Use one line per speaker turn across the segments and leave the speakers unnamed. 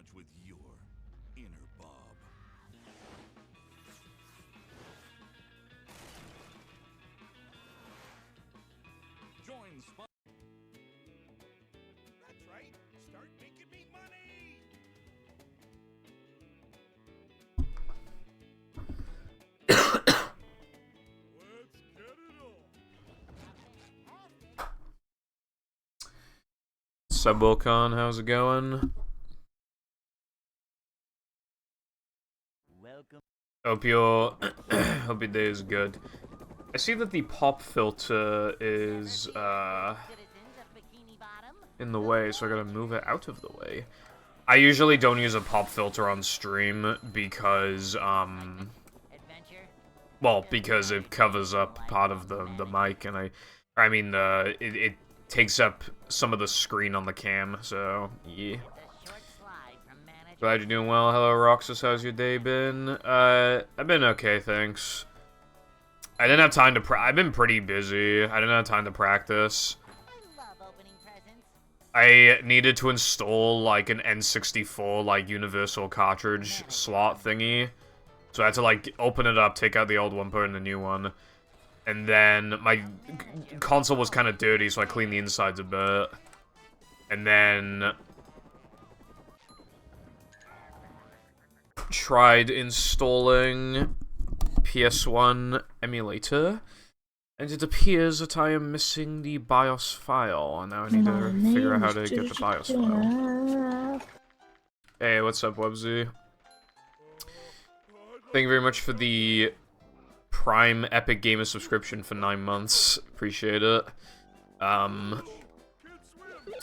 much with your inner Bob. Join Spot.
That's right. Start making me money. Let's get it on.
Subwilcon, how's it going?
Welcome.
Hope your hope your day is good. I see that the pop filter is in the way, so I gotta move it out of the way. I usually don't use a pop filter on stream because well, because it covers up part of the mic, and it takes up some of the screen on the cam, so yeah. Glad you're doing well. Hello, Roxas. How's your day been? I've been okay, thanks. I didn't have time to I've been pretty busy. I didn't have time to practice. I needed to install, like, an N64, like, universal cartridge slot thingy. So I had to, like, open it up, take out the old one, put in the new one. And then my console was kind of dirty, so I cleaned the insides a bit. And then tried installing PS1 emulator, and it appears that I am missing the BIOS file, and now I need to figure out how to get the BIOS file. Hey, what's up, Webzy? Thank you very much for the Prime Epic Gamer subscription for 9 months. Appreciate it.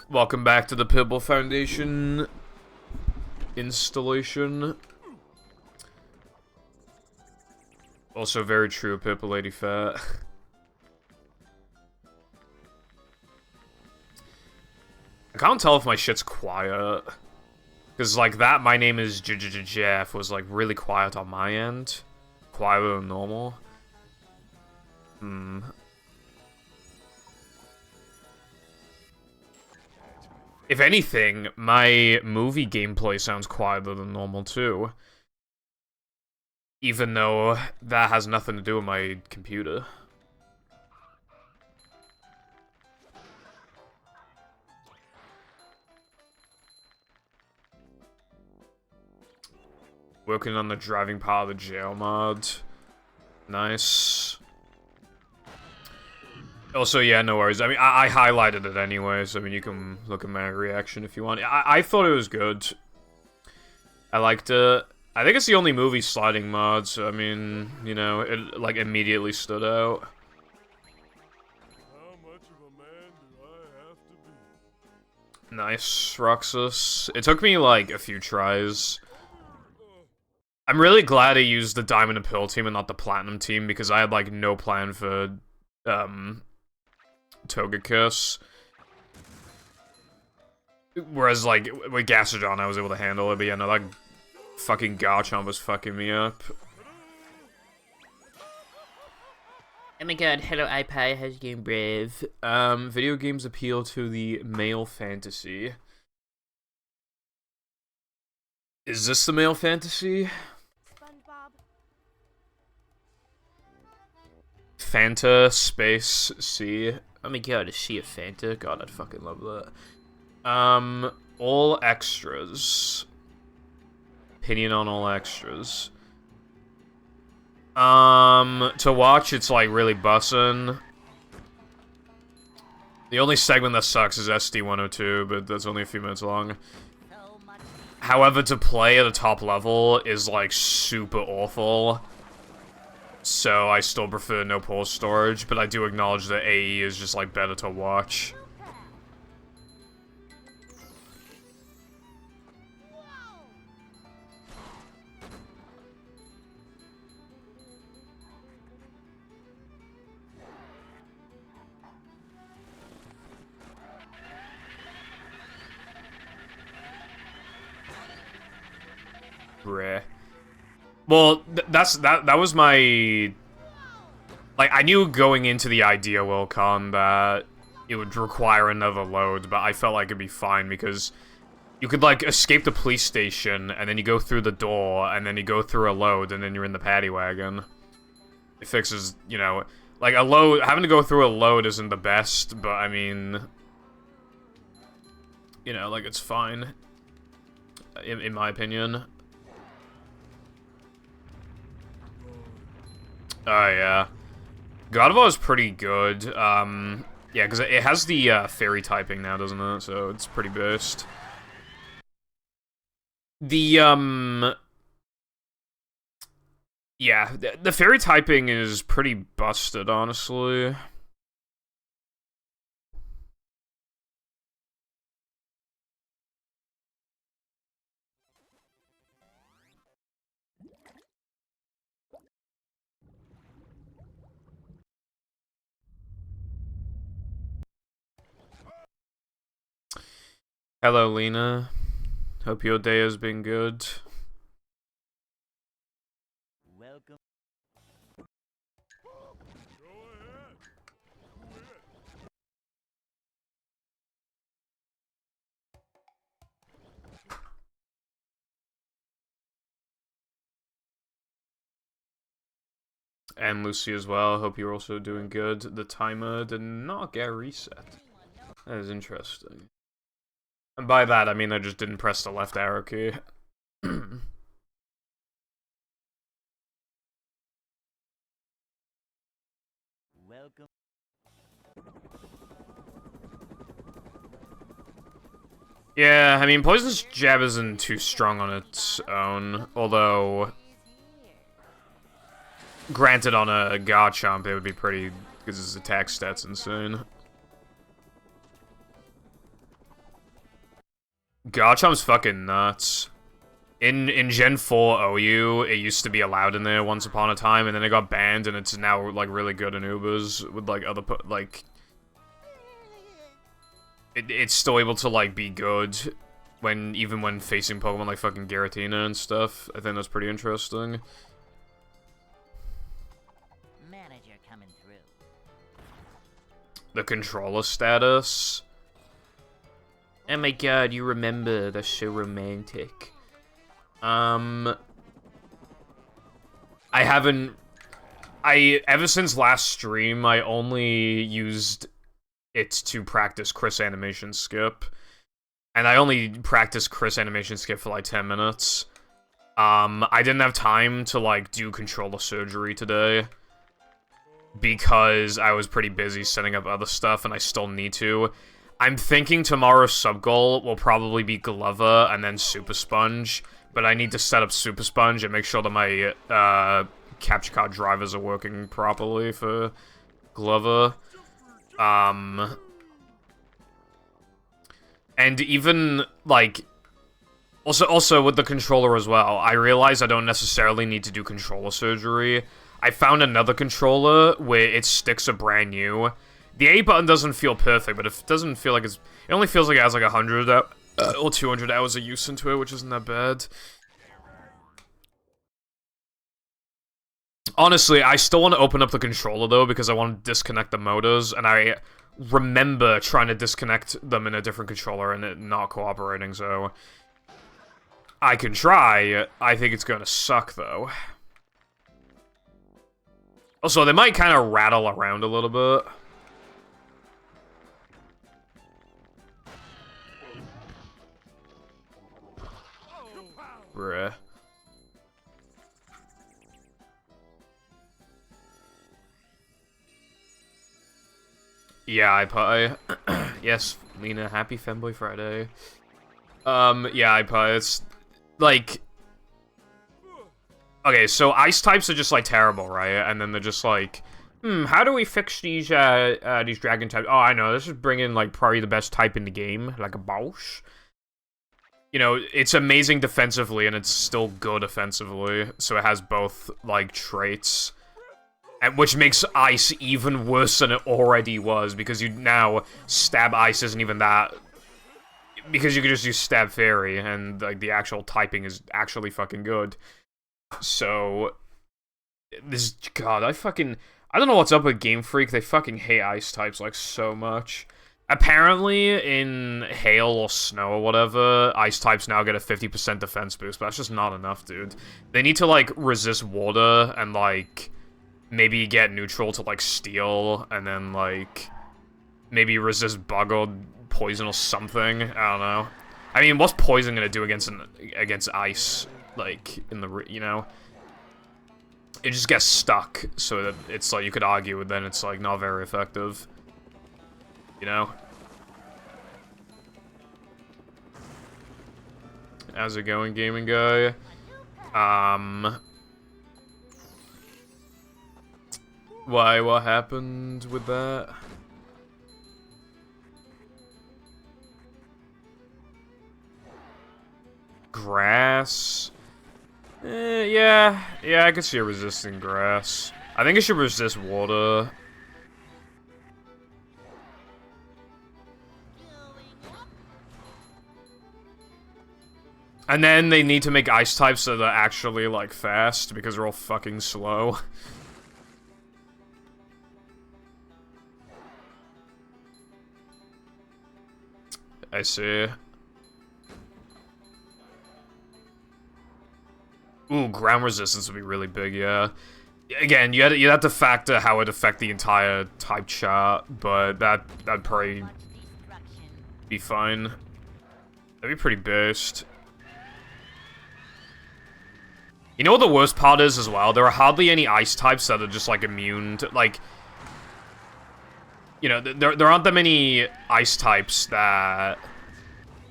Welcome back to the Pibble Foundation installation. Also very true, Pippa Lady Fat. I can't tell if my shit's quiet. Because, like, that My Name is Jeff was, like, really quiet on my end. Quieter than normal. If anything, my movie gameplay sounds quieter than normal, too. Even though that has nothing to do with my computer. Working on the driving part of the jail mod. Nice. Also, yeah, no worries. I mean, I highlighted it anyway, so I mean, you can look at my reaction if you want. I thought it was good. I liked it. I think it's the only movie sliding mod, so I mean, you know, it, like, immediately stood out.
How much of a man do I have to be?
Nice, Roxas. It took me, like, a few tries. I'm really glad I used the Diamond and Pearl team and not the Platinum team, because I had, like, no plan for, Togekiss. Whereas, like, with Gastrodon, I was able to handle it, but yeah, no, that fucking Garchomp was fucking me up. Oh my god, hello iPad, how's your game, Brave? Video games appeal to the male fantasy. Is this the male fantasy?
SpongeBob.
Fanta Space C. Oh my god, is she a Fanta? God, I'd fucking love that. All extras. Opinion on all extras. To watch, it's like really bussin'. The only segment that sucks is SD-102, but that's only a few minutes long. However, to play at a top level is like super awful. So I still prefer no pause storage, but I do acknowledge that AE is just like better to watch. Bruh. Well, that was my... Like, I knew going into the idea Worldcon that it would require another load, but I felt like it'd be fine because You could, like, escape the police station, and then you go through the door, and then you go through a load, and then you're in the paddy wagon. It fixes, you know, like, a load, having to go through a load isn't the best, but, I mean, you know, like, it's fine, in my opinion. Oh, yeah. God of War is pretty good, yeah, because it has the, fairy typing now, doesn't it? So, it's pretty burst. The, yeah, the fairy typing is pretty busted, honestly. Hello, Lena. Hope your day has been good.
Welcome.
And Lucy as well. Hope you're also doing good. The timer did not get reset. That is interesting. And by that, I mean I just didn't press the left arrow key.
Welcome.
Yeah, I mean, Poison's jab isn't too strong on its own, although, granted on a Garchomp, it would be pretty, because his attack stat's insane. Garchomp's fucking nuts. In Gen 4 OU, it used to be allowed in there once upon a time, and then it got banned, and it's now, like, really good in Ubers with, like, other, like... It's still able to, like, be good even when facing Pokemon like fucking Giratina and stuff. I think that's pretty interesting.
Manager coming through.
The controller status. Oh my god, you remember, that's so romantic. Ever since last stream, I only used it to practice Chris animation skip. And I only practiced Chris animation skip for like 10 minutes. I didn't have time to like do controller surgery today. Because I was pretty busy setting up other stuff and I still need to. I'm thinking tomorrow's sub-goal will probably be Glover and then Super Sponge. But I need to set up Super Sponge and make sure that my capture card drivers are working properly for Glover. And even, like, also with the controller as well, I realize I don't necessarily need to do controller surgery. I found another controller where its sticks are brand new. The A button doesn't feel perfect, but it doesn't feel like it only feels like it has like 100 or 200 hours of use into it, which isn't that bad. Honestly, I still want to open up the controller, though, because I want to disconnect the motors, and I remember trying to disconnect them in a different controller and it not cooperating, so... I can try. I think it's gonna suck, though. Also, they might kind of rattle around a little bit. Bruh. Yeah, yes, Lena, happy Femboy Friday. Yeah, it's, like... Okay, so ice types are just, like, terrible, right? And then they're just like, how do we fix these dragon types? Oh, I know, let's just bring in, like, probably the best type in the game, like a Bosch. You know, it's amazing defensively, and it's still good offensively, so it has both, like, traits. And which makes ice even worse than it already was, because you now, stab ice isn't even that... Because you could just use stab fairy, and, like, the actual typing is actually fucking good. So... God, I don't know what's up with Game Freak, they fucking hate ice types, like, so much. Apparently, in hail or snow or whatever, ice types now get a 50% defense boost, but that's just not enough, dude. They need to, like, resist water and, like, maybe get neutral to, like, steel, and then, like, maybe resist bug or poison or something. I don't know. I mean, what's poison gonna do against ice? Like, in the, you know? It just gets stuck, so that it's, like, you could argue, then it's, like, not very effective. You know? How's it going, gaming guy? Why, what happened with that? Grass? Yeah, I could see it resisting grass. I think it should resist water. And then they need to make ice types that are actually, like, fast, because they're all fucking slow. I see. Ooh, ground resistance would be really big, yeah. Again, you'd have to factor how it'd affect the entire type chart, but that'd probably be fine. That'd be pretty based. You know what the worst part is as well? There are hardly any ice types that are just, like, immune to, like... You know, there aren't that many ice types that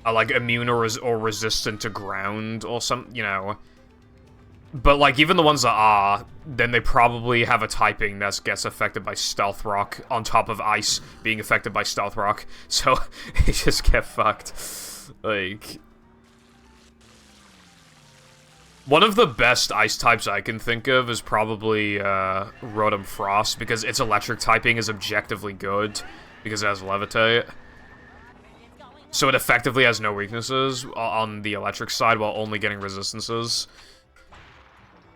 are, like, immune or resistant to ground or some, you know... But, like, even the ones that are, then they probably have a typing that gets affected by Stealth Rock on top of ice being affected by Stealth Rock. So, they just get fucked. Like... One of the best ice types I can think of is probably Rotom Frost, because its electric typing is objectively good, because it has Levitate. So it effectively has no weaknesses on the electric side, while only getting resistances.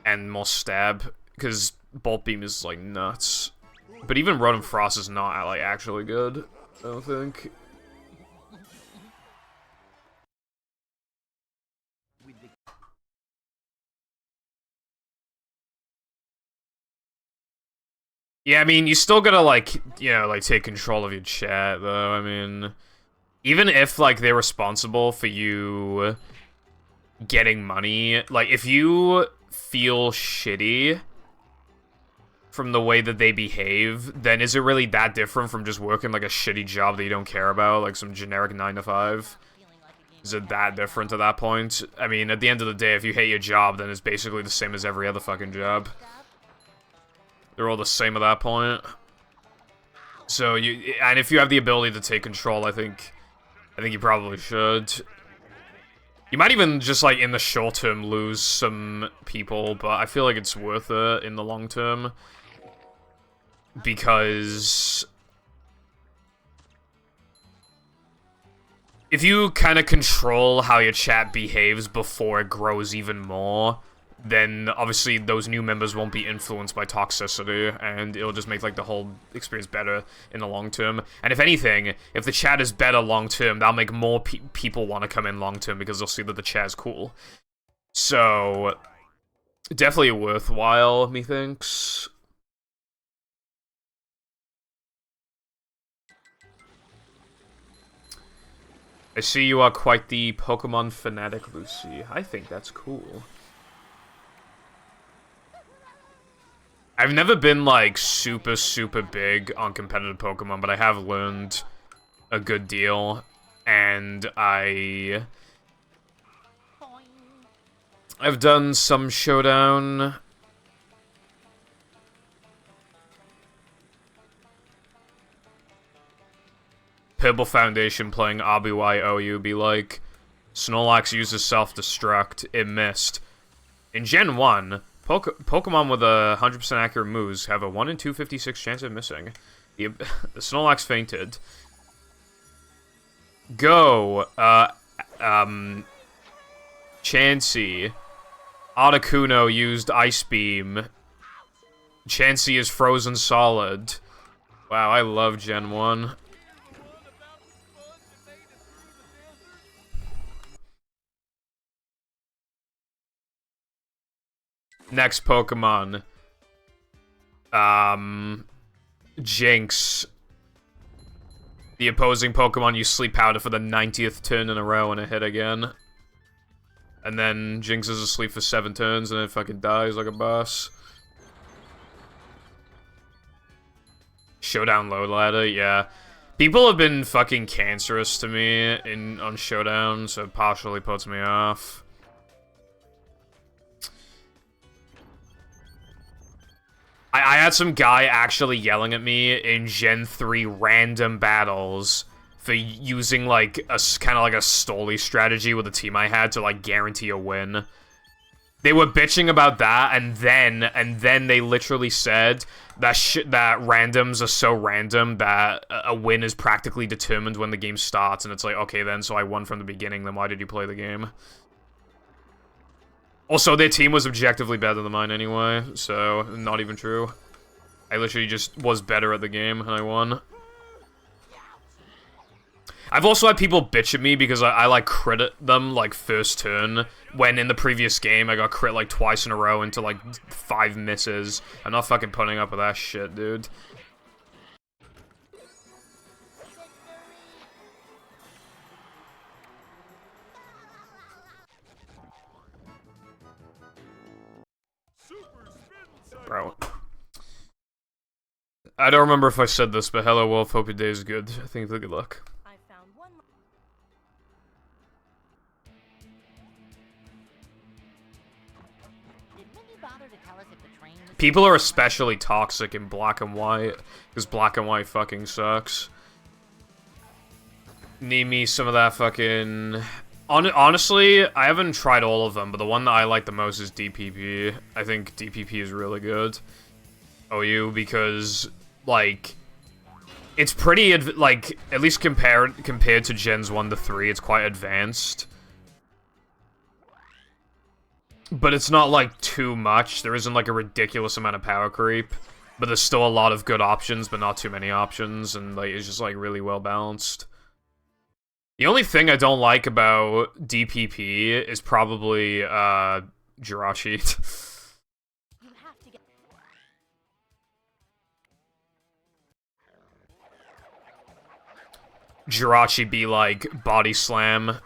And more stab, because Bolt Beam is, like, nuts. But even Rotom Frost is not, like, actually good, I don't think. Yeah, I mean, you still gotta, like, you know, like, take control of your chat, though. I mean, even if, like, they're responsible for you getting money, like, if you feel shitty from the way that they behave, then is it really that different from just working, like, a shitty job that you don't care about, like some generic 9-to-5? Is it that different at that point? I mean, at the end of the day, if you hate your job, then it's basically the same as every other fucking job. They're all the same at that point. So, and if you have the ability to take control, I think you probably should. You might even just, like, in the short term lose some people, but I feel like it's worth it in the long term. Because if you kind of control how your chat behaves before it grows even more, then obviously those new members won't be influenced by toxicity, and it'll just make, like, the whole experience better in the long term. And if anything, if the chat is better long term, that'll make more people want to come in long term, because they'll see that the chat is cool. So, definitely worthwhile, methinks. I see you are quite the Pokemon fanatic, Lucy. I think that's cool. I've never been, like, super big on competitive Pokemon, but I have learned a good deal, and I've done some Showdown. Purple Foundation playing RBYOU be like, Snorlax uses self-destruct, it missed. In Gen 1... Pokemon with 100% accurate moves have a 1 in 256 chance of missing. The Snorlax fainted. Go! Chansey. Articuno used Ice Beam. Chansey is frozen solid. Wow, I love Gen 1. Next Pokemon. Jinx. The opposing Pokemon you sleep powder for the 90th turn in a row and it hit again. And then Jinx is asleep for 7 turns and it fucking dies like a boss. Showdown load ladder, yeah. People have been fucking cancerous to me on Showdown, so it partially puts me off. I had some guy actually yelling at me in Gen 3 random battles for using, like, a kind of like a Stoli strategy with the team I had to, like, guarantee a win. They were bitching about that, and then they literally said that that randoms are so random that a win is practically determined when the game starts, and it's like, okay then, so I won from the beginning, then why did you play the game? Also, their team was objectively better than mine anyway, so not even true. I literally just was better at the game, and I won. I've also had people bitch at me because I like, crit them, like, first turn, when in the previous game I got crit, like, twice in a row into, like, 5 misses. I'm not fucking putting up with that shit, dude. Bro. I don't remember if I said this, but hello, Wolf. Hope your day is good. I think good luck. People are especially toxic in Black and White, because Black and White fucking sucks. Need me some of that fucking... Honestly, I haven't tried all of them, but the one that I like the most is DPP. I think DPP is really good. OU, because, like, it's pretty, like, at least compared to Gens 1 to 3, it's quite advanced. But it's not, like, too much. There isn't, like, a ridiculous amount of power creep. But there's still a lot of good options, but not too many options, and, like, it's just, like, really well balanced. The only thing I don't like about DPP is probably, Jirachi. Jirachi be like, body slam,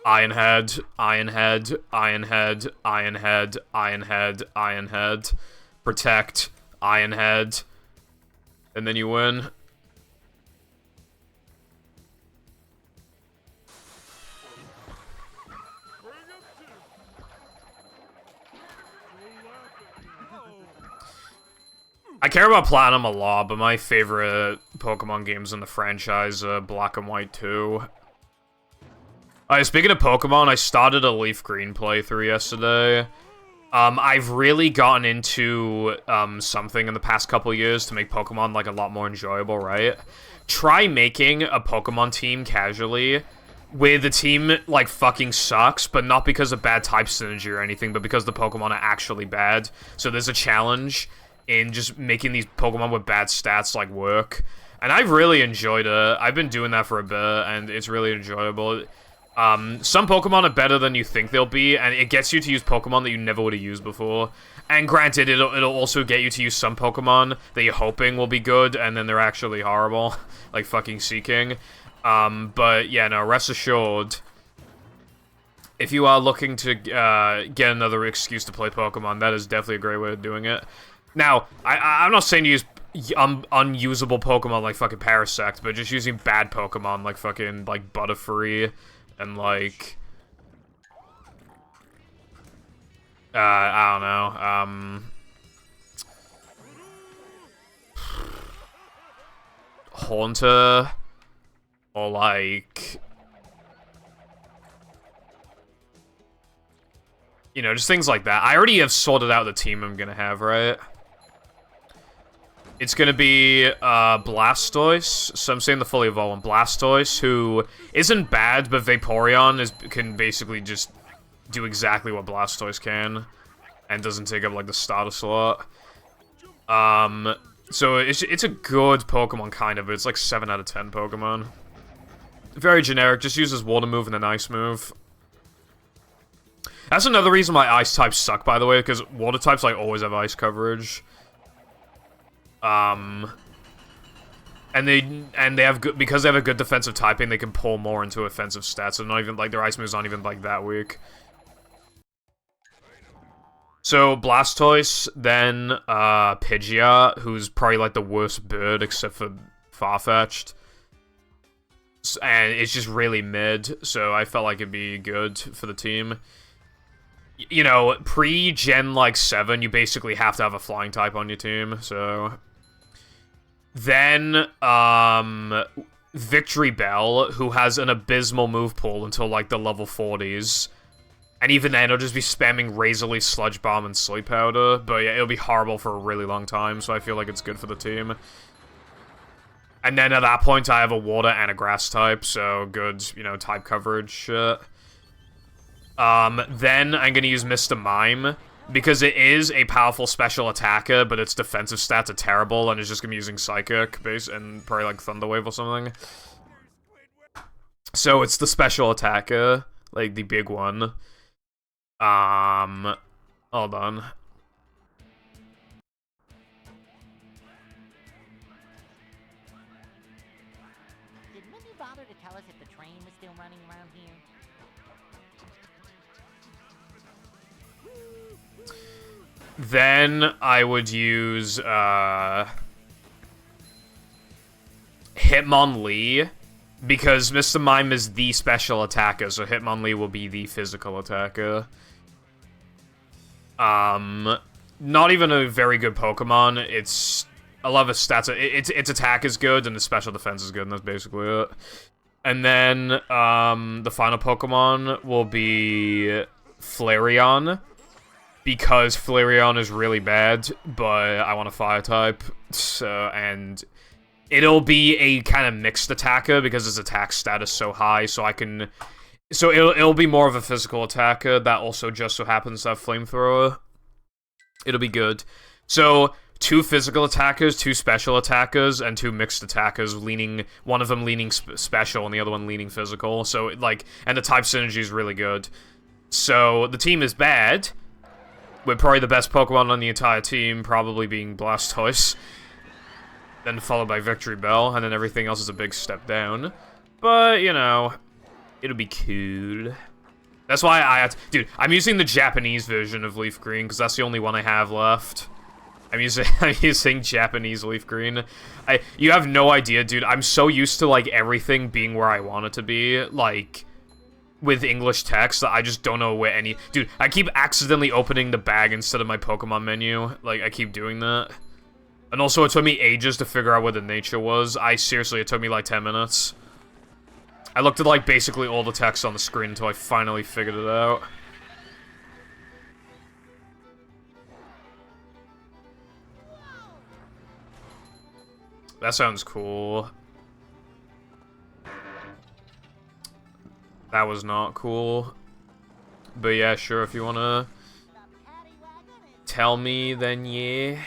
iron head, iron head, iron head, iron head, iron head, iron head, protect, iron head, and then you win. I care about Platinum a lot, but my favorite Pokemon games in the franchise are Black and White 2. Speaking of Pokemon, I started a Leaf Green playthrough yesterday. I've really gotten into something in the past couple years to make Pokemon, like, a lot more enjoyable, right? Try making a Pokemon team casually where the team, like, fucking sucks, but not because of bad type synergy or anything, but because the Pokemon are actually bad. So there's a challenge in just making these Pokemon with bad stats, like, work. And I've really enjoyed it. I've been doing that for a bit, and it's really enjoyable. Some Pokemon are better than you think they'll be, and it gets you to use Pokemon that you never would have used before. And granted, it'll also get you to use some Pokemon that you're hoping will be good, and then they're actually horrible. Like fucking Seeking. But yeah, no, rest assured, if you are looking to get another excuse to play Pokemon, that is definitely a great way of doing it. Now, I'm not saying to use unusable Pokemon like fucking Parasect, but just using bad Pokemon like fucking, like, Butterfree and, like, I don't know, Haunter, or, like, you know, just things like that. I already have sorted out the team I'm gonna have, right? It's gonna be, Blastoise, so I'm saying the fully evolved one. Blastoise, who isn't bad, but Vaporeon can basically just do exactly what Blastoise can, and doesn't take up, like, the starter slot. So it's a good Pokemon, kind of, but it's like 7 out of 10 Pokemon. Very generic, just uses Water move and an Ice move. That's another reason why ice types suck, by the way, because water types, like, always have ice coverage. And they have good, because they have a good defensive typing, they can pull more into offensive stats, so not even, like, their ice moves aren't even, like, that weak. So, Blastoise, then, Pidgeot, who's probably, like, the worst bird, except for Farfetch'd. And it's just really mid, so I felt like it'd be good for the team. You know, pre-Gen, like, 7, you basically have to have a flying type on your team, so... Then, Victory Bell, who has an abysmal move pool until, like, the level 40s. And even then, it'll just be spamming Razor Leaf, Sludge Bomb, and Sleep Powder. But yeah, it'll be horrible for a really long time, so I feel like it's good for the team. And then at that point, I have a water and a grass type, so good, you know, type coverage shit. Then I'm gonna use Mr. Mime, because it is a powerful special attacker, but its defensive stats are terrible, and it's just gonna be using Psychic, base, and probably like Thunder Wave or something. So it's the special attacker, like the big one. Hold on.
Did Minnie bother to tell us if the train was still running around here?
Then I would use, Hitmonlee, because Mr. Mime is the special attacker, so Hitmonlee will be the physical attacker. Not even a very good Pokemon. It's... I love its stats. Its attack is good, and its special defense is good, and that's basically it. And then, the final Pokemon will be Flareon, because Flareon is really bad, but I want a Fire type, so, and it'll be a kind of mixed attacker, because its attack stat is so high, so I can... So it'll be more of a physical attacker that also just so happens to have Flamethrower. It'll be good. So, 2 physical attackers, 2 special attackers, and 2 mixed attackers, leaning... One of them leaning special, and the other one leaning physical, so, like... And the type synergy is really good. So, the team is bad, with probably the best Pokemon on the entire team probably being Blastoise. Then followed by Victory Bell, and then everything else is a big step down. But, you know... It'll be cool. That's why I have to... Dude, I'm using the Japanese version of Leaf Green, because that's the only one I have left. I'm using Japanese Leaf Green. You have no idea, dude. I'm so used to, like, everything being where I want it to be, like, with English text, that I just don't know where any... Dude, I keep accidentally opening the bag instead of my Pokemon menu. Like, I keep doing that. And also, it took me ages to figure out where the nature was. Seriously, it took me, like, 10 minutes. I looked at, like, basically all the text on the screen until I finally figured it out. That sounds cool. That was not cool. But yeah, sure, if you wanna tell me, then yeah.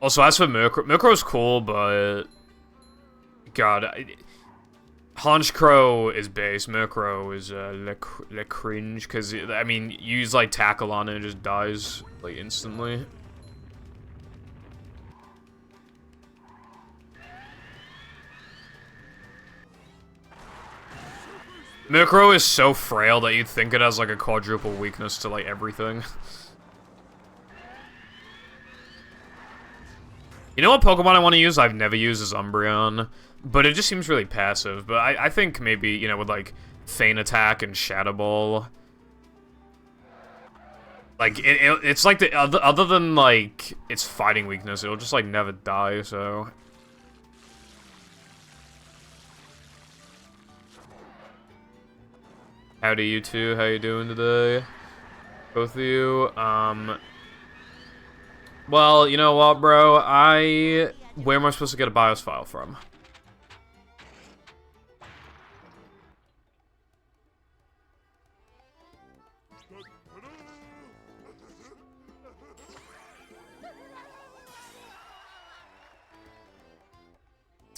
Also, as for Murkrow's cool, but... God, Honchkrow is base, Murkrow is le cringe, because, I mean, you use, like, Tackle on it and it just dies, like, instantly. Murkrow is so frail that you'd think it has, like, a quadruple weakness to, like, everything. You know what Pokemon I want to use? I've never used is Umbreon. But it just seems really passive. But I think maybe, you know, with, like, Feint Attack and Shadow Ball. Like, it's like, other than, like, its fighting weakness, it'll just, like, never die, so... Howdy, you two. How you doing today? Both of you. Well, you know what, bro? Where am I supposed to get a BIOS file from?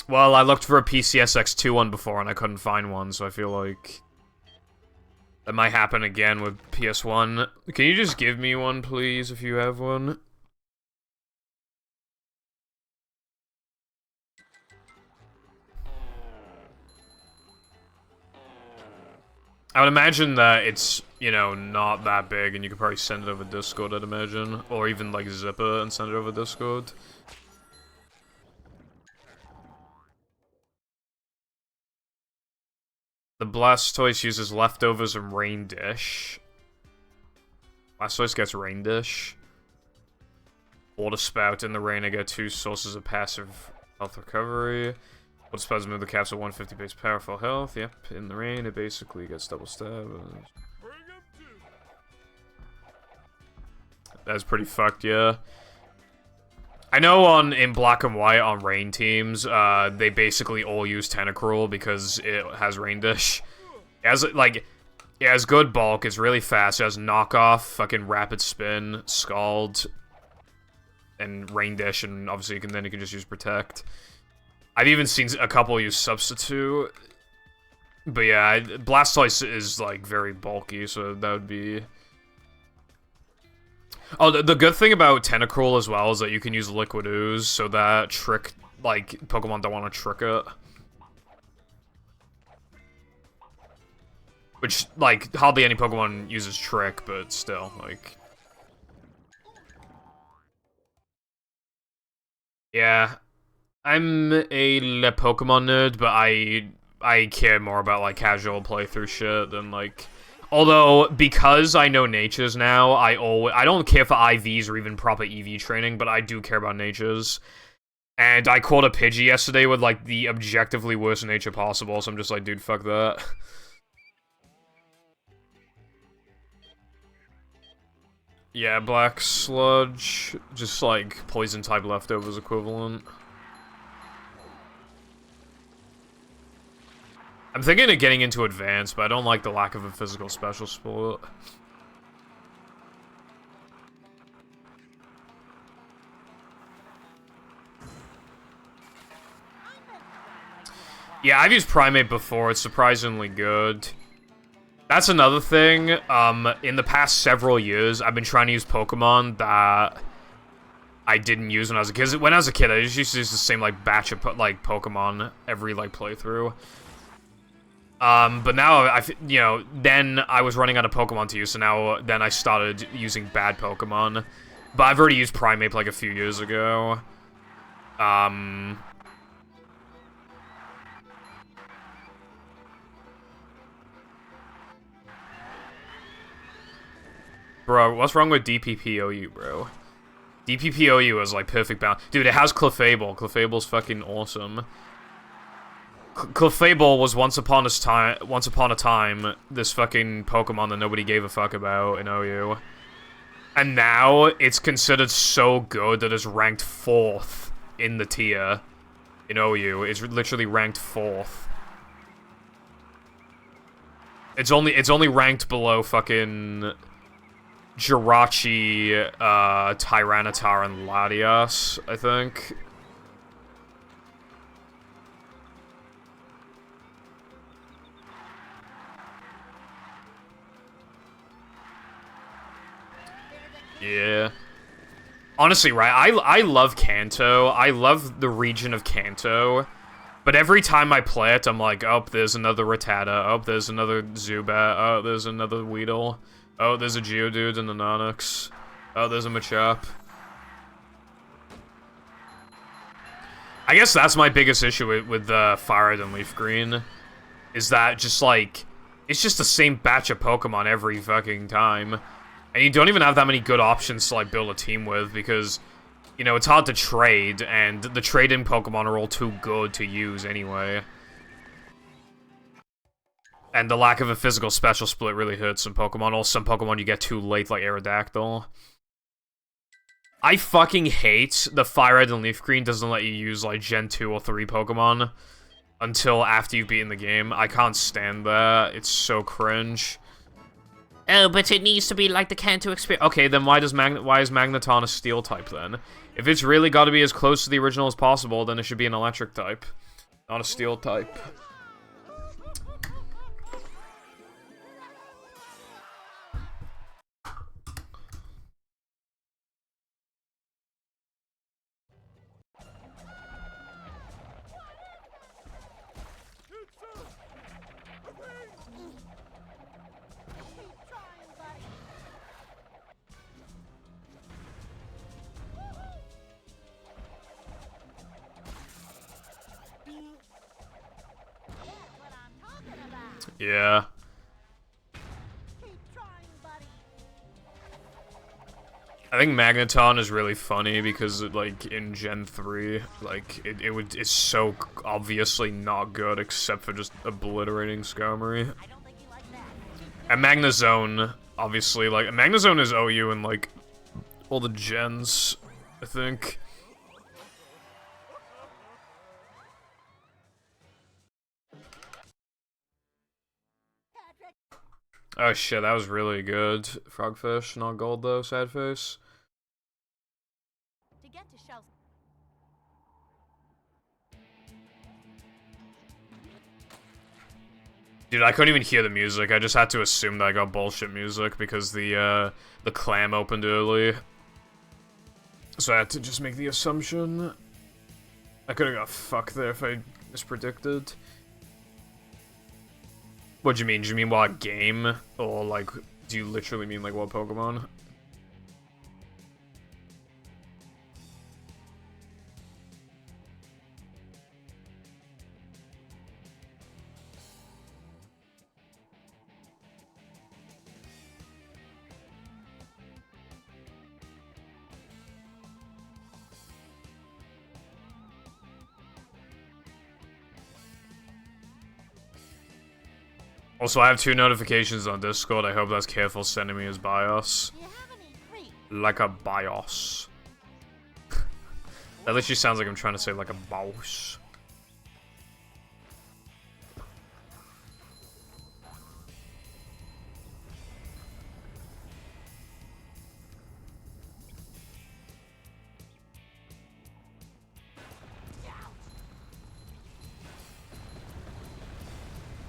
Well, I looked for a PCSX2 one before and I couldn't find one, so I feel like... That might happen again with PS1. Can you just give me one, please, if you have one? I would imagine that it's, you know, not that big, and you could probably send it over Discord, I'd imagine. Or even, like, zip it and send it over Discord. The Blastoise uses leftovers and rain dish. Blastoise gets rain dish. Water spout in the rain, I get 2 sources of passive health recovery. Water spouts move the caps at 150 base power full health. Yep, in the rain, it basically gets double stab. That's pretty fucked, yeah. I know in black and white on rain teams, they basically all use Tentacruel because it has rain dish. It has, like, it has good bulk, it's really fast, it has knockoff, fucking rapid spin, scald, and rain dish, and obviously then you can just use protect. I've even seen a couple use substitute. But yeah, Blastoise is, like, very bulky, so that would be... Oh, the good thing about Tentacruel as well is that you can use Liquid Ooze, so that trick, like, Pokemon don't want to trick it. Which, like, hardly any Pokemon uses Trick, but still, like... Yeah. I'm a Pokemon nerd, but I care more about, like, casual playthrough shit than, like... Although, because I know natures now, I don't care for IVs or even proper EV training, but I do care about natures. And I caught a Pidgey yesterday with, like, the objectively worst nature possible, so I'm just like, dude, fuck that. Yeah, Black Sludge. Just, like, Poison-type leftovers equivalent. I'm thinking of getting into Advanced, but I don't like the lack of a physical special sport. Yeah, I've used Primate before, it's surprisingly good. That's another thing, in the past several years, I've been trying to use Pokemon that I didn't use when I was a kid. When I was a kid, I just used to use the same, like, batch of, like, Pokemon every, like, playthrough. But now, you know, then I was running out of Pokemon to use, so now, then I started using bad Pokemon. But I've already used Primeape, like, a few years ago. Bro, what's wrong with DPPOU, bro? DPPOU is, like, perfect balance. Dude, it has Clefable. Clefable's fucking awesome. Clefable was once upon a time this fucking Pokemon that nobody gave a fuck about in OU. And now it's considered so good that it's ranked 4th in the tier in OU. It's literally ranked 4th. It's only ranked below fucking Jirachi, Tyranitar, and Latias, I think. Yeah. Honestly, right, I love Kanto. I love the region of Kanto. But every time I play it, I'm like, oh, there's another Rattata. Oh, there's another Zubat. Oh, there's another Weedle. Oh, there's a Geodude and a Nonix. Oh, there's a Machop. I guess that's my biggest issue with Fire Red and Leaf Green. Is that just, like, it's just the same batch of Pokemon every fucking time. And you don't even have that many good options to, like, build a team with, because, you know, it's hard to trade, and the trade-in Pokemon are all too good to use anyway. And the lack of a physical special split really hurts some Pokemon. Also, some Pokemon you get too late, like Aerodactyl. I fucking hate the Fire Red and Leaf Green doesn't let you use, like, Gen 2 or 3 Pokemon until after you've beaten the game. I can't stand that. It's so cringe. Oh, but it needs to be like the Kanto experience. Okay, then why is Magneton a Steel type, then? If it's really got to be as close to the original as possible, then it should be an Electric type, not a Steel type. Yeah.
Keep trying, buddy.
I think Magneton is really funny because, like, in Gen 3, like, it's so obviously not good except for just obliterating Skarmory.
I don't think you like that.
And Magnezone, obviously, like, Magnezone is OU in, like, all the gens, I think. Oh shit, that was really good. Frogfish, not gold though, sad face.
To get to shelf.
Dude, I couldn't even hear the music. I just had to assume that I got bullshit music because the clam opened early. So I had to just make the assumption. I could've got fucked there if I mispredicted. What do you mean? Do you mean what game? Or, like, do you literally mean, like, what Pokemon? Also, I have 2 notifications on Discord. I hope that's careful sending me his BIOS.
Do you have any treats?
Like a BIOS. That literally sounds like I'm trying to say like a boss.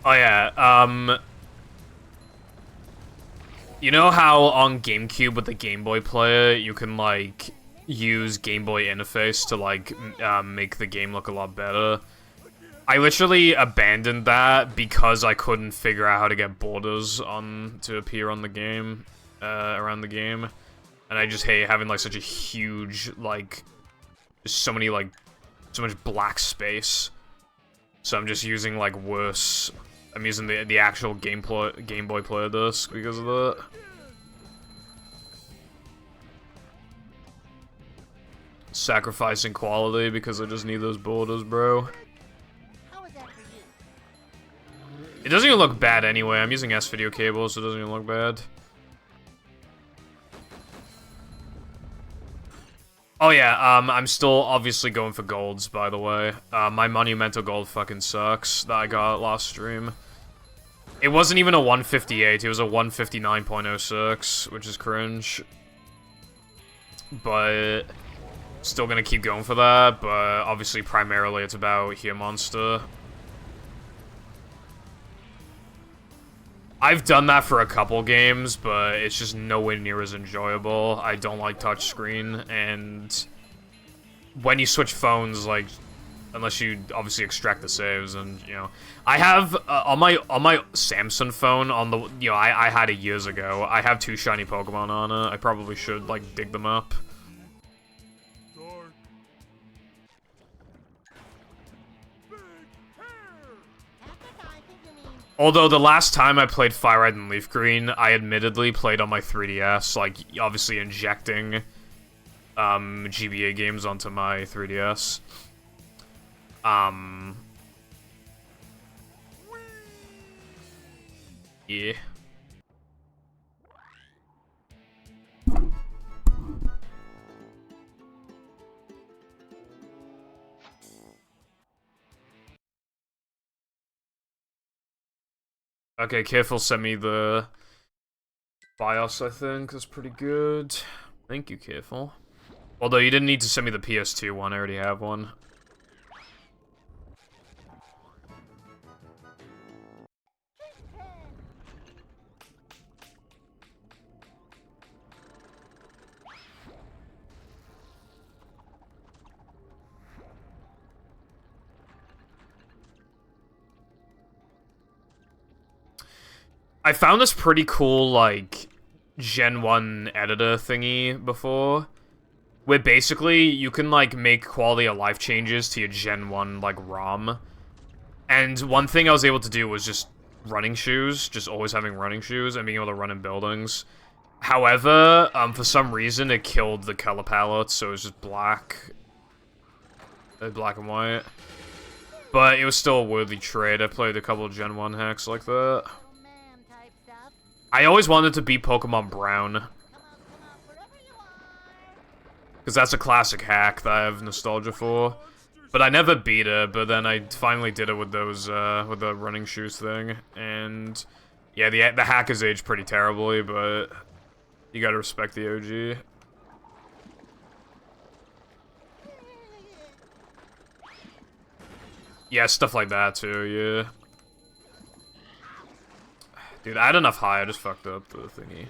Oh yeah, you know how on GameCube with the Game Boy player, you can, like, use Game Boy interface to, like, make the game look a lot better? I literally abandoned that because I couldn't figure out how to get borders to appear on the game, around the game. And I just hate having, like, such a huge, like, just so many, like, so much black space. So I'm just using, like, worse... I'm using the actual Game Boy player disc because of that. Sacrificing quality because I just need those borders, bro.
How is that for you?
It doesn't even look bad anyway. I'm using S-video cables, so it doesn't even look bad. Oh yeah, I'm still obviously going for golds, by the way. My monumental gold fucking sucks that I got last stream. It wasn't even a 158, it was a 159.06, which is cringe. But still gonna keep going for that, but obviously primarily it's about Here Monster. I've done that for a couple games, but it's just nowhere near as enjoyable. I don't like touchscreen, and when you switch phones, like, unless you obviously extract the saves, and, you know, I have on my Samsung phone, on the, you know, I had it years ago. I have 2 shiny Pokemon on it. I probably should, like, dig them up.
Dark. Big hair.
Africa, I think you mean.
Although the last time I played Fire Red and Leaf Green, I admittedly played on my 3DS, like, obviously injecting GBA games onto my 3DS. Yeah. Okay, Careful sent me the BIOS, I think. That's pretty good. Thank you, Careful. Although you didn't need to send me the PS2 one, I already have one. I found this pretty cool, like, Gen 1 editor thingy before, where basically you can, like, make quality of life changes to your Gen 1, like, ROM. And one thing I was able to do was just running shoes, just always having running shoes and being able to run in buildings. However, for some reason, it killed the color palette, so it was just black and white. But it was still a worthy trade. I played a couple of Gen 1 hacks like that. I always wanted to beat Pokemon Brown. Because that's a classic hack that I have nostalgia for. But I never beat it, but then I finally did it with those, with the running shoes thing. And, yeah, the hack has aged pretty terribly, but you gotta respect the OG. Yeah, stuff like that, too, yeah. Dude, I had enough high, I just fucked up the thingy.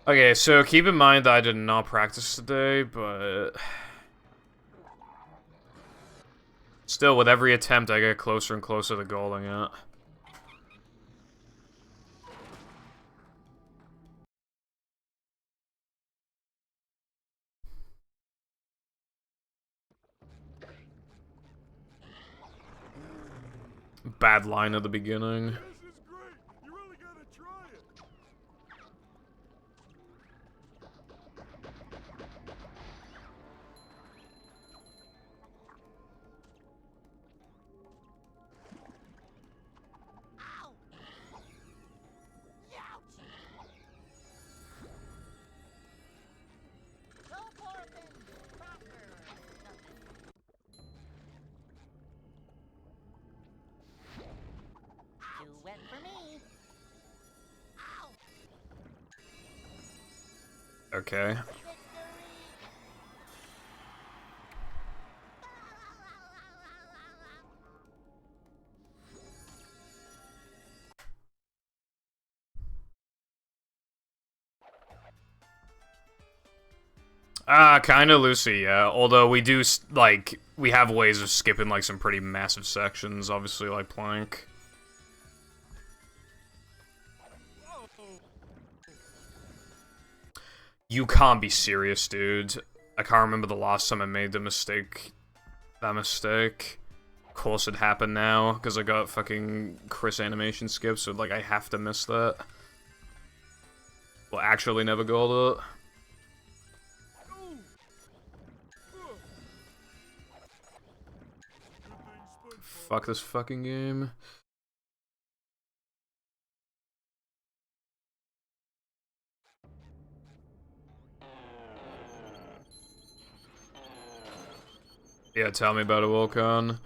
Okay, so keep in mind that I did not practice today, but still, with every attempt, I get closer and closer to goaling it. Bad line at the beginning.
This is great. You really gotta try it.
Wet for me.
Okay. Kinda Lucy, yeah. Although we do, like, we have ways of skipping, like, some pretty massive sections, obviously, like Plank. You can't be serious, dude. I can't remember the last time I made the mistake. That mistake. Of course it happened now, because I got fucking Chris animation skip, so, like, I have to miss that. Well, actually never goaled it. Fuck this fucking game. Yeah, tell me about it, Wilcon.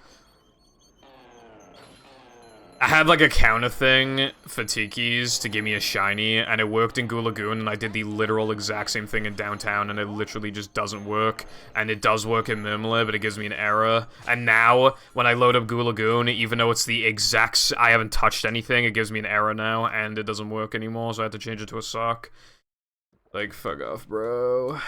I had like a counter thing for Tiki's to give me a shiny, and it worked in Goo Lagoon, and I did the literal exact same thing in Downtown, and it literally just doesn't work. And it does work in Mimla, but it gives me an error. And now, when I load up Goo Lagoon, even though it's the exact... I haven't touched anything, it gives me an error now, and it doesn't work anymore, so I have to change it to a sock. Like, fuck off, bro.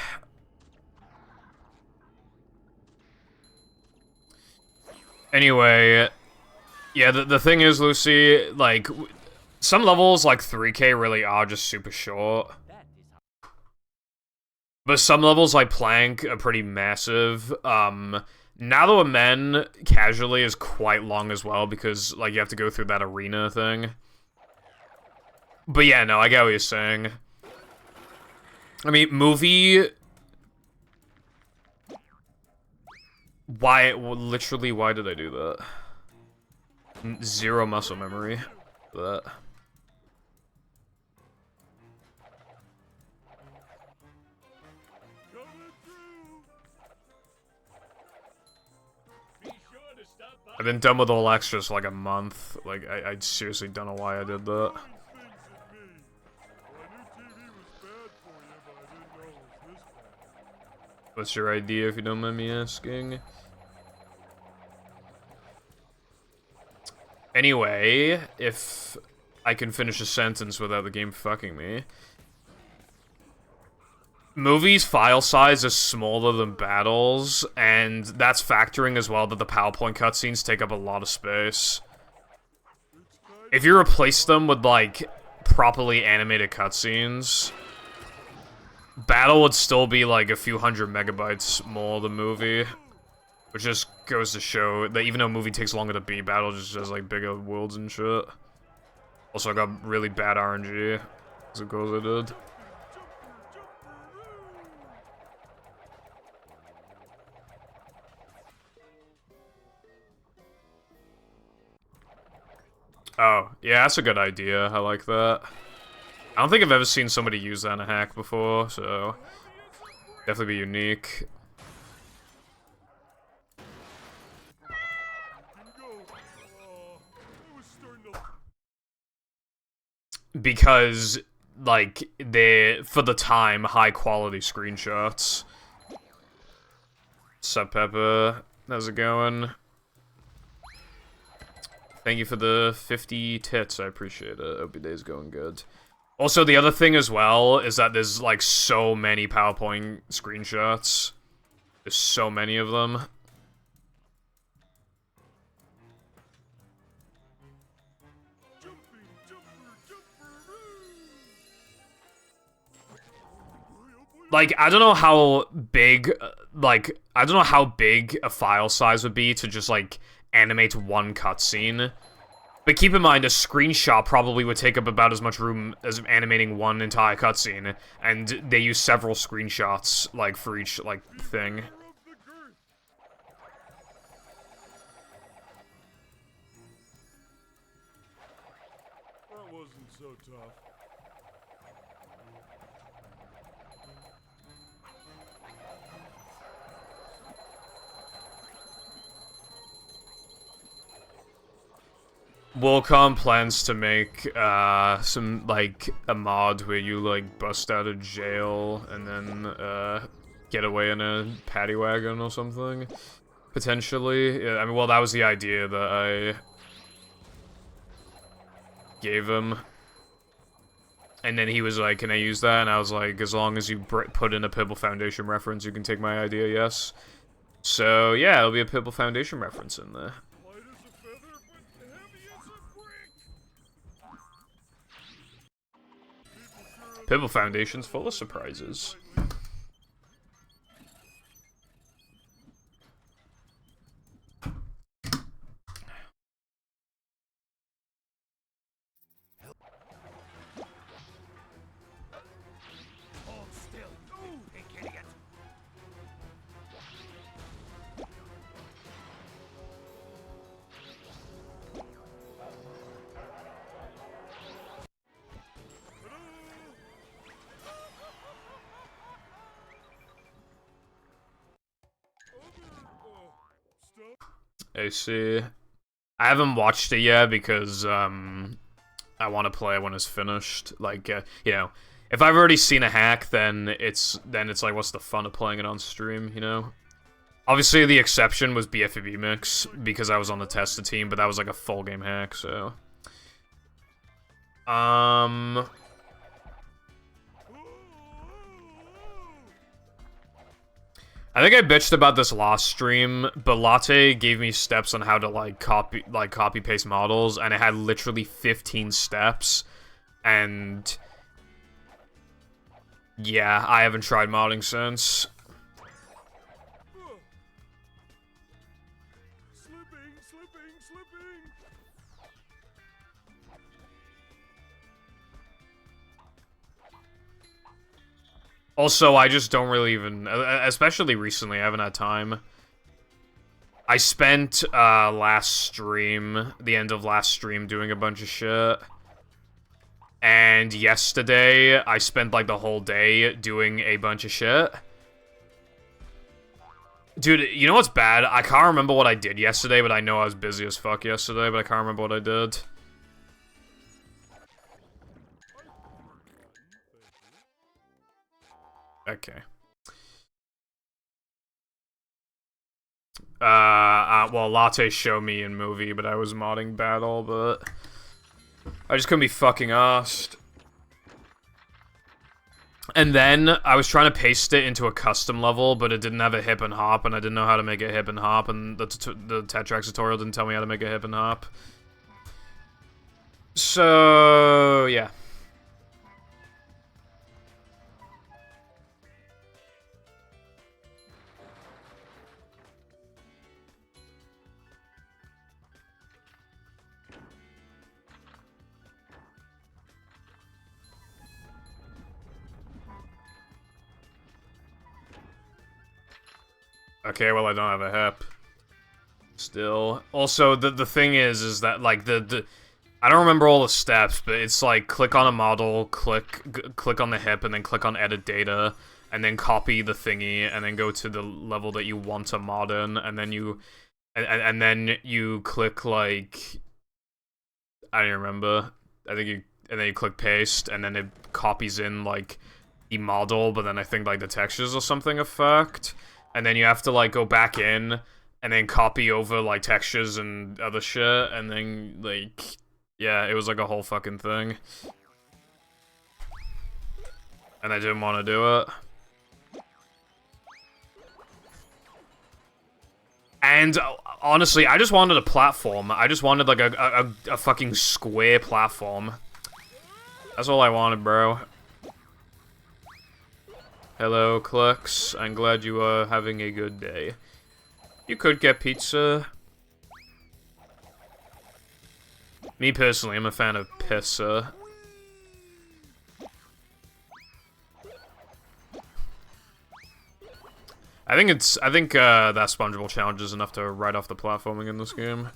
Anyway... Yeah, the thing is, Lucy, like, some levels, like 3K, really are just super short. But some levels, like Plank, are pretty massive. Now Men, casually, is quite long as well, because, like, you have to go through that arena thing. But yeah, no, I get what you're saying. I mean, movie... Why, literally, why did I do that? Zero muscle memory. But I've been done with all extras for like a month. Like, I seriously don't know why I did that. What's your idea, if you don't mind me asking? Anyway, if I can finish a sentence without the game fucking me. Movies' file size is smaller than battles, and that's factoring as well that the PowerPoint cutscenes take up a lot of space. If you replace them with, like, properly animated cutscenes, battle would still be, like, a few hundred megabytes more than movie. Which just goes to show that even though a movie takes longer to beat, battle just has, like, bigger worlds and shit. Also, I got really bad RNG, as of course I did. Oh, yeah, that's a good idea. I like that. I don't think I've ever seen somebody use that in a hack before, so definitely be unique. Because, like, they're, for the time, high-quality screenshots. Sup, Pepper? How's it going? Thank you for the 50 tits, I appreciate it. Hope your day's going good. Also, the other thing as well is that there's, like, so many PowerPoint screenshots. There's so many of them. Like, I don't know how big, I don't know how big a file size would be to just, like, animate one cutscene. But keep in mind, a screenshot probably would take up about as much room as animating one entire cutscene. And they use several screenshots, like, for each, like, thing.
That wasn't so tough.
Wilcom plans to make, some, like, a mod where you, like, bust out of jail and then, get away in a paddy wagon or something. Potentially. Yeah, I mean, well, that was the idea that I gave him. And then he was like, can I use that? And I was like, as long as you put in a Pibble Foundation reference, you can take my idea, yes. So, yeah, it'll be a Pibble Foundation reference in there.
Light as a feather, but heavy as a brick.
Pibble Foundation's full of surprises.
Hold still, you pink idiot.
I see. I haven't watched it yet because, I want to play when it's finished. Like, you know, if I've already seen a hack, then it's like, what's the fun of playing it on stream, you know? Obviously, the exception was BFB Mix, because I was on the tester team, but that was like a full game hack, so... I think I bitched about this last stream, but Latte gave me steps on how to, like, copy-paste models, and it had literally 15 steps, and... yeah, I haven't tried modding since.
Slipping.
Also, I just don't really even... especially recently, I haven't had time. I spent, last stream, the end of last stream, doing a bunch of shit. And yesterday, I spent, like, the whole day doing a bunch of shit. Dude, you know what's bad? I can't remember what I did yesterday, but I know I was busy as fuck yesterday, but I can't remember what I did. Okay. Well, Latte showed me in movie, but I was modding battle, but... I just couldn't be fucking arsed. And then I was trying to paste it into a custom level, but it didn't have a hip and hop, and I didn't know how to make it hip and hop, and the Tetrax tutorial didn't tell me how to make a hip and hop. So, yeah. Okay, well, I don't have a hip. Still. Also, the thing is that, like, I don't remember all the steps, but it's like, click on a model, click on the hip, and then click on edit data, and then copy the thingy, and then go to the level that you want to mod in, and then you, and then you click, like, I don't remember, and then you click paste, and then it copies in, like, the model, but then I think, like, the textures or something effect. And then you have to, like, go back in, and then copy over, like, textures and other shit, and then, like, yeah, it was, like, a whole fucking thing. And I didn't want to do it. And, honestly, I just wanted a platform. I just wanted, like, a fucking square platform. That's all I wanted, bro. Hello, Clux. I'm glad you are having a good day. You could get pizza. Me personally, I'm a fan of pizza. I think that SpongeBob challenge is enough to write off the platforming in this game.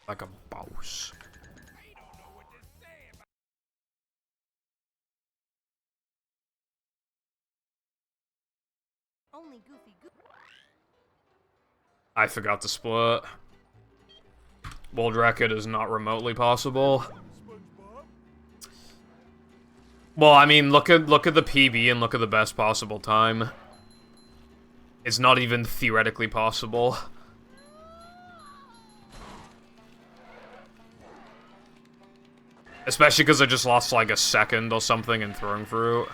Like a boss. I forgot to split. World record is not remotely possible. Well, I mean, look at the PB and look at the best possible time. It's not even theoretically possible. Especially because I just lost like a second or something in throwing fruit.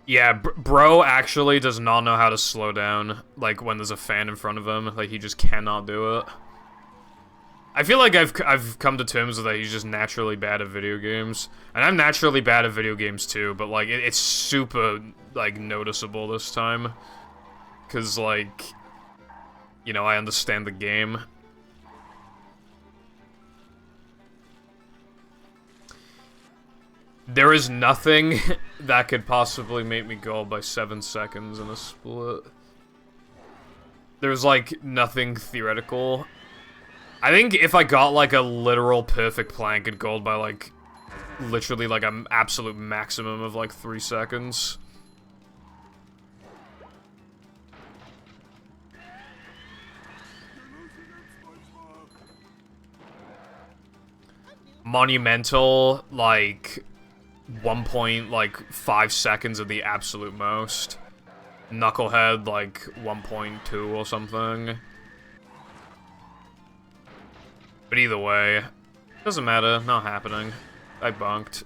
Yeah, bro actually does not know how to slow down, like, when there's a fan in front of him. Like, he just cannot do it. I feel like I've come to terms with that he's just naturally bad at video games. And I'm naturally bad at video games too, but, like, it's super, like, noticeable this time. Because, like, you know, I understand the game. There is nothing that could possibly make me go by 7 seconds in a split. There's, like, nothing theoretical. I think if I got, like, a literal perfect plank at gold by, like, literally, like, an absolute maximum of, like, 3 seconds. Monumental, like... 1.5 seconds at the absolute most. Knucklehead, like, 1.2 or something. But either way, doesn't matter, not happening. I bunked.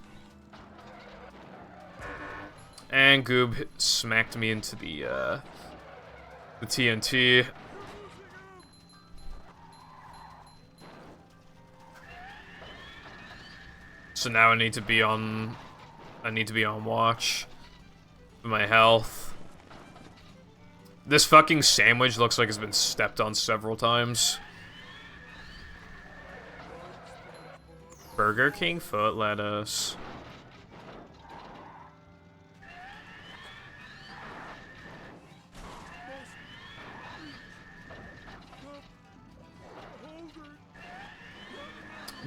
And Goob smacked me into the TNT. So now I need to be on watch for my health. This fucking sandwich looks like it's been stepped on several times. Burger King foot lettuce.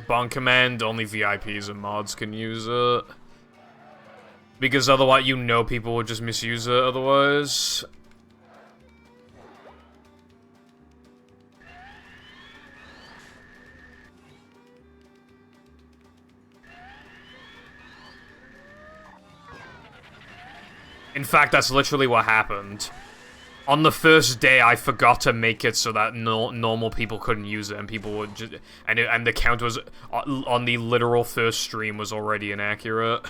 Bond command, only VIPs and mods can use it. Because otherwise, you know people would just misuse it otherwise. In fact, that's literally what happened. On the first day, I forgot to make it so that normal people couldn't use it, and people would just... And the count was... On the literal first stream was already inaccurate.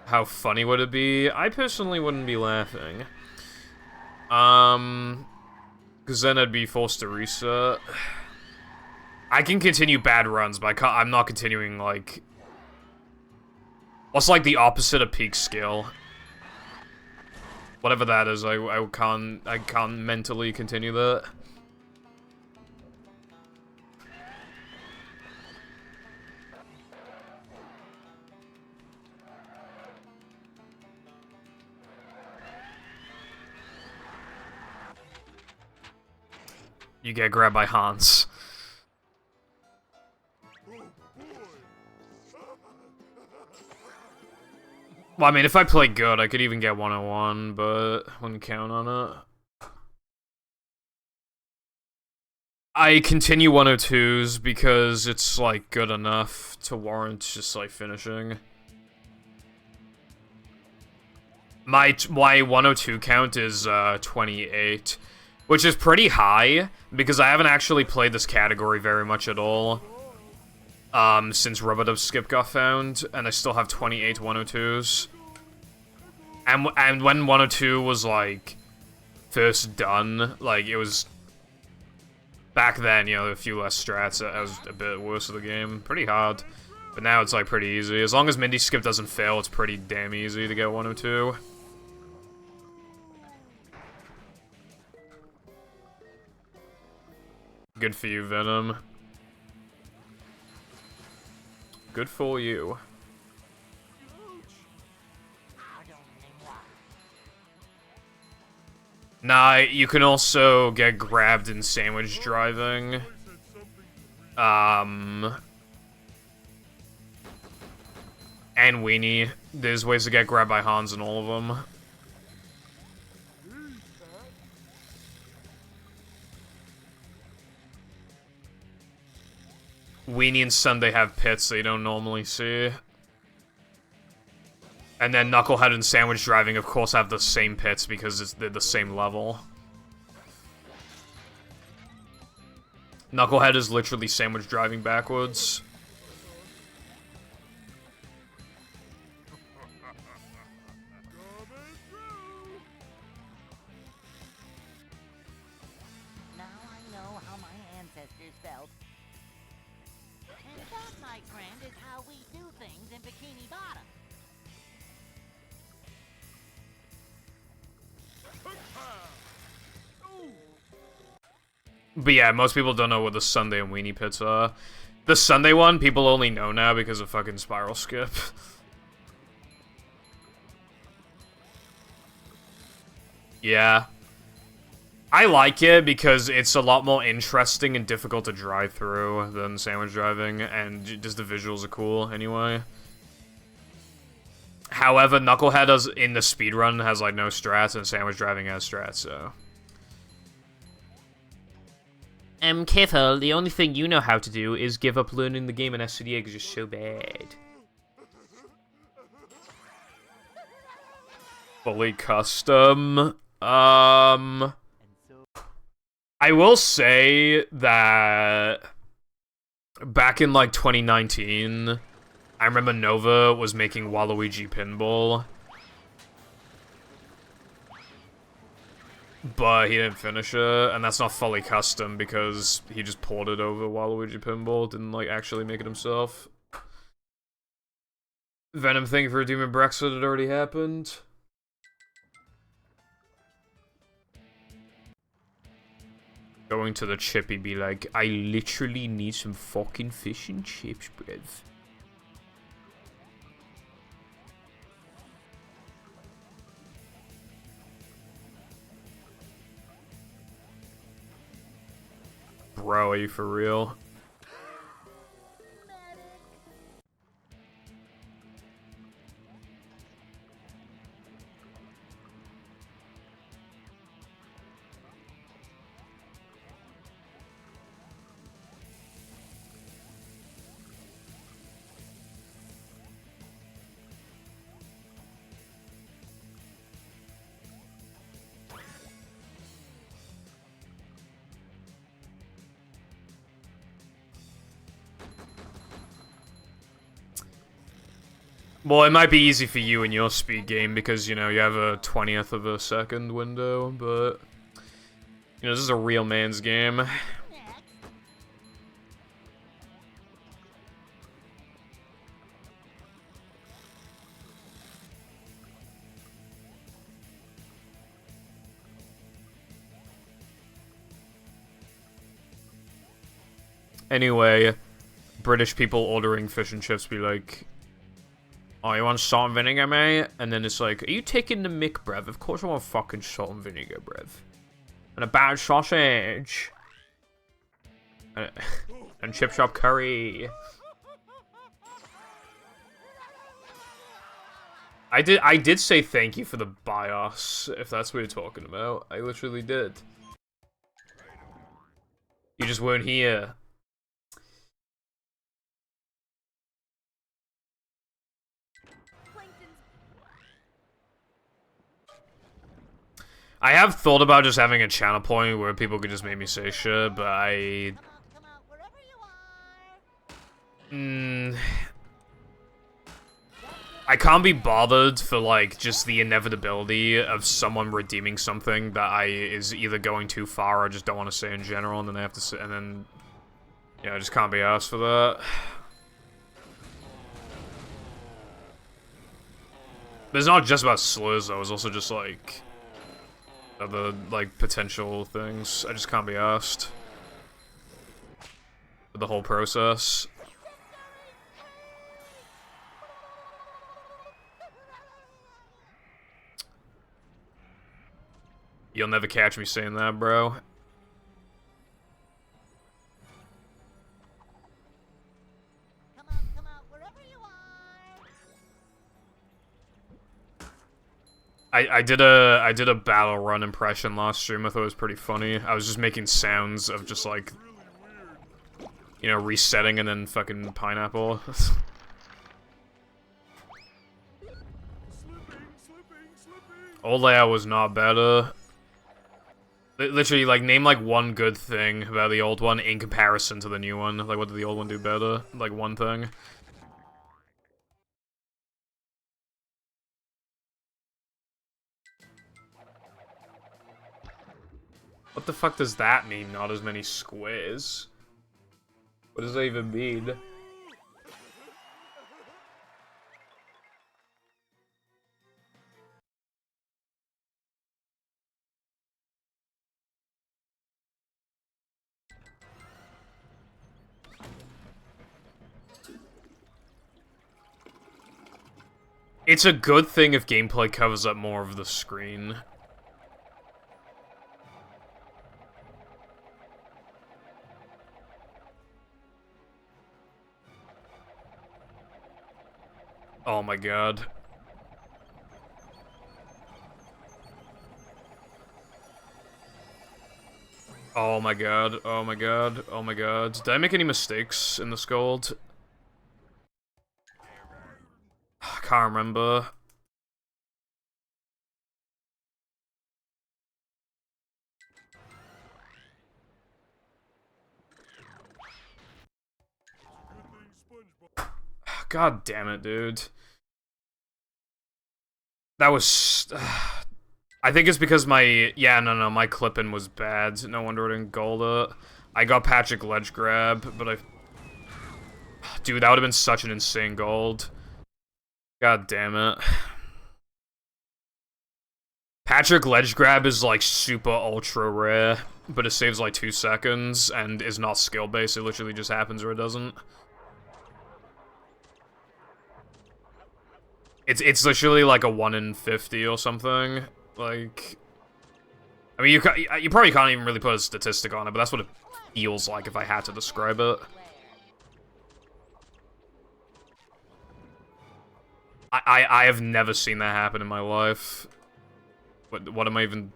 How funny would it be? I personally wouldn't be laughing. Because then I'd be forced to reset. I can continue bad runs, but I'm not continuing, like... What's, like, the opposite of peak skill? Whatever that is, I can't mentally continue that. You get grabbed by Hans. Well, I mean, if I play good, I could even get 101, but wouldn't count on it. I continue 102s because it's, like, good enough to warrant just, like, finishing. My 102 count is 28, which is pretty high, because I haven't actually played this category very much at all. Since Rubber Skip got found, and I still have 28 102s. And when 102 was, like, first done, like, it was... Back then, you know, a few less strats, that was a bit worse of the game. Pretty hard. But now it's, like, pretty easy. As long as Mindy Skip doesn't fail, it's pretty damn easy to get 102. Good for you, Venom. Good for you. Nah, you can also get grabbed in sandwich driving. And Weenie. There's ways to get grabbed by Hans in all of them. Weenie and Sunday have pits that you don't normally see. And then Knucklehead and Sandwich Driving, of course, have the same pits because they're the same level. Knucklehead is literally Sandwich Driving backwards.
Now I know how my ancestors felt. And that, my friend, is how we do things in Bikini Bottom.
But yeah, most people don't know what the Sunday and Weenie pits are. The Sunday one, people only know now because of fucking Spiral Skip. Yeah. I like it because it's a lot more interesting and difficult to drive through than Sandwich Driving, and just the visuals are cool anyway. However, Knucklehead does, in the speedrun has like no strats, and Sandwich Driving has strats, so... Careful, the only thing you know how to do is give up learning the game in SCDA because you're so bad. Fully custom. I will say that back in like 2019, I remember Nova was making Waluigi Pinball. But he didn't finish it, and that's not fully custom because he just ported over Waluigi Pinball, didn't like actually make it himself. Venom, thank you for redeeming Brexit, it already happened. Going to the chippy be like, I literally need some fucking fish and chips, bruv. Bro, are you for real? Well, it might be easy for you in your speed game because, you know, you have a 20th of a second window, but, you know, this is a real man's game.
Next.
Anyway, British people ordering fish and chips be like, oh, you want salt and vinegar, mate? And then it's like, are you taking the mick, bruv? Of course I want fucking salt and vinegar, bruv. And a bad sausage. And chip shop curry. I did say thank you for the BIOS, if that's what you're talking about. I literally did. You just weren't here. I have thought about just having a channel point where people could just make me say shit, but
Come out, wherever you are.
I can't be bothered for, like, just the inevitability of someone redeeming something that is either going too far or just don't want to say in general, and then they have to say, and then, yeah, I just can't be asked for that. But it's not just about slurs, though, it's also just, like, other, like, potential things. I just can't be asked for the whole process. You'll never catch me saying that, bro.
Come out, wherever you are.
I did a battle run impression last stream. I thought it was pretty funny. I was just making sounds of just like, you know, resetting and then fucking pineapple. Old layout was not better. Literally, like, name, like, one good thing about the old one in comparison to the new one. Like, what did the old one do better? Like, one thing. What the fuck does that mean, not as many squares? What does that even mean? It's a good thing if gameplay covers up more of the screen. Oh my god. Oh my god, oh my god, oh my god. Did I make any mistakes in this gold? I can't remember. God damn it, dude. That was... I think it's because my... Yeah, no, my clipping was bad. No wonder I didn't gold it. I got Patrick ledge grab, but I... Dude, that would have been such an insane gold. God damn it. Patrick ledge grab is like super ultra rare, but it saves like 2 seconds and is not skill based. It literally just happens or it doesn't. It's literally like a 1 in 50 or something. Like, I mean, you probably can't even really put a statistic on it, but that's what it feels like if I had to describe it. I have never seen that happen in my life. What am I even...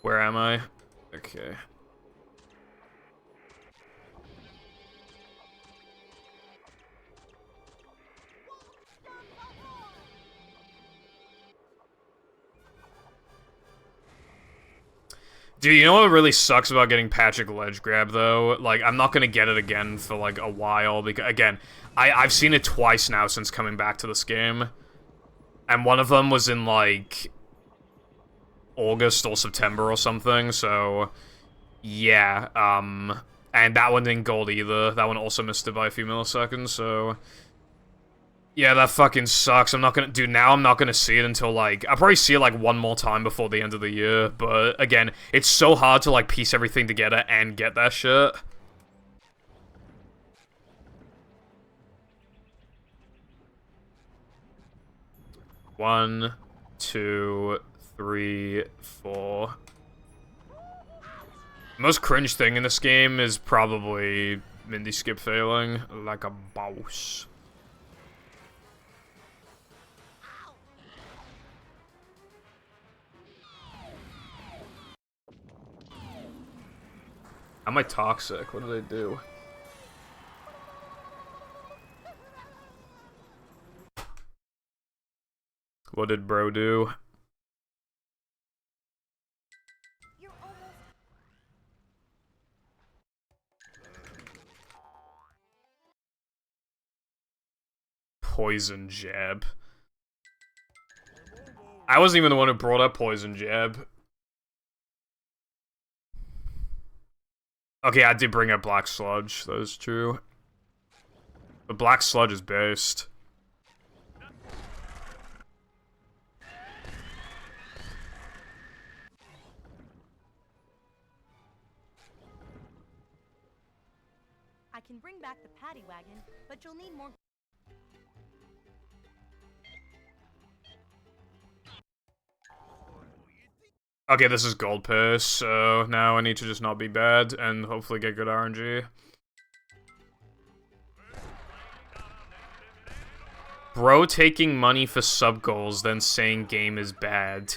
Where am I? Okay. Dude, you know what really sucks about getting Patrick Ledge Grab, though? Like, I'm not gonna get it again for, like, a while, because, again, I've seen it twice now since coming back to this game. And one of them was in, like, August or September or something, so... Yeah, and that one didn't gold either. That one also missed it by a few milliseconds, so... Yeah, that fucking sucks. I'm not gonna... Dude, now I'm not gonna see it until, like... I'll probably see it, like, one more time before the end of the year. But, again, it's so hard to, like, piece everything together and get that shit. One, two, three, four. The most cringe thing in this game is probably Mindy skip failing like a boss. Am I toxic? What did I do? What did bro do? Poison jab. I wasn't even the one who brought up poison jab. Okay, I did bring up Black Sludge, that is true. But Black Sludge is based.
I can bring back the paddy wagon, but you'll need more.
Okay, this is gold pace, so now I need to just not be bad and hopefully get good RNG. Bro taking money for sub goals, then saying game is bad.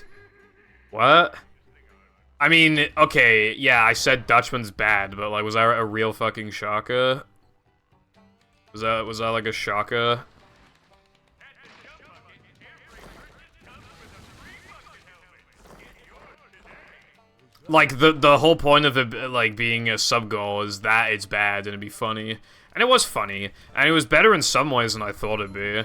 What? I mean, okay, yeah, I said Dutchman's bad, but like, was that a real fucking shocker? Was that like a shocker? Like, the whole point of it, like, being a sub-goal is that it's bad and it'd be funny. And it was funny. And it was better in some ways than I thought it'd be.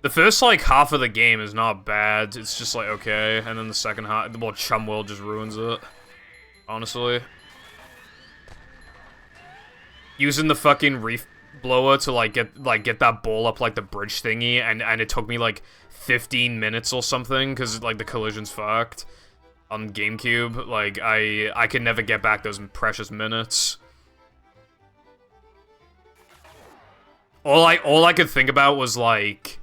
The first, like, half of the game is not bad. It's just, like, okay. And then the second half, well, Chumwell just ruins it. Honestly. Using the fucking reef blower to, like, get that ball up, like, the bridge thingy. And it took me, like, 15 minutes or something. Because, like, the collision's fucked. On GameCube, like, I can never get back those precious minutes. All I could think about was, like,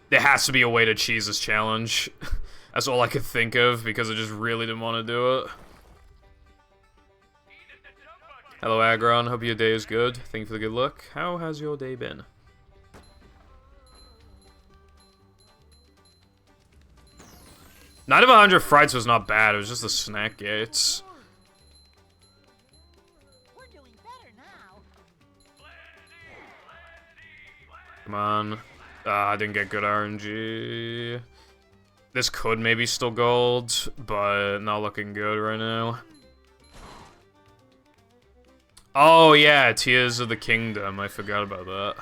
there has to be a way to cheese this challenge. That's all I could think of, because I just really didn't want to do it. Hello, Agron. Hope your day is good. Thank you for the good luck. How has your day been? Night of 100 Frights was not bad, it was just the snack gates.
We're doing better now.
Come on. I didn't get good RNG. This could maybe still gold, but not looking good right now. Oh yeah, Tears of the Kingdom, I forgot about that.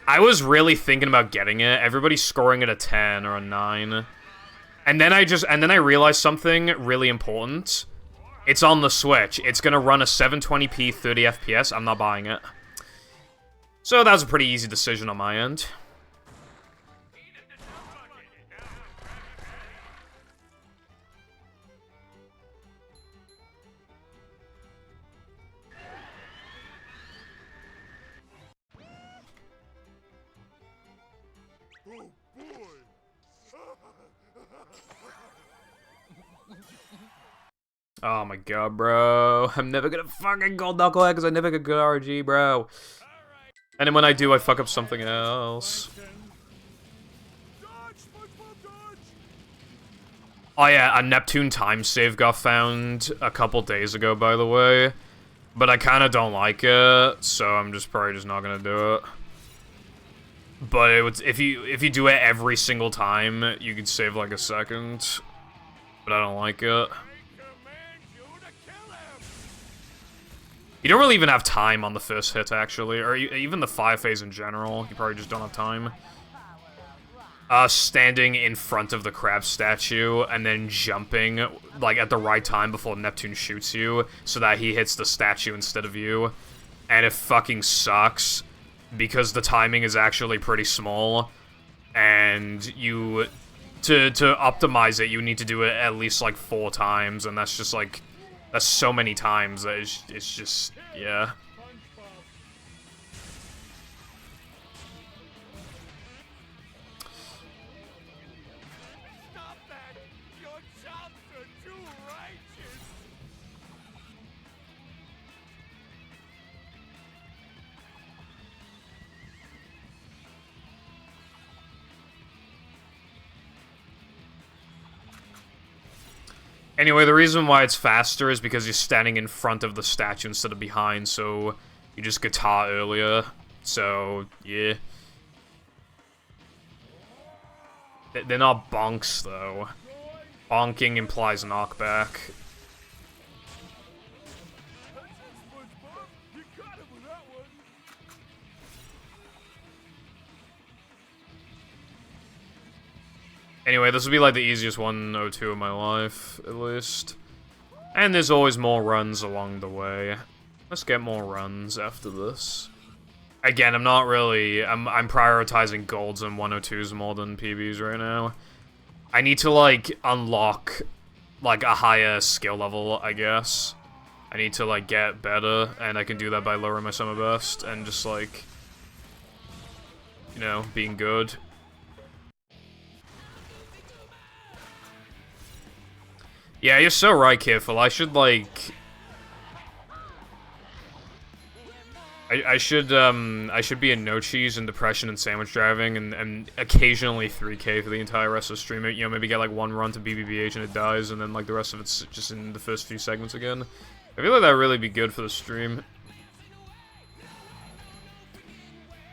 I was really thinking about getting it. Everybody's scoring at a 10 or a 9. And then I realized something really important. It's on the Switch. It's gonna run a 720p 30 FPS. I'm not buying it. So that was a pretty easy decision on my end. Oh my god, bro. I'm never gonna fucking gold knucklehead because I never get good RG, bro. And then when I do, I fuck up something else. Oh yeah, a Neptune time save got found a couple days ago, by the way. But I kind of don't like it, so I'm just probably just not gonna do it. But it would, if you do it every single time, you could save like a second. but I don't like it.
Command you to kill him.
You don't really even have time on the first hit, actually, or even the fire phase in general. You probably just don't have time. Standing in front of the crab statue and then jumping, like, at the right time before Neptune shoots you, so that he hits the statue instead of you. And it fucking sucks, because the timing is actually pretty small, and you... To optimize it, you need to do it at least, like, 4 times, and that's just, like... That's so many times that it's just... Yeah.
Stop that. Your chops are too righteous.
Anyway, the reason why it's faster is because you're standing in front of the statue instead of behind, so you just guitar earlier. So, yeah. They're not bonks, though. Bonking implies knockback.
That's it, SpongeBob. You got him with that one.
Anyway, this will be like the easiest 102 of my life, at least. And there's always more runs along the way. Let's get more runs after this. Again, I'm not really... I'm prioritizing golds and 102s more than PBs right now. I need to, like, unlock, like, a higher skill level, I guess. I need to, like, get better, and I can do that by lowering my summer best, and just, like... You know, being good. Yeah, you're so right, Careful. I should, like... I should be in no cheese and depression and sandwich driving and occasionally 3K for the entire rest of the stream. You know, maybe get like 1 run to BBBH and it dies, and then like the rest of it's just in the first few segments again. I feel like that'd really be good for the stream.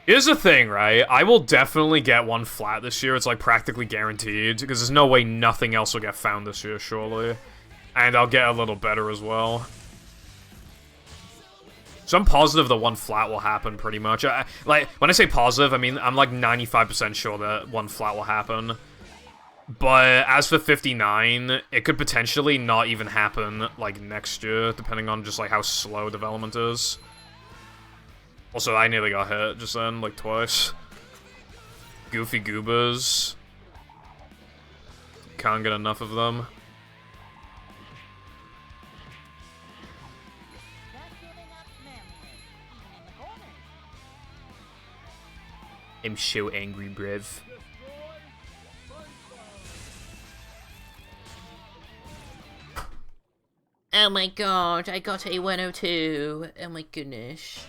Here's the thing, right? I will definitely get 1 flat this year. It's like practically guaranteed, because there's no way nothing else will get found this year, surely. And I'll get a little better as well. So I'm positive the 1 flat will happen, pretty much. Like, when I say positive, I mean, I'm like 95% sure that 1 flat will happen. But as for 59, it could potentially not even happen, like, next year, depending on just, like, how slow development is. Also, I nearly got hit just then, like, twice. Goofy goobers. Can't get enough of them. I'm so angry, Brev.
Oh my god, I got a 102. Oh my goodness.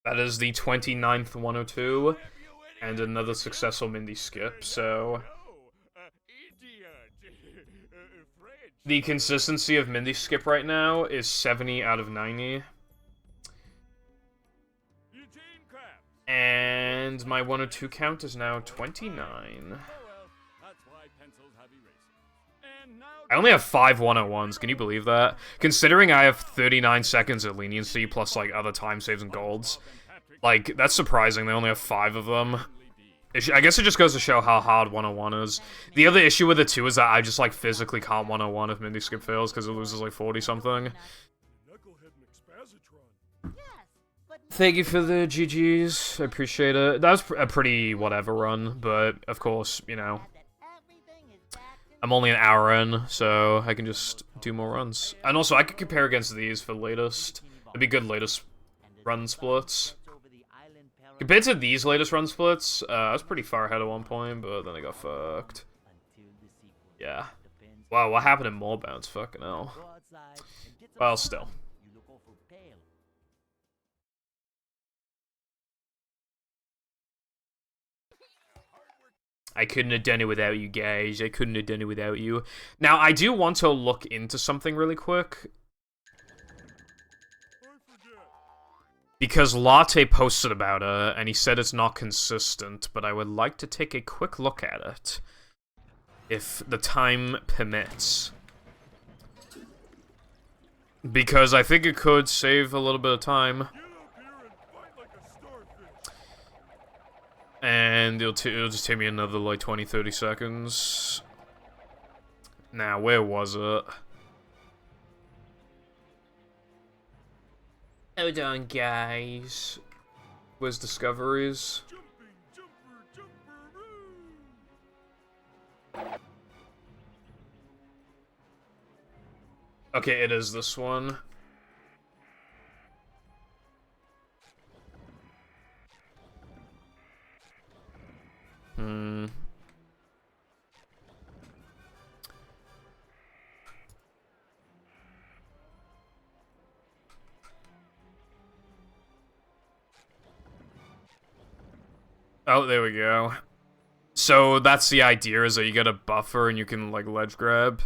That is the 29th 102, and another successful Mindy skip, so... The consistency of Mindy skip right now is 70 out of 90. And my 102 count is now 29. I only have 5 101s, can you believe that? Considering I have 39 seconds of leniency plus, like, other time saves and golds. Like, that's surprising, they only have 5 of them. I guess it just goes to show how hard 101 is. The other issue with it, too, is that I just, like, physically can't 101 if Mindy Skip fails, because it loses, like, 40-something. Thank you for the GGs, I appreciate it. That was a pretty whatever run, but, of course, you know, I'm only an hour in, so I can just do more runs. And also, I could compare against these for latest. It'd be good latest run splits. Compared to these latest run splits, I was pretty far ahead at one point, but then I got fucked. Yeah. Wow, what happened in more bounce? Fucking hell. Well, still. I couldn't have done it without you guys. I couldn't have done it without you. Now, I do want to look into something really quick. Because Latte posted about it, and he said it's not consistent, but I would like to take a quick look at it. If the time permits. Because I think it could save a little bit of time. And it'll just take me another, like, 20-30 seconds. Now, where was it?
Hold on, guys.
Where's Discoveries? Okay, it is this one. Oh, there we go. So that's the idea, is that you get a buffer and you can, like, ledge grab.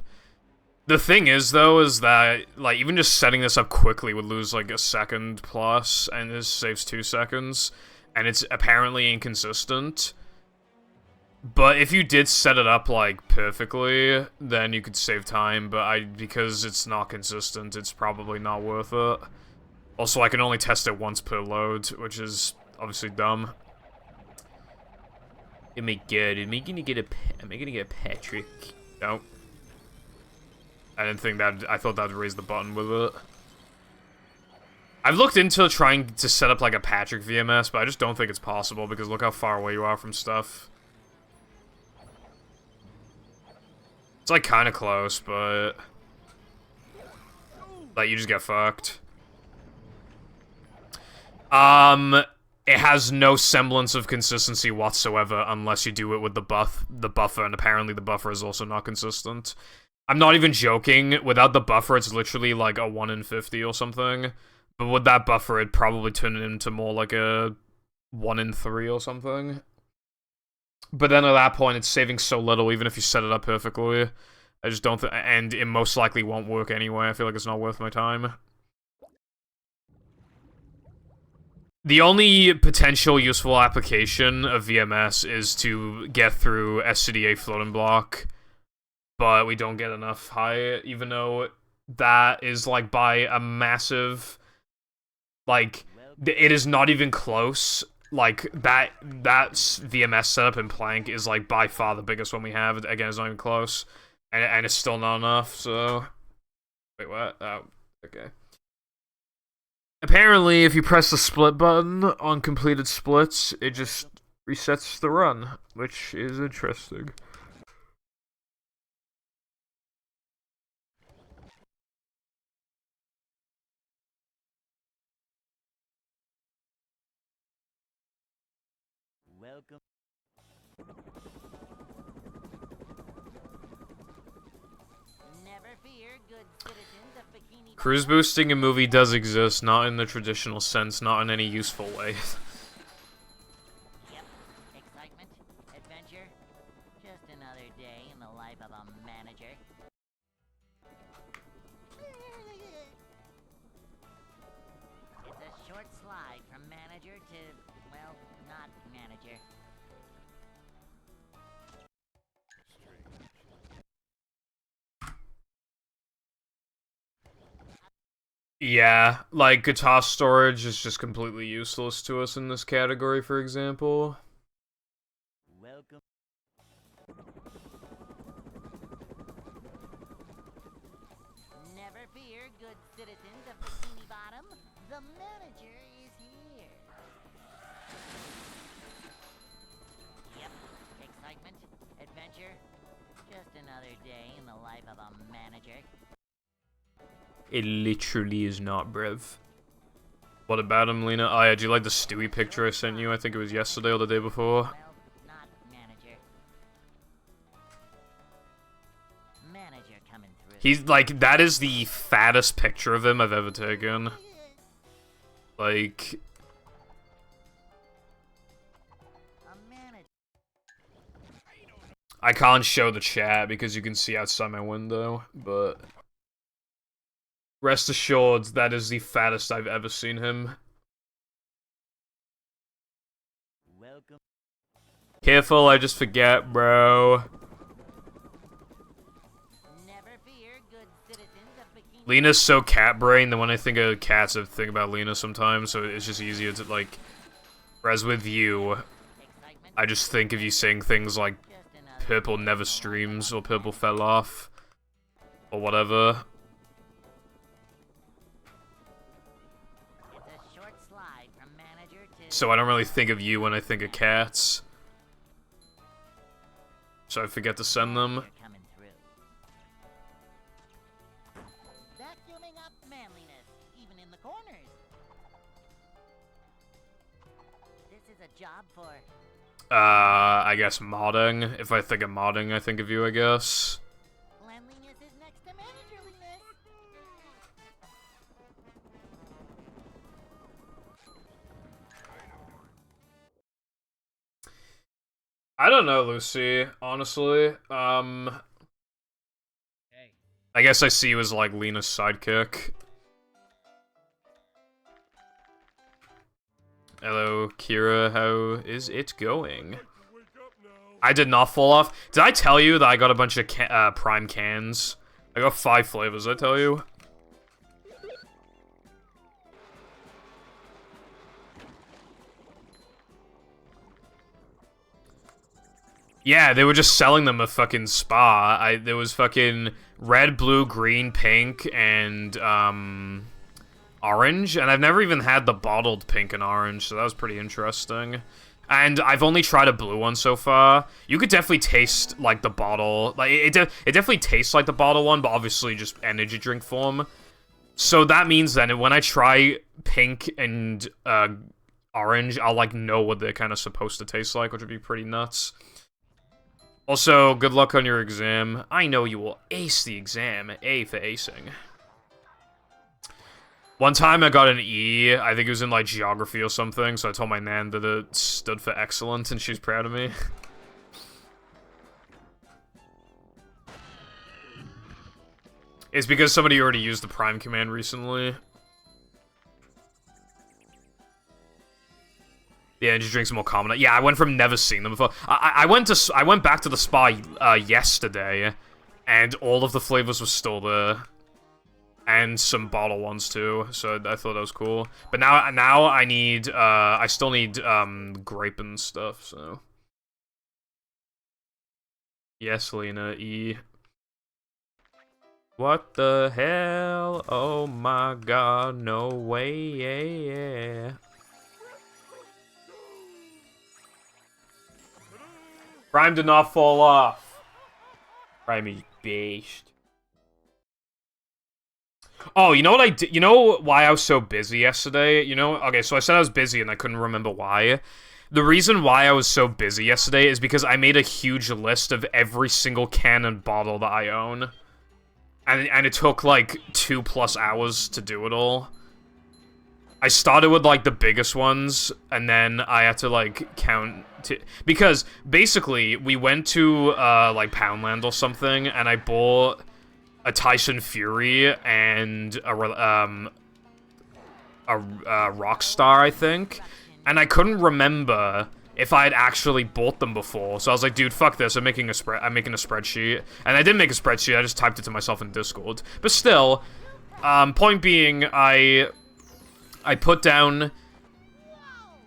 The thing is, though, is that, like, even just setting this up quickly would lose, like, a second plus, and this saves 2 seconds, and it's apparently inconsistent. But if you did set it up, like, perfectly, then you could save time, but because it's not consistent, it's probably not worth it. Also, I can only test it once per load, which is obviously dumb.
Oh my god, am I gonna get a Patrick?
No. I didn't think that, I thought that would raise the button with it. I've looked into trying to set up like a Patrick VMS, but I just don't think it's possible because look how far away you are from stuff. It's like kind of close, but like you just get fucked. It has no semblance of consistency whatsoever unless you do it with the buffer, and apparently the buffer is also not consistent. I'm not even joking. Without the buffer, it's literally like a 1 in 50 or something. But with that buffer, it'd probably turn it into more like a 1 in 3 or something. But then at that point, it's saving so little, even if you set it up perfectly. I just don't think, and it most likely won't work anyway. I feel like it's not worth my time. The only potential useful application of VMS is to get through SCDA floating block, but we don't get enough high, even though that is, like, by a massive, like, it is not even close. Like, that's VMS setup in Plank is, like, by far the biggest one we have. Again, it's not even close, and it's still not enough, so... Wait, what? Oh, okay. Apparently, if you press the split button on completed splits, it just resets the run, which is interesting.
Welcome. Never fear, good citizens of Bikini Bottom.
Cruise boosting in movie does exist, not in the traditional sense, not in any useful way.
Yep. Excitement, adventure, just another day in the life of a manager. It's a short slide from manager to, well, not manager.
Yeah, like, guitar storage is just completely useless to us in this category, for example.
Welcome. Never fear, good citizens of Bikini Bottom. The manager is here. Yep. Excitement, adventure, just another day in the life of a manager.
It literally is not, bruv. What about him, Lena? Oh yeah, do you like the Stewie picture I sent you? I think it was yesterday or the day before.
Well, not manager. Manager coming through.
He's, like, that is the fattest picture of him I've ever taken. Like...
A manager.
I can't show the chat because you can see outside my window, but... Rest assured, that is the fattest I've ever seen him. Careful, I just forget, bro.
Never fear, good citizens of Bikini.
Lena's so cat brain that when I think of cats, I think about Lena sometimes, so it's just easier to, like... Whereas with you,
Excitement.
I just think of you saying things like
Just another
Purple never streams, or Purple fell off, or whatever.
It's a short slide from manager to.
So I don't really think of you when I think of cats. So I forget to send them.
You're coming through. Vacuuming up manliness, even in the corners. This is a job for.
I guess modding. If I think of modding, I think of you, I guess.
Cleanliness is next to managerliness.
I don't know, Lucy, honestly. I guess I see you as, like, Lena's sidekick. Hello, Kira, how is it going? I did not fall off. Did I tell you that I got a bunch of prime cans? I got 5 flavors, did I tell you? Yeah, they were just selling them at fucking Spa. There was fucking red, blue, green, pink, and, orange. And I've never even had the bottled pink and orange, so that was pretty interesting. And I've only tried a blue one so far. You could definitely taste, like, the bottle. Like, it definitely tastes like the bottle one, but obviously just energy drink form. So that means then, when I try pink and, orange, I'll, like, know what they're kind of supposed to taste like, which would be pretty nuts. Also, good luck on your exam. I know you will ace the exam. A for acing. One time I got an E, I think it was in, like, geography or something, so I told my nan that it stood for excellent, and she was proud of me. It's because somebody already used the prime command recently. Yeah, energy drinks are more common. Yeah, I went from never seeing them before. I went back to the spa yesterday, and all of the flavors were still there, and some bottle ones too. So I thought that was cool. But now I need I still need grape and stuff. So yes, Lena E. What the hell? Oh my God! No way! Yeah. Prime did not fall off. Prime is beast. Oh, you know what I did? You know why I was so busy yesterday? You know, okay, so I said I was busy and I couldn't remember why. The reason why I was so busy yesterday is because I made a huge list of every single can and bottle that I own. And it took like 2+ hours to do it all. I started with, like, the biggest ones, and then I had to, like, count to... Because, basically, we went to, like, Poundland or something, and I bought a Tyson Fury and a Rockstar, I think. And I couldn't remember if I had actually bought them before. So I was like, dude, fuck this, I'm making a spreadsheet. And I didn't make a spreadsheet, I just typed it to myself in Discord. But still, point being, I put down,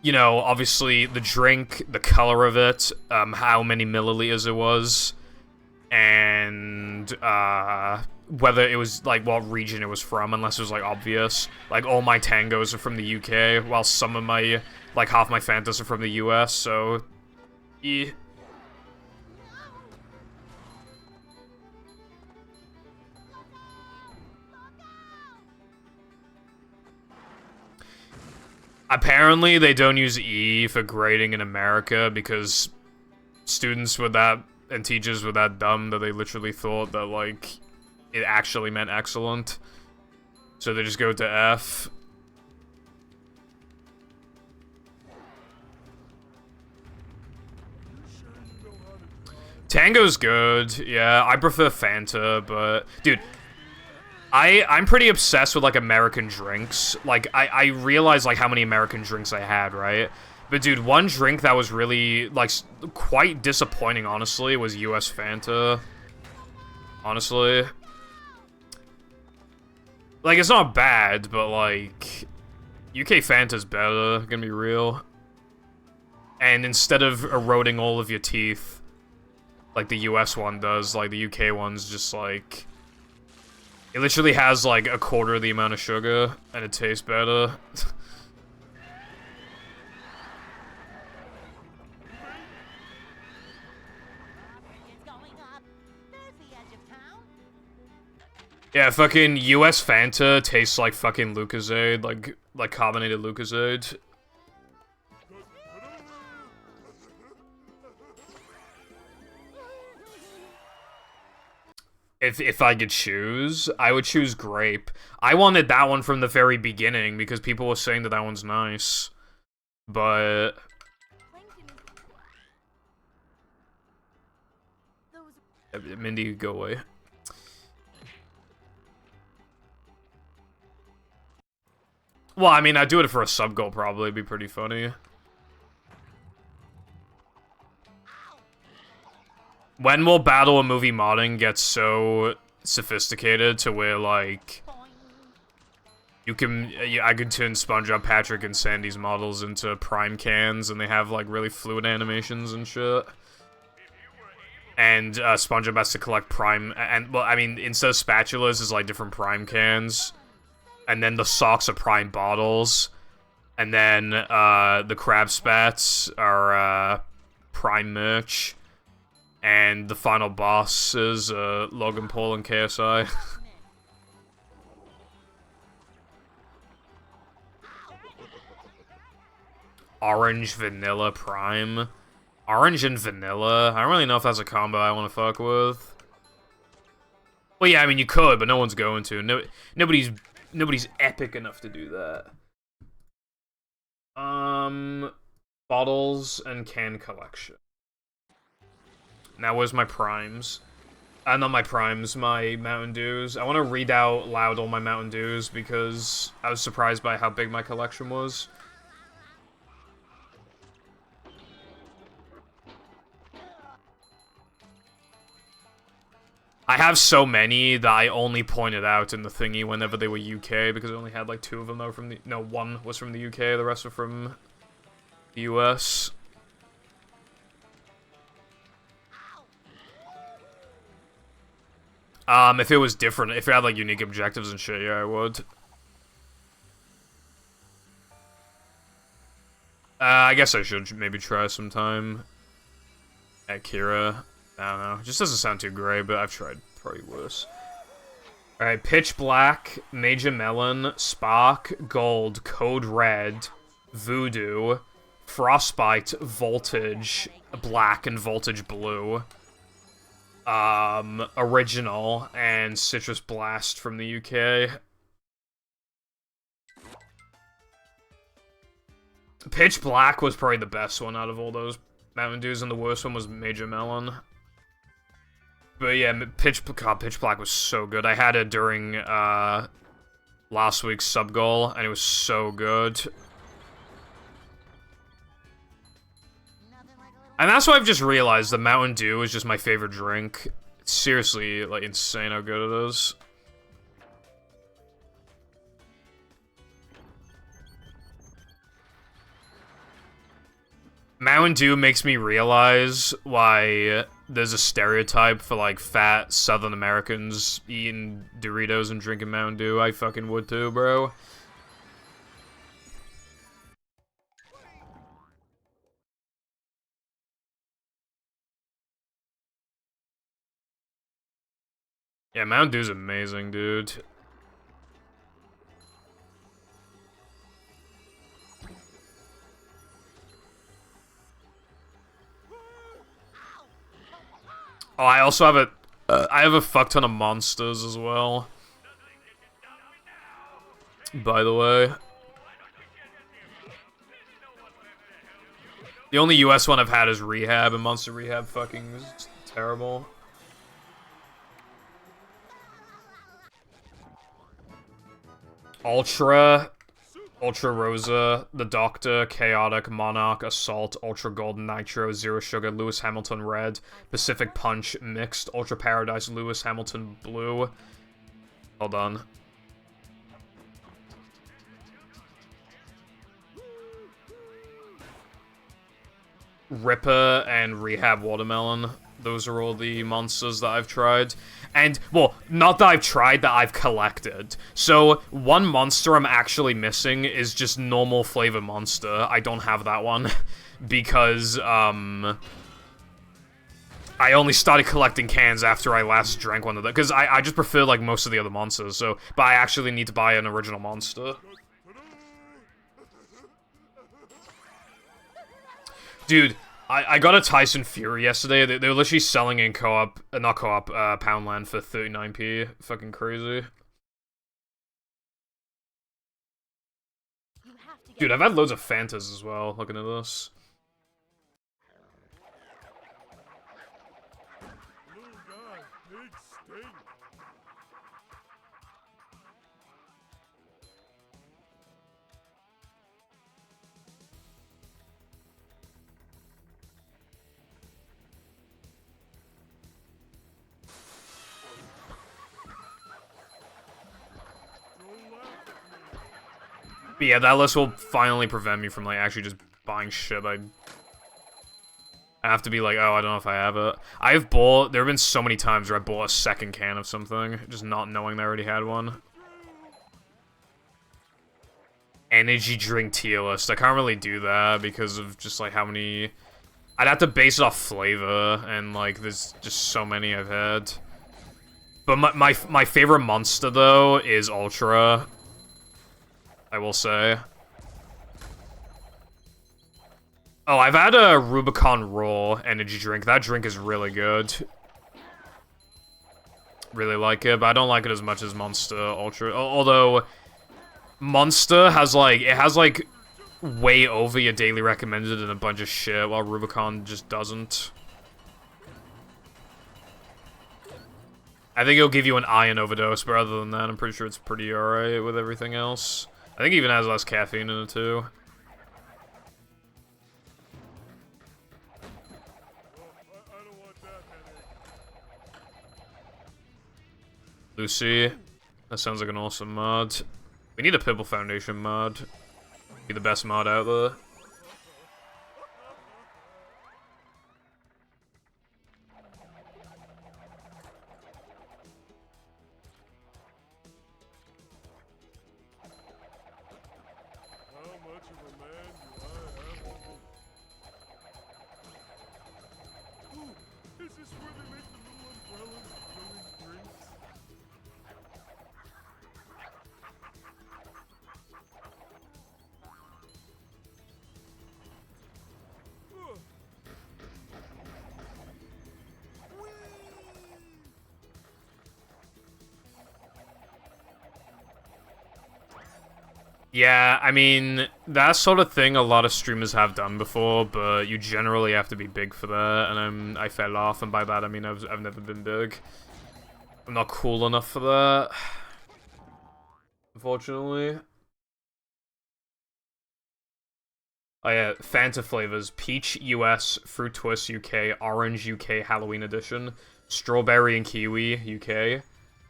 you know, obviously the drink, the color of it, how many milliliters it was, and whether it was, like, what region it was from, unless it was, like, obvious. Like, all my tangos are from the UK, while some of my, like, half my Fantas are from the US, so... Yeah. Apparently, they don't use E for grading in America because students were that, and teachers were that dumb that they literally thought that, like, it actually meant excellent. So they just go to F. Tango's good, yeah, I prefer Fanta, but... Dude, I'm pretty obsessed with, like, American drinks. Like, I realized, like, how many American drinks I had, right? But, dude, one drink that was really, like, quite disappointing, honestly, was US Fanta. Honestly. Like, it's not bad, but, like, UK Fanta's better, gonna be real. And instead of eroding all of your teeth, like the US one does, like, the UK one's just, like... It literally has, like, a quarter of the amount of sugar, and it tastes better. Yeah, fucking US Fanta tastes like fucking Lucozade, like carbonated Lucozade. If I could choose, I would choose grape. I wanted that one from the very beginning because people were saying that that one's nice. But... Mindy, go away. Well, I mean, I'd do it for a sub-goal, probably. It'd be pretty funny. When will battle and movie modding get so sophisticated to where, like... I can turn SpongeBob, Patrick, and Sandy's models into prime cans, and they have, like, really fluid animations and shit. And, SpongeBob has to collect prime... And, well, I mean, instead of spatulas, it's, like, different prime cans. And then the socks are prime bottles. And then, the crab spats are, prime merch. And the final boss is, Logan Paul and KSI. Orange, vanilla, prime. Orange and vanilla? I don't really know if that's a combo I want to fuck with. Well, yeah, I mean, you could, but no one's going to. Nobody's epic enough to do that. Bottles and can collection. Now, where's my primes? Not my primes, my Mountain Dews. I want to read out loud all my Mountain Dews because I was surprised by how big my collection was. I have so many that I only pointed out in the thingy whenever they were UK, because I only had like 2 of them that were from the... No, 1 was from the UK, the rest were from the US. If it was different, if it had like unique objectives and shit, yeah, I would. I guess I should maybe try sometime. Akira. I don't know. It just doesn't sound too great, but I've tried probably worse. Alright, Pitch Black, Major Melon, Spark, Gold, Code Red, Voodoo, Frostbite, Voltage, Black, and Voltage Blue. Original, and Citrus Blast from the UK. Pitch Black was probably the best one out of all those Mountain Dews, and the worst one was Major Melon. But yeah, Pitch Black was so good. I had it during, last week's sub-goal, and it was so good. And that's why I've just realized that Mountain Dew is just my favorite drink. It's seriously, like, insane how good it is. Mountain Dew makes me realize why there's a stereotype for, like, fat Southern Americans eating Doritos and drinking Mountain Dew. I fucking would too, bro. Yeah, Mountain Dew's amazing, dude. Oh, I also have I have a fuck ton of monsters as well. By the way. The only US one I've had is Rehab, and Monster Rehab fucking is terrible. Ultra, Ultra Rosa, The Doctor, Chaotic, Monarch, Assault, Ultra Golden, Nitro, Zero Sugar, Lewis Hamilton Red, Pacific Punch, Mixed, Ultra Paradise, Lewis Hamilton Blue. Hold on. Ripper and Rehab Watermelon. Those are all the monsters that I've tried. And, well, not that I've tried, that I've collected. So, one monster I'm actually missing is just normal flavor monster. I don't have that one. Because, I only started collecting cans after I last drank one of them. Because I just prefer, like, most of the other monsters. So, but I actually need to buy an original monster. Dude, I got a Tyson Fury yesterday. They were literally selling in co-op, not co-op, Poundland for 39p. Fucking crazy. Dude, I've had loads of Fantas as well, looking at this.
Little guy, big stink.
But yeah, that list will finally prevent me from, like, actually just buying shit. I have to be like, oh, I don't know if I have it. There have been so many times where I bought a second can of something, just not knowing I already had one. Energy drink tier list. I can't really do that because of just, like, how many... I'd have to base it off flavor, and, like, there's just so many I've had. But my favorite monster, though, is Ultra. I will say. Oh, I've had a Rubicon Raw energy drink. That drink is really good. Really like it, but I don't like it as much as Monster Ultra. Although, Monster has, like, it has, like, way over your daily recommended and a bunch of shit, while Rubicon just doesn't. I think it'll give you an iron overdose, but other than that, I'm pretty sure it's pretty alright with everything else. I think it even has less caffeine in it, too.
I don't want that headache.
Lucy. That sounds like an awesome mod. We need a Pibble Foundation mod. Be the best mod out there.
How much of a man do I have to be? Ooh, is this where they make the little umbrellas that go in drinks? Ugh.
Yeah, I mean, that sort of thing a lot of streamers have done before, but you generally have to be big for that, and I fell off, and by that I mean I've never been big. I'm not cool enough for that, unfortunately. Oh yeah, Fanta flavors: Peach US, Fruit Twist UK, Orange UK Halloween Edition, Strawberry and Kiwi UK,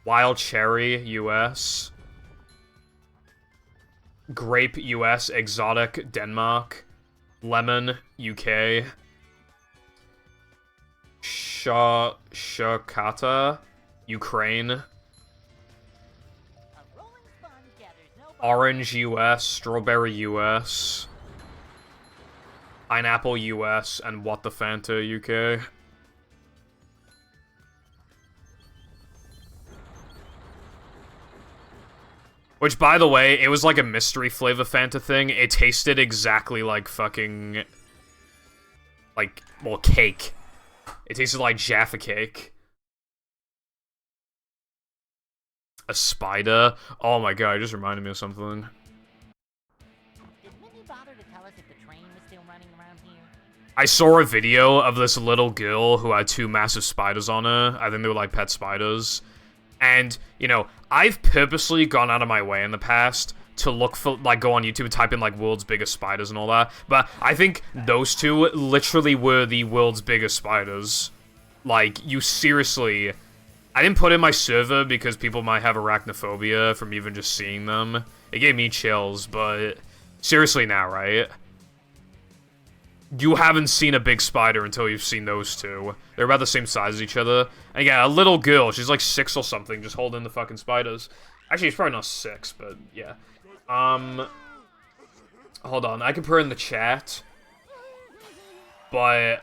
Wild Cherry US, Grape US, Exotic Denmark, Lemon UK, Shakata Ukraine,
A rolling sponge gathers no
Orange US, Strawberry US, Pineapple US, and What the Fanta UK. Which, by the way, it was like a mystery flavor Fanta thing. It tasted exactly like fucking... like, well, cake. It tasted like Jaffa cake. A spider? Oh my god, it just reminded me of something.
Did Minnie bother to tell us if the train was still running around here?
I saw a video of this little girl who had two massive spiders on her. I think they were like pet spiders. And, you know, I've purposely gone out of my way in the past to look for, like, go on YouTube and type in, like, world's biggest spiders and all that. But I think those two literally were the world's biggest spiders. Like, you seriously... I didn't put in my server because people might have arachnophobia from even just seeing them. It gave me chills, but seriously now, right? You haven't seen a big spider until you've seen those two. They're about the same size as each other. And yeah, a little girl, she's like 6 or something, just holding the fucking spiders. Actually, she's probably not 6, but yeah. Hold on, I can put her in the chat. But,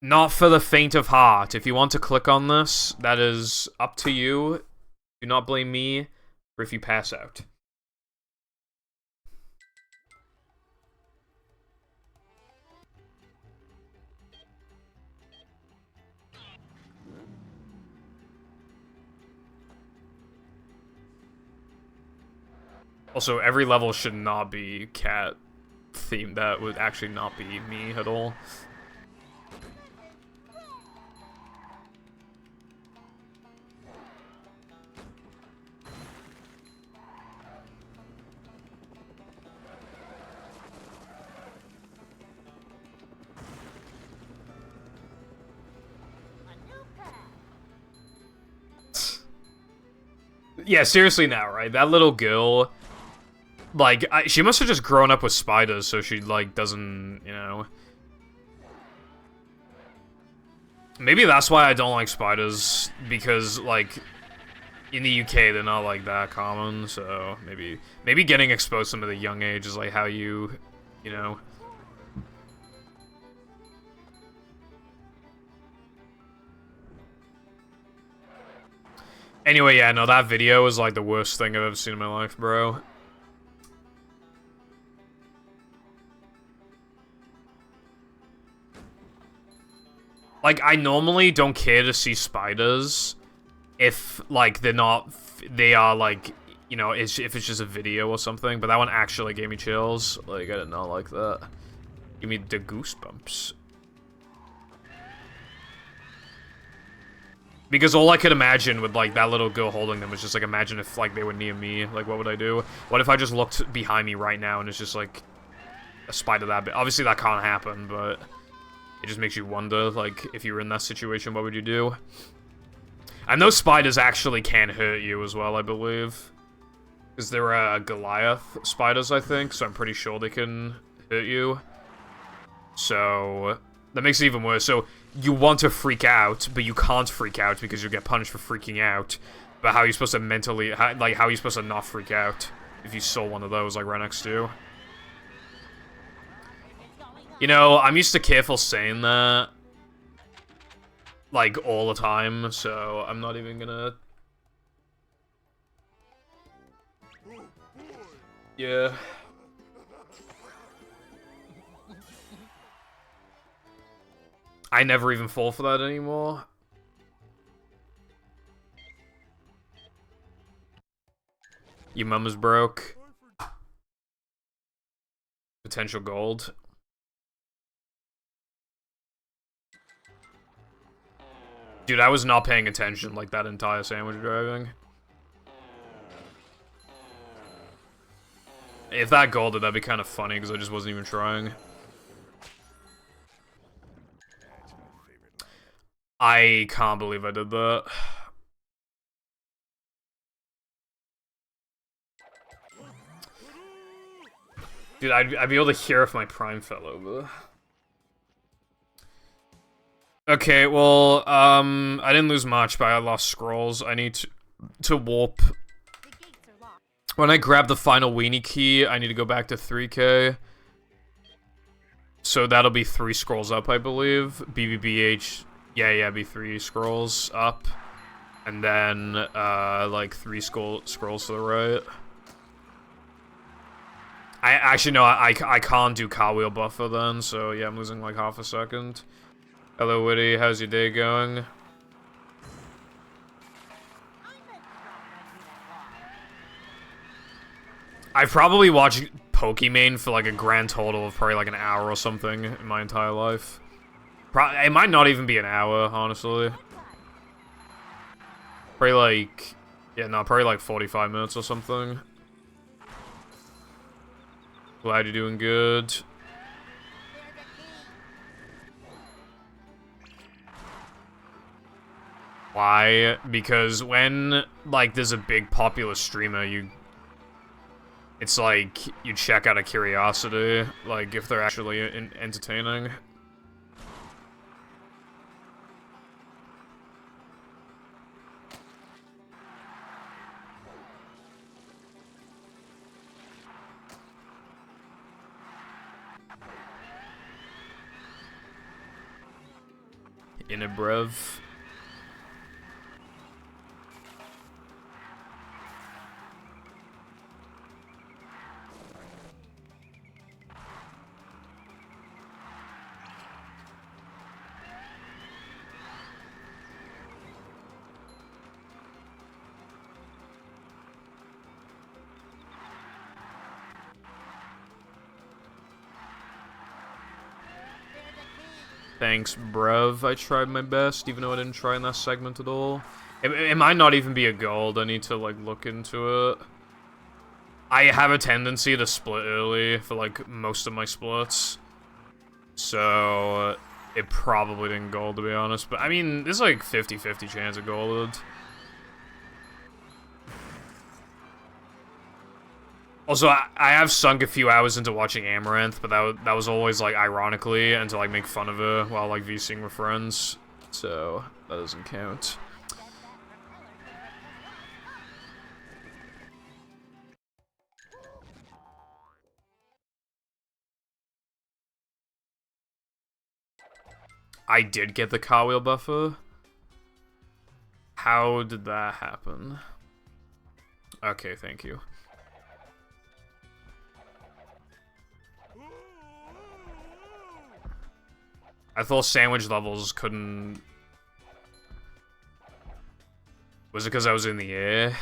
not for the faint of heart. If you want to click on this, that is up to you. Do not blame me for if you pass out. Also, every level should not be cat themed. That would actually not be me at all. Yeah, seriously now, right? That little girl, like, she must have just grown up with spiders, so she, like, doesn't, you know... Maybe that's why I don't like spiders, because, like, in the UK, they're not, like, that common, so maybe getting exposed to them at a young age is, like, how you know... Anyway, yeah, no, that video was, like, the worst thing I've ever seen in my life, bro. Like, I normally don't care to see spiders if, like, they are, like, you know, if it's just a video or something, but that one actually gave me chills. Like, I did not like that. Give me the goosebumps. Because all I could imagine with, like, that little girl holding them was just, like, imagine if, like, they were near me. Like, what would I do? What if I just looked behind me right now and it's just, like, a spider that big? Obviously, that can't happen, but it just makes you wonder, like, if you were in that situation, what would you do? And those spiders actually can hurt you as well, I believe. Because they're, Goliath spiders, I think, so I'm pretty sure they can hurt you. So... that makes it even worse. So, you want to freak out, but you can't freak out because you'll get punished for freaking out. But how are you supposed to mentally... how are you supposed to not freak out if you saw one of those, like, right next to you? You know, I'm used to careful saying that, like, all the time, so I'm not even gonna... Yeah... I never even fall for that anymore. Your mum is broke. Potential gold. Dude, I was not paying attention like that entire sandwich driving. If that golded, that'd be kind of funny because I just wasn't even trying. I can't believe I did that. Dude, I'd be able to hear if my prime fell over. Okay, well, I didn't lose much, but I lost scrolls. I need to warp. When I grab the final weenie key, I need to go back to 3K. So that'll be 3 scrolls up, I believe. BBBH... yeah, be 3 scrolls up. And then, like, 3 scrolls to the right. I actually, no, I can't do car wheel buffer then, so yeah, I'm losing, like, half a second. Hello, Witty, how's your day going? I've probably watched Pokemon for, like, a grand total of probably, like, an hour or something in my entire life. It might not even be an hour, honestly. Probably like... Yeah, no, probably like 45 minutes or something. Glad you're doing good. Why? Because when, like, there's a big popular streamer, it's like, you check out of curiosity, like, if they're actually entertaining. In a brev. Thanks, bruv. I tried my best, even though I didn't try in that segment at all. It might not even be a gold. I need to, like, look into it. I have a tendency to split early for, like, most of my splits. So, it probably didn't gold, to be honest. But, I mean, there's, like, 50-50 chance of golded. Also, I have sunk a few hours into watching Amaranth, but that was always, like, ironically, and to, like, make fun of her while, like, VCing with friends. So, that doesn't count. I did get the cartwheel buffer. How did that happen? Okay, thank you. I thought sandwich levels couldn't... Was it because I was in the air?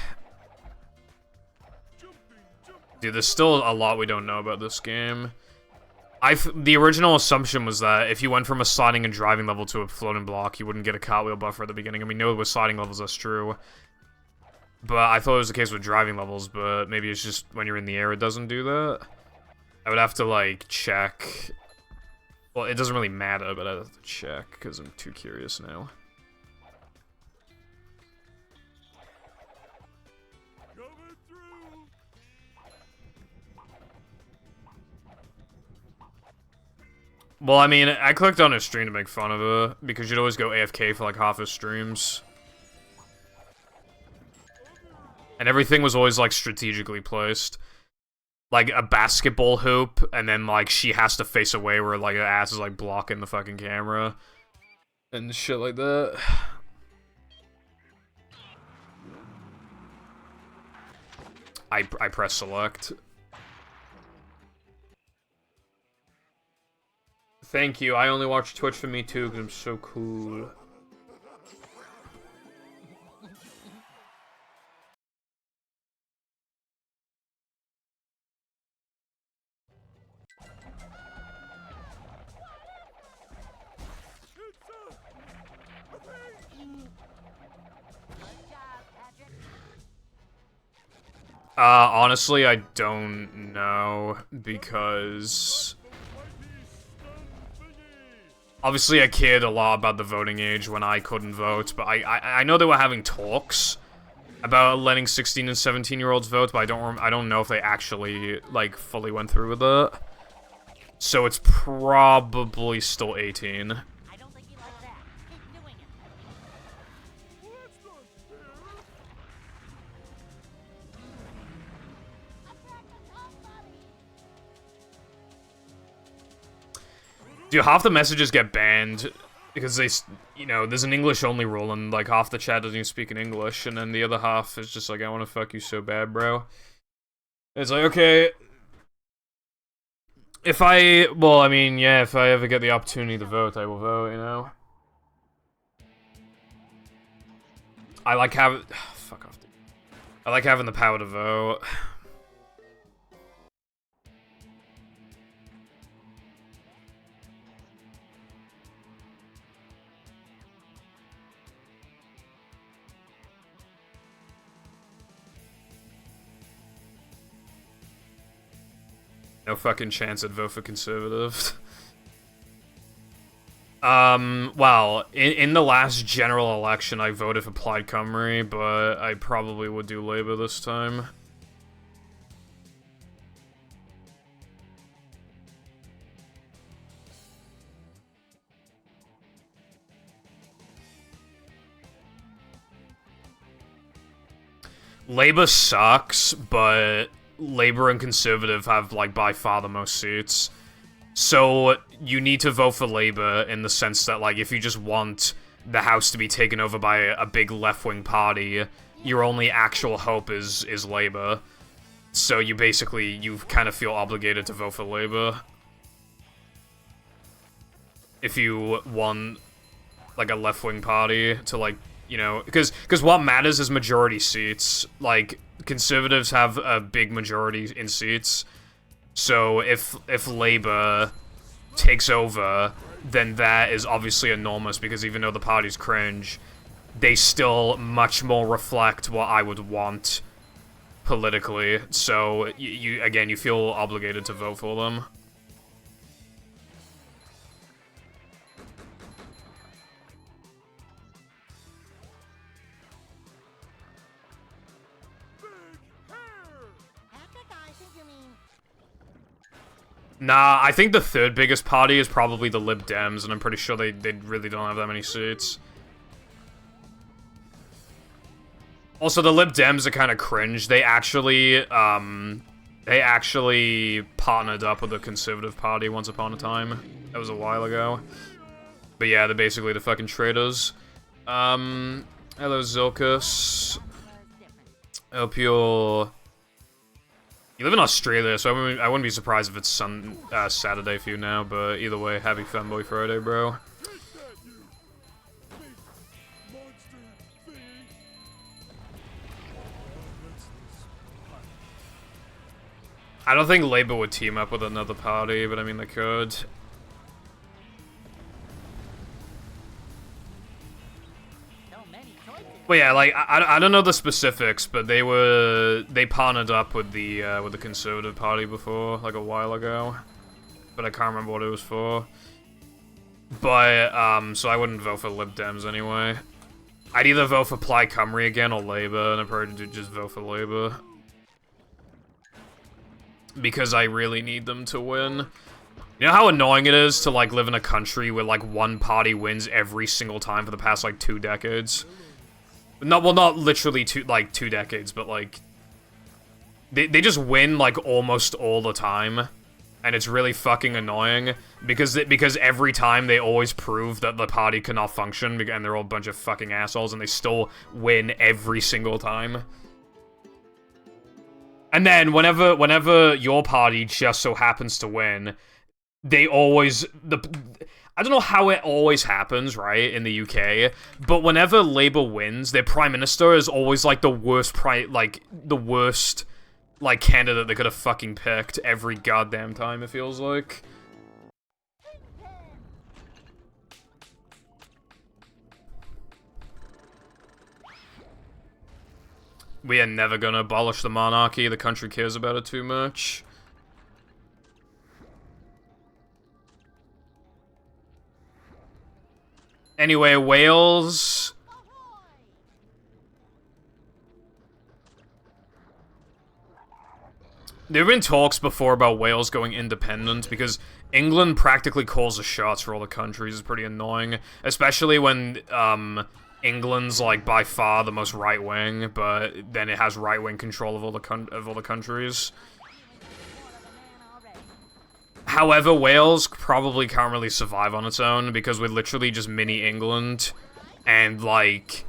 Dude, there's still a lot we don't know about this game. The original assumption was that if you went from a sliding and driving level to a floating block, you wouldn't get a cartwheel buffer at the beginning. I mean, no, with sliding levels, that's true. But I thought it was the case with driving levels, but maybe it's just when you're in the air it doesn't do that. I would have to, like, check... Well, it doesn't really matter, but I have to check, because I'm too curious now. Well, I mean, I clicked on her stream to make fun of her, because you'd always go AFK for like half her streams. And everything was always like strategically placed. Like a basketball hoop, and then like she has to face away where like her ass is like blocking the fucking camera. And shit like that. I press select. Thank you. I only watch Twitch for me too, because I'm so cool. Honestly, I don't know, because... Obviously, I cared a lot about the voting age when I couldn't vote, but I know they were having talks about letting 16 and 17-year-olds vote, but I don't know if they actually, like, fully went through with it. So it's probably still 18.
I don't think you like that. Keep doing it.
Well, that's not fair.
Dude, half the messages get banned because they, you know, there's an English-only rule, and, like, half the chat doesn't even speak in English, and then the other half is just like, I want to fuck you so bad, bro. It's like, okay... Well, I mean, yeah, if I ever get the opportunity to vote, I will vote, you know? I like having... Fuck off, dude. I like having the power to vote. No fucking chance I'd vote for Conservative. Well, in the last general election, I voted for Plaid Cymru, but I probably would do Labour this time. Labour sucks, but Labour and Conservative have, like, by far the most seats. So, you need to vote for Labour in the sense that, like, if you just want the House to be taken over by a big left-wing party, your only actual hope is Labour. So you kind of feel obligated to vote for Labour. If you want, like, a left-wing party to, like, you know, because what matters is majority seats. Like, Conservatives have a big majority in seats. So if Labour takes over, then that is obviously enormous, because even though the party's cringe, they still much more reflect what I would want politically. So you feel obligated to vote for them. Nah, I think the third biggest party is probably the Lib Dems, and I'm pretty sure they really don't have that many seats. Also, the Lib Dems are kind of cringe. They actually partnered up with the Conservative Party once upon a time. That was a while ago. But yeah, they're basically the fucking traitors. Hello, Zilkus. I hope you're... You live in Australia, so I wouldn't be surprised if it's Saturday for you now, but either way, happy Fanboy Friday, bro. I don't think Labour would team up with another party, but I mean, they could. Well, yeah, like, I don't know the specifics, but they partnered up with the Conservative Party before, like, a while ago. But I can't remember what it was for. But, so I wouldn't vote for Lib Dems anyway. I'd either vote for Plaid Cymru again or Labour, and I'd probably just vote for Labour. Because I really need them to win. You know how annoying it is to, like, live in a country where, like, one party wins every single time for the past, like, 2 decades? Not literally 2 decades, but, like... They just win, like, almost all the time. And it's really fucking annoying. Because every time they always prove that the party cannot function, and they're all a bunch of fucking assholes, and they still win every single time. And then, whenever your party just so happens to win, they always... I don't know how it always happens, right, in the UK, but whenever Labour wins, their Prime Minister is always, like, the worst, candidate they could have fucking picked every goddamn time, it feels like. We are never gonna abolish the monarchy, the country cares about it too much. Anyway, Wales... There have been talks before about Wales going independent, because England practically calls the shots for all the countries. It's pretty annoying. Especially when, England's, like, by far the most right-wing, but then it has right-wing control of all the countries. However, Wales probably can't really survive on its own, because we're literally just mini-England, and, like...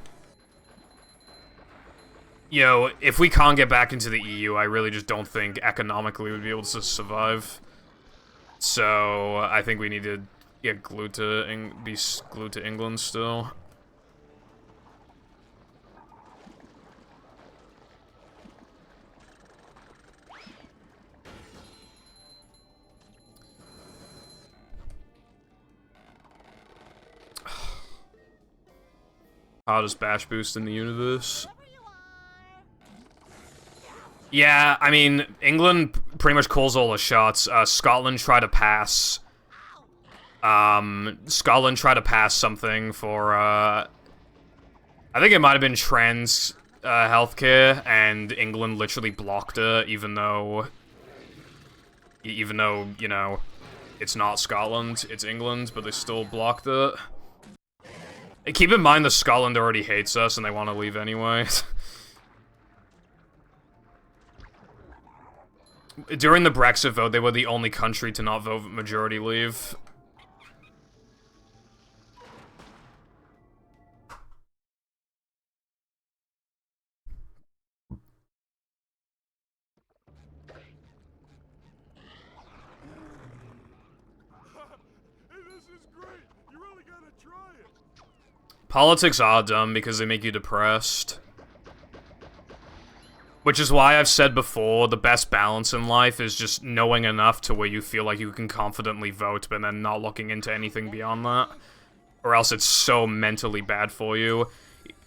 You know, if we can't get back into the EU, I really just don't think economically we'd be able to survive. So, I think we need to get be glued to England still. Hottest bash boost in the universe. Yeah, I mean, England pretty much calls all the shots. Scotland tried to pass. Scotland tried to pass something for, I think it might have been trans, healthcare, and England literally blocked it, even though, you know, it's not Scotland, it's England, but they still blocked it. And keep in mind that Scotland already hates us, and they want to leave anyway. During the Brexit vote, they were the only country to not vote majority leave. Politics are dumb because they make you depressed. Which is why I've said before, the best balance in life is just knowing enough to where you feel like you can confidently vote, but then not looking into anything beyond that. Or else it's so mentally bad for you.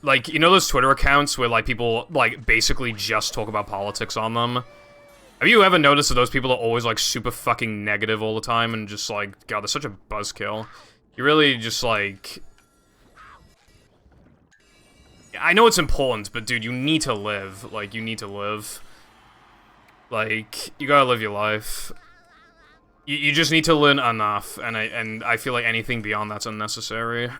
Like, you know those Twitter accounts where, like, people, like, basically just talk about politics on them? Have you ever noticed that those people are always, like, super fucking negative all the time and just, like, God, they're such a buzzkill. You really just, like... I know it's important, but dude, you need to live. Like, you need to live. Like, you gotta live your life. You just need to learn enough, and I feel like anything beyond that's unnecessary.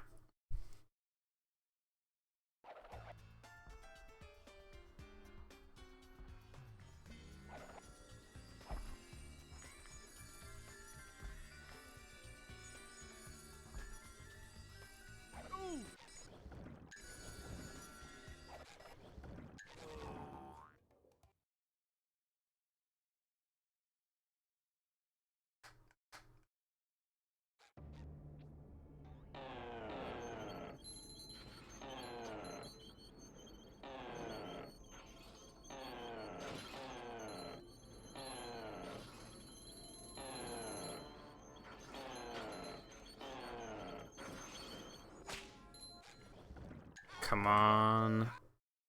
Come on.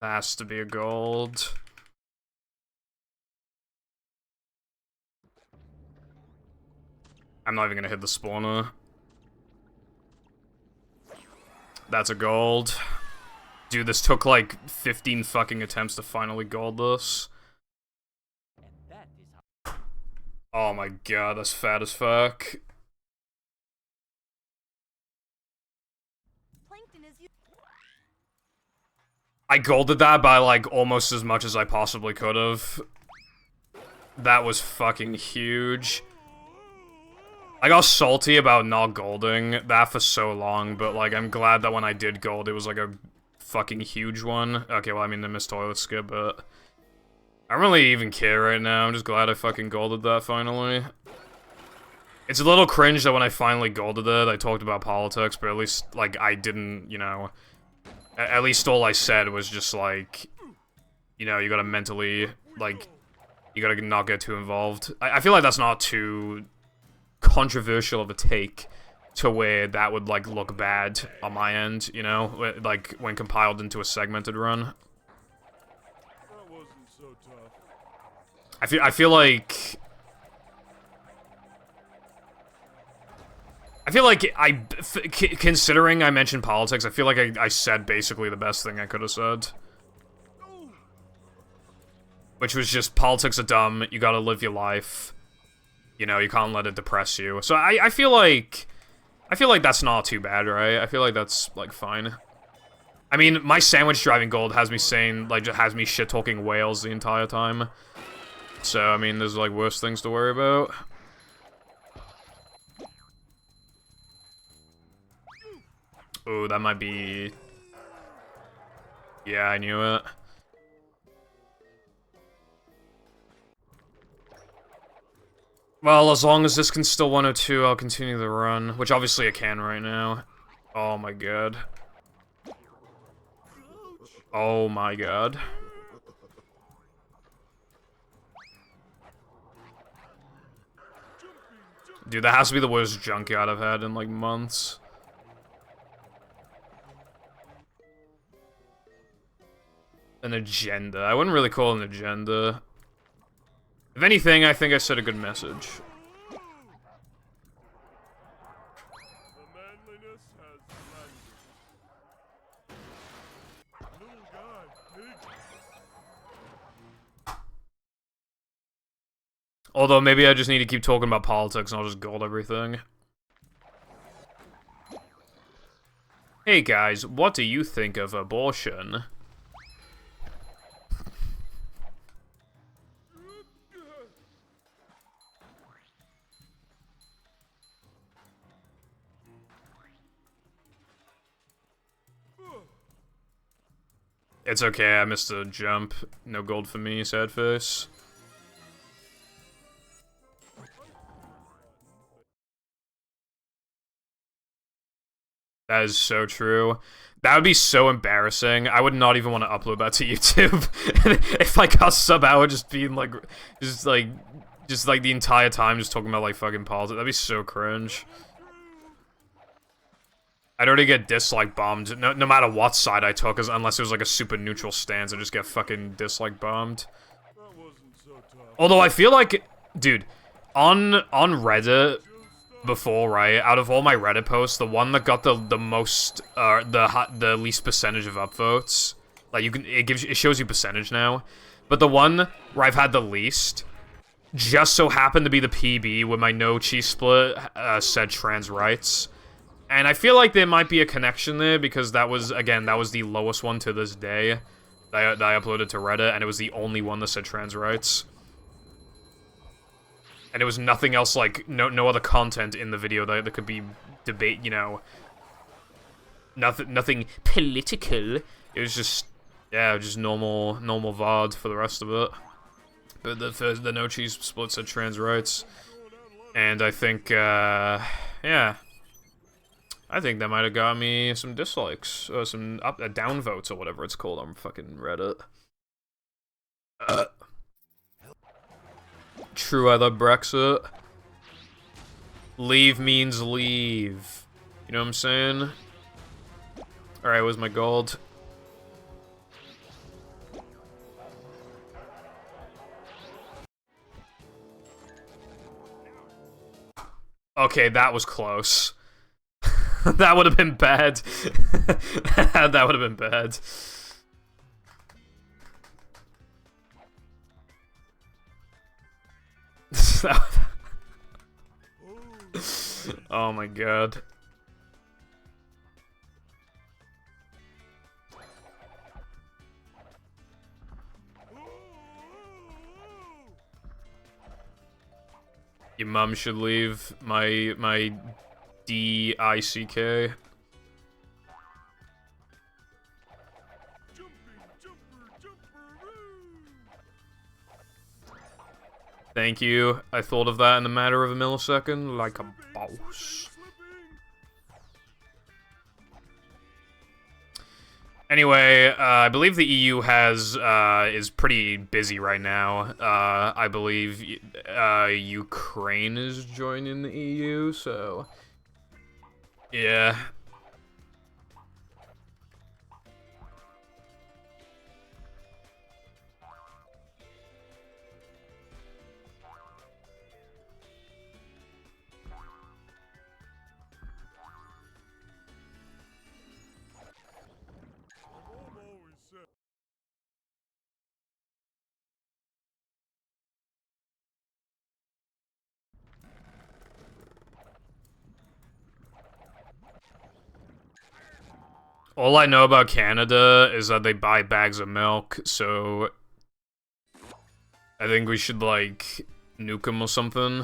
That has to be a gold. I'm not even gonna hit the spawner. That's a gold. Dude, this took like 15 fucking attempts to finally gold this. Oh my god, that's fat as fuck. I golded that by, like, almost as much as I possibly could have. That was fucking huge. I got salty about not golding that for so long, but, like, I'm glad that when I did gold, it was, like, a fucking huge one. Okay, well, I mean, the missed toilet skip, but... I don't really even care right now. I'm just glad I fucking golded that, finally. It's a little cringe that when I finally golded it, I talked about politics, but at least, like, I didn't, you know... At least all I said was just like, you know, you gotta mentally, like, you gotta not get too involved. I feel like that's not too controversial of a take to where that would, like, look bad on my end, you know? Like, when compiled into a segmented run.
That wasn't so tough.
I feel like... considering I mentioned politics, I feel like I said basically the best thing I could have said. Which was just, politics are dumb, you gotta live your life. You know, you can't let it depress you. So I feel like that's not too bad, right? I feel like that's, like, fine. I mean, my sandwich driving gold has me saying, like, just has me shit-talking whales the entire time. So, I mean, there's, like, worse things to worry about. Ooh, that might be... Yeah, I knew it. Well, as long as this can still 102, I'll continue the run. Which obviously I can right now. Oh my god. Oh my god. Dude, that has to be the worst junkyard I've had in, like, months. An agenda. I wouldn't really call it an agenda. If anything, I think I sent a good message.
The manliness has landed. Little guy, big.
Although, maybe I just need to keep talking about politics and I'll just gold everything. Hey guys, what do you think of abortion? It's okay, I missed a jump. No gold for me, sad face. That is so true. That would be so embarrassing. I would not even want to upload that to YouTube. If I got sub out just being like, just like the entire time just talking about like fucking politics. That'd be so cringe. I'd already get dislike bombed no matter what side I took, unless it was like a super neutral stance. I just get fucking dislike bombed.
That wasn't so tough.
Although I feel like, dude, on Reddit before, right? Out of all my Reddit posts, the one that got the most, the least percentage of upvotes, like it shows you percentage now, but the one where I've had the least, just so happened to be the PB where my no cheese split said trans rights. And I feel like there might be a connection there, because that was, again, that was the lowest one to this day that I uploaded to Reddit, and it was the only one that said trans rights. And it was nothing else, like, no other content in the video that could be debate, you know, nothing political. It was just, yeah, just normal VOD for the rest of it. But the no cheese split said trans rights. And I think, yeah. I think that might have got me some dislikes, or some down votes, or whatever it's called on fucking Reddit. True, I love Brexit. Leave means leave. You know what I'm saying? Alright, where's my gold? Okay, that was close. That would have been bad. That would have been bad. Oh my god. Your mum should leave my D-I-C-K. Thank you. I thought of that in a matter of a millisecond, like a boss. Anyway, I believe the EU is pretty busy right now. I believe Ukraine is joining the EU, so yeah. All I know about Canada is that they buy bags of milk, so I think we should, like, nuke them or something.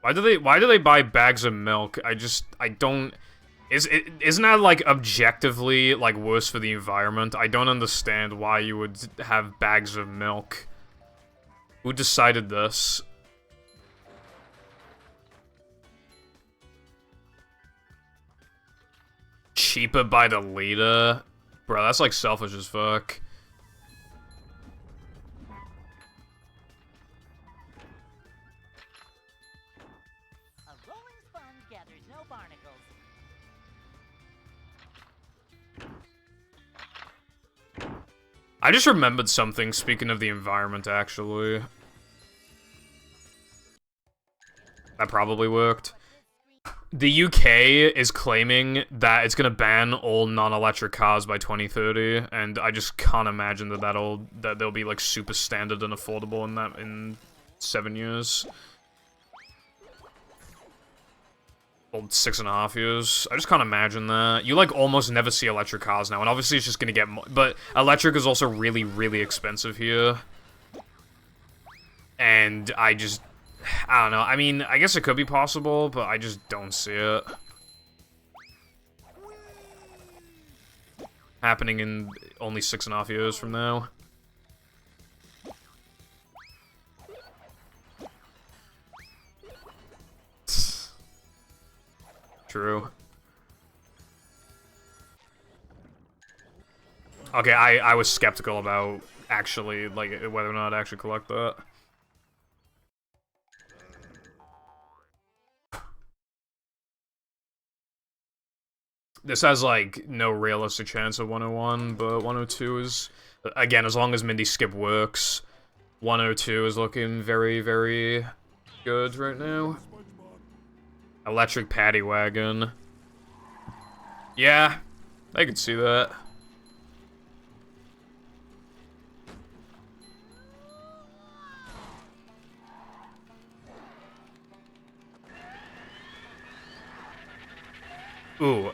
Why do they buy bags of milk? I don't... Isn't that, like, objectively, like, worse for the environment? I don't understand why you would have bags of milk. Who decided this? Cheaper by the liter? Bro, that's like selfish as fuck.
A rolling sponge gathers no barnacles.
I just remembered something, speaking of the environment, actually. That probably worked. The UK is claiming that it's gonna ban all non-electric cars by 2030, and I just can't imagine that they'll be like super standard and affordable in 7 years. Well, 6.5 years. I just can't imagine that. You like almost never see electric cars now, and obviously it's just gonna get more. But electric is also really, really expensive here, and I don't know. I mean, I guess it could be possible, but I just don't see it happening in only 6.5 years from now. True. Okay, I was skeptical about actually, like, whether or not I'd actually collect that. This has, like, no realistic chance of 101, but 102 is... Again, as long as Mindy Skip works, 102 is looking very, very good right now. Electric paddy wagon. Yeah, I could see that. Ooh,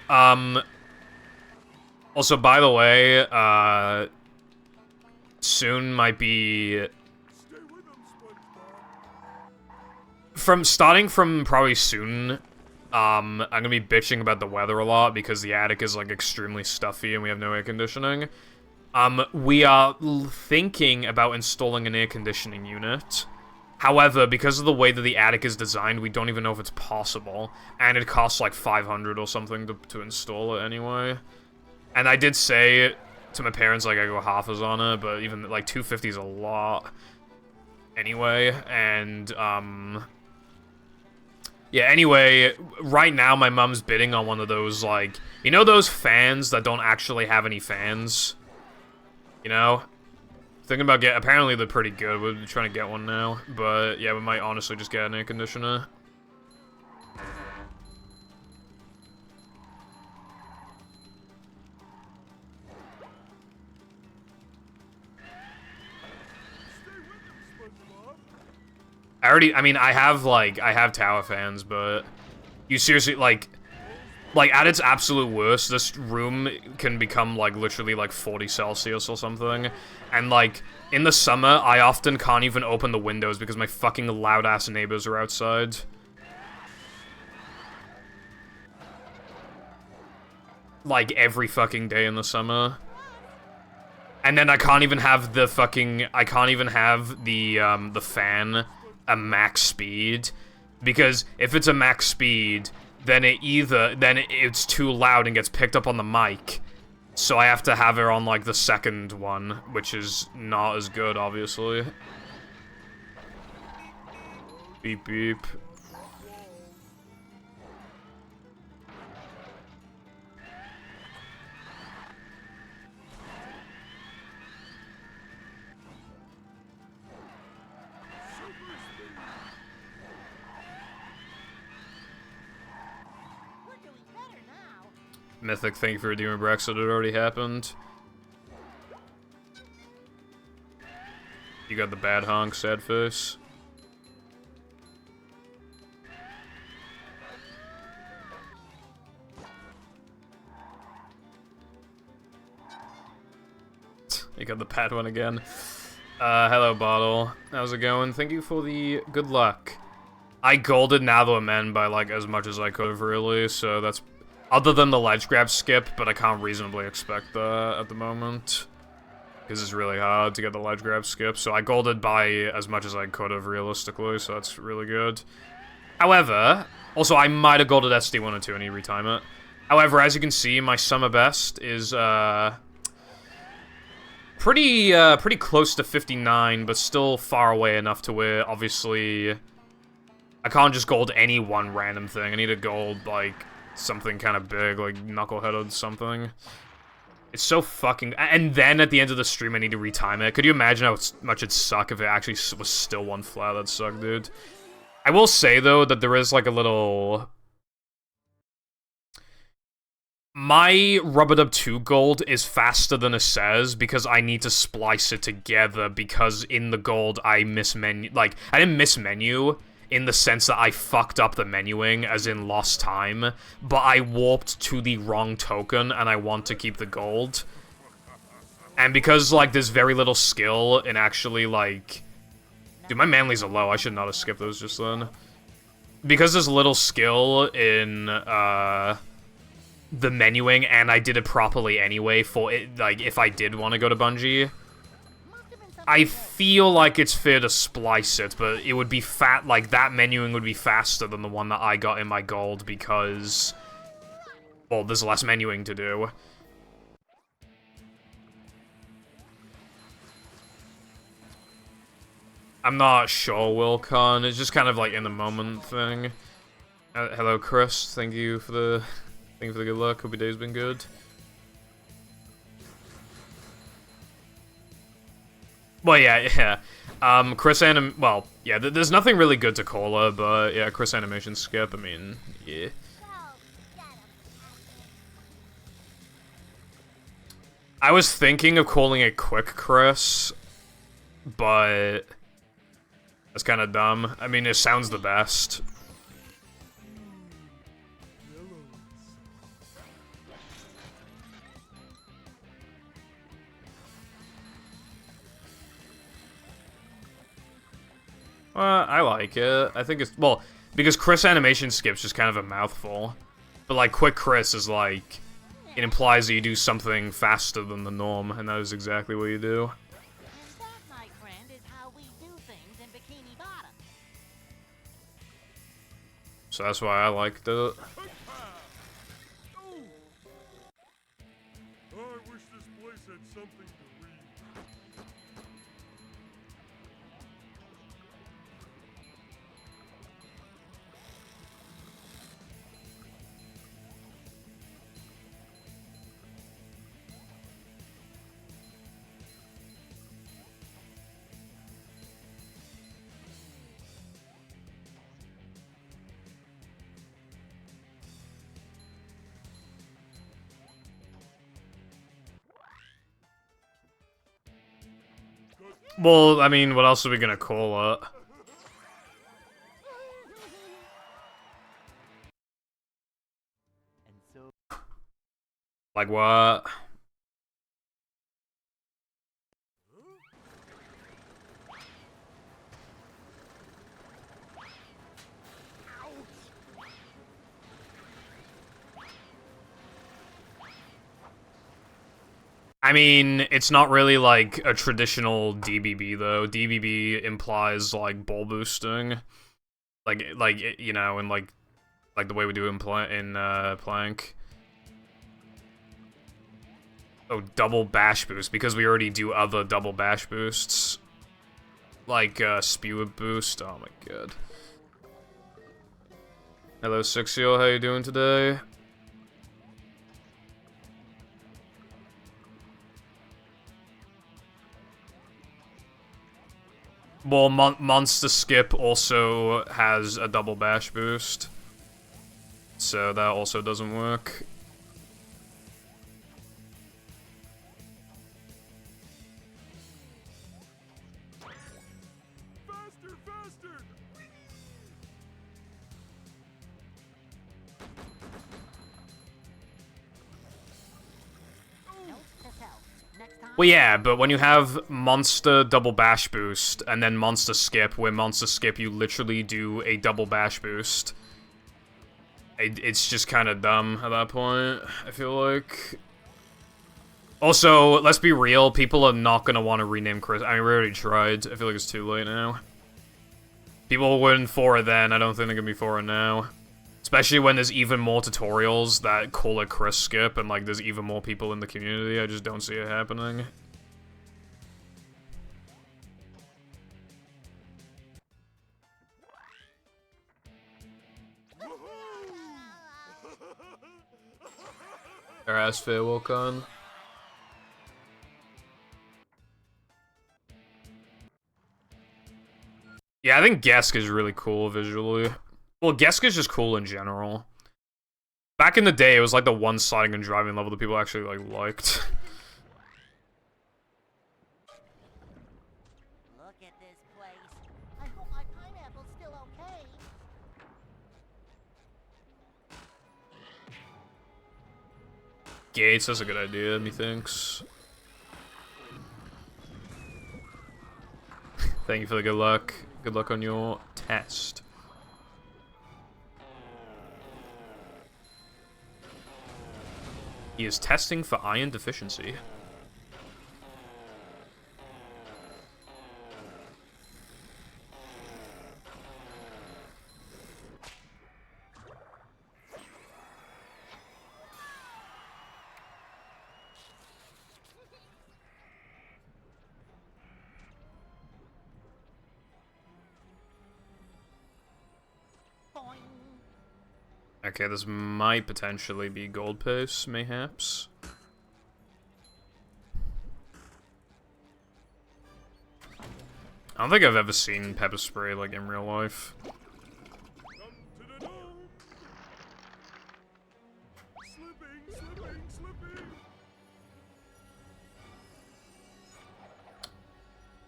also, by the way, soon might be... Starting from probably soon, I'm gonna be bitching about the weather a lot because the attic is, like, extremely stuffy and we have no air conditioning. We are thinking about installing an air conditioning unit. However, because of the way that the attic is designed, we don't even know if it's possible. And it costs, like, 500 or something to install it anyway. And I did say to my parents, like, I go half-as on it, but even, like, 250 is a lot anyway. And, yeah, anyway, right now my mom's bidding on one of those, like, you know those fans that don't actually have any fans? You know? Thinking about apparently they're pretty good, we're trying to get one now, but yeah, we might honestly just get an air conditioner. I mean, I have tower fans, but you seriously, like, at its absolute worst, this room can become, like, literally, like, 40 Celsius or something. And, like, in the summer, I often can't even open the windows because my fucking loud-ass neighbors are outside. Like, every fucking day in the summer. And then I can't even have the fucking... I can't even have the fan a max speed. Because if it's a max speed... then it's too loud and gets picked up on the mic. So I have to have it on, like, the second one, which is not as good, obviously. Beep, beep. Mythic, thank you for redeeming Brexit, it already happened. You got the bad honk, sad face. You got the bad one again. Hello, Bottle. How's it going? Thank you for the good luck. I golded now the men by, like, as much as I could have, really, so that's... Other than the ledge grab skip, but I can't reasonably expect that at the moment. Because it's really hard to get the ledge grab skip, so I golded by as much as I could have, realistically, so that's really good. However, also I might have golded SD102 and retime it. However, as you can see, my summer best is, pretty close to 59, but still far away enough to where, obviously, I can't just gold any one random thing. I need to gold, like... something kind of big, like Knucklehead or something. It's so fucking... And then at the end of the stream, I need to retime it. Could you imagine how much it'd suck if it actually was still one flat? That'd suck, dude. I will say, though, that there is, like, a little... My Rub-a-Dub 2 gold is faster than it says because I need to splice it together because in the gold I mismenu... Like, I didn't mismenu in the sense that I fucked up the menuing, as in lost time, but I warped to the wrong token and I want to keep the gold. And because, like, there's very little skill in actually, like... Dude, my manlies are low. I should not have skipped those just then. Because there's little skill in, the menuing, and I did it properly anyway for it, like, if I did want to go to Bungie, I feel like it's fair to splice it, but it would be like, that menuing would be faster than the one that I got in my gold because, well, there's less menuing to do. I'm not sure, Wilcon. It's just kind of like in the moment thing. Hello, Chris. Thank you for the good luck. Hope your day's been good. Well, yeah. Chris well, yeah, there's nothing really good to call her, but yeah, Chris animation skip, I mean, yeah. I was thinking of calling it Quick Chris, but that's kind of dumb. I mean, it sounds the best. I like it. I think it's, well, because Chris animation skip's just kind of a mouthful. But, like, Quick Chris is, like, it implies that you do something faster than the norm, and that is exactly what you do.
And that, my friend, is how we do things in Bikini Bottom.
So that's why I liked it.
I wish this place had something to read.
Well, I mean, what else are we gonna call it? Like what? I mean, it's not really like a traditional DBB though. DBB implies like ball boosting, like you know, and like the way we do in Plank. Oh, double bash boost because we already do other double bash boosts, like spew boost. Oh my god. Hello, Sixio. How you doing today? Well, Monster Skip also has a double bash boost, so that also doesn't work.
Faster, faster!
Note to self. Next time.
Well, yeah, but when you have Monster Double Bash Boost, and then Monster Skip, where Monster Skip you literally do a double bash boost, it's just kind of dumb at that point, I feel like. Also, let's be real, people are not going to want to rename Chris. I mean, we already tried. I feel like it's too late now. People weren't for it then, I don't think they're going to be for it now. Especially when there's even more tutorials that call it Chris Skip, and like there's even more people in the community, I just don't see it happening. Alright, that's fair, Wilcon. Yeah, I think Gesk is really cool visually. Well, Gesk is just cool in general. Back in the day, it was like the one sliding and driving level that people actually like liked.
Look at this place. I hope my pineapple's still okay.
Gates, that's a good idea, methinks. Thank you for the good luck. Good luck on your test. He is testing for iron deficiency.
Boing.
Okay, this might potentially be gold pace, mayhaps. I don't think I've ever seen pepper spray like in real life.
Come to the door. Slipping.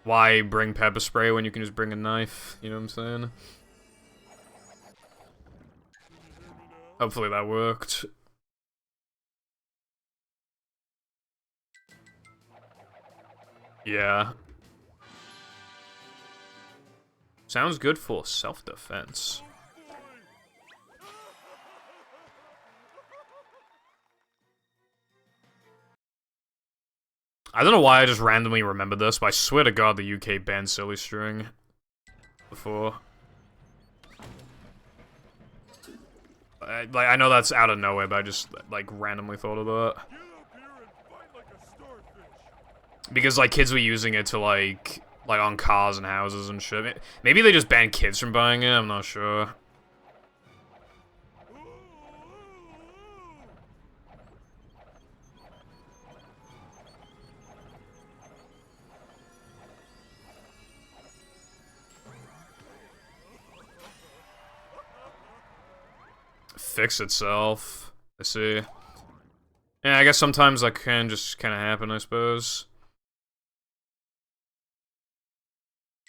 Why bring pepper spray when you can just bring a knife? You know what I'm saying? Hopefully that worked. Yeah. Sounds good for self-defense. I don't know why I just randomly remember this, but I swear to God the UK banned silly string before. I know that's out of nowhere, but I just, like, randomly thought of that.
Get up here and fight like a starfish.
Because, like, kids were using it to, like on cars and houses and shit. Maybe they just banned kids from buying it, I'm not sure. Fix itself. I see. Yeah, I guess sometimes that can just kind of happen, I suppose.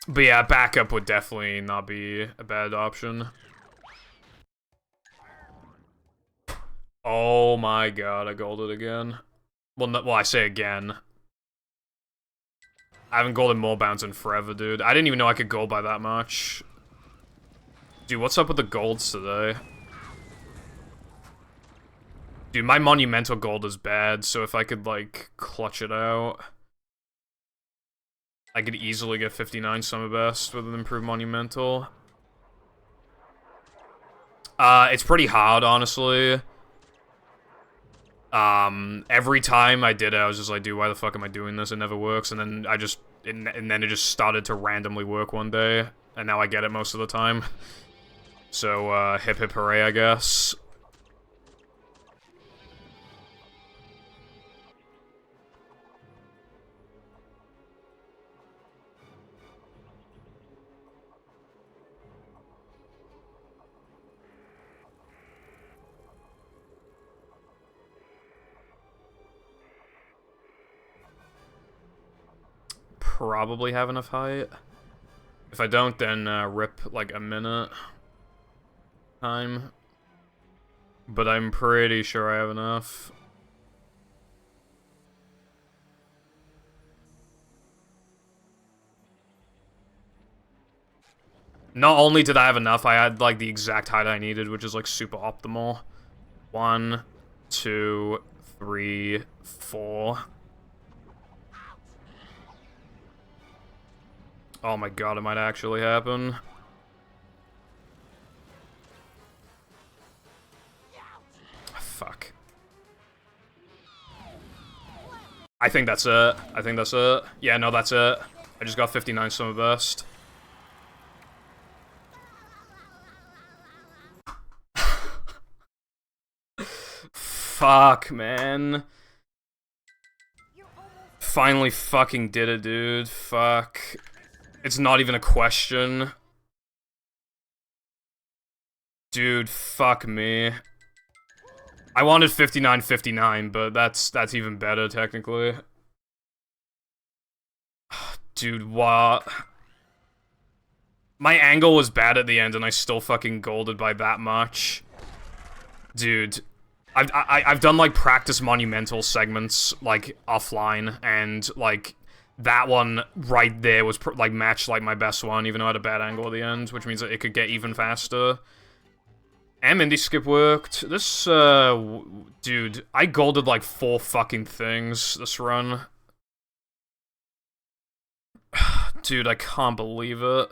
But yeah, backup would definitely not be a bad option. Oh my God, I golded again. Well, I say again. I haven't golded more bounds in forever, dude. I didn't even know I could gold by that much. Dude, what's up with the golds today? Dude, my monumental gold is bad, so if I could, like, clutch it out, I could easily get 59 summer best with an improved monumental. It's pretty hard, honestly. Every time I did it, I was just like, dude, why the fuck am I doing this? It never works, and then and then it just started to randomly work one day, and now I get it most of the time. So, hip hip hooray, I guess. Probably have enough height. If I don't, then rip like a minute time. But I'm pretty sure I have enough. Not only did I have enough, I had like the exact height I needed, which is like super optimal. 1, 2, 3, 4. Oh my God, it might actually happen. Fuck. I think that's it. I think that's it. Yeah, no, that's it. I just got 59 summer best. Fuck, man. Finally fucking did it, dude. Fuck. It's not even a question. Dude, fuck me. I wanted 59-59, but that's even better, technically. Dude, what? My angle was bad at the end, and I still fucking golded by that much. Dude, I've done, like, practice monumental segments, like, offline, and, like, that one right there was, like, matched, like, my best one, even though I had a bad angle at the end, which means that it could get even faster. And indie skip worked. This, dude, I golded, like, 4 fucking things this run. Dude, I can't believe it.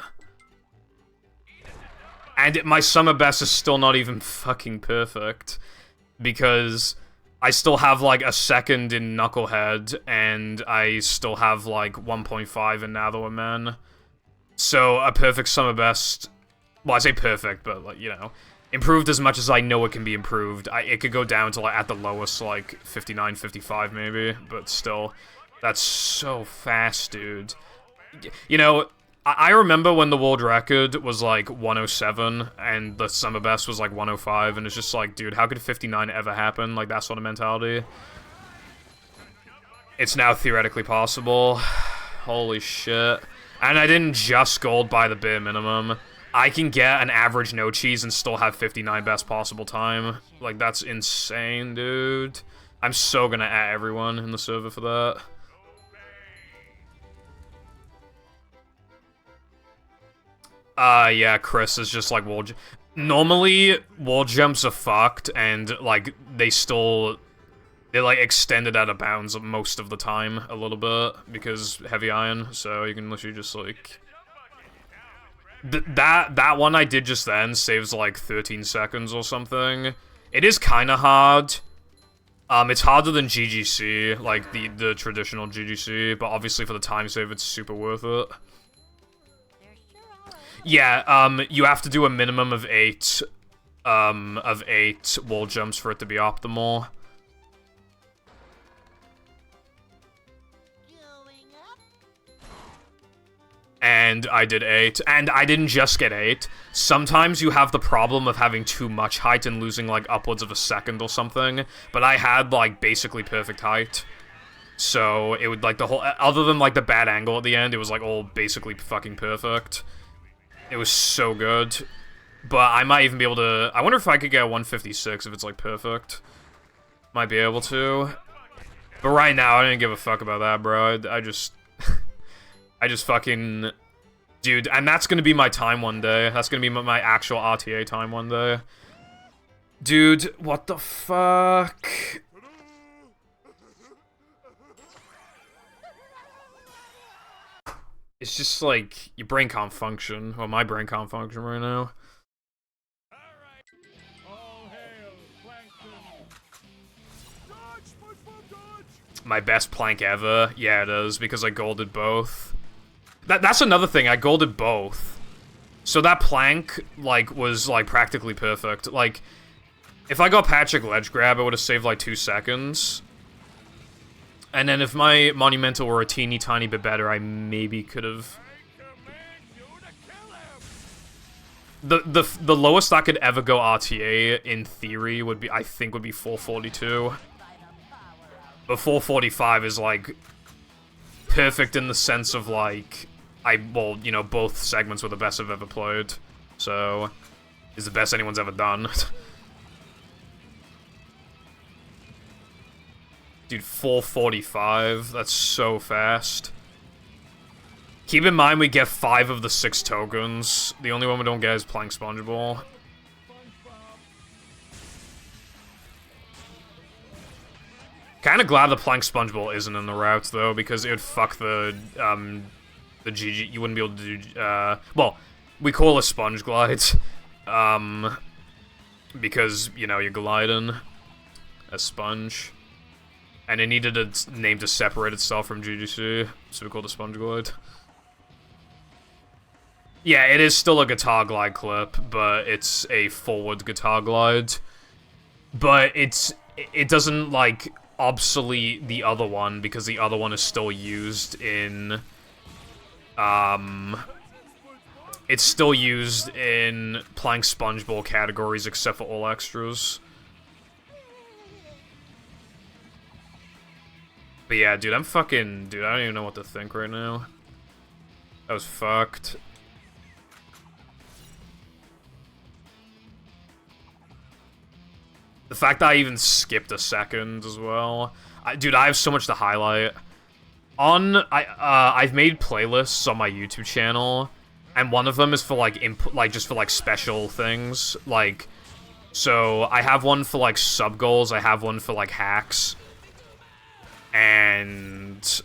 And my summer best is still not even fucking perfect. Because I still have, like, a second in Knucklehead, and I still have, like, 1.5 in Now Men. So, a perfect summer best... Well, I say perfect, but, like, you know... Improved as much as I know it can be improved. It could go down to, like, at the lowest, like, 59, 55, maybe. But still, that's so fast, dude. You know... I remember when the world record was, like, 107, and the summer best was, like, 105, and it's just like, dude, how could 59 ever happen? Like, that sort of mentality. It's now theoretically possible. Holy shit. And I didn't just gold by the bare minimum. I can get an average no cheese and still have 59 best possible time. Like, that's insane, dude. I'm so gonna at everyone in the server for that. Yeah, Chris is just like wall. Normally, wall jumps are fucked, and like they're like extended out of bounds most of the time a little bit because heavy iron. So you can literally just like that one I did just then saves like 13 seconds or something. It is kind of hard. It's harder than GGC, like the traditional GGC, but obviously for the time save, it's super worth it. Yeah, you have to do a minimum of 8 wall jumps for it to be optimal. And I did 8, and I didn't just get 8. Sometimes you have the problem of having too much height and losing, like, upwards of a second or something, but I had, like, basically perfect height. So, it would, like, the whole, other than, like, the bad angle at the end, it was, like, all basically fucking perfect. It was so good. But I might even be able to... I wonder if I could get a 156 if it's, like, perfect. Might be able to. But right now, I didn't give a fuck about that, bro. I just... I just fucking... Dude, and that's gonna be my time one day. That's gonna be my actual RTA time one day. Dude, what the fuck? It's just like, your brain can't function. Well, my brain can't function right now. My best plank ever? Yeah, it is, because I golded both. That's another thing, I golded both. So that plank, like, was, like, practically perfect. Like, if I got Patrick ledge grab, it would have saved, like, 2 seconds. And then if my monumental were a teeny tiny bit better, I maybe could have... The lowest I could ever go RTA, in theory, would be, I think, would be 442. But 445 is, like, perfect in the sense of, like, well, you know, both segments were the best I've ever played. So, is the best anyone's ever done. Dude, 445, that's so fast. Keep in mind we get 5 of the 6 tokens. The only one we don't get is Plank Spongeball. Kinda glad the Plank Spongeball isn't in the route, though, because it would fuck the GG. You wouldn't be able to do, well, we call it Sponge Glide. Because, you know, you're gliding a sponge. And it needed a name to separate itself from GGC, so we called it Sponge Glide. Yeah, it is still a guitar glide clip, but it's a forward guitar glide. But it doesn't, like, obsolete the other one, because the other one is still used in, it's still used in playing SpongeBob categories except for all extras. But yeah, dude, dude, I don't even know what to think right now. That was fucked. The fact that I even skipped a second as well. Dude, I have so much to highlight. I've made playlists on my YouTube channel, and one of them is for like input, like just for like special things. Like, so I have one for like sub goals. I have one for like hacks, and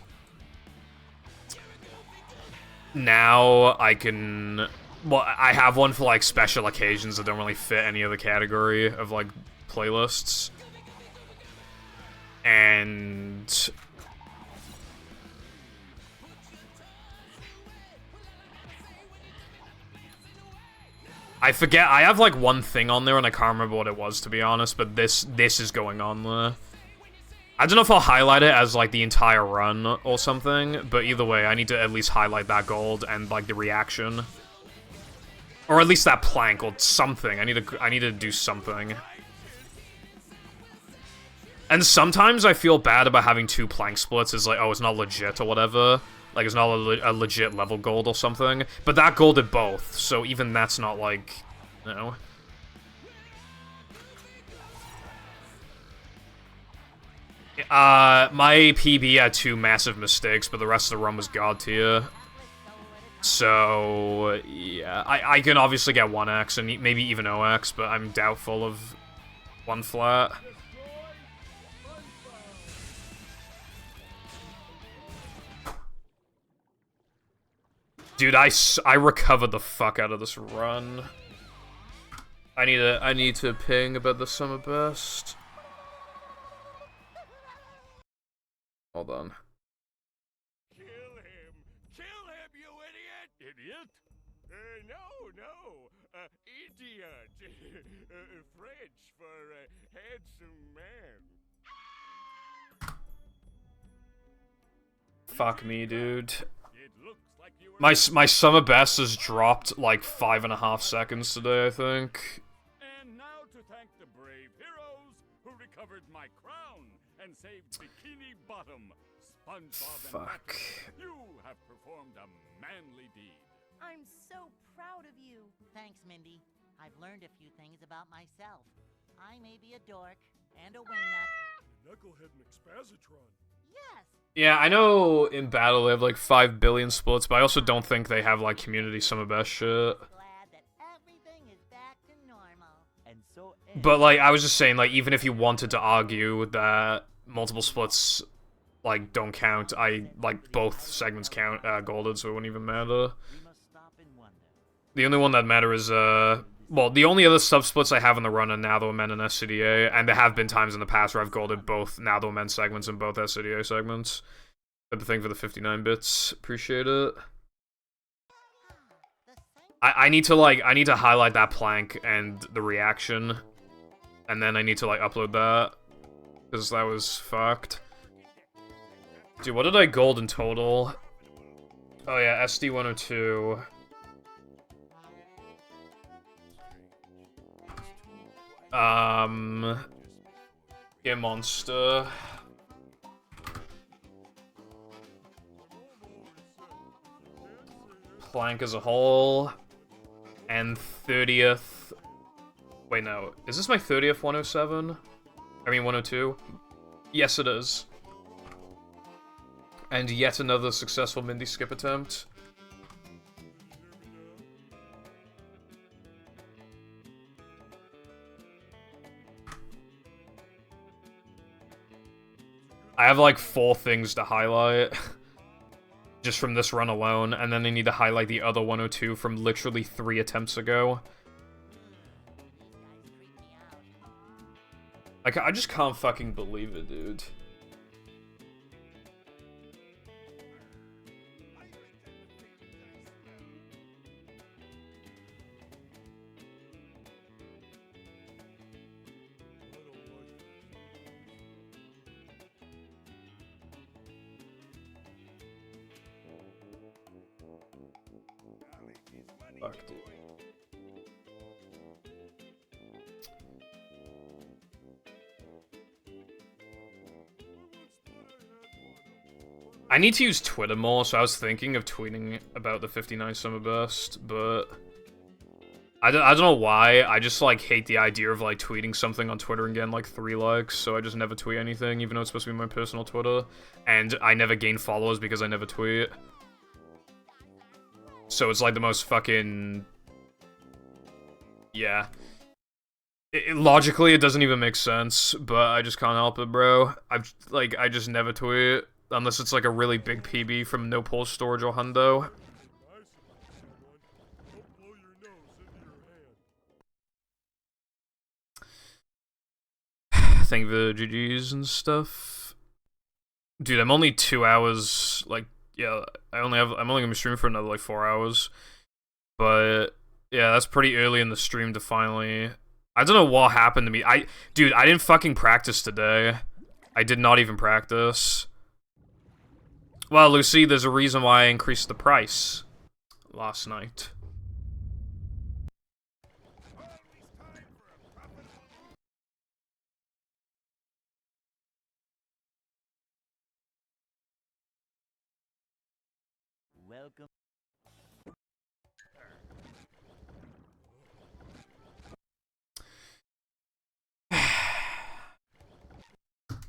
now I can. Well, I have one for like special occasions that don't really fit any other category of like playlists, and I forget. I have like one thing on there, and I can't remember what it was, to be honest. But this is going on there. I don't know if I'll highlight it as like the entire run or something, but either way, I need to at least highlight that gold and like the reaction, or at least that plank or something. I need to do something. And sometimes I feel bad about having two plank splits. It's like, oh, it's not legit or whatever. Like, it's not a legit level gold or something. But that gold did both, so even that's not, like, you know. My PB had two massive mistakes, but the rest of the run was god tier. So, yeah. I can obviously get 1x and maybe even 0x, but I'm doubtful of 1 flat. Dude, I recovered the fuck out of this run. I need to ping about the summer best. Hold on.
Kill him, you idiot! Idiot? No, idiot. French for handsome man.
Fuck me, dude. My summer best has dropped like 5.5 seconds today, I think.
And now to thank the brave heroes who recovered my crown and saved Bikini Bottom, SpongeBob and
Fuck.
Patrick, you have performed a manly deed.
I'm so proud of you.
Thanks, Mindy. I've learned a few things about myself. I may be a dork and a wingnut.
Knucklehead McSpazatron.
Yes!
Yeah, I know in battle they have like 5 billion splits, but I also don't think they have like community summer best shit.
Glad that everything is back to normal. And so
But like, I was just saying, like, even if you wanted to argue that multiple splits like don't count, like both segments count golded, so it wouldn't even matter.
we must stop and wonder.
The only one that matters is well, the only other sub-splits I have in the run are Now Though Men and SCDA, and there have been times in the past where I've golded both Now Though Men segments and both SCDA segments. But the thing for the 59 bits, appreciate it. I need to highlight that plank and the reaction, and then I need to like upload that, because that was fucked. Dude, what did I gold in total? Oh yeah, SD 102. Get monster. Plank as a whole. And 30th. Wait, no. Is this my 30th 107? I mean 102? Yes, it is. And yet another successful Mindy skip attempt. I have like 4 things to highlight just from this run alone, and then I need to highlight the other 102 from literally 3 attempts ago. Like, I just can't fucking believe it, dude. Fuck, dude. I need to use Twitter more, so I was thinking of tweeting about the 59 Summer Burst, but I don't know why. I just, like, hate the idea of, like, tweeting something on Twitter and getting, like, 3 likes, so I just never tweet anything, even though it's supposed to be my personal Twitter, and I never gain followers because I never tweet. So it's, like, the most fucking... Yeah. Logically, it doesn't even make sense, but I just can't help it, bro. I just never tweet. Unless it's like a really big PB from No Pulse Storage or Hundo. Thank the GGs and stuff. Dude, I'm only 2 hours, like, yeah, I'm only gonna be streaming for another, like, 4 hours. But, yeah, that's pretty early in the stream to finally... I don't know what happened to me. Dude, I didn't fucking practice today. I did not even practice. Well, Lucy, there's a reason why I increased the price last night.
Welcome.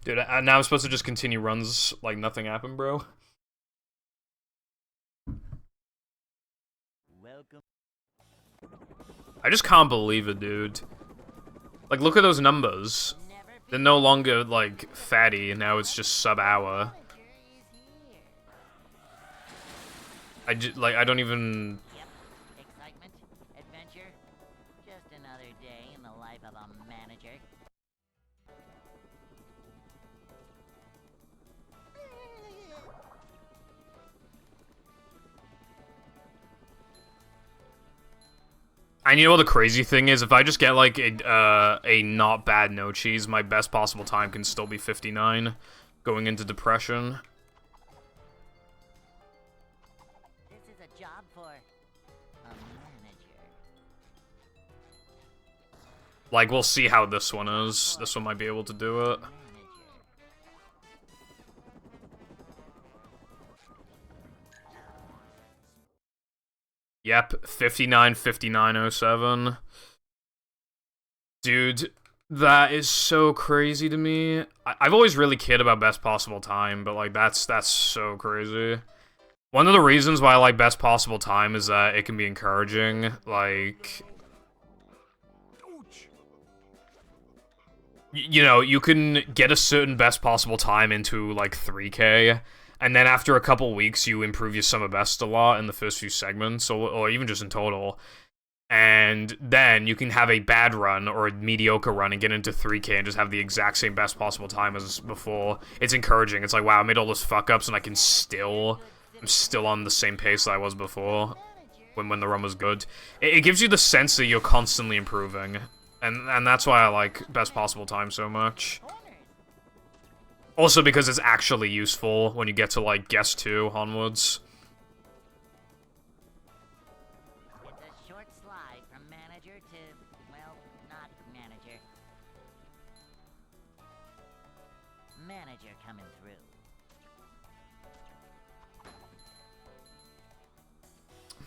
Dude, now I'm supposed to just continue runs like nothing happened, bro.
Welcome.
I just can't believe it, dude. Like, look at those numbers. They're no longer, like, fatty, now it's just sub-hour. I don't even...
Yep. Excitement, adventure, just another day in the life of a manager.
And you know what the crazy thing is? If I just get, like, a not bad no cheese, my best possible time can still be 59, going into depression.
This is a job for a manager.
Like, we'll see how this one is. This one might be able to do it.
Manager.
Yep, 59-59-07. Dude, that is so crazy to me. I've always really cared about best possible time, but, like, that's so crazy. One of the reasons why I like best possible time is that it can be encouraging, like... You know, you can get a certain best possible time into, like, 3K, and then after a couple weeks, you improve your summer best a lot in the first few segments, or even just in total. And then you can have a bad run or a mediocre run and get into 3K and just have the exact same best possible time as before. It's encouraging. It's like, wow, I made all those fuck-ups and I'm still on the same pace that I was before when the run was good. It gives you the sense that you're constantly improving. And that's why I like best possible time so much. Also because it's actually useful when you get to, like, guess 2 onwards.
It's a short slide from manager to, well, not manager. Manager coming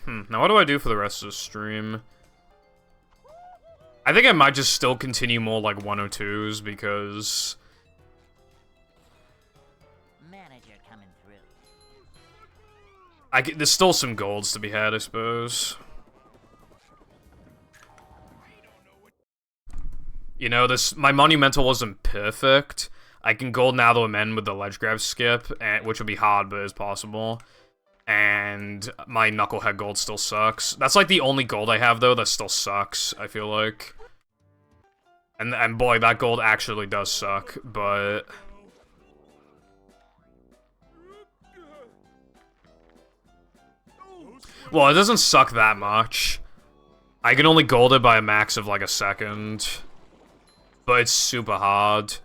through.
Now what do I do for the rest of the stream? I think I might just still continue more, like, 102s, because... There's still some golds to be had, I suppose. You know, my monumental wasn't perfect. I can gold now to amend with the ledge grab skip, which will be hard, but is possible. And my knucklehead gold still sucks. That's like the only gold I have, though, that still sucks, I feel like. And boy, that gold actually does suck, but... Well, it doesn't suck that much. I can only gold it by a max of, like, a second. But it's super hard.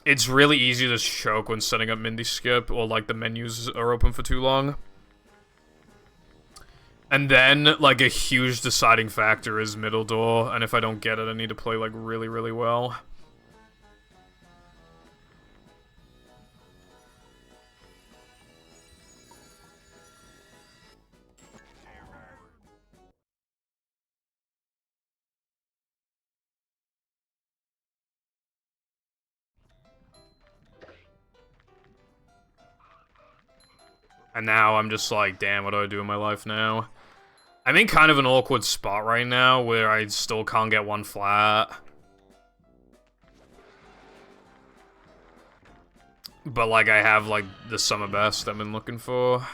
It's really easy to choke when setting up Mindy Skip, or, like, the menus are open for too long. And then, like, a huge deciding factor is middle door, and if I don't get it, I need to play, like, really, really well. And now I'm just like, damn, what do I do in my life now? I'm in kind of an awkward spot right now where I still can't get one flat. But, like, I have, like, the summer best I've been looking for.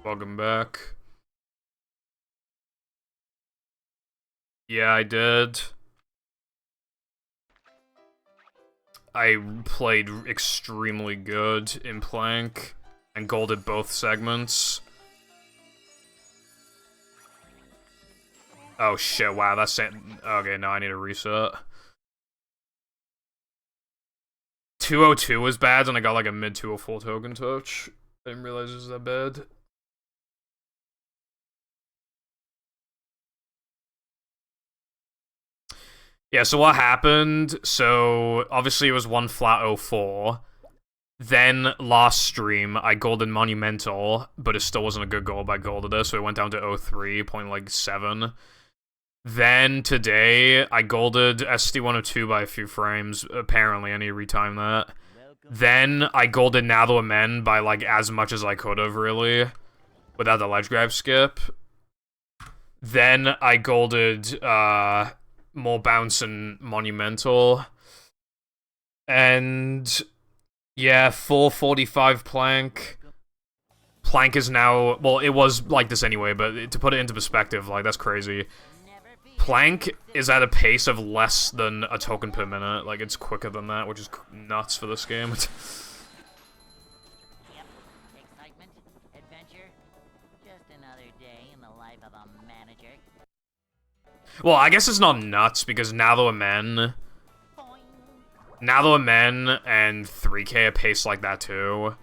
Welcome back. Yeah, I did. I played extremely good in Plank and golded both segments. Oh shit, wow, that's it. Okay, now I need a reset. 202 was bad, and I got like a mid 204 token touch. I didn't realize it was that bad. Yeah, so what happened, so obviously it was one flat 04. Then last stream, I golded Monumental, but it still wasn't a good gold, but I golded it, so it went down to 03, point like 7. Then today, I golded ST102 by a few frames. Apparently, I need to retime that. Then I golded Now Men by like as much as I could have, really, without the ledge grab skip. Then I golded more bounce and Monumental. And yeah, 445 Plank. Plank is now, well, it was like this anyway, but to put it into perspective, like, that's crazy. Plank is at a pace of less than a token per minute. Like, it's quicker than that, which is nuts for this game.
Yep. Excitement, adventure, just another day in the life of a manager.
Well, I guess it's not nuts, because Now Men and 3K are paced like that, too.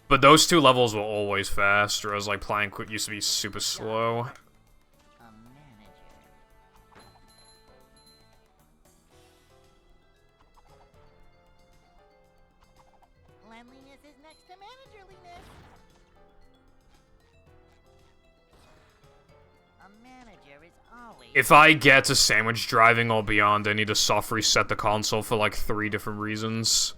But those two levels were always fast, whereas, like, Plank used to be super slow. If I get to sandwich driving or beyond, I need to soft reset the console for like 3 different reasons.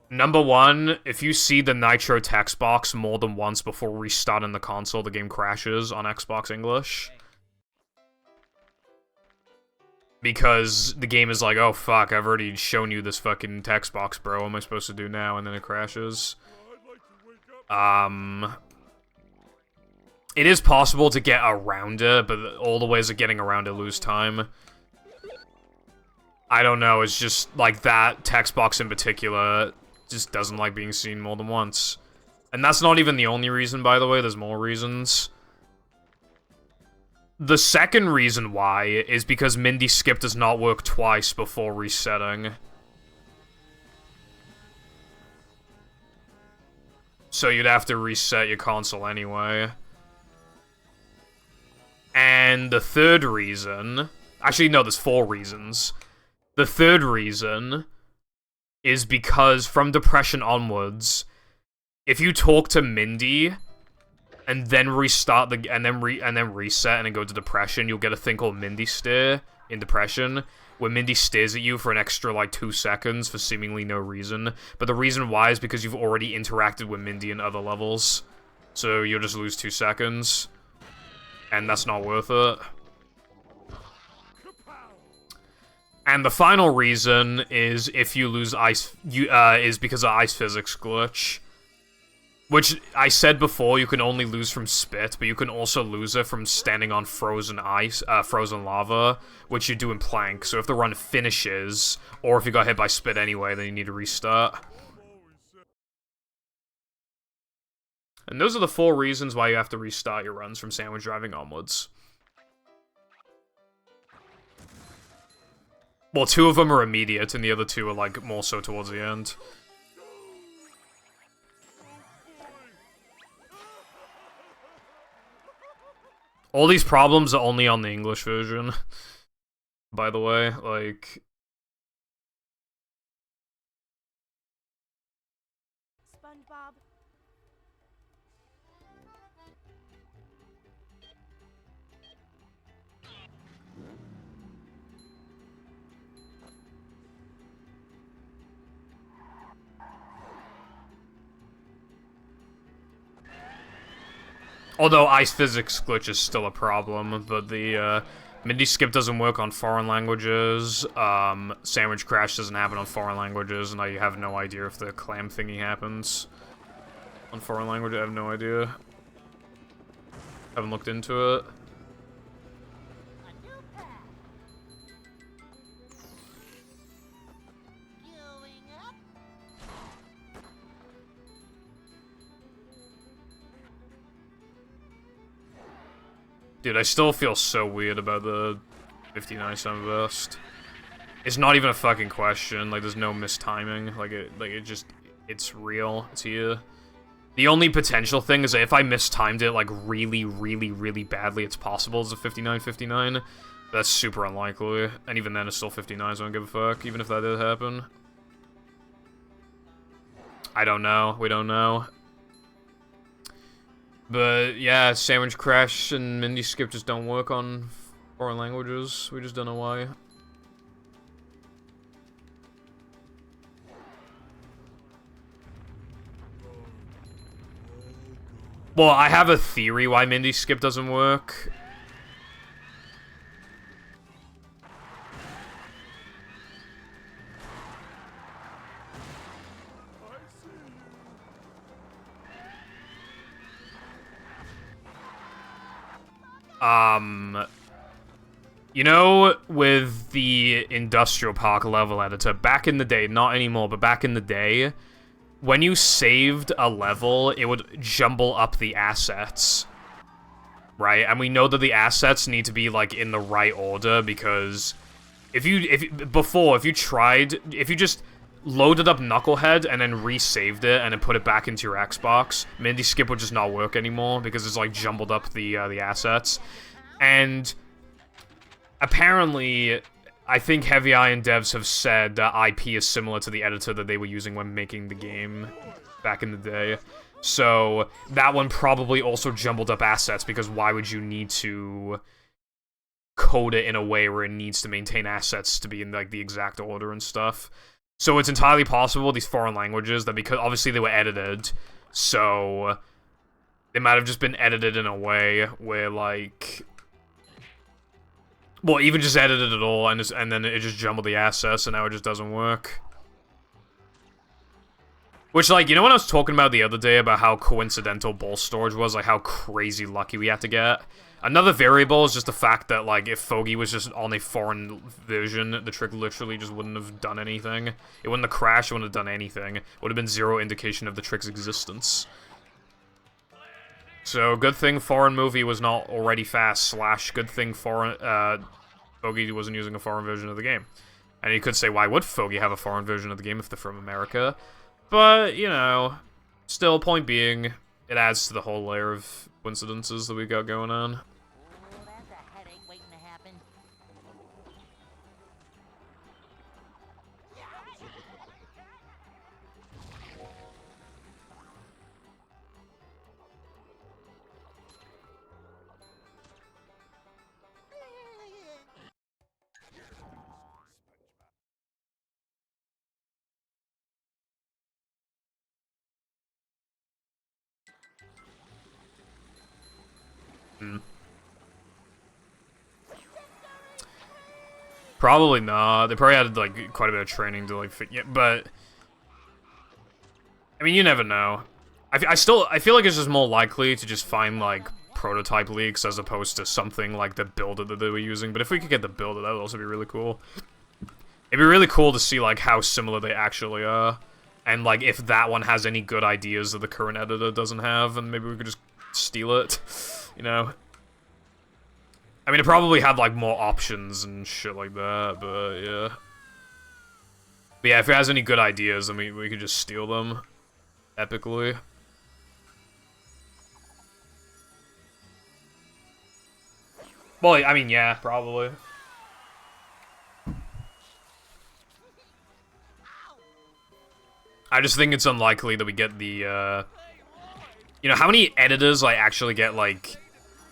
Number 1, if you see the Nitro text box more than once before restarting the console, the game crashes on Xbox English. Because the game is like, oh fuck, I've already shown you this fucking text box, bro, what am I supposed to do now? And then it crashes. It is possible to get around it, but all the ways of getting around it lose time. I don't know, it's just, like, that text box in particular just doesn't like being seen more than once. And that's not even the only reason, by the way, there's more reasons. The second reason why is because Mindy Skip does not work twice before resetting. So you'd have to reset your console anyway. And the third reason... Actually, no, there's 4 reasons. The third reason is because from Depression onwards, if you talk to Mindy and then restart the... and then reset and then go to Depression, you'll get a thing called Mindy Stare in Depression, where Mindy stares at you for an extra, like, 2 seconds for seemingly no reason. But the reason why is because you've already interacted with Mindy in other levels. So you'll just lose 2 seconds. And that's not worth it. And the final reason is if you lose ice, is because of ice physics glitch. Which, I said before, you can only lose from spit, but you can also lose it from standing on frozen ice, frozen lava, which you do in plank. So if the run finishes, or if you got hit by spit anyway, then you need to restart. And those are the 4 reasons why you have to restart your runs from sandwich driving onwards. Well, 2 of them are immediate, and the other 2 are, like, more so towards the end. All these problems are only on the English version, by the way, like...
SpongeBob.
Although ice physics glitch is still a problem, but the Mindy skip doesn't work on foreign languages, sandwich crash doesn't happen on foreign languages, and I have no idea if the clam thingy happens on foreign language. I have no idea. Haven't looked into it.
A new path. Going up.
Dude, I still feel so weird about the 59 Sunburst. It's not even a fucking question. Like, there's no mistiming. Like it just, it's real. It's here. The only potential thing is that if I mistimed it, like, really, really, really badly, it's possible it's a 59-59. That's super unlikely. And even then, it's still 59, so I don't give a fuck, even if that did happen. I don't know. We don't know. But, yeah, Sandwich Crash and Mindy Skip just don't work on foreign languages. We just don't know why. Well, I have a theory why Mindy Skip doesn't work. You know, with the Industrial Park level editor, back in the day, not anymore, but back in the day, when you saved a level, it would jumble up the assets, right? And we know that the assets need to be, like, in the right order, because if you just loaded up Knucklehead and then resaved it and then put it back into your Xbox, Mindy Skip would just not work anymore, because it's, like, jumbled up the assets. And apparently, I think Heavy Iron devs have said that IP is similar to the editor that they were using when making the game back in the day. So, that one probably also jumbled up assets, because why would you need to code it in a way where it needs to maintain assets to be in, like, the exact order and stuff? So it's entirely possible, these foreign languages, that because obviously they were edited, so they might have just been edited in a way where, like... Well, even just edited it all, and then it just jumbled the assets, and now it just doesn't work. Which, like, you know when I was talking about the other day about how coincidental ball storage was? Like, how crazy lucky we had to get? Another variable is just the fact that, like, if Foggy was just on a foreign version, the trick literally just wouldn't have done anything. It wouldn't have crashed, it wouldn't have done anything. It would have been zero indication of the trick's existence. So, good thing foreign movie was not already fast, / good thing foreign, Foggy wasn't using a foreign version of the game. And you could say, why would Foggy have a foreign version of the game if they're from America? But, you know, still, point being, it adds to the whole layer of coincidences that we got going on.
Oh, that's a headache waiting to happen.
Probably not. They probably had, like, quite a bit of training to, like, fit... Yeah, but... I mean, you never know. I feel like it's just more likely to just find, like, prototype leaks as opposed to something like the builder that they were using. But if we could get the builder, that would also be really cool. It'd be really cool to see, like, how similar they actually are. And, like, if that one has any good ideas that the current editor doesn't have, and maybe we could just steal it, you know? I mean, it probably had, like, more options and shit like that, but, yeah. But yeah, if it has any good ideas, then we could just steal them epically. Well, I mean, yeah, probably. I just think it's unlikely that we get the, you know, how many editors, like, actually get, like,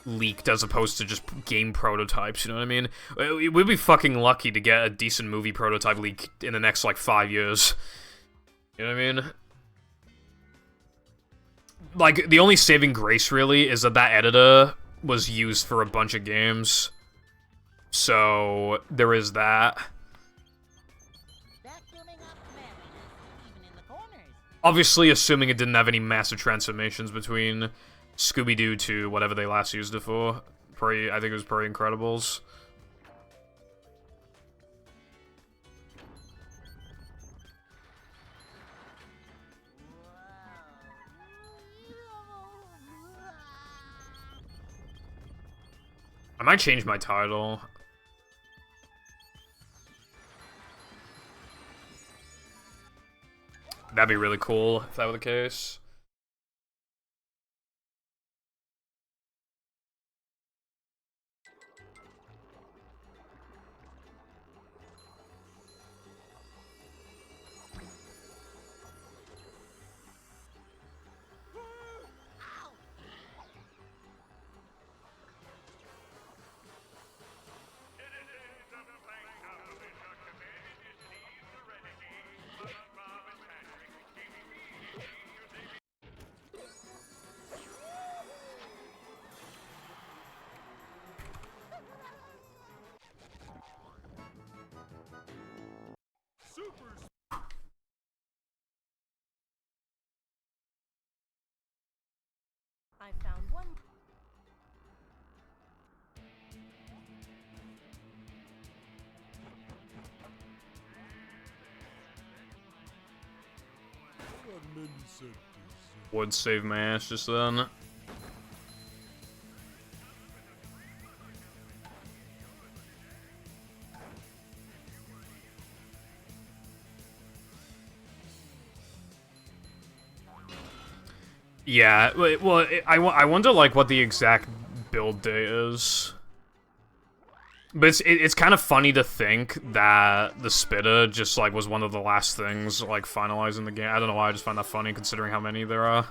leaked as opposed to just game prototypes, you know what I mean? We'd be fucking lucky to get a decent movie prototype leak in the next, like, 5 years. You know what I mean? Like, the only saving grace, really, is that editor was used for a bunch of games. So, there is that. Obviously, assuming it didn't have any massive transformations between Scooby-Doo to whatever they last used it for. Probably, I think it was probably Incredibles. I might change my title. That'd be really cool if that were the case.
I found one.
Would save my ass just then. Yeah, well, I wonder, like, what the exact build day is. But it's kind of funny to think that the spitter just, like, was one of the last things, like, finalizing the game. I don't know why, I just find that funny, considering how many there are.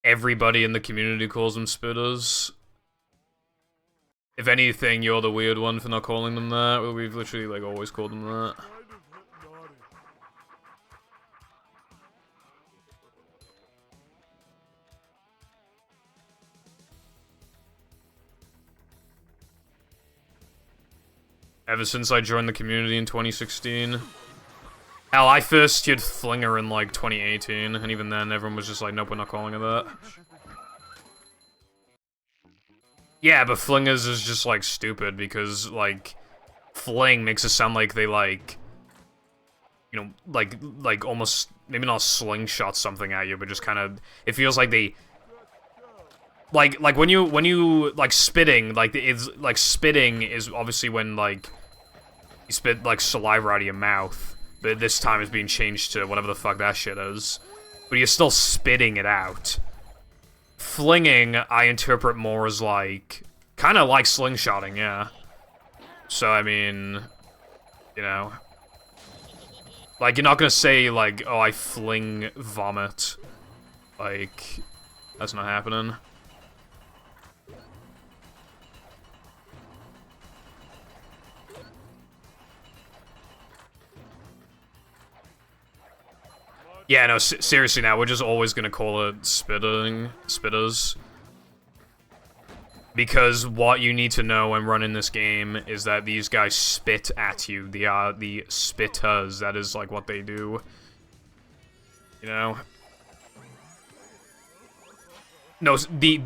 Everybody in the community calls them spitters. If anything, you're the weird one for not calling them that. We've literally, like, always called them that. Ever since I joined the community in 2016. Hell, I first did Flinger in, like, 2018, and even then, everyone was just like, nope, we're not calling it that. Yeah, but Flingers is just, like, stupid, because, like, Fling makes it sound like they, like, you know, like, almost, maybe not slingshot something at you, but just kind of, it feels like they, like, when you, like, spitting, like, it's, like, spitting is obviously when, like, you spit, like, saliva out of your mouth, but this time it's being changed to whatever the fuck that shit is, but you're still spitting it out. Flinging, I interpret more as, like, kind of like slingshotting, yeah. So, I mean, you know. Like, you're not gonna say, like, oh, I fling vomit. Like, that's not happening. Yeah, no, seriously now, we're just always gonna call it spitters. Because what you need to know when running this game is that these guys spit at you. They are the spitters. That is, like, what they do. You know? No, the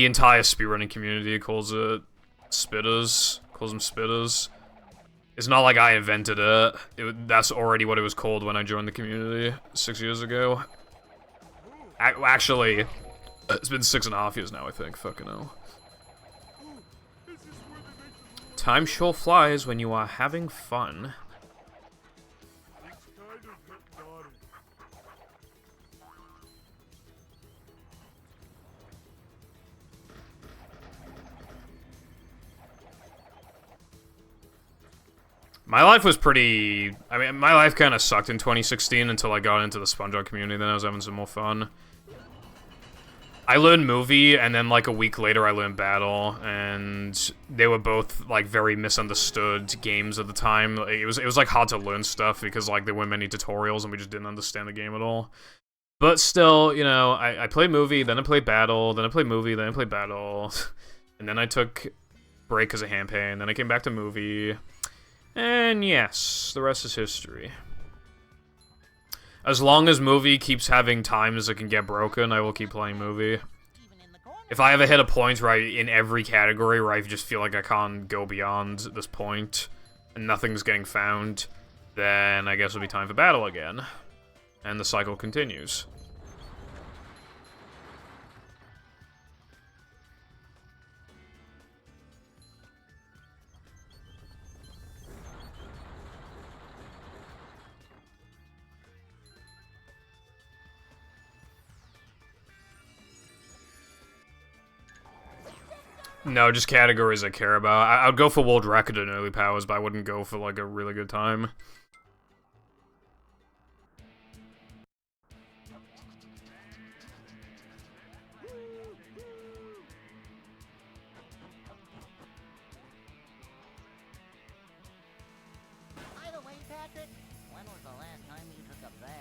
entire speedrunning community calls it spitters. Calls them spitters. It's not like I invented it. That's already what it was called when I joined the community 6 years ago. Actually, it's been 6.5 years now, I think. Fucking hell. Time sure flies when you are having fun. My life was pretty... I mean, my life kind of sucked in 2016 until I got into the SpongeBob community, then I was having some more fun. I learned movie, and then, like, a week later I learned battle, and they were both, like, very misunderstood games at the time. It was like, hard to learn stuff, because, like, there weren't many tutorials, and we just didn't understand the game at all. But still, you know, I played movie, then I played battle, then I played movie, then I played battle, and then I took break because of hand pain, then I came back to movie... And yes, the rest is history. As long as movie keeps having times it can get broken, I will keep playing movie. If I ever hit a point where in every category where I just feel like I can't go beyond this point, and nothing's getting found, then I guess it'll be time for battle again. And the cycle continues. No, just categories I care about. I would go for world record in early powers, but I wouldn't go for, like, a really good time.
By the way, Patrick, when was the last time you took a bath?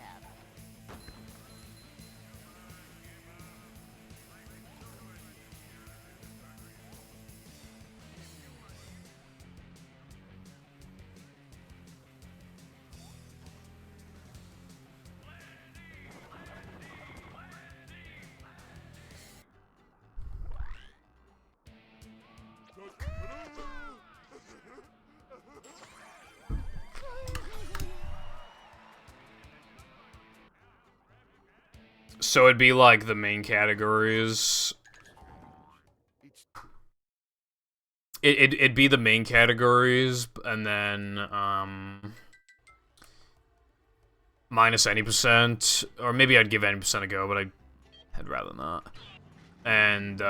So it'd be like the main categories. It'd be the main categories, and then minus any percent, or maybe I'd give any percent a go, but I'd rather not. And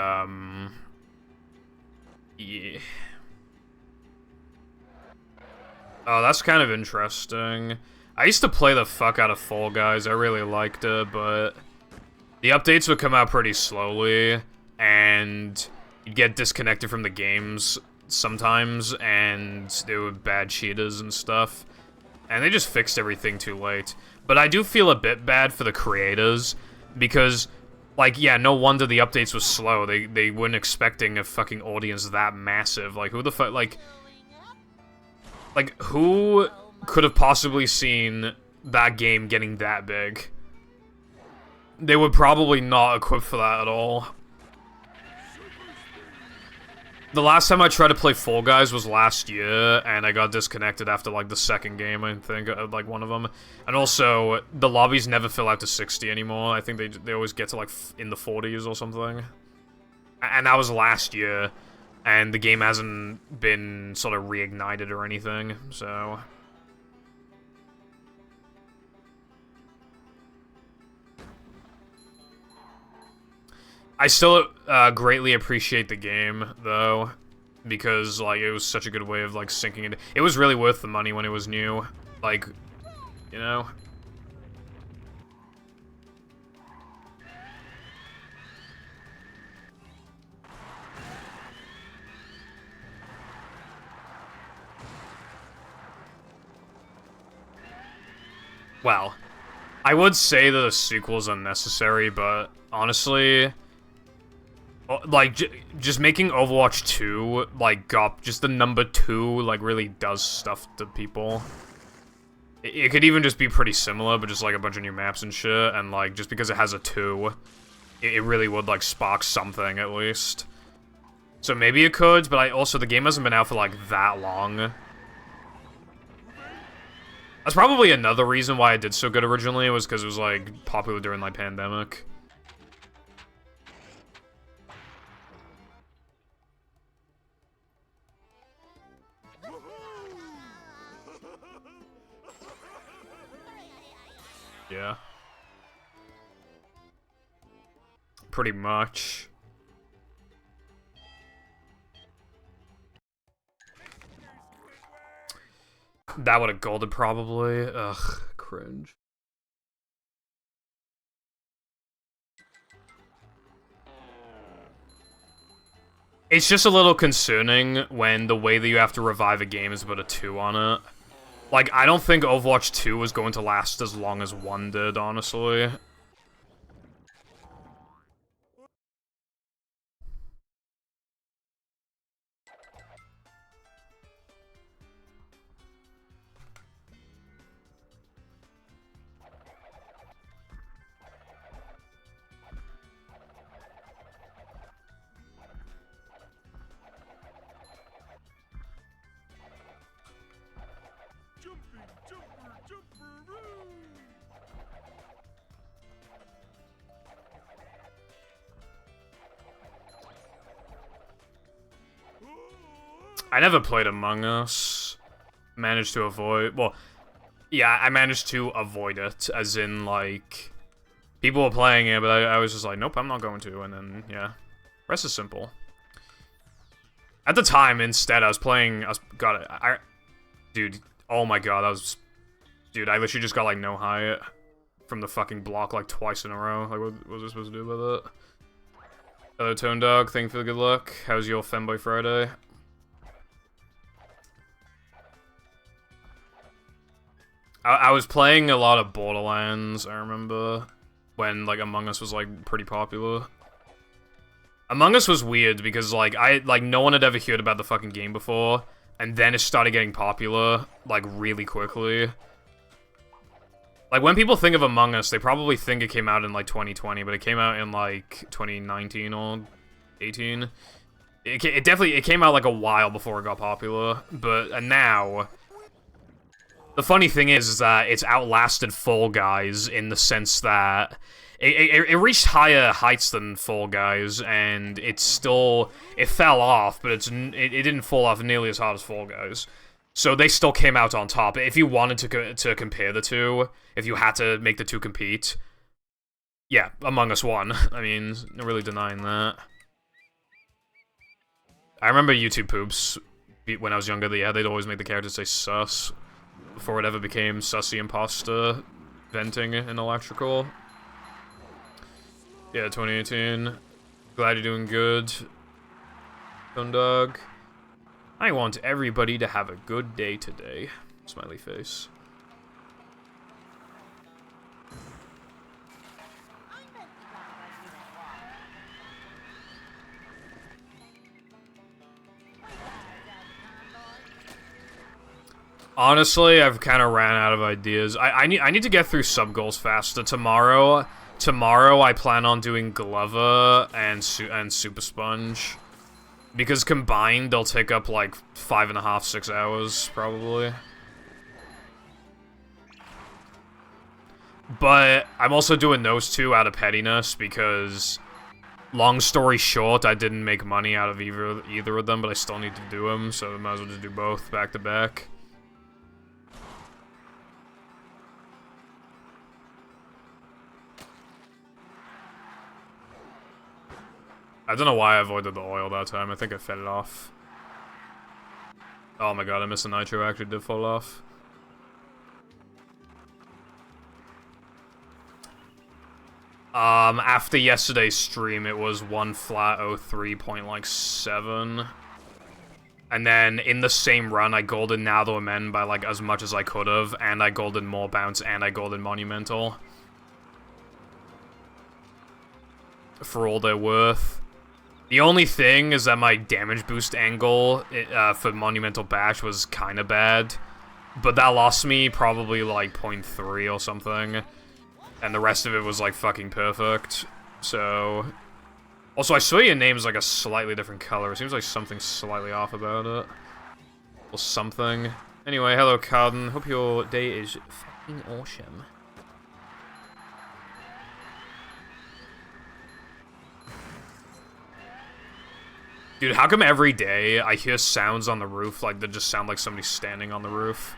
yeah. Oh, that's kind of interesting. I used to play the fuck out of Fall Guys. I really liked it, but the updates would come out pretty slowly, and you'd get disconnected from the games sometimes, and there were bad cheaters and stuff. And they just fixed everything too late. But I do feel a bit bad for the creators, because, like, yeah, no wonder the updates were slow. They weren't expecting a fucking audience that massive. Like, who the fuck, like, who could have possibly seen that game getting that big? They were probably not equipped for that at all. The last time I tried to play Fall Guys was last year, and I got disconnected after, like, the second game, I think, like, one of them. And also, the lobbies never fill out to 60 anymore. I think they always get to, like, in the 40s or something. And that was last year, and the game hasn't been sort of reignited or anything, so... I still greatly appreciate the game, though, because, like, it was such a good way of, like, sinking it. It was really worth the money when it was new, like, you know? Well, I would say that the sequel's unnecessary, but honestly... Like, just making Overwatch 2, like, just the number 2, like, really does stuff to people. It could even just be pretty similar, but just, like, a bunch of new maps and shit, and, like, just because it has a 2, it really would, like, spark something, at least. So maybe it could, but also, the game hasn't been out for, like, that long. That's probably another reason why it did so good originally, was because it was, like, popular during, like, pandemic. Yeah. Pretty much. That would have golded probably. Ugh, cringe. It's just a little concerning when the way that you have to revive a game is about a 2 on it. Like, I don't think Overwatch 2 was going to last as long as 1 did, honestly. I never played Among Us. Managed to avoid... Well, yeah, I managed to avoid it, as in, like... People were playing it, but I was just like, nope, I'm not going to, and then, yeah. Rest is simple. At the time, instead, I was playing... Dude, oh my god, Dude, I literally just got, like, no high from the fucking block, like, twice in a row. Like, what was I supposed to do with it? Hello, Tone Dog, thank you for the good luck. How's your Femboy Friday? I was playing a lot of Borderlands, I remember, when, like, Among Us was, like, pretty popular. Among Us was weird, because, like, no one had ever heard about the fucking game before, and then it started getting popular, like, really quickly. Like, when people think of Among Us, they probably think it came out in, like, 2020, but it came out in, like, 2019 or 18. It definitely came out, like, a while before it got popular, but now... The funny thing is that it's outlasted Fall Guys in the sense that it reached higher heights than Fall Guys, and it fell off, but it didn't fall off nearly as hard as Fall Guys. So they still came out on top. If you wanted to compare the two, if you had to make the two compete, yeah, Among Us won. I mean, no really denying that. I remember YouTube poops when I was younger. Yeah, they'd always make the characters say sus. Before it ever became Sussy Imposter venting in electrical. Yeah, 2018. Glad you're doing good. Tone Dog. I want everybody to have a good day today. Smiley face. Honestly, I've kind of ran out of ideas. I need to get through sub-goals faster. Tomorrow, I plan on doing Glover and Super Sponge. Because combined, they'll take up, like, 5.5, 6 hours, probably. But I'm also doing those two out of pettiness, because... Long story short, I didn't make money out of either of them, but I still need to do them, so I might as well just do both back-to-back. I don't know why I avoided the oil that time. I think I fed it off. Oh my god, I missed the nitro. Actually did fall off. After yesterday's stream, it was 1 flat 03.7. And then in the same run, I golded Now the Men by like as much as I could have, and I golded More Bounce, and I golded Monumental. For all they're worth. The only thing is that my damage boost angle for Monumental Bash was kind of bad. But that lost me probably like 0.3 or something. And the rest of it was like fucking perfect. So... Also, I swear your name is like a slightly different color. It seems like something's slightly off about it. Or something. Anyway, hello Carden. Hope your day is fucking awesome. Dude, how come every day I hear sounds on the roof like they just sound like somebody's standing on the roof?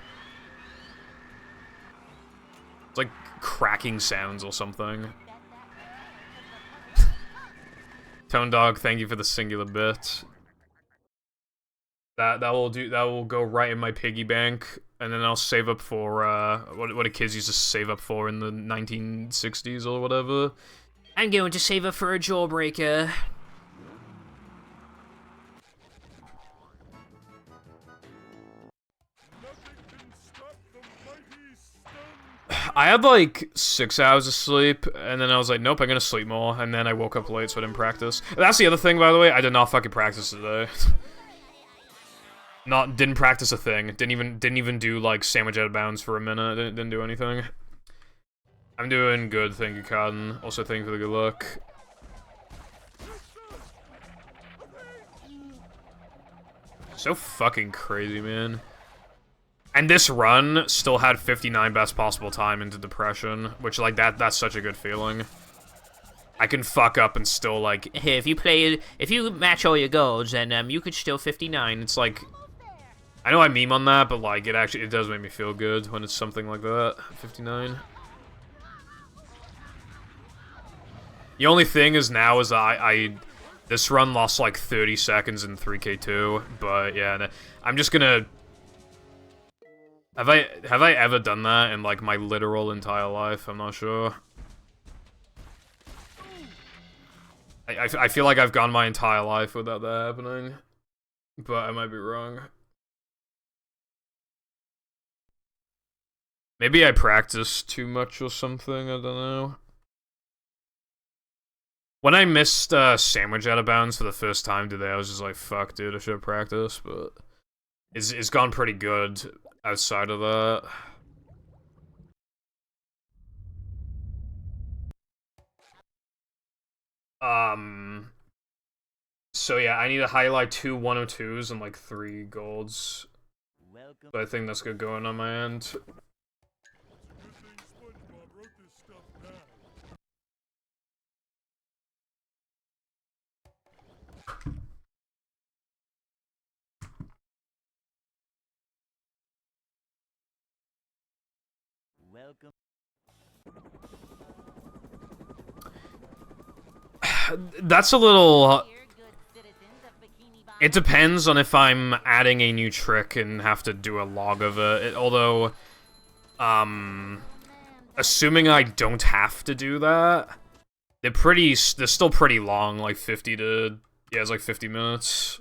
It's like cracking sounds or something. Tone Dog, thank you for the singular bit. That will go right in my piggy bank, and then I'll save up for what the kids used to save up for in the 1960s or whatever.
I'm going to save up for a jawbreaker.
I had like 6 hours of sleep, and then I was like, nope, I'm gonna sleep more, and then I woke up late, so I didn't practice. That's the other thing, by the way, I did not fucking practice today. Didn't practice a thing. Didn't even do like sandwich out of bounds for a minute. Didn't do anything. I'm doing good, thank you, Cotton. Also, thank you for the good luck. So fucking crazy, man. And this run still had 59 best possible time into depression, which like that's such a good feeling. I can fuck up and still like,
Hey, if you match all your goals, then you could still 59.
it's like, I know I meme on that, but like it does make me feel good when it's something like that. 59. The only thing is now is this run lost like 30 seconds in 3K2, but yeah, I'm just gonna. Have I ever done that in like my literal entire life? I'm not sure. I feel like I've gone my entire life without that happening, but I might be wrong. Maybe I practiced too much or something, I don't know. When I missed Sandwich Out of Bounds for the first time today, I was just like, fuck, dude, I should have practiced, but it's gone pretty good outside of that. So yeah, I need to highlight 2 102s and like 3 golds. So I think that's good going on my end.
Welcome.
That's a little. It depends on if I'm adding a new trick and have to do a log of it. Although, assuming I don't have to do that, they're still pretty long, like 50 to, yeah, it's like 50 minutes.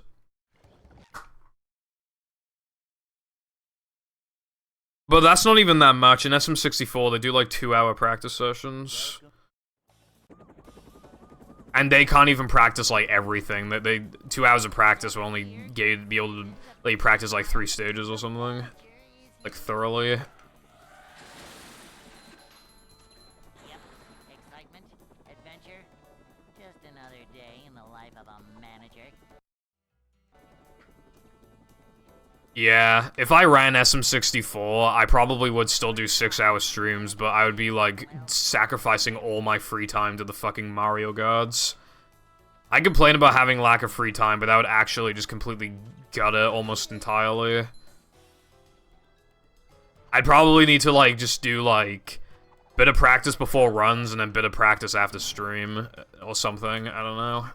But that's not even that much. In SM64, they do like 2-hour practice sessions. And they can't even practice like everything. They 2 hours of practice will only be able to like practice like 3 stages or something, like thoroughly.
Yep. Excitement, adventure, just another day in the life of a manager.
Yeah, if I ran SM64, I probably would still do 6-hour streams, but I would be like sacrificing all my free time to the fucking Mario gods. I complain about having lack of free time, but that would actually just completely gut it almost entirely. I'd probably need to like just do like bit of practice before runs and then bit of practice after stream or something. I don't know.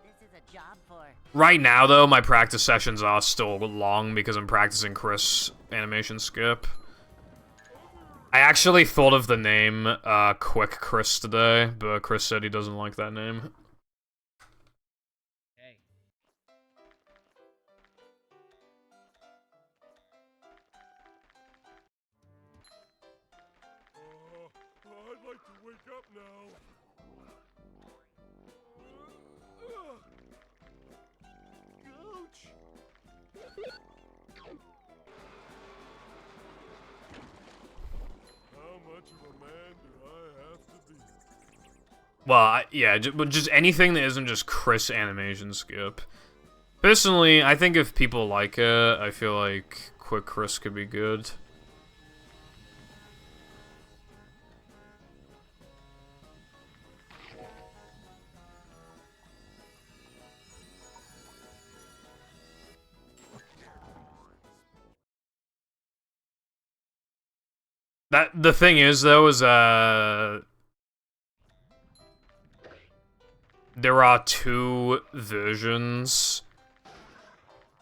This is a job for.
Right now, though, my practice sessions are still long because I'm practicing Chris animation skip. I actually thought of the name Quick Chris today, but Chris said he doesn't like that name.
Hey.
I'd like to wake up now.
Well, yeah, just anything that isn't just Chris animation skip. Personally, I think if people like it, I feel like Quick Chris could be good. The thing is, though, is there are 2 versions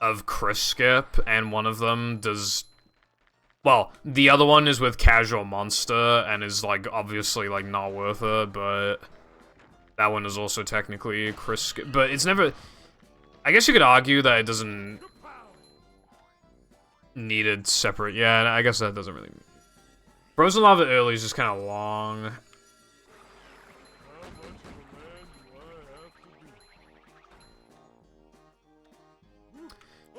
of Chris Skip, and one of them does... Well, the other one is with Casual Monster, and is, like, obviously, like, not worth it, but... That one is also technically Chris Skip, but it's never... I guess you could argue that it doesn't... Needed separate... Yeah, I guess that doesn't really... Frozen Lava early is just kind of long.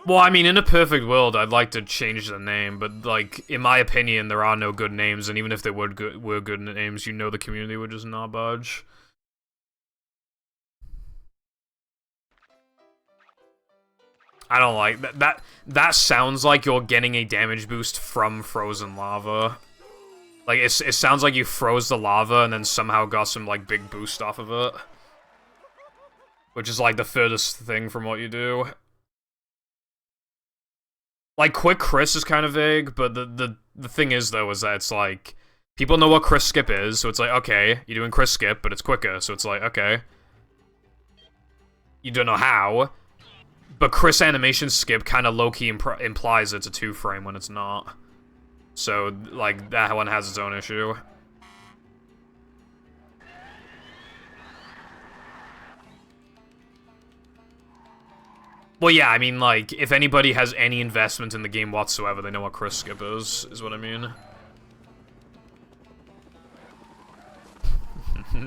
Well, I mean, in a perfect world, I'd like to change the name, but, like, in my opinion, there are no good names, and even if there were good names, you know the community would just not budge. I don't like that. That sounds like you're getting a damage boost from Frozen Lava. Like, it sounds like you froze the lava and then somehow got some, like, big boost off of it. Which is, like, the furthest thing from what you do. Like, Quick Chris is kind of vague, but the thing is, though, is that it's, like, people know what Chris Skip is, so it's like, okay, you're doing Chris Skip, but it's quicker, so it's like, okay. You don't know how, but Chris Animation Skip kind of low-key implies it's a 2-frame when it's not. So, like, that one has its own issue. Well, yeah, I mean, like, if anybody has any investment in the game whatsoever, they know what Chris Skip is what I mean.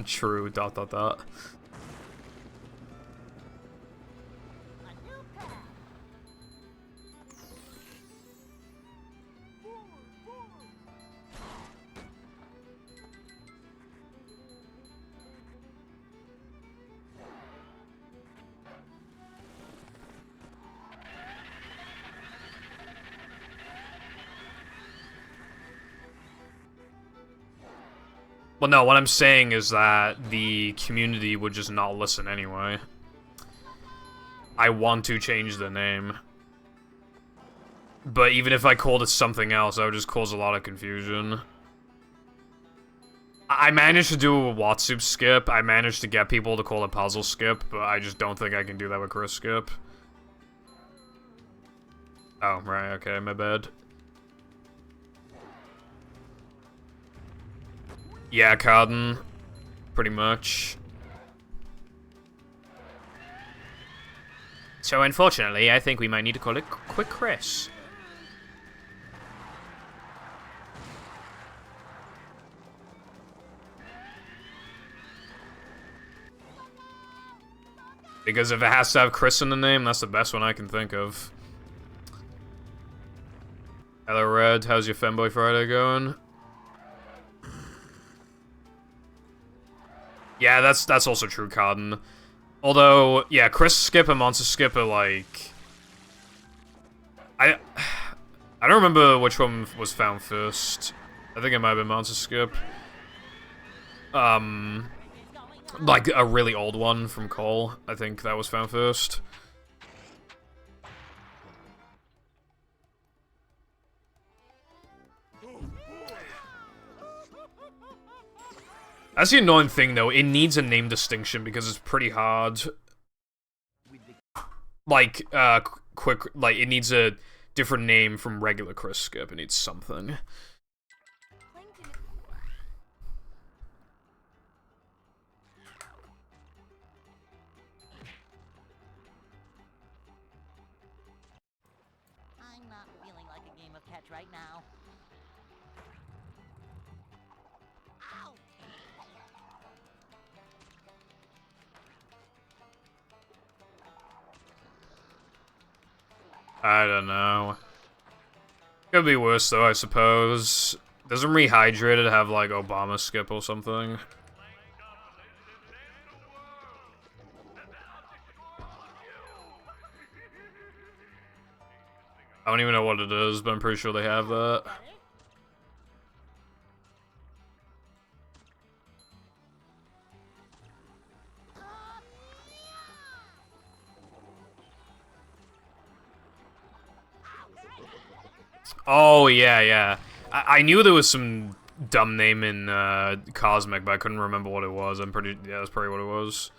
True, ... Well, no, what I'm saying is that the community would just not listen anyway. I want to change the name. But even if I called it something else, that would just cause a lot of confusion. I managed to do a Watsup skip. I managed to get people to call it Puzzle Skip, but I just don't think I can do that with Chris Skip. Oh, right, okay, my bad. Yeah, Carden. Pretty much. So unfortunately, I think we might need to call it Quick Chris. Because if it has to have Chris in the name, that's the best one I can think of. Hello, Red. How's your Femboy Friday going? Yeah, that's also true, Carden. Although, yeah, Chris Skip and Monster Skip are like... I don't remember which one was found first. I think it might have been Monster Skip. Like a really old one from Cole. I think that was found first. That's the annoying thing, though. It needs a name distinction because it's pretty hard. Like, it needs a different name from regular Chris Skip. It needs something.
I'm not feeling like a game of catch right now. Ow!
I don't know. Could be worse, though, I suppose. Doesn't Rehydrated have, like, Obama skip or something? I don't even know what it is, but I'm pretty sure they have that. Oh, yeah, yeah. I knew there was some dumb name in Cosmic, but I couldn't remember what it was. Yeah, that's probably what it was.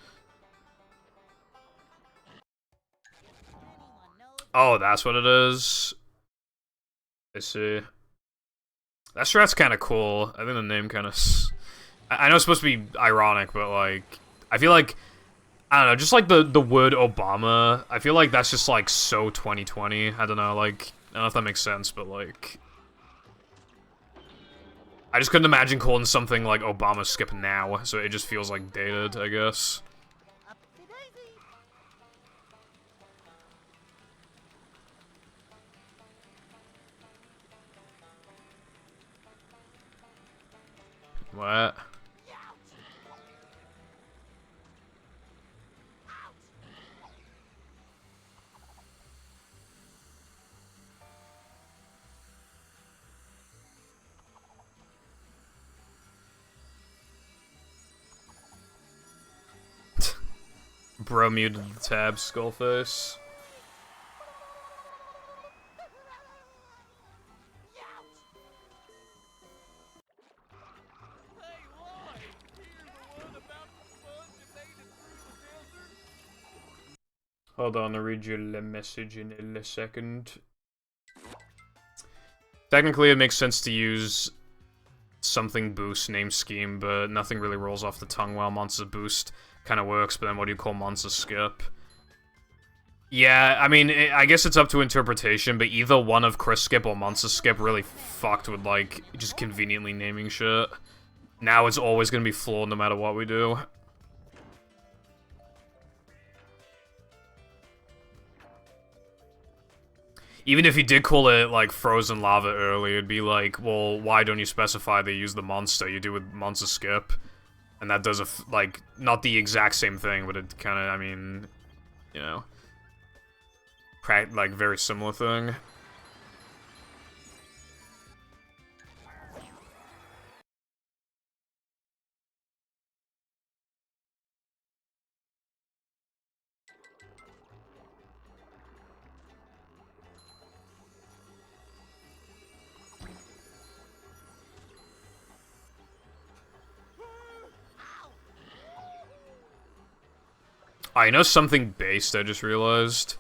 Oh, that's what it is. I see. That strat's kind of cool. I think the name kind of... I know it's supposed to be ironic, but, like... I feel like... I don't know, just, like, the word Obama, I feel like that's just, like, so 2020. I don't know, like... I don't know if that makes sense, but, like... I just couldn't imagine calling something like Obama skip now, so it just feels, like, dated, I guess. What? Bro muted the tab, Skullface. Hold on, I'll read you the message in a second. Technically, it makes sense to use something boost name scheme, but nothing really rolls off the tongue while Monster Boost kind of works, but then what do you call Monster Skip? Yeah, I mean, I guess it's up to interpretation, but either one of Chris Skip or Monster Skip really fucked with, like, just conveniently naming shit. Now it's always gonna be flawed no matter what we do. Even if you did call it, like, Frozen Lava early, it'd be like, well, why don't you specify they use the monster? You do with Monster Skip. And that does, like, not the exact same thing, but it kind of, I mean, you know, like, very similar thing. I know something based, I just realized.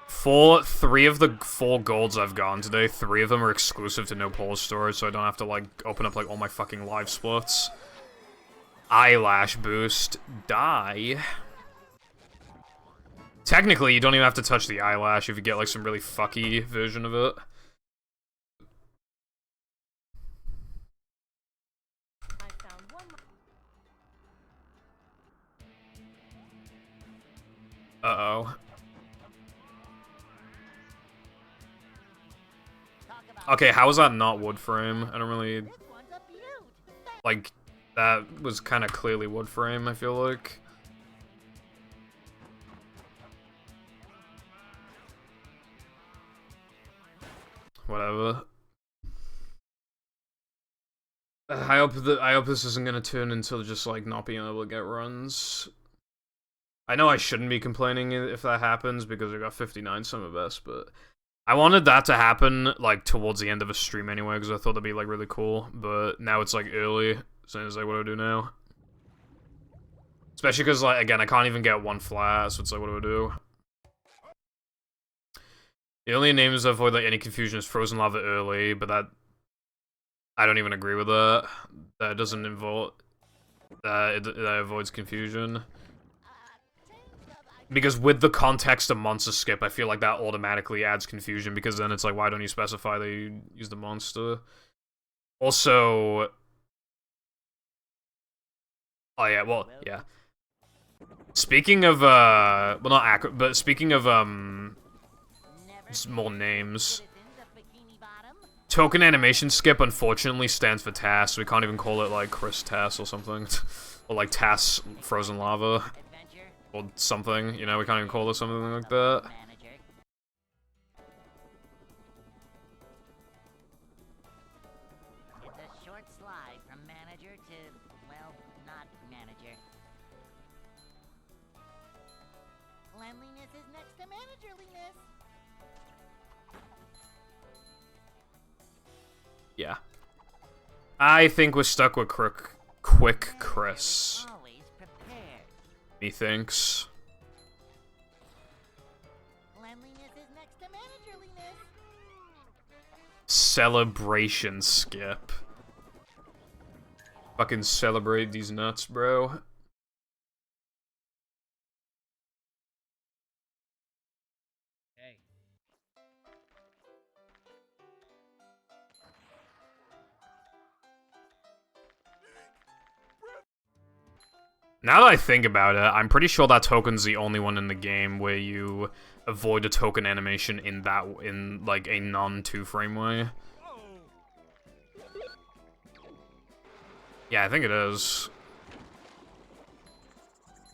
For 3 of the 4 golds I've gotten today, 3 of them are exclusive to no polar storage, so I don't have to, like, open up, like, all my fucking live splits. Eyelash boost. Die. Technically, you don't even have to touch the eyelash if you get, like, some really fucky version of it. Uh-oh. Okay, how is that not wood frame? I don't really... Like, that was kind of clearly wood frame, I feel like. Whatever. I hope this isn't gonna turn into just, like, not being able to get runs. I know I shouldn't be complaining if that happens, because I got 59 summer best, but... I wanted that to happen, like, towards the end of a stream anyway, because I thought that'd be, like, really cool, but now it's, like, early, so it's like, what do I do now? Especially because, like, again, I can't even get 1 flat, so it's like, what do I do? The only names that avoid, like, any confusion is Frozen Lava early, but that... I don't even agree with that. That doesn't involve... that avoids confusion. Because with the context of Monster Skip, I feel like that automatically adds confusion, because then it's like, why don't you specify that you use the monster? Also... Oh yeah, well, yeah. Speaking of, well, not accurate, but speaking of, just more names. Token animation skip, unfortunately, stands for TAS. We can't even call it, like, Chris TAS or something. Or, like, TAS Frozen Lava. Or something, you know, we can't even call it something like that.
It's a short slide from manager to, well, not manager. Cleanliness is next to managerliness.
Yeah. I think we're stuck with Quick Chris.
Always prepared.
Methinks.
Cleanliness is next to managerliness.
Celebration skip. Fucking celebrate these nuts, bro. Now that I think about it, I'm pretty sure that token's the only one in the game where you avoid a token animation in like a non-2 frame way. Yeah, I think it is.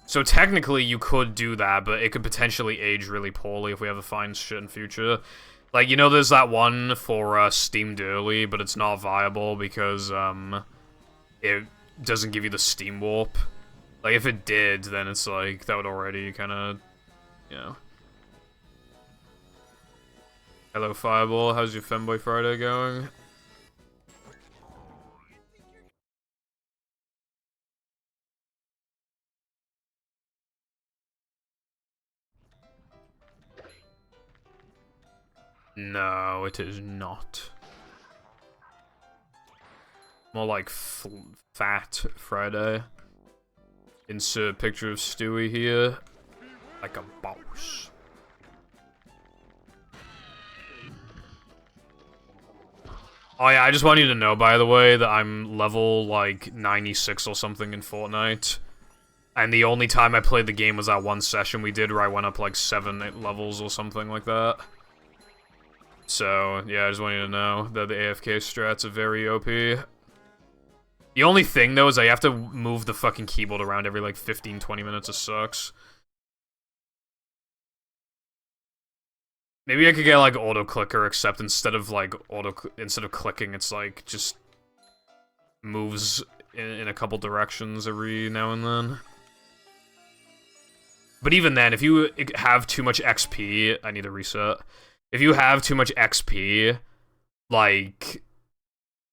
So technically you could do that, but it could potentially age really poorly if we ever find shit in future. Like, you know, there's that one for Steamed Early, but it's not viable because it doesn't give you the Steam Warp. Like, if it did, then it's like, that would already kind of, you know. Hello, Fireball. How's your Femboy Friday going? No, it is not. More like Fat Friday. Insert picture of Stewie here. Like a boss. Oh yeah, I just want you to know, by the way, that I'm level, like, 96 or something in Fortnite. And the only time I played the game was that one session we did where I went up, like, 7 levels or something like that. So, yeah, I just want you to know that the AFK strats are very OP. The only thing, though, is I have to move the fucking keyboard around every, like, 15-20 minutes. It sucks. Maybe I could get, like, auto-clicker, except instead of, like, instead of clicking, it's, like, just moves in a couple directions every now and then. But even then, if you have too much XP... I need a reset. If you have too much XP, like...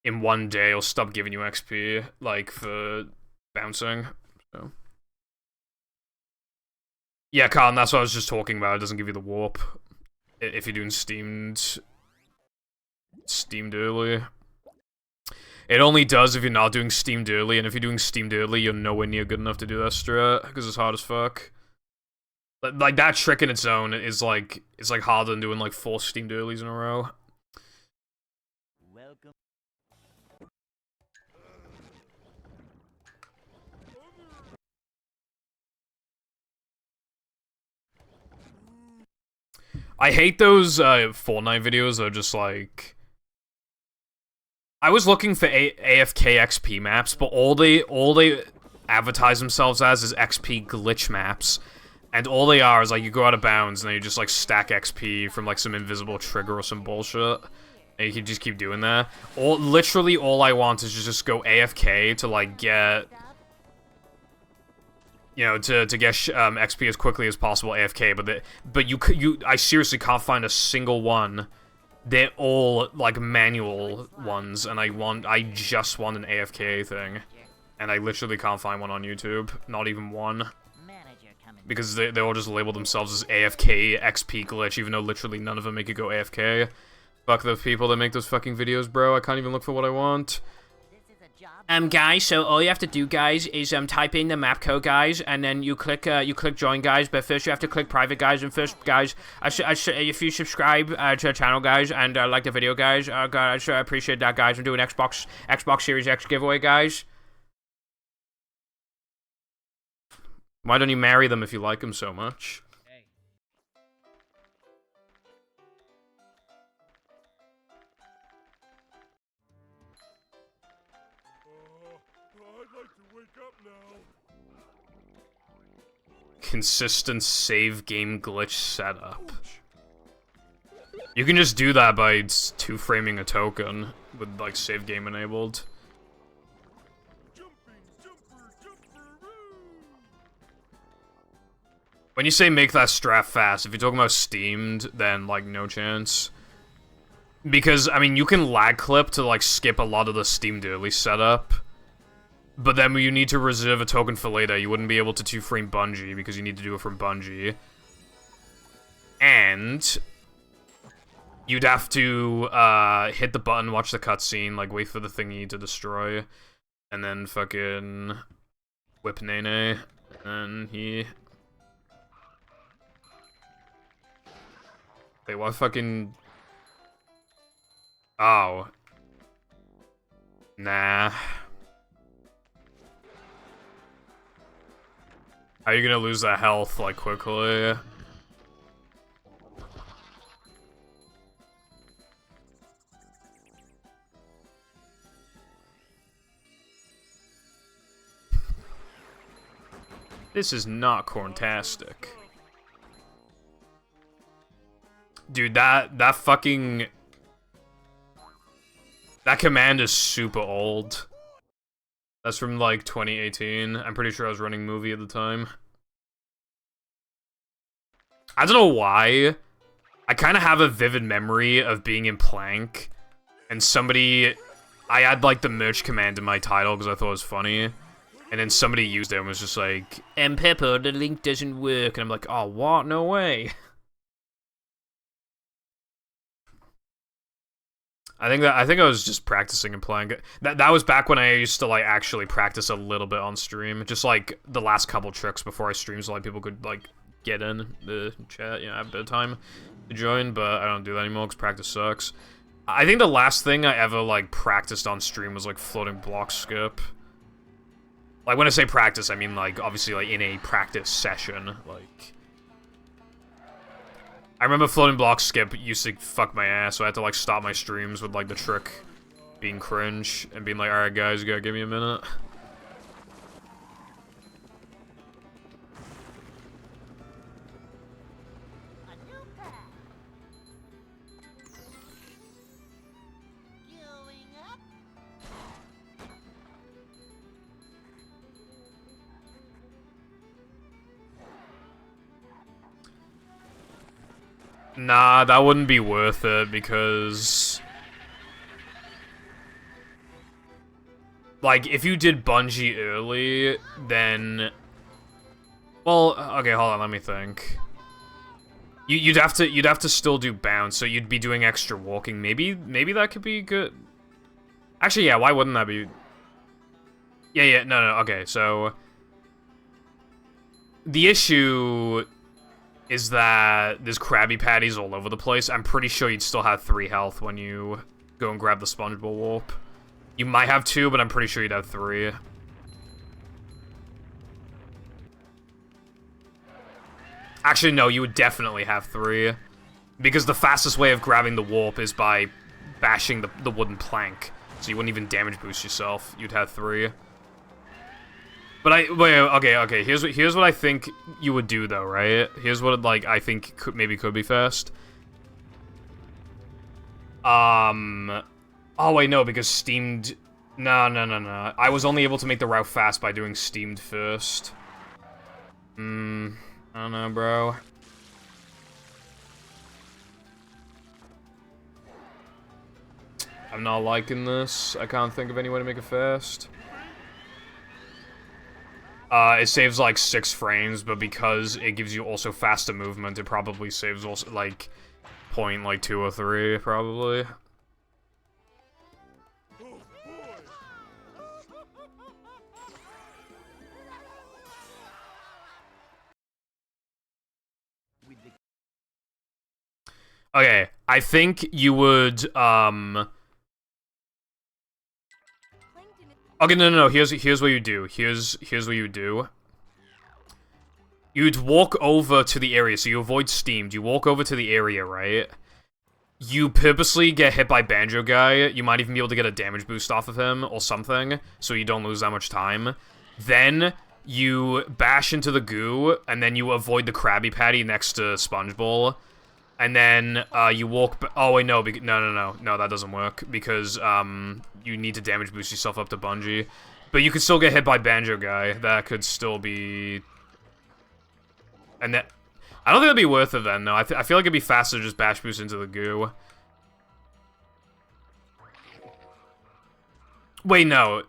in one day, it'll stop giving you XP, like, for bouncing, so. Yeah, Colin, that's what I was just talking about. It doesn't give you the warp if you're doing steamed early. It only does if you're not doing steamed early, and if you're doing steamed early, you're nowhere near good enough to do that strat, because it's hard as fuck. Like, that trick in its own is, like, it's, like, harder than doing, like, 4 steamed earlies in a row.
Welcome.
I hate those Fortnite videos that are just like... I was looking for AFK XP maps, but all they advertise themselves as is XP glitch maps. And all they are is like you go out of bounds and then you just like stack XP from like some invisible trigger or some bullshit. And you can just keep doing that. Literally all I want is just go AFK to like get... You know, to get XP as quickly as possible AFK, but I seriously can't find a single one. They're all like manual ones, and I just want an AFK thing, and I literally can't find one on YouTube, not even one, because they all just label themselves as AFK XP glitch, even though literally none of them make it go AFK. Fuck those people that make those fucking videos, bro. I can't even look for what I want.
Guys, so all you have to do, guys, is type in the map code, guys, and then you click join, guys. But first you have to click private, guys. And first, guys, if you subscribe to the channel, guys, and like the video, guys, I sure appreciate that, guys. I'm doing Xbox Series X giveaway, guys.
Why don't you marry them if you like them so much?
I'd like to wake up now.
Consistent save game glitch setup. You can just do that by two-framing a token with, like, save game enabled. When you say make that strat fast, if you're talking about steamed, then, like, no chance. Because, I mean, you can lag clip to, like, skip a lot of the steamed early setup. But then when you need to reserve a token for later, you wouldn't be able to two-frame Bungie, because you need to do it from Bungie. And you'd have to, hit the button, watch the cutscene, like, wait for the thingy to destroy, and then fucking whip Nene, and he... Wait, what fucking... Oh. Nah. How are you gonna lose that health, like, quickly? This is not corntastic. Dude, that fucking... That command is super old. That's from, like, 2018. I'm pretty sure I was running movie at the time. I don't know why. I kind of have a vivid memory of being in Plank, and somebody... I had, like, the merch command in my title because I thought it was funny, and then somebody used it and was just like, Pepper, the link doesn't work, and I'm like, oh, what? No way. I think I was just practicing and playing. That was back when I used to, like, actually practice a little bit on stream. Just, like, the last couple tricks before I streamed so, like, people could, like, get in the chat, you know, have a bit of time to join, but I don't do that anymore because practice sucks. I think the last thing I ever, like, practiced on stream was, like, floating block skip. Like, when I say practice, I mean, like, obviously, like, in a practice session, like... I remember floating block skip used to fuck my ass, so I had to, like, stop my streams with, like, the trick being cringe and being like, alright, guys, you gotta give me a minute.
A new path. Going up.
Nah, that wouldn't be worth it, because... Like, if you did Bungie early, then... Well, okay, hold on, let me think. You'd have to still do bounce, so you'd be doing extra walking. Maybe that could be good. Actually, yeah, why wouldn't that be... Yeah, no, okay, so... The issue... is that there's Krabby Patties all over the place. I'm pretty sure you'd still have 3 health when you go and grab the SpongeBob warp. You might have 2, but I'm pretty sure you'd have 3. Actually, no, you would definitely have 3. Because the fastest way of grabbing the warp is by bashing the wooden plank. So you wouldn't even damage boost yourself. You'd have 3. But okay, here's what I think you would do, though, right? Here's what, like, I think maybe could be fast. Oh, wait, no, because steamed... No. I was only able to make the route fast by doing steamed first. I don't know, bro. I'm not liking this. I can't think of any way to make it fast. It saves, like, 6 frames, but because it gives you also faster movement, it probably saves also, like, point, like, 2 or 3, probably. Okay, I think you would, Okay, no, here's what you do. Here's what you do. You'd walk over to the area, so you avoid steamed. You walk over to the area, right? you purposely get hit by Banjo Guy, you might even be able to get a damage boost off of him or something, so you don't lose that much time. Then you bash into the goo, and then you avoid the Krabby Patty next to SpongeBob. And then, you walk oh, wait, no, no, that doesn't work, because, you need to damage boost yourself up to Bungee. But you could still get hit by Banjo Guy, that could still be... And that... I don't think it'd be worth it then, though. I feel like it'd be faster to just bash boost into the goo. Wait, no.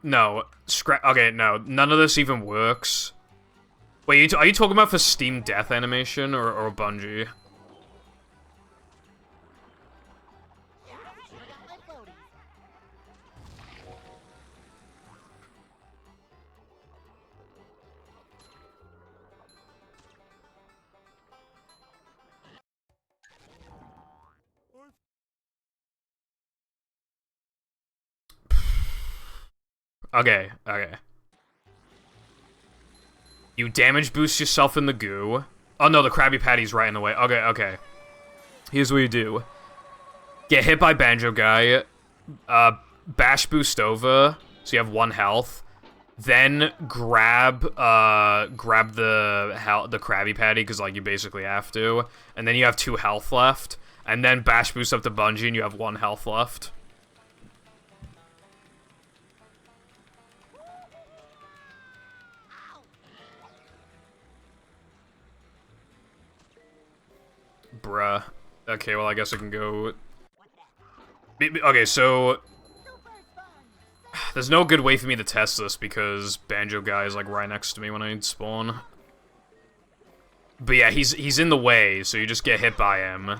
Okay, no, none of this even works. Wait, are you talking about for Steam Death animation, or Bungee? Okay. You damage boost yourself in the goo. Oh no, the Krabby Patty's right in the way. Okay. Here's what you do. Get hit by Banjo Guy. Bash boost over, so you have 1 health. Then grab the Krabby Patty, because, like, you basically have to. And then you have 2 health left. And then bash boost up to Bungee, and you have 1 health left. Bruh. Okay, well, I guess I can go... Okay, so... There's no good way for me to test this, because Banjo Guy is, like, right next to me when I spawn. But yeah, he's in the way, so you just get hit by him.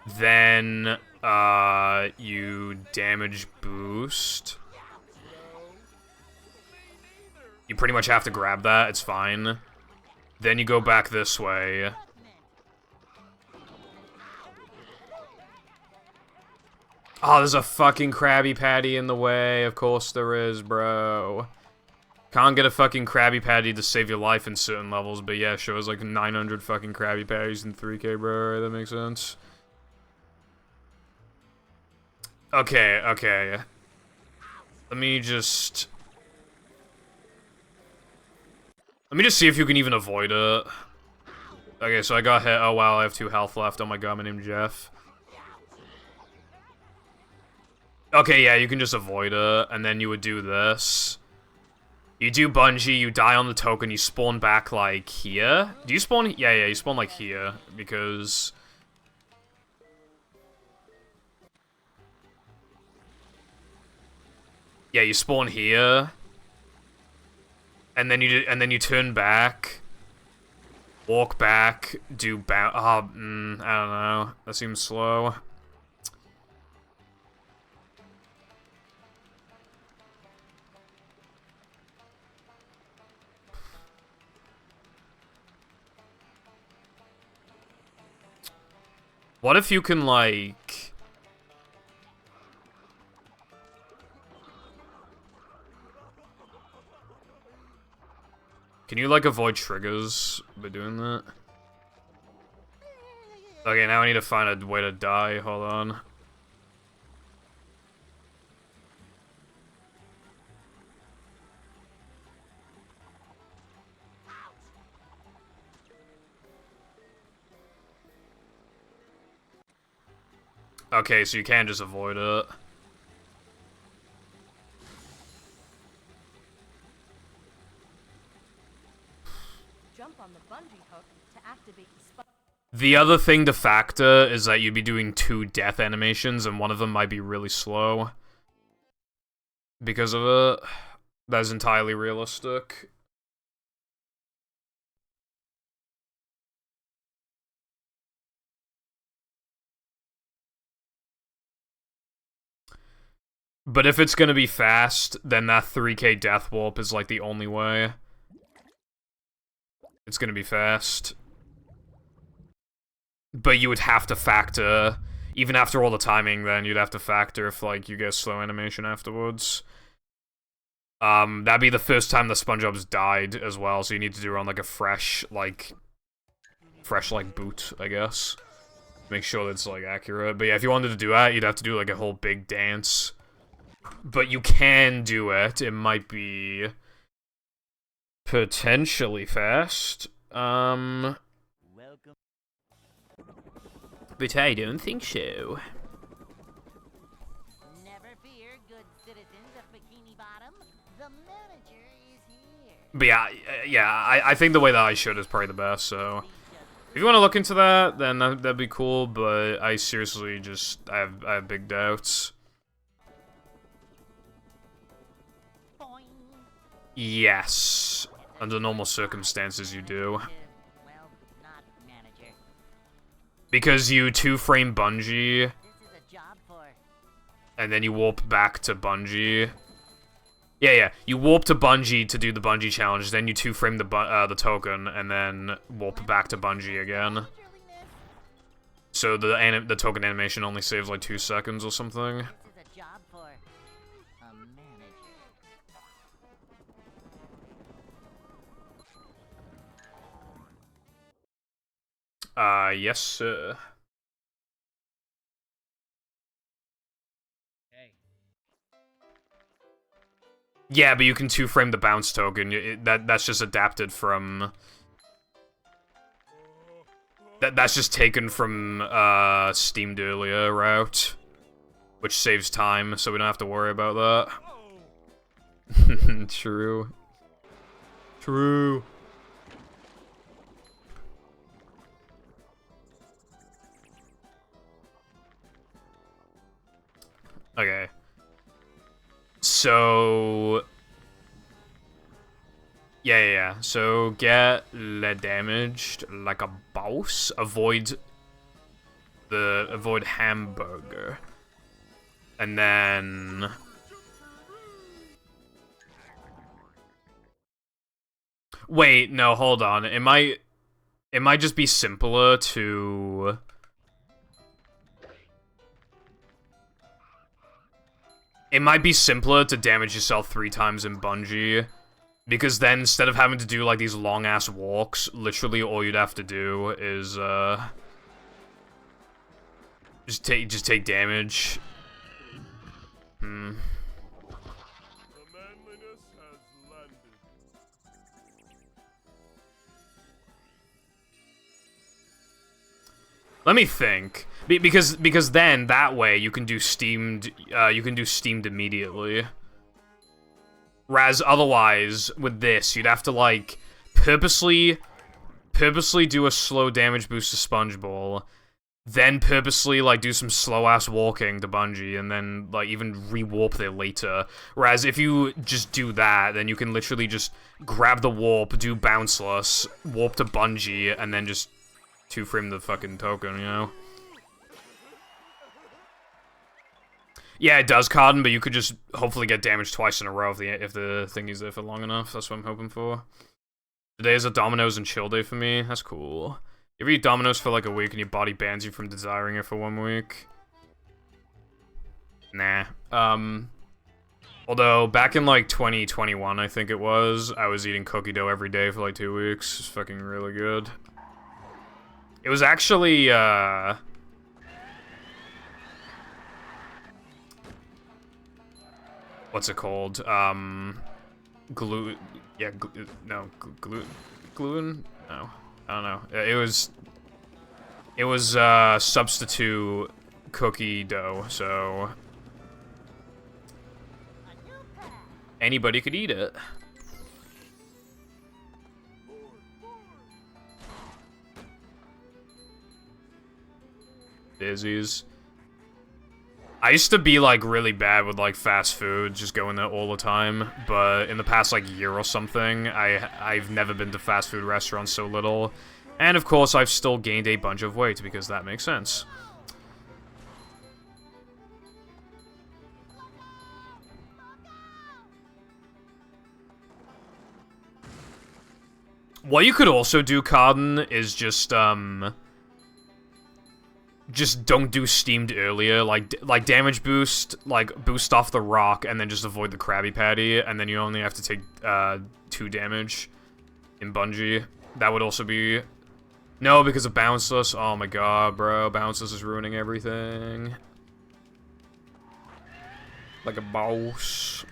Then, you damage boost. You pretty much have to grab that, it's fine. Then you go back this way. Oh, there's a fucking Krabby Patty in the way. Of course there is, bro. Can't get a fucking Krabby Patty to save your life in certain levels, but yeah, sure, there's like 900 fucking Krabby Patties in 3K, bro. That makes sense. Okay. Let me just see if you can even avoid it. Okay, so I got hit. Oh wow, I have 2 health left. Oh my god, my name's Jeff. Okay, yeah, you can just avoid it, and then you would do this. You do Bungee, you die on the token, you spawn back, like, here? Do you spawn? Yeah, you spawn, like, here, because... Yeah, you spawn here. And then you turn back. Walk back, do I don't know. That seems slow. What if you can, like... Can you, like, avoid triggers by doing that? Okay, now I need to find a way to die. Hold on. Okay, so you can just avoid it.
Jump on the bungee hook to activate the
The other thing to factor is that you'd be doing 2 death animations, and one of them might be really slow. Because of it. That's entirely realistic. But if it's gonna be fast, then that 3K death warp is like the only way. It's gonna be fast. But you would have to factor, even after all the timing, then you'd have to factor if, like, you get slow animation afterwards. That'd be the first time the SpongeBob's died as well, so you need to do it on, like, a fresh, like, boot, I guess. Make sure that's, like, accurate. But yeah, if you wanted to do that, you'd have to do, like, a whole big dance. But you can do it. It might be potentially fast.
Welcome.
But I don't think so.
Never fear, good citizens of Bikini Bottom. The manager is here.
But yeah, I think the way that I should is probably the best, so... If you want to look into that, then that'd be cool, but I seriously just... I have big doubts.
Boing.
Yes. Under normal circumstances, you do.
Well, not manager.
Because you two-frame bungee,
This is a job for.
and then you warp back to bungee. Yeah. You warp to bungee to do the bungee challenge, then you two-frame the token, and then warp back to bungee again. So the token animation only saves like 2 seconds or something.
This is a job for a manager.
Yes, sir. Yeah, but you can two-frame the bounce token. That's just adapted from... That's just taken from, Steamed Earlier route. Which saves time, so we don't have to worry about that. True. True. Okay. So... Yeah. So, get le damaged like a boss. Avoid hamburger. And then... Wait, no, hold on. It might just be simpler to... It might be simpler to damage yourself 3 times in bungee, because then instead of having to do like these long ass walks, literally all you'd have to do is just take damage.
The manliness has landed.
Let me think. Because then that way you can do steamed immediately. Whereas otherwise with this you'd have to like purposely do a slow damage boost to Spongeball, then purposely like do some slow ass walking to bungee, and then like even re-warp there later. Whereas if you just do that, then you can literally just grab the warp, do bounceless, warp to bungee, and then just two-frame the fucking token, you know? Yeah, it does, Carden, but you could just hopefully get damaged twice in a row if the thing is there for long enough. That's what I'm hoping for. Today is a Domino's and chill day for me. That's cool. You ever eat Domino's for like a week and your body bans you from desiring it for 1 week? Nah. Although, back in like 2021, I think it was, I was eating cookie dough every day for like 2 weeks. It's fucking really good. It was actually, what's it called? Gluten? No, gluten? No, I don't know. It was, substitute cookie dough, so anybody could eat it. Dizzies. I used to be, like, really bad with, like, fast food, just going there all the time, but in the past, like, year or something, I've never been to fast food restaurants so little, and of course, I've still gained a bunch of weight, because that makes sense. What you could also do, Carden, is just don't do steamed earlier, like damage boost, like boost off the rock, and then just avoid the Krabby Patty, and then you only have to take 2 damage in bungee. That would also be No, because of Bounceless. Oh my god, bro. Bounceless is ruining everything. Like a boss.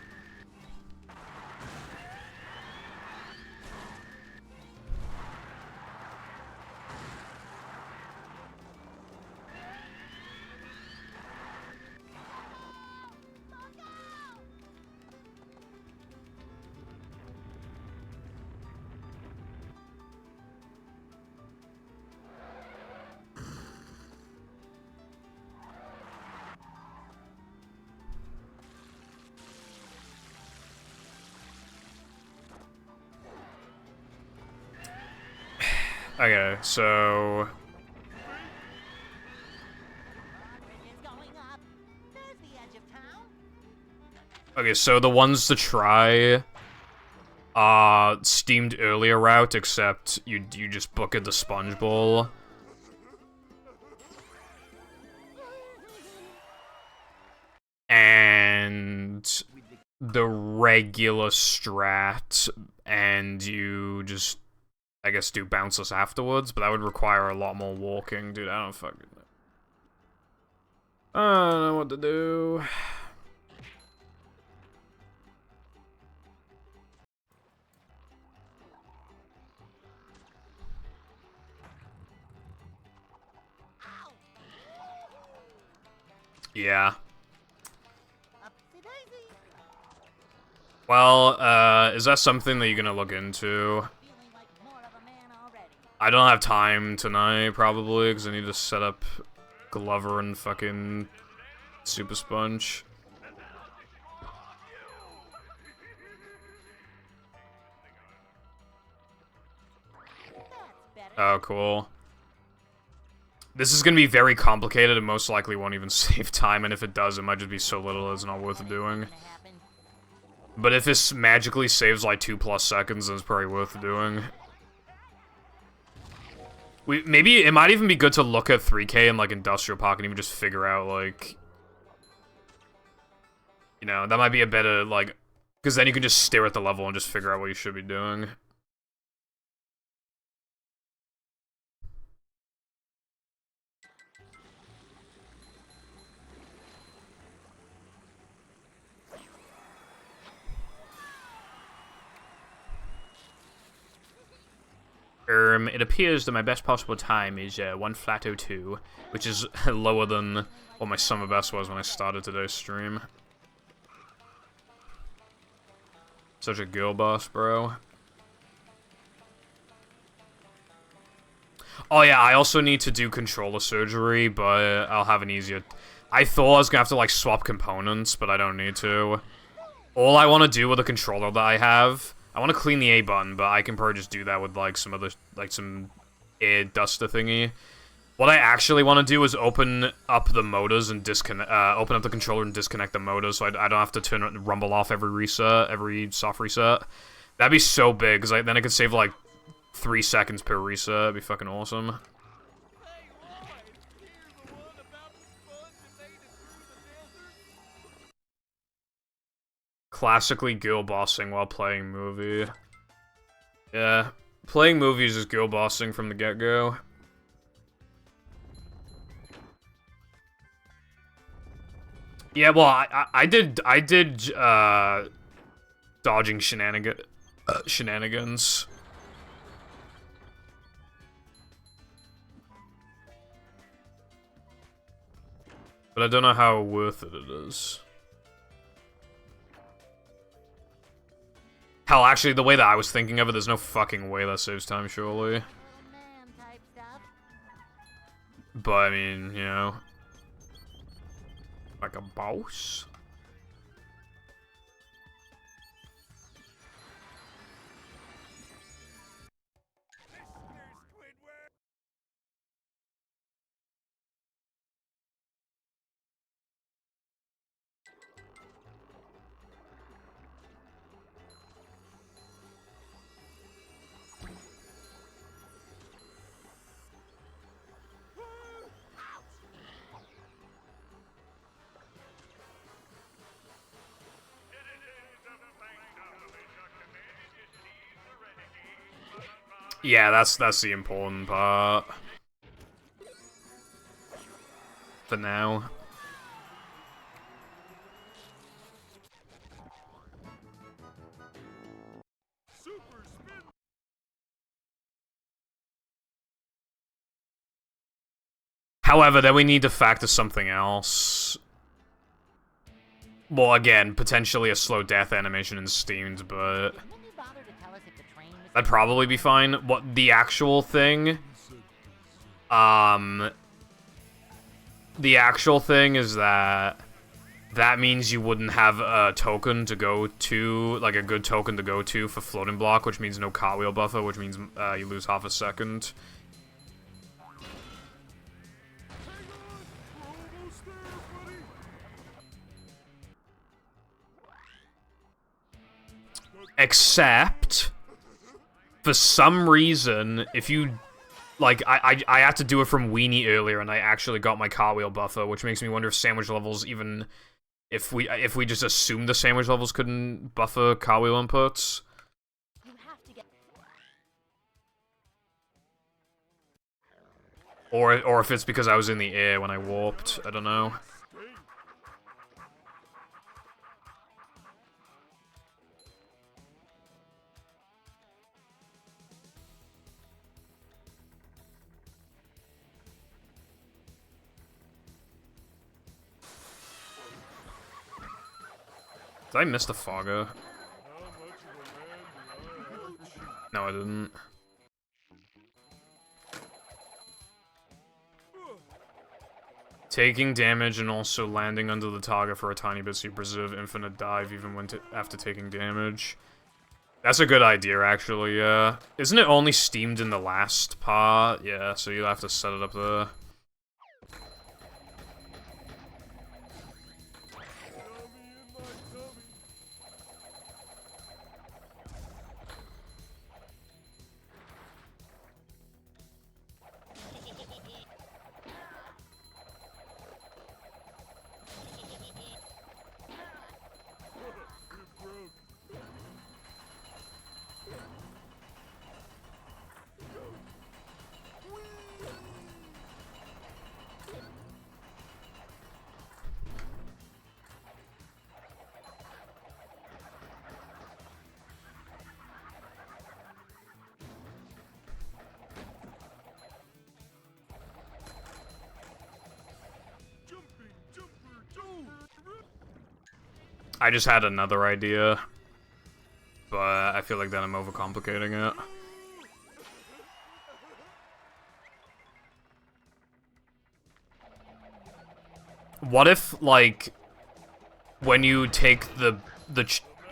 Okay, so... Okay, so the ones to try... steamed earlier route, except you just book at the Sponge Bowl. And... the regular strat, and you just... I guess do Bounceless afterwards, but that would require a lot more walking. Dude, I don't fucking know. I don't know what to do. Yeah. Well, is that something that you're gonna look into? I don't have time tonight, probably, because I need to set up Glover and fucking Super Sponge. Oh, cool. This is gonna be very complicated and most likely won't even save time, and if it does, it might just be so little it's not worth doing. But if this magically saves like 2+ seconds, then it's probably worth doing. Maybe it might even be good to look at 3K and like Industrial Park and even just figure out like, you know, that might be a better like, because then you can just stare at the level and just figure out what you should be doing. It appears that my best possible time is 1:02, which is lower than what my summer best was when I started today's stream. Such a girl boss, bro. Oh yeah, I also need to do controller surgery, but I'll have an easier... I thought I was gonna have to like swap components, but I don't need to. All I want to do with the controller that I have... I want to clean the A button, but I can probably just do that with, like, some other, like, some air duster thingy. What I actually want to do is open up the motors and disconnect, open up the controller and disconnect the motors, so I don't have to turn Rumble off every reset, every soft reset. That'd be so big, because then I could save, like, 3 seconds per reset. It'd be fucking awesome. Classically girl bossing while playing movie. Yeah, playing movies is girl bossing from the get-go. Yeah, well, I did dodging shenanigans. But I don't know how worth it is. Hell, actually, the way that I was thinking of it, there's no fucking way that saves time, surely. But, I mean, you know... like a boss? Yeah, that's the important part. For now. However, then we need to factor something else. Well, again, potentially a slow death animation in Steamed, but
Didn't you bother to tell us if the train was
that'd probably be fine. What the actual thing? The actual thing is that means you wouldn't have a token to go to, like a good token to go to for floating block, which means no cartwheel buffer, which means you lose half a second. Except, for some reason, if you, like, I had to do it from Weenie earlier, and I actually got my cartwheel buffer, which makes me wonder if sandwich levels even, if we just assumed the sandwich levels couldn't buffer cartwheel inputs.
You have to get.
Or if it's because I was in the air when I warped, I don't know. Did I miss the fogger? No, I didn't. Taking damage and also landing under the target for a tiny bit so you preserve infinite dive even when after taking damage. That's a good idea, actually, yeah. Isn't it only steamed in the last part? Yeah, so you'll have to set it up there. I just had another idea, but I feel like then I'm overcomplicating it. What if, like, when you take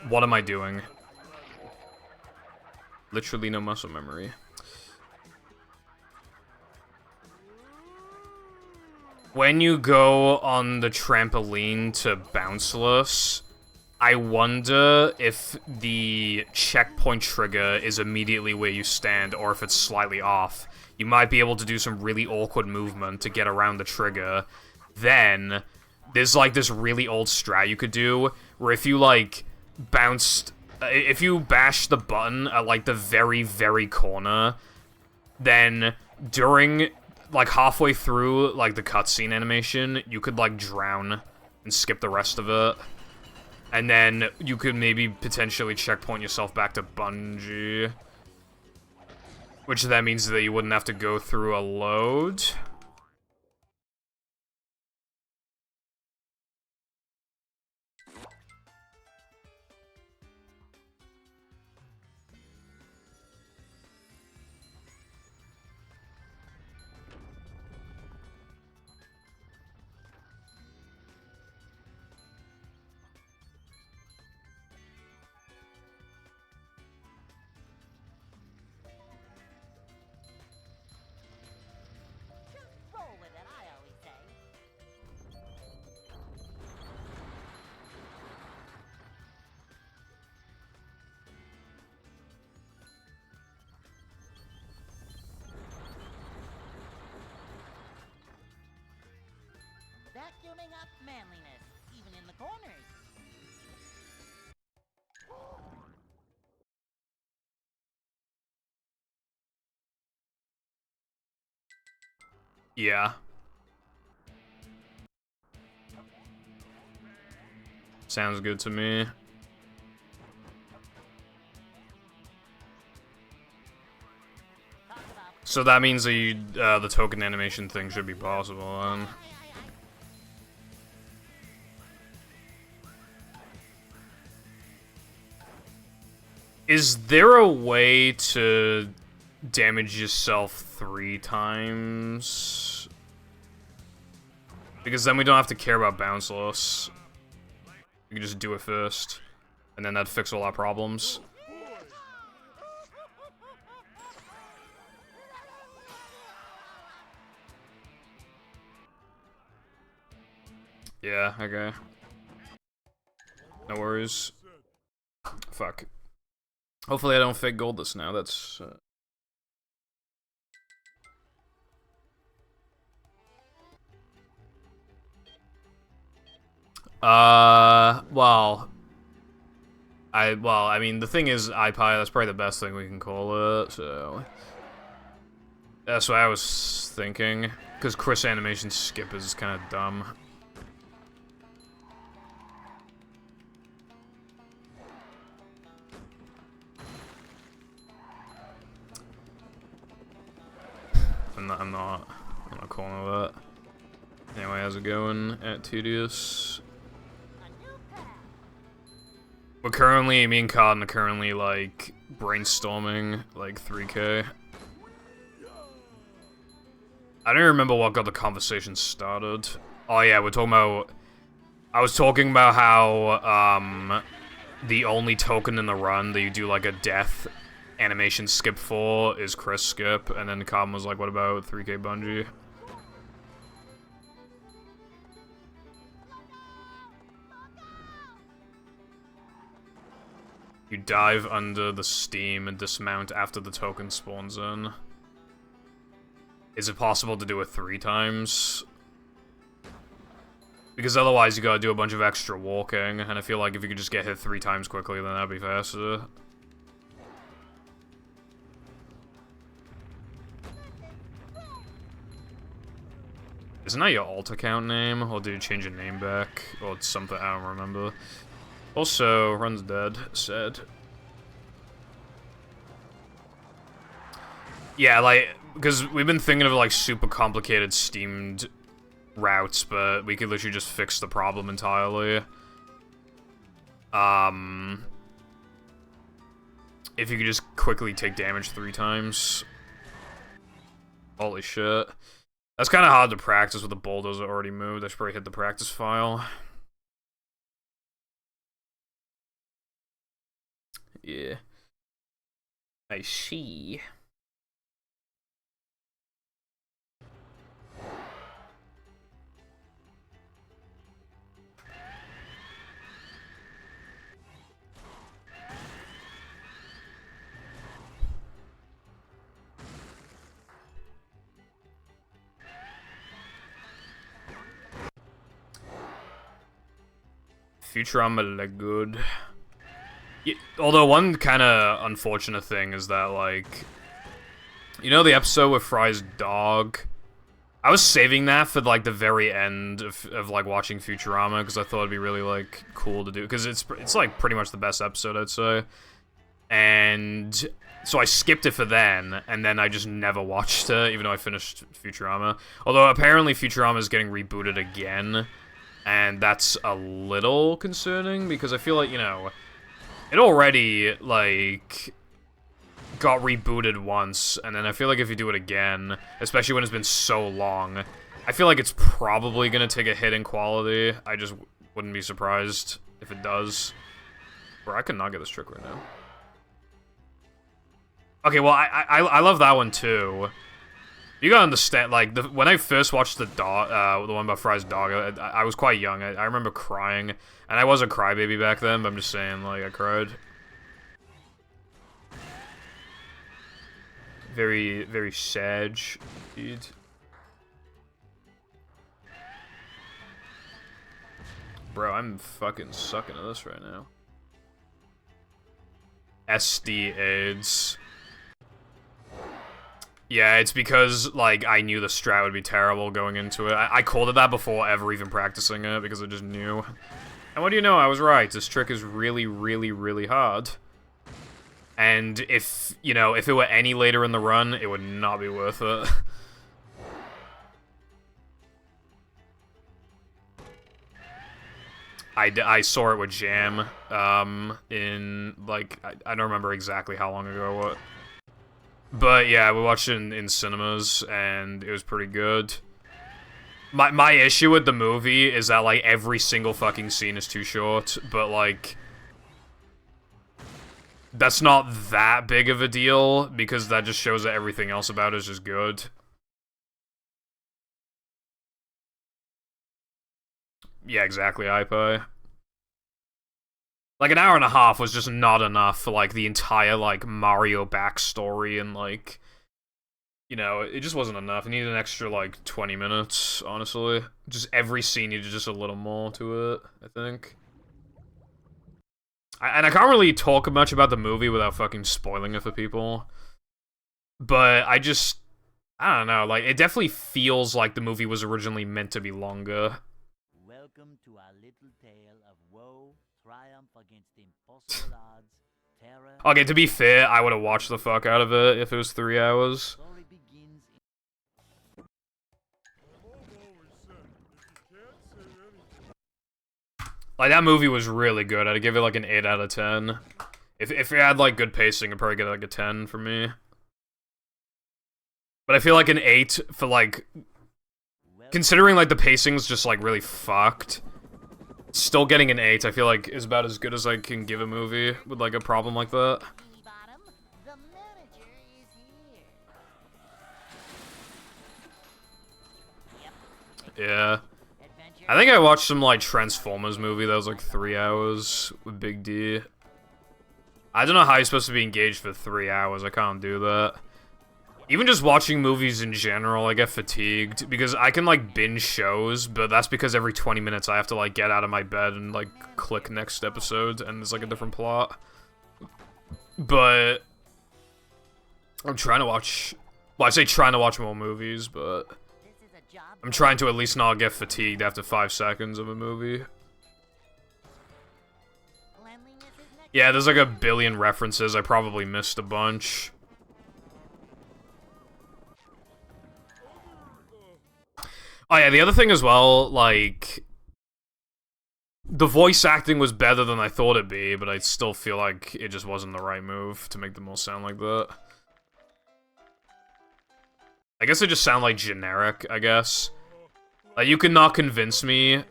what am I doing? Literally no muscle memory. When you go on the trampoline to Bounceless, I wonder if the checkpoint trigger is immediately where you stand, or if it's slightly off. You might be able to do some really awkward movement to get around the trigger. Then, there's like this really old strat you could do, where if you like, if you bash the button at like the very, very corner, then during, like halfway through, like the cutscene animation, you could like drown and skip the rest of it. And then you could maybe potentially checkpoint yourself back to Bungie. Which then means that you wouldn't have to go through a load.
roll with it, I always say. Vacuuming up manliness, even in the corners.
Yeah. Sounds good to me. So that means the token animation thing should be possible, then. Is there a way to damage yourself 3 times? Because then we don't have to care about bounce loss. We can just do it first, and then that'd fix all our problems. Yeah, okay. No worries. Fuck. Hopefully I don't fake gold this now, that's... well... I mean, the thing is, iPie, that's probably the best thing we can call it, so... That's what I was thinking, because Chris animation skip is kind of dumb. I'm not calling it that. Anyway, how's it going at Tedious? We're currently, me and Cotton are currently, like, brainstorming, like, 3K. I don't remember what got the conversation started. Oh yeah, we're talking about... I was talking about how, the only token in the run that you do, like, a death animation skip for is Chris skip, and then Cotton was like, what about 3K Bungie? You dive under the steam and dismount after the token spawns in. Is it possible to do it 3 times? Because otherwise you gotta do a bunch of extra walking, and I feel like if you could just get hit 3 times quickly, then that'd be faster. Isn't that your alt account name? Or did you change your name back? Or it's something, I don't remember. Also, Run's dead. Sad. Yeah, like, because we've been thinking of, like, super complicated steamed routes, but we could literally just fix the problem entirely. If you could just quickly take damage 3 times. Holy shit. That's kind of hard to practice with the bulldozer already moved. I should probably hit the practice file. Yeah. I see. Futurama look good. Yeah, although one kind of unfortunate thing is that, like, you know the episode with Fry's dog? I was saving that for, like, the very end of like, watching Futurama, because I thought it'd be really, like, cool to do, because it's like, pretty much the best episode, I'd say. And so I skipped it for then, and then I just never watched it, even though I finished Futurama. Although, apparently Futurama is getting rebooted again, and that's a little concerning, because I feel like, you know, it already, like, got rebooted once, and then I feel like if you do it again, especially when it's been so long, I feel like it's probably gonna take a hit in quality. I just wouldn't be surprised if it does. Bro, I could not get this trick right now. Okay, well, I love that one, too. You gotta understand, like, when I first watched the one about Fry's dog, I was quite young. I remember crying, and I was a crybaby back then, but I'm just saying, like, I cried. Very, very sad, dude. Bro, I'm fucking sucking at this right now. SD AIDS. Yeah, it's because, like, I knew the strat would be terrible going into it. I called it that before ever even practicing it, because I just knew. And what do you know, I was right. This trick is really, really, really hard. And if, you know, if it were any later in the run, it would not be worth it. I saw it with Jam, in, like, I don't remember exactly how long ago what. But yeah, we watched it in cinemas, and it was pretty good. My issue with the movie is that, like, every single fucking scene is too short, but, like, that's not that big of a deal, because that just shows that everything else about it is just good. Yeah, exactly, iPie. Like, an hour and a half was just not enough for, like, the entire, like, Mario backstory and, like, you know, it just wasn't enough. It needed an extra, like, 20 minutes, honestly. Just every scene needed just a little more to it, I think. And I can't really talk much about the movie without fucking spoiling it for people. But I don't know, like, it definitely feels like the movie was originally meant to be longer.
Welcome to our little tale of woe, triumph against impossible odds, terror.
Okay, to be fair, I would have watched the fuck out of it if it was 3 hours.
Story begins in
Like, that movie was really good. I'd give it, like, an 8 out of 10. If it had, like, good pacing, I'd probably get, like, a 10 for me. But I feel like an 8 for, like, considering, like, the pacing's just, like, really fucked, still getting an 8, I feel like, is about as good as I can give a movie with, like, a problem like that.
Bikini Bottom. The manager is here.
Yeah.
Adventure.
I think I watched some, like, Transformers movie that was, like, 3 hours with Big D. I don't know how you're supposed to be engaged for 3 hours. I can't do that. Even just watching movies in general, I get fatigued, because I can, like, binge shows, but that's because every 20 minutes I have to, like, get out of my bed and, like, click next episode, and there's, like, a different plot. But I'm trying to watch, well, I say trying to watch more movies, but
This is a job.
I'm trying to at least not get fatigued after 5 seconds of a movie.
Cleanliness is next.
Yeah, there's, like, a billion references. I probably missed a bunch. Oh yeah, the other thing as well, like, the voice acting was better than I thought it'd be, but I still feel like it just wasn't the right move to make them all sound like that. I guess they just sound like generic, I guess. Like, you cannot convince me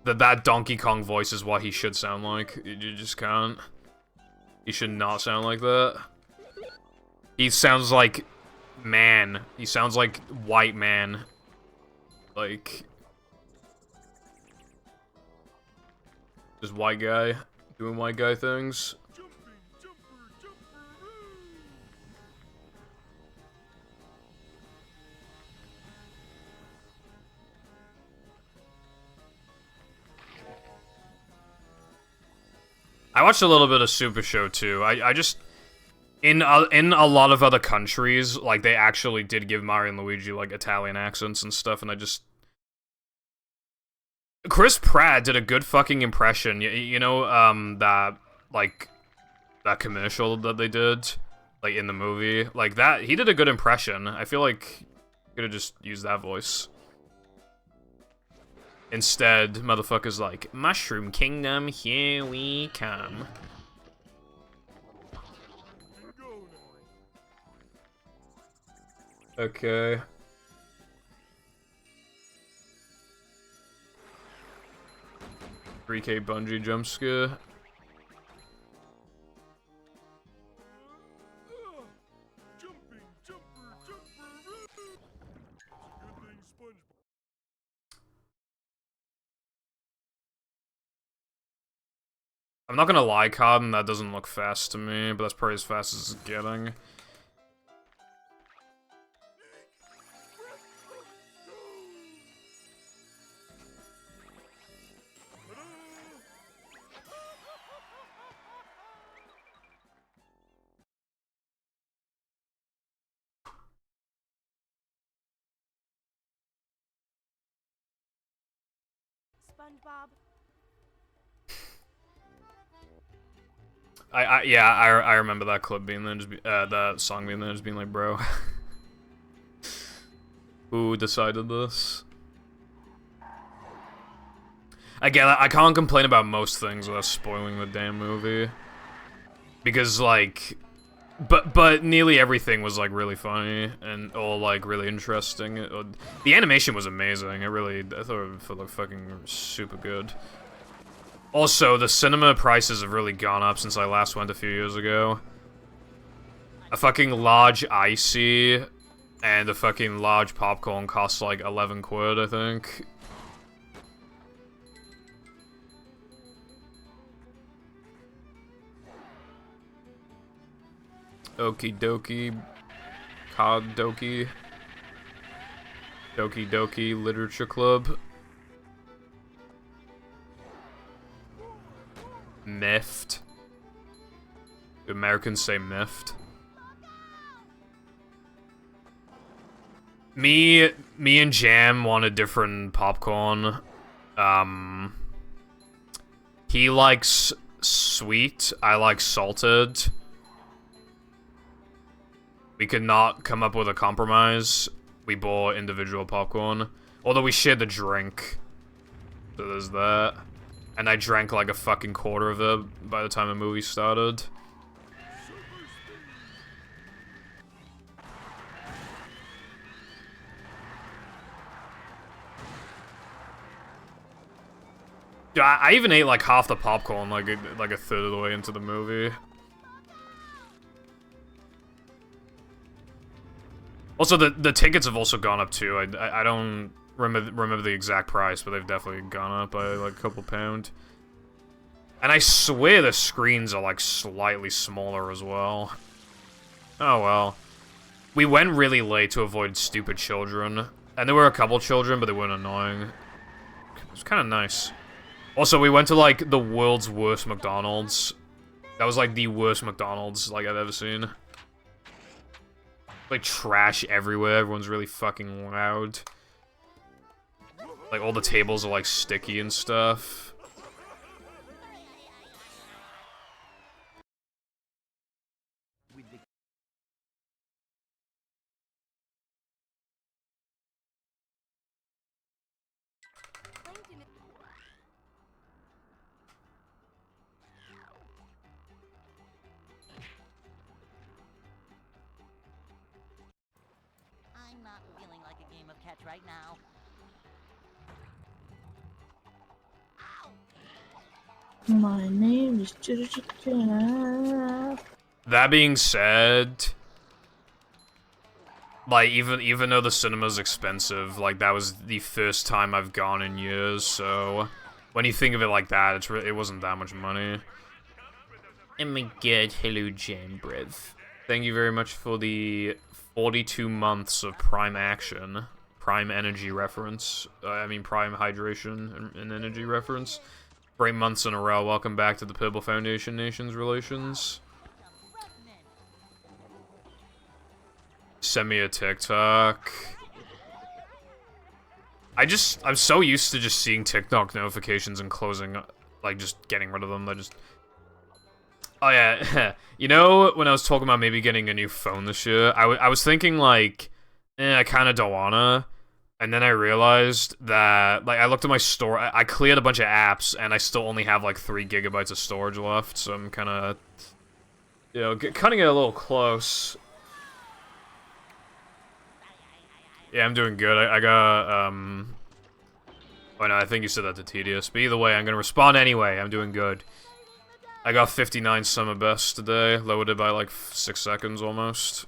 that that Donkey Kong voice is what he should sound like. You just can't. He should not sound like that. He sounds like man. He sounds like white man. Like, just white guy doing white guy things. I watched a little bit of Super Show too. I just in a lot of other countries, like, they actually did give Mario and Luigi, like, Italian accents and stuff, and I just, Chris Pratt did a good fucking impression. You know, that, like, that commercial that they did, like, in the movie, like, that, he did a good impression. I feel like could have just used that voice. Instead, motherfuckers like, Mushroom Kingdom, here we come. Okay. $3K bungee jump scare. I'm not gonna lie, Cotton, that doesn't look fast to me, but that's probably as fast as it's getting.
SpongeBob?
I remember that clip being there, just that song being there, just being like, bro, who decided this? Again, I can't complain about most things without spoiling the damn movie, because like, but nearly everything was like really funny and all like really interesting. The animation was amazing. I thought it looked fucking super good. Also, the cinema prices have really gone up since I last went a few years ago. A fucking large icy and a fucking large popcorn costs like 11 quid, I think. Okie dokie. Cod dokie. Dokie dokie Literature Club. Miffed. Do Americans say miffed? Me and Jam wanted different popcorn. He likes sweet, I like salted. We could not come up with a compromise. We bought individual popcorn. Although we shared the drink. So there's that. And I drank like a fucking quarter of it by the time the movie started. Yeah, I even ate like half the popcorn like a third of the way into the movie. Also, the tickets have also gone up too. I don't remember the exact price, but they've definitely gone up by like a couple pound. And I swear the screens are like slightly smaller as well. Oh well. We went really late to avoid stupid children. And there were a couple children, but they weren't annoying. It was kind of nice. Also, we went to like the world's worst McDonald's. That was like the worst McDonald's like I've ever seen. Like trash everywhere, everyone's really fucking loud. Like all the tables are like sticky and stuff.
I'm not feeling like a game of catch right now.
My name is Chicken.
That being said, like even though the cinema's expensive, like that was the first time I've gone in years, so when you think of it like that, it wasn't that much money. Oh my god, hello Jam Breath. Thank you very much for the 42 months of Prime Action, Prime Energy reference. I mean Prime Hydration and Energy reference. 3 months in a row. Welcome back to the Purple Foundation Nations Relations. Send me a TikTok. I'm so used to just seeing TikTok notifications and closing, like just getting rid of them. Oh yeah, you know when I was talking about maybe getting a new phone this year, I was thinking like, I kind of don't wanna. And then I realized that, like, I looked at my store, I cleared a bunch of apps, and I still only have, like, 3 gigabytes of storage left, so I'm kind of, you know, cutting it a little close. Yeah, I'm doing good. I got, oh no, I think you said that to Tedious, but either way, I'm gonna respond anyway. I'm doing good. I got 59 summer best today, lowered it by, like, 6 seconds almost.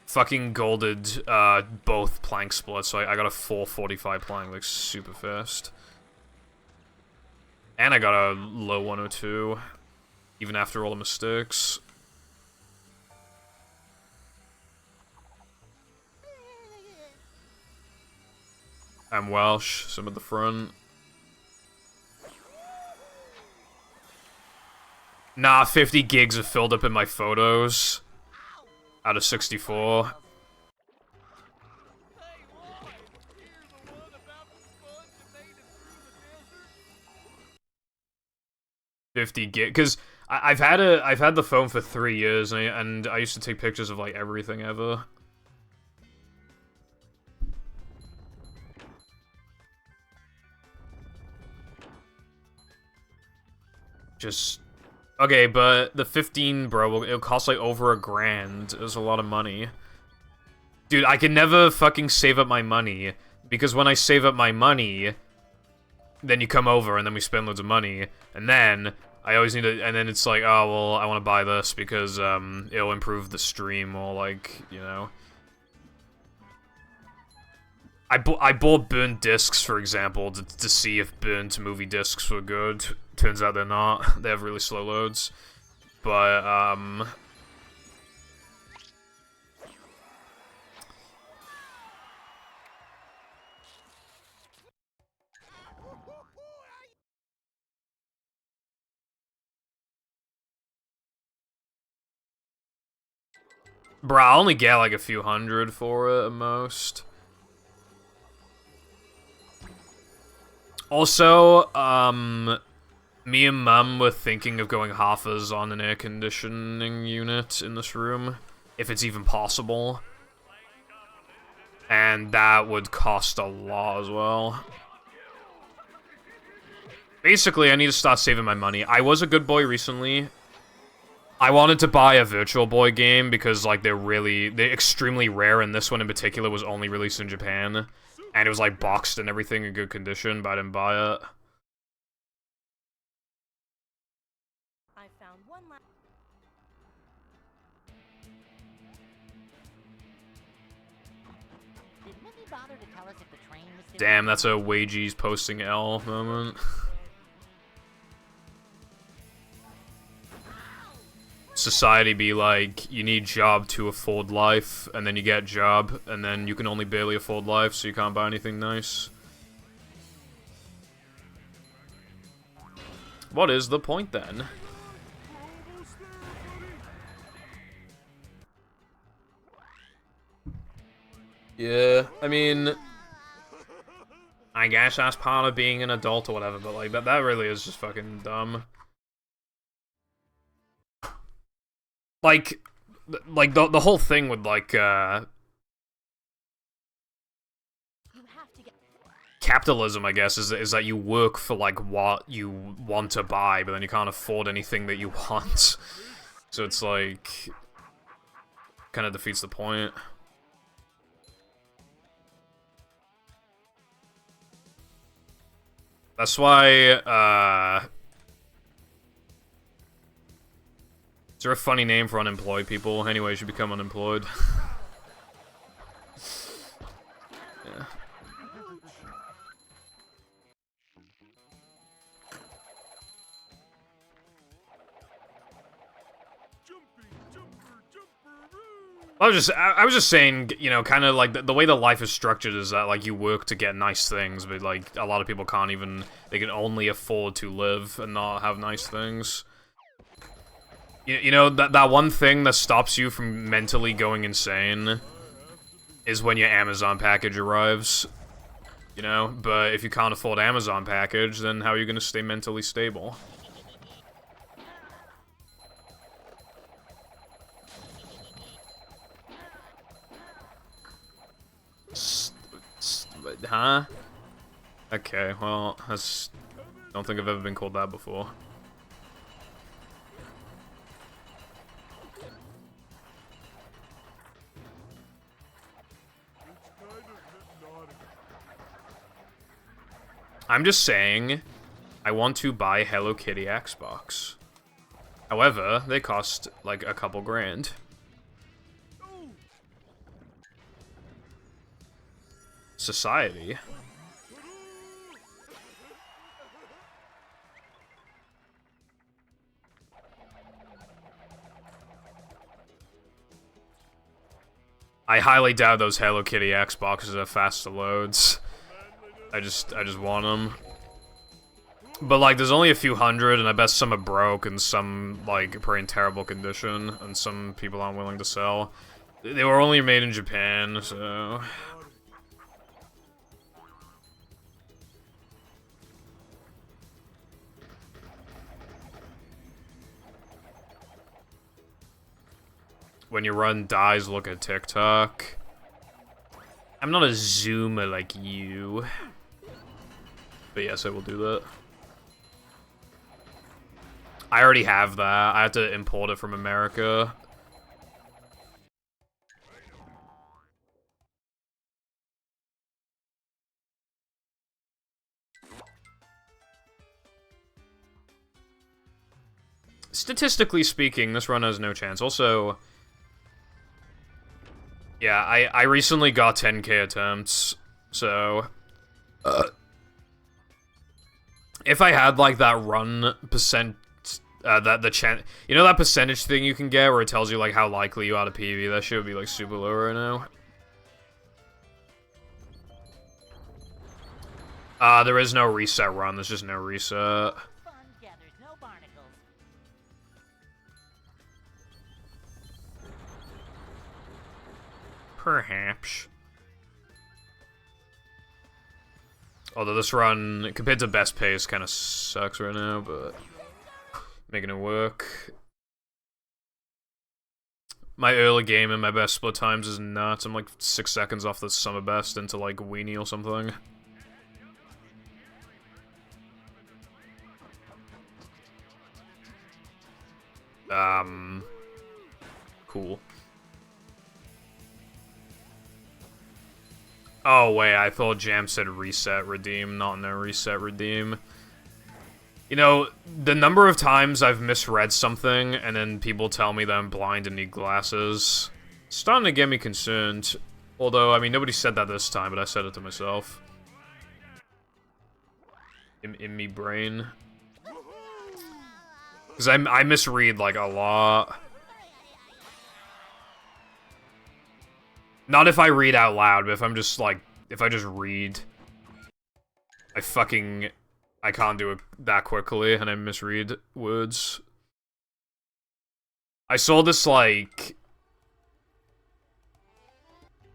Fucking golded both plank splits, so I got a 445 plank, like, super fast. And I got a low 102, even after all the mistakes. I'm Welsh, some at the front. Nah, 50 gigs are filled up in my photos. Out of 64. 50 gig, because I've had the phone for 3 years, and I used to take pictures of like everything ever. Just okay, but the 15, bro, it'll cost like over $1,000. It was a lot of money. Dude, I can never fucking save up my money, because when I save up my money, then you come over and then we spend loads of money, and then I always need to, and then it's like, oh, well, I want to buy this because, it'll improve the stream, or, like, you know. I bought burnt discs, for example, to see if burnt movie discs were good. Turns out they're not. They have really slow loads. But, bruh, I only get like a few hundred for it at most. Also, me and Mum were thinking of going halfers on an air conditioning unit in this room, if it's even possible. And that would cost a lot as well. Basically, I need to start saving my money. I was a good boy recently. I wanted to buy a Virtual Boy game because, like, they're extremely rare, and this one in particular was only released in Japan. And it was, like, boxed and everything in good condition, but I didn't buy it.
I found one last.
Did Minnie bother to tell us if the train was still
Damn, that's a Wages posting L moment. Society be like, you need job to afford life, and then you get job, and then you can only barely afford life, so you can't buy anything nice. What is the point then? Yeah, I mean, I guess that's part of being an adult or whatever, but like that really is just fucking dumb. Like the whole thing with like capitalism, I guess, is that you work for like what you want to buy, but then you can't afford anything that you want. So it's like kind of defeats the point. That's why, is there a funny name for unemployed people? Anyway, you should become unemployed. Yeah. I was just saying, you know, kind of like the way the life is structured is that like you work to get nice things, but like a lot of people can't even, they can only afford to live and not have nice things. You know, that one thing that stops you from mentally going insane is when your Amazon package arrives. You know, but if you can't afford Amazon package, then how are you gonna stay mentally stable? Huh? Okay, well, don't think I've ever been called that before. I'm just saying, I want to buy Hello Kitty Xbox. However, they cost like a couple grand. Society. I highly doubt those Hello Kitty Xboxes are fast to loads. I just want them. But like, there's only a few hundred, and I bet some are broke, and some like are in terrible condition, and some people aren't willing to sell. They were only made in Japan, so. when your run dies, look at TikTok. I'm not a zoomer like you. But yes, I will do that. I already have that. I have to import it from America. Statistically speaking, this run has no chance. Also, yeah, I recently got 10k attempts, so if I had like that run percent, you know that percentage thing you can get where it tells you like how likely you are to PV, that shit would be like super low right now. There is no reset run. There's just no reset. Perhaps. Although this run, compared to best pace, kind of sucks right now, but making it work. My early game and my best split times is nuts. I'm like 6 seconds off the summer best into like weenie or something. Cool. Oh, wait, I thought Jam said reset redeem, not no reset redeem. You know, the number of times I've misread something, and then people tell me that I'm blind and need glasses, it's starting to get me concerned. Although, I mean, nobody said that this time, but I said it to myself. In me brain. Because I misread, like, a lot. Not if I read out loud, but if I'm just, like, if I just read, I can't do it that quickly, and I misread words. I saw this, like,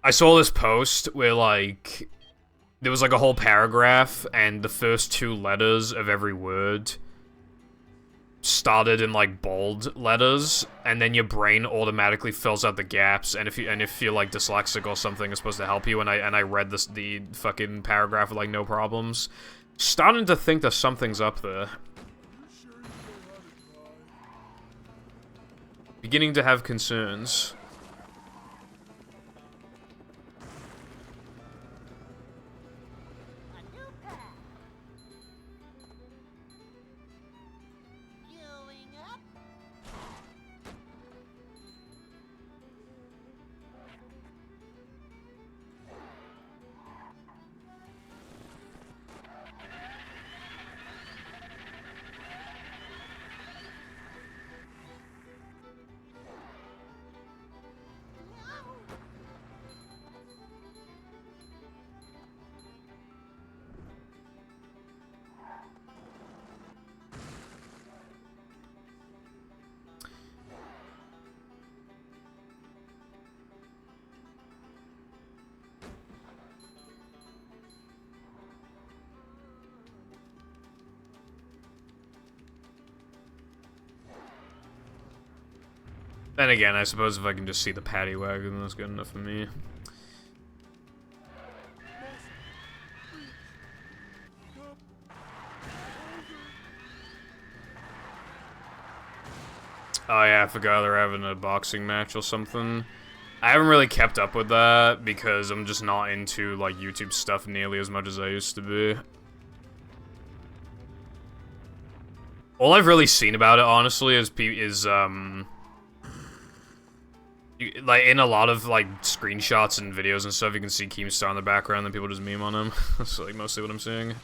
I saw this post where, like, there was, like, a whole paragraph, and the first 2 letters of every word started in like bold letters, and then your brain automatically fills out the gaps. And if you're like dyslexic or something, it's supposed to help you. And I read the fucking paragraph with like no problems. Starting to think that something's up there. Beginning to have concerns. Then again, I suppose if I can just see the paddy wagon, that's good enough for me. Oh yeah, I forgot they're having a boxing match or something. I haven't really kept up with that because I'm just not into like YouTube stuff nearly as much as I used to be. All I've really seen about it, honestly, is like in a lot of like screenshots and videos and stuff, you can see Keemstar in the background, and people just meme on him. That's like mostly what I'm seeing.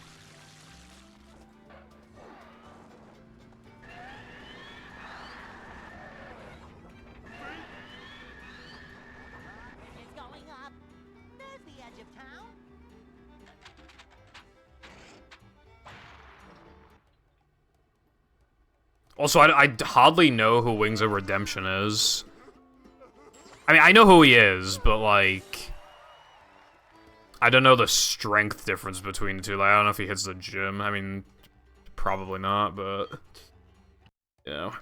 Also, I hardly know who Wings of Redemption is. I mean, I know who he is, but, like, I don't know the strength difference between the two. Like, I don't know if he hits the gym. I mean, probably not, but, you know.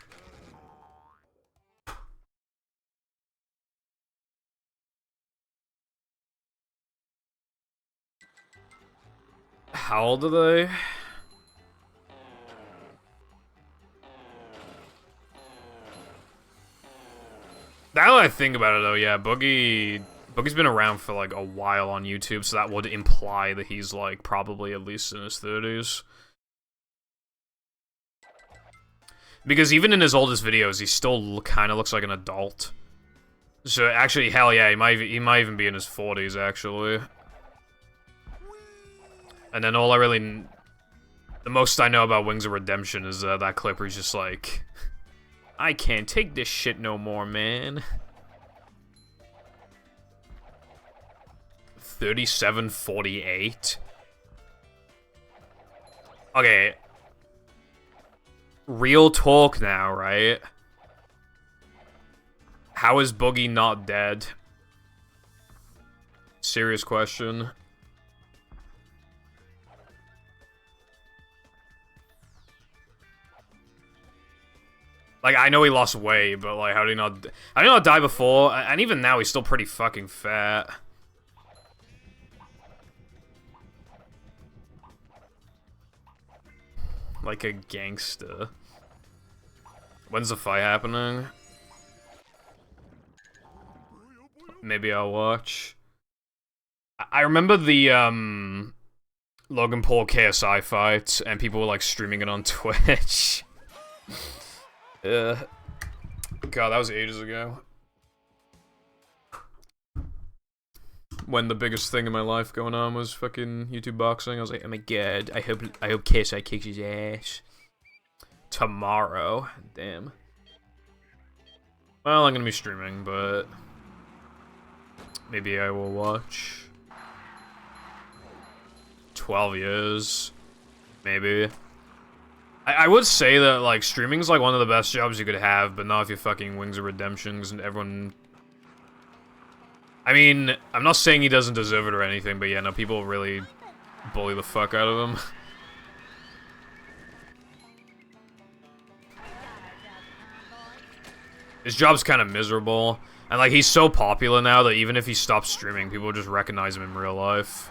How old are they? Now that I think about it, though, yeah, Boogie's been around for, like, a while on YouTube, so that would imply that he's, like, probably at least in his 30s. Because even in his oldest videos, he still kind of looks like an adult. So, actually, hell yeah, he might even be in his 40s, actually. And then all I really... The most I know about Wings of Redemption is that clip where he's just like... I can't take this shit no more, man. 37:48. Okay. Real talk now, right? How is Boogie not dead? Serious question. Like, I know he lost weight, but, like, how did he not die before? And even now, he's still pretty fucking fat. Like a gangster. When's the fight happening? Maybe I'll watch. I remember the, Logan Paul KSI fight, and people were, like, streaming it on Twitch. Yeah. God, that was ages ago. When the biggest thing in my life going on was fucking YouTube boxing, I was like, oh my god, I hope KSI kicks his ass. Tomorrow. Damn. Well, I'm gonna be streaming, but... maybe I will watch. 12 years. Maybe. I would say that, like, streaming is, like, one of the best jobs you could have, but not if you're fucking Wings of Redemptions and everyone... I mean, I'm not saying he doesn't deserve it or anything, but yeah, no, people really bully the fuck out of him. His job's kind of miserable, and, like, he's so popular now that even if he stops streaming, people will just recognize him in real life.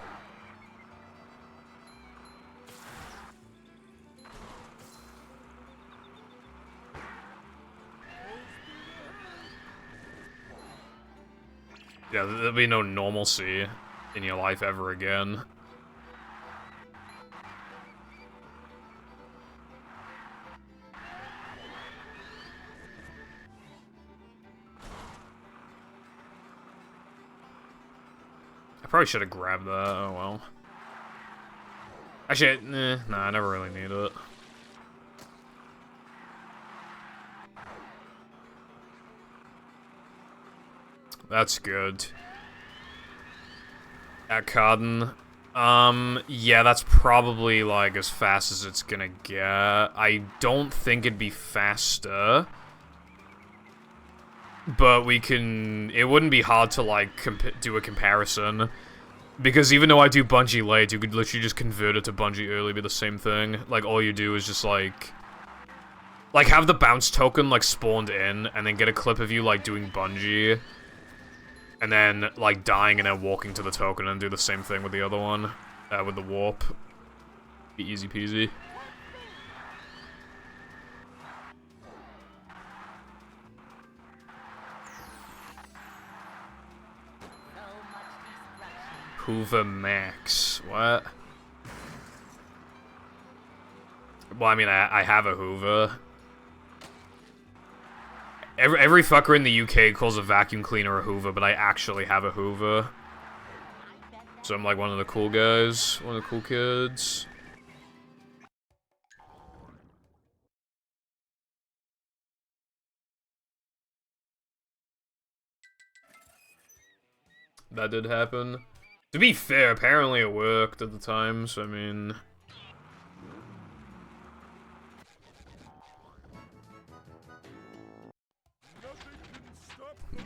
Yeah, there'll be no normalcy in your life ever again. I probably should have grabbed that, oh well. Actually, nah, I never really need it. That's good. At Carden. Yeah, that's probably, like, as fast as it's gonna get. I don't think it'd be faster. But we can... it wouldn't be hard to, like, do a comparison. Because even though I do Bungie late, you could literally just convert it to Bungie early, be the same thing. Like, all you do is just, like, have the bounce token, like, spawned in, and then get a clip of you, like, doing Bungie. And then, like, dying and then walking to the token and do the same thing with the other one. With the warp. Be easy peasy. Hoover Max. What? Well, I mean, I have a Hoover. Every fucker in the UK calls a vacuum cleaner a Hoover, but I actually have a Hoover. So I'm like one of the cool guys, one of the cool kids. That did happen. To be fair, apparently it worked at the time, so I mean...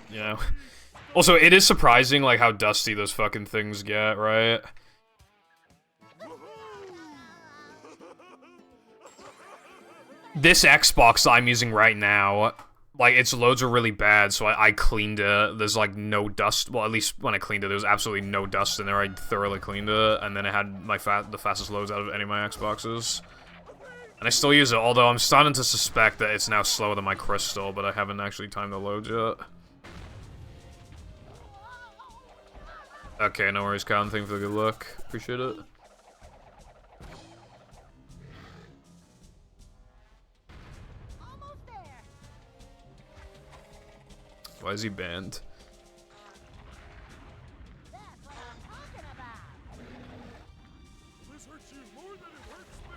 yeah. Also, it is surprising, like, how dusty those fucking things get, right? This Xbox I'm using right now, like, its loads are really bad, so I cleaned it. There's, like, no dust. Well, at least when I cleaned it, there was absolutely no dust in there. I thoroughly cleaned it, and then it had the fastest loads out of any of my Xboxes. And I still use it, although I'm starting to suspect that it's now slower than my Crystal, but I haven't actually timed the load yet. Okay, no worries, Colin. Thank you for the good luck. Appreciate it. Why is he banned?
This hurts you more than it hurts me.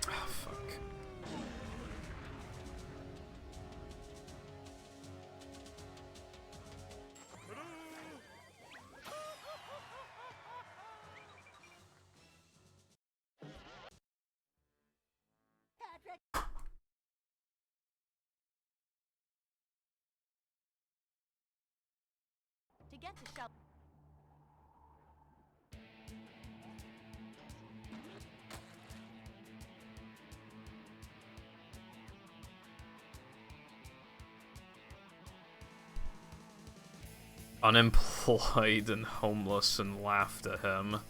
Oh, fuck.
To get to shelter.
Unemployed and homeless and laughed at him.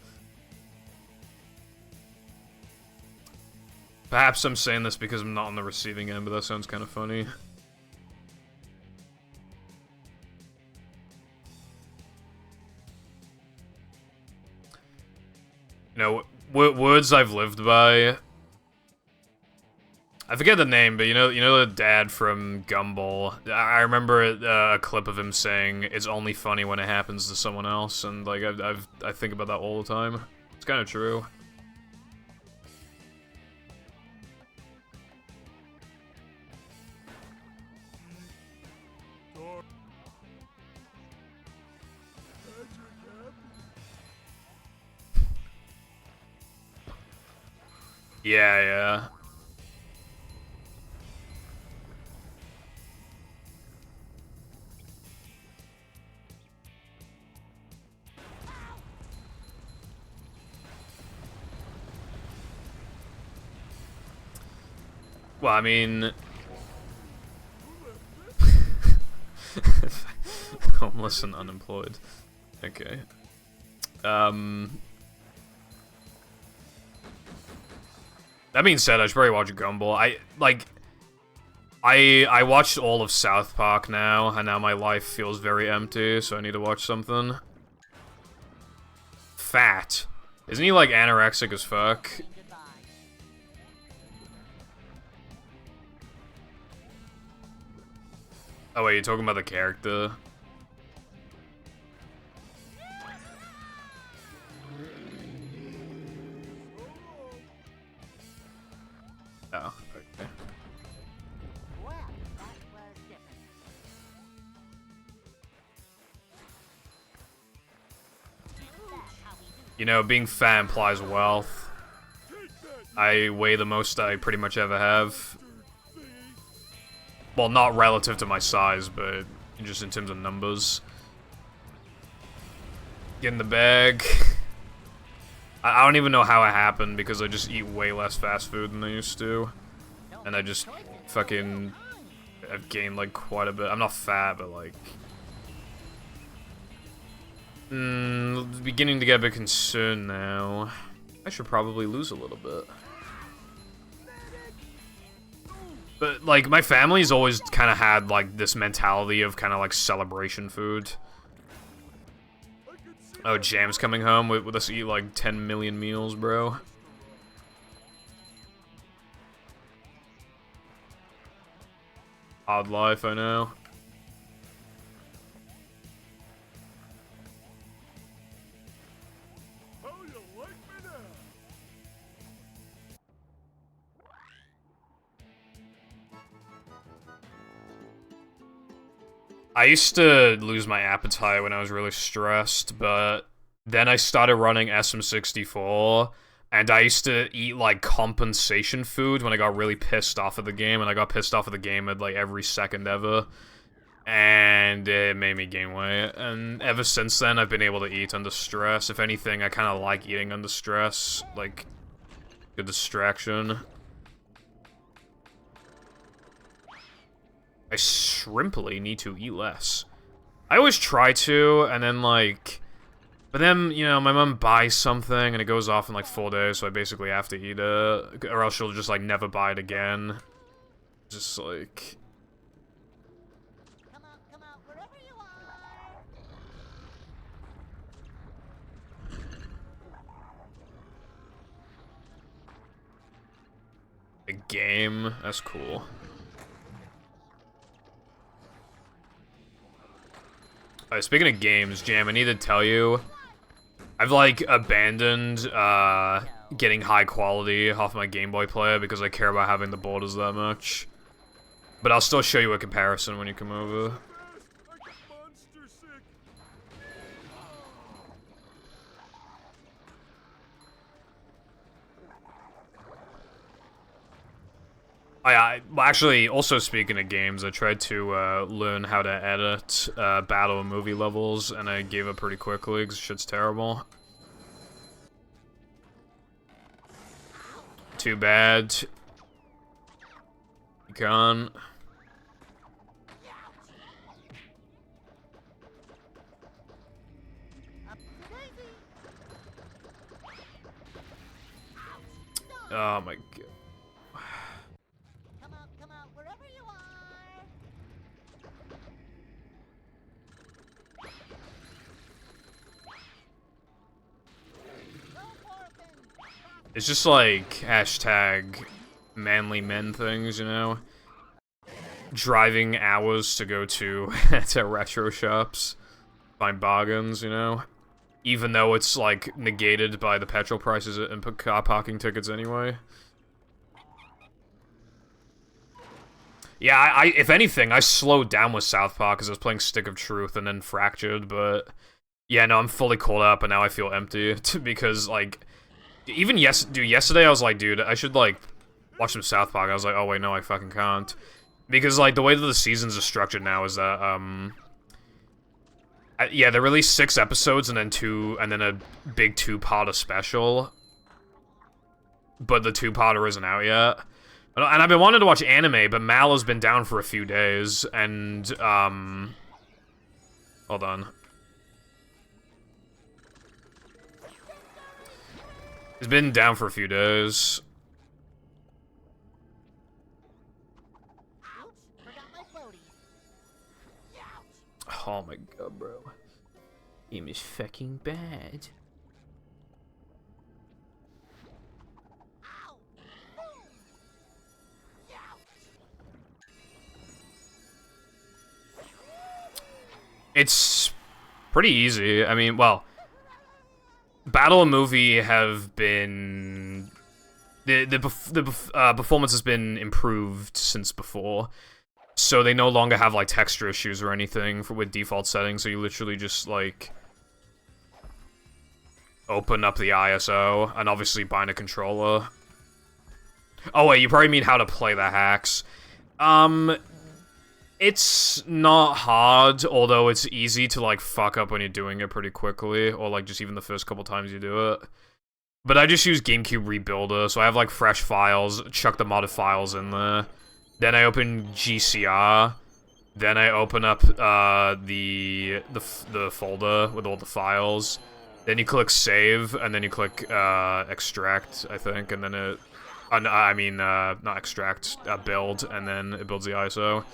Perhaps I'm saying this because I'm not on the receiving end, but that sounds kind of funny. You know, words I've lived by. I forget the name, but you know the dad from Gumball. I remember a clip of him saying, "It's only funny when it happens to someone else," and like I think about that all the time. It's kind of true. Yeah, yeah. Well, I mean... homeless and unemployed. Okay. That being said, I should probably watch Gumball. I watched all of South Park now, and now my life feels very empty, so I need to watch something. Fat. Isn't he, like, anorexic as fuck? Oh wait, you're talking about the character? Oh, okay.
Well, that was different. That's how we do.
You know, being fat implies wealth. I weigh the most I pretty much ever have. Well, not relative to my size, but just in terms of numbers. Get in the bag. I don't even know how it happened, because I just eat way less fast food than I used to. And I just fucking... I've gained, like, quite a bit. I'm not fat, but, like... beginning to get a bit concerned now. I should probably lose a little bit. But, like, my family's always kind of had, like, this mentality of kind of, like, celebration food. Oh, Jam's coming home with us eat, like, 10 million meals, bro. Odd life, I know.
How you like me now?
I used to lose my appetite when I was really stressed, but then I started running SM64, and I used to eat, like, compensation food when I got really pissed off of the game, and I got pissed off of the game at, like, every second ever, and it made me gain weight, and ever since then, I've been able to eat under stress. If anything, I kind of like eating under stress, like, good distraction. I shrimply need to eat less. I always try to, and then, like... But then, you know, my mom buys something, and it goes off in, like, 4 days, so I basically have to eat it. Or else she'll just, like, never buy it again. Just, like...
Come out, wherever you are.
A game? That's cool. Alright, speaking of games, Jam, I need to tell you, I've, like, abandoned, getting high quality off my Game Boy player because I care about having the borders that much. But I'll still show you a comparison when you come over. Well, actually, also speaking of games, I tried to learn how to edit battle and movie levels, and I gave up pretty quickly because shit's terrible. Too bad. You can't. Oh my god.
Come out, wherever you are.
It's just like hashtag manly men things, you know? Driving hours to go to to retro shops, find bargains, you know? Even though it's like negated by the petrol prices and car parking tickets anyway. Yeah, if anything, I slowed down with South Park because I was playing Stick of Truth and then Fractured, but yeah, no, I'm fully caught up and now I feel empty because like, even yesterday I was like, dude, I should like watch some South Park. I was like, oh wait, no, I fucking can't, because like the way that the seasons are structured now is that yeah, they release 6 episodes and then a big 2-parter special, but the 2-parter isn't out yet. And I've been wanting to watch anime, but Mal has been down for a few days, and, hold on. He's been down for a few days.
Ouch, forgot my floaties.
Oh my god, bro. Game is fucking bad. It's pretty easy. I mean, well, Battle and Movie have been... The performance has been improved since before. So they no longer have, like, texture issues or anything with default settings, so you literally just, like... open up the ISO, and obviously bind a controller. Oh wait, you probably mean how to play the hacks. It's not hard, although it's easy to, like, fuck up when you're doing it pretty quickly, or, like, just even the first couple times you do it. But I just use GameCube Rebuilder, so I have, like, fresh files, chuck the modded files in there. Then I open GCR. Then I open up, the folder with all the files. Then you click Save, and then you click, Extract, I think, and then it... not Extract, Build, and then it builds the ISO.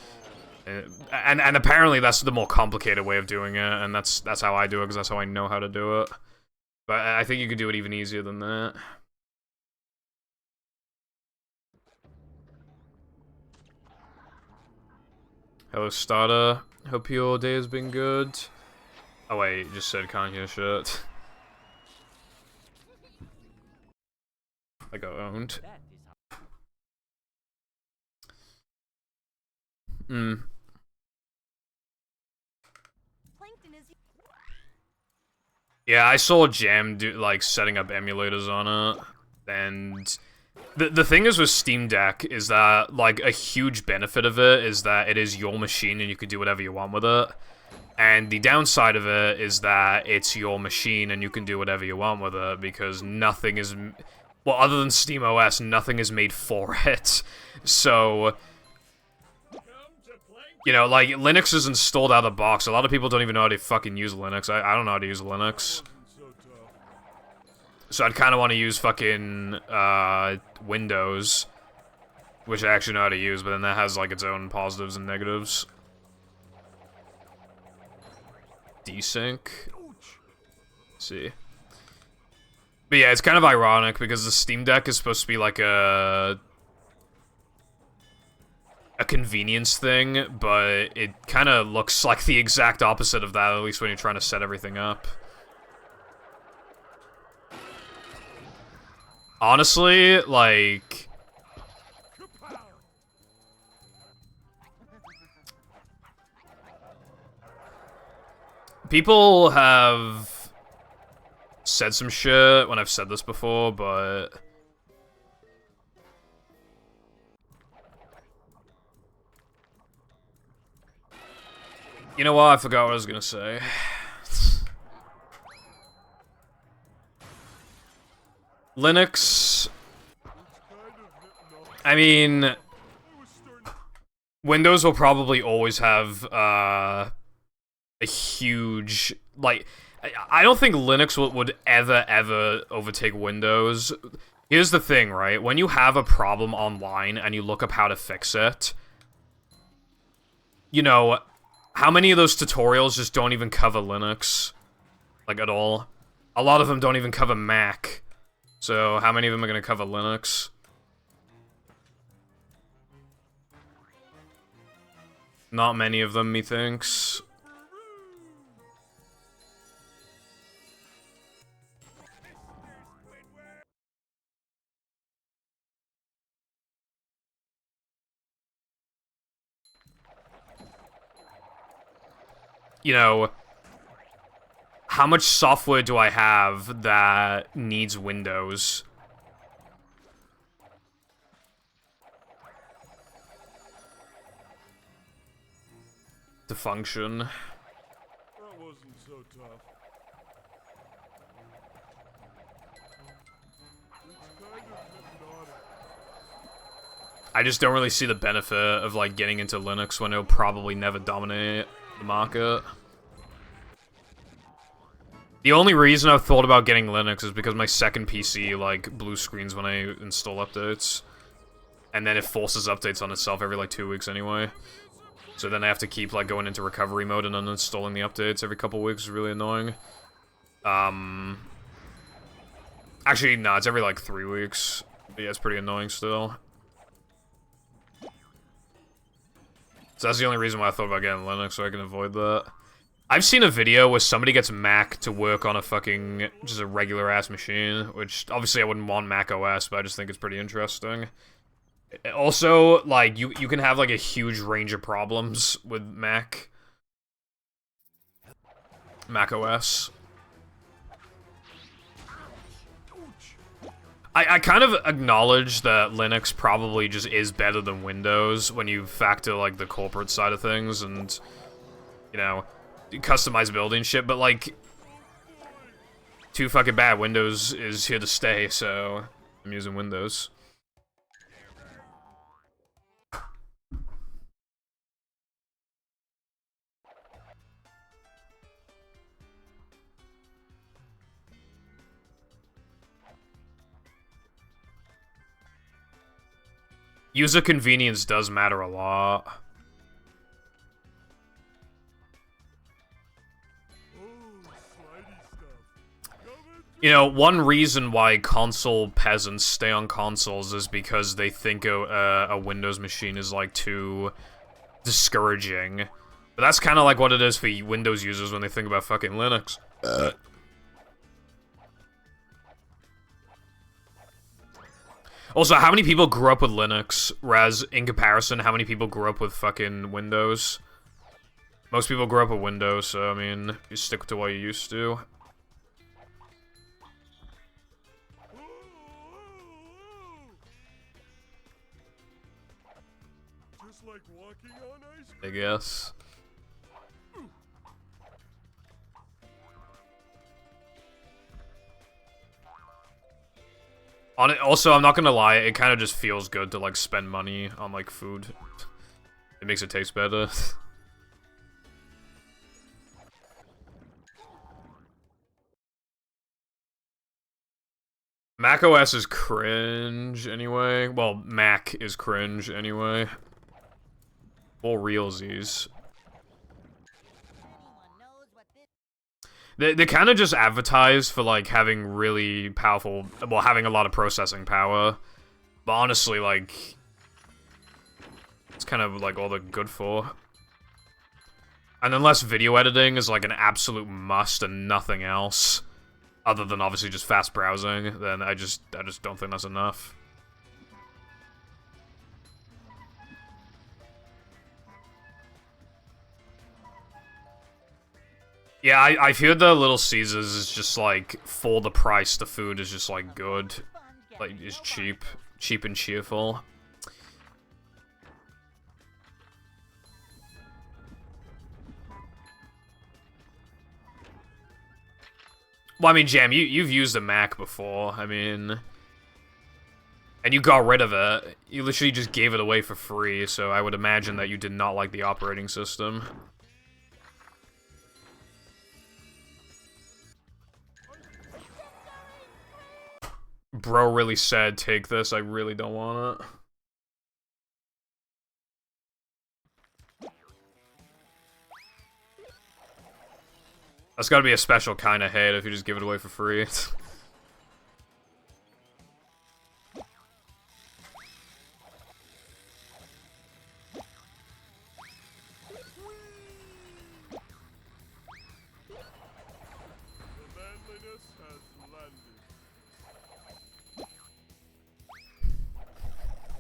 And apparently that's the more complicated way of doing it, and that's how I do it, because that's how I know how to do it. But I think you could do it even easier than that. Hello, Starter. Hope your day has been good. Oh wait, you just said can't hear shit. I got owned. Yeah, I saw Jam do, like, setting up emulators on it, and the thing is with Steam Deck is that, like, a huge benefit of it is that it is your machine and you can do whatever you want with it, and the downside of it is that it's your machine and you can do whatever you want with it, because nothing is, well, other than SteamOS, nothing is made for it, so... You know, like, Linux is installed out of the box. A lot of people don't even know how to fucking use Linux. I don't know how to use Linux. So I'd kind of want to use fucking, Windows. Which I actually know how to use, but then that has, like, its own positives and negatives. Desync. Let's see. But yeah, it's kind of ironic, because the Steam Deck is supposed to be, like, a convenience thing, but it kind of looks like the exact opposite of that, at least when you're trying to set everything up. Honestly, like... people have said some shit when I've said this before, but... you know what? I forgot what I was gonna say. Linux... I mean... Windows will probably always have, a huge... like, I don't think Linux would ever overtake Windows. Here's the thing, right? When you have a problem online and you look up how to fix it... you know... how many of those tutorials just don't even cover Linux? Like, at all? A lot of them don't even cover Mac. So, how many of them are gonna cover Linux? Not many of them, methinks. You know, how much software do I have that needs Windows? To function.
That wasn't so tough. It's kind of hypnotic.
I just don't really see the benefit of, like, getting into Linux when it'll probably never dominate the market. The only reason I've thought about getting Linux is because my second PC, like, blue screens when I install updates. And then it forces updates on itself every, like, 2 weeks anyway. So then I have to keep, like, going into recovery mode and uninstalling the updates every couple weeks. Is really annoying. Actually, no, it's every, like, 3 weeks. But yeah, it's pretty annoying still. So that's the only reason why I thought about getting Linux, so I can avoid that. I've seen a video where somebody gets Mac to work on a fucking, just a regular-ass machine, which, obviously I wouldn't want Mac OS, but I just think it's pretty interesting. Also, like, you can have, like, a huge range of problems with Mac OS. I kind of acknowledge that Linux probably just is better than Windows when you factor, like, the corporate side of things and, you know, customizability and shit, but, like, too fucking bad. Windows is here to stay, so I'm using Windows. User convenience does matter a lot. You know, one reason why console peasants stay on consoles is because they think a Windows machine is, like, too discouraging. But that's kind of like what it is for Windows users when they think about fucking Linux. Also, how many people grew up with Linux, whereas, in comparison, how many people grew up with fucking Windows? Most people grew up with Windows, so, I mean, you stick to what you used to.
Just like walking on ice
I guess. Also, I'm not gonna lie, it kind of just feels good to, like, spend money on, like, food. It makes it taste better. Mac OS is cringe anyway. Well, Mac is cringe anyway. Full realsies. They kind of just advertise for, like, having really powerful... Well, having a lot of processing power. But honestly, like... It's kind of, like, all they're good for. And unless video editing is, like, an absolute must and nothing else, other than obviously just fast browsing, then I just don't think that's enough. Yeah, I hear the Little Caesars is just, like, for the price, the food is just, like, good. Like, it's cheap. Cheap and cheerful. Well, I mean, Jam, you've used a Mac before, I mean... And you got rid of it. You literally just gave it away for free, so I would imagine that you did not like the operating system. Bro really said, take this, I really don't want it. That's gotta be a special kind of hate if you just give it away for free.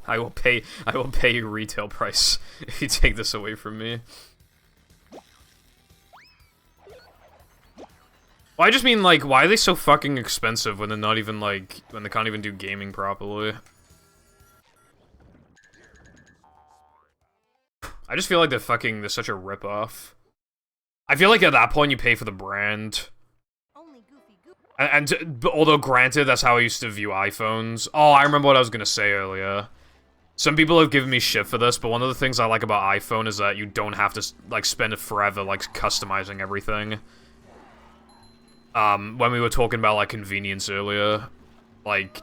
I will pay you retail price if you take this away from me. Well, I just mean, like, why are they so fucking expensive when they're not even, like, when they can't even do gaming properly? I just feel like they're such a ripoff. I feel like at that point you pay for the brand. Although granted, that's how I used to view iPhones. Oh, I remember what I was gonna say earlier. Some people have given me shit for this, but one of the things I like about iPhone is that you don't have to, like, spend it forever, like, customizing everything. When we were talking about, like, convenience earlier, like,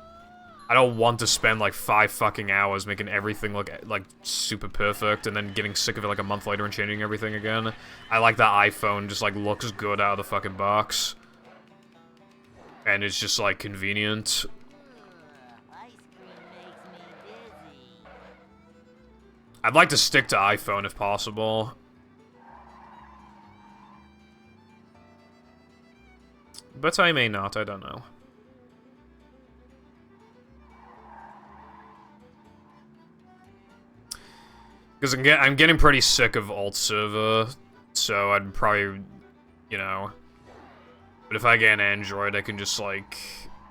I don't want to spend, like, 5 fucking hours making everything look, like, super perfect, and then getting sick of it, like, a month later and changing everything again. I like that iPhone just, like, looks good out of the fucking box. And it's just, like, convenient. I'd like to stick to iPhone if possible. But I may not, I don't know. Because I'm getting pretty sick of alt server, so I'd probably, you know... But if I get an Android, I can just, like,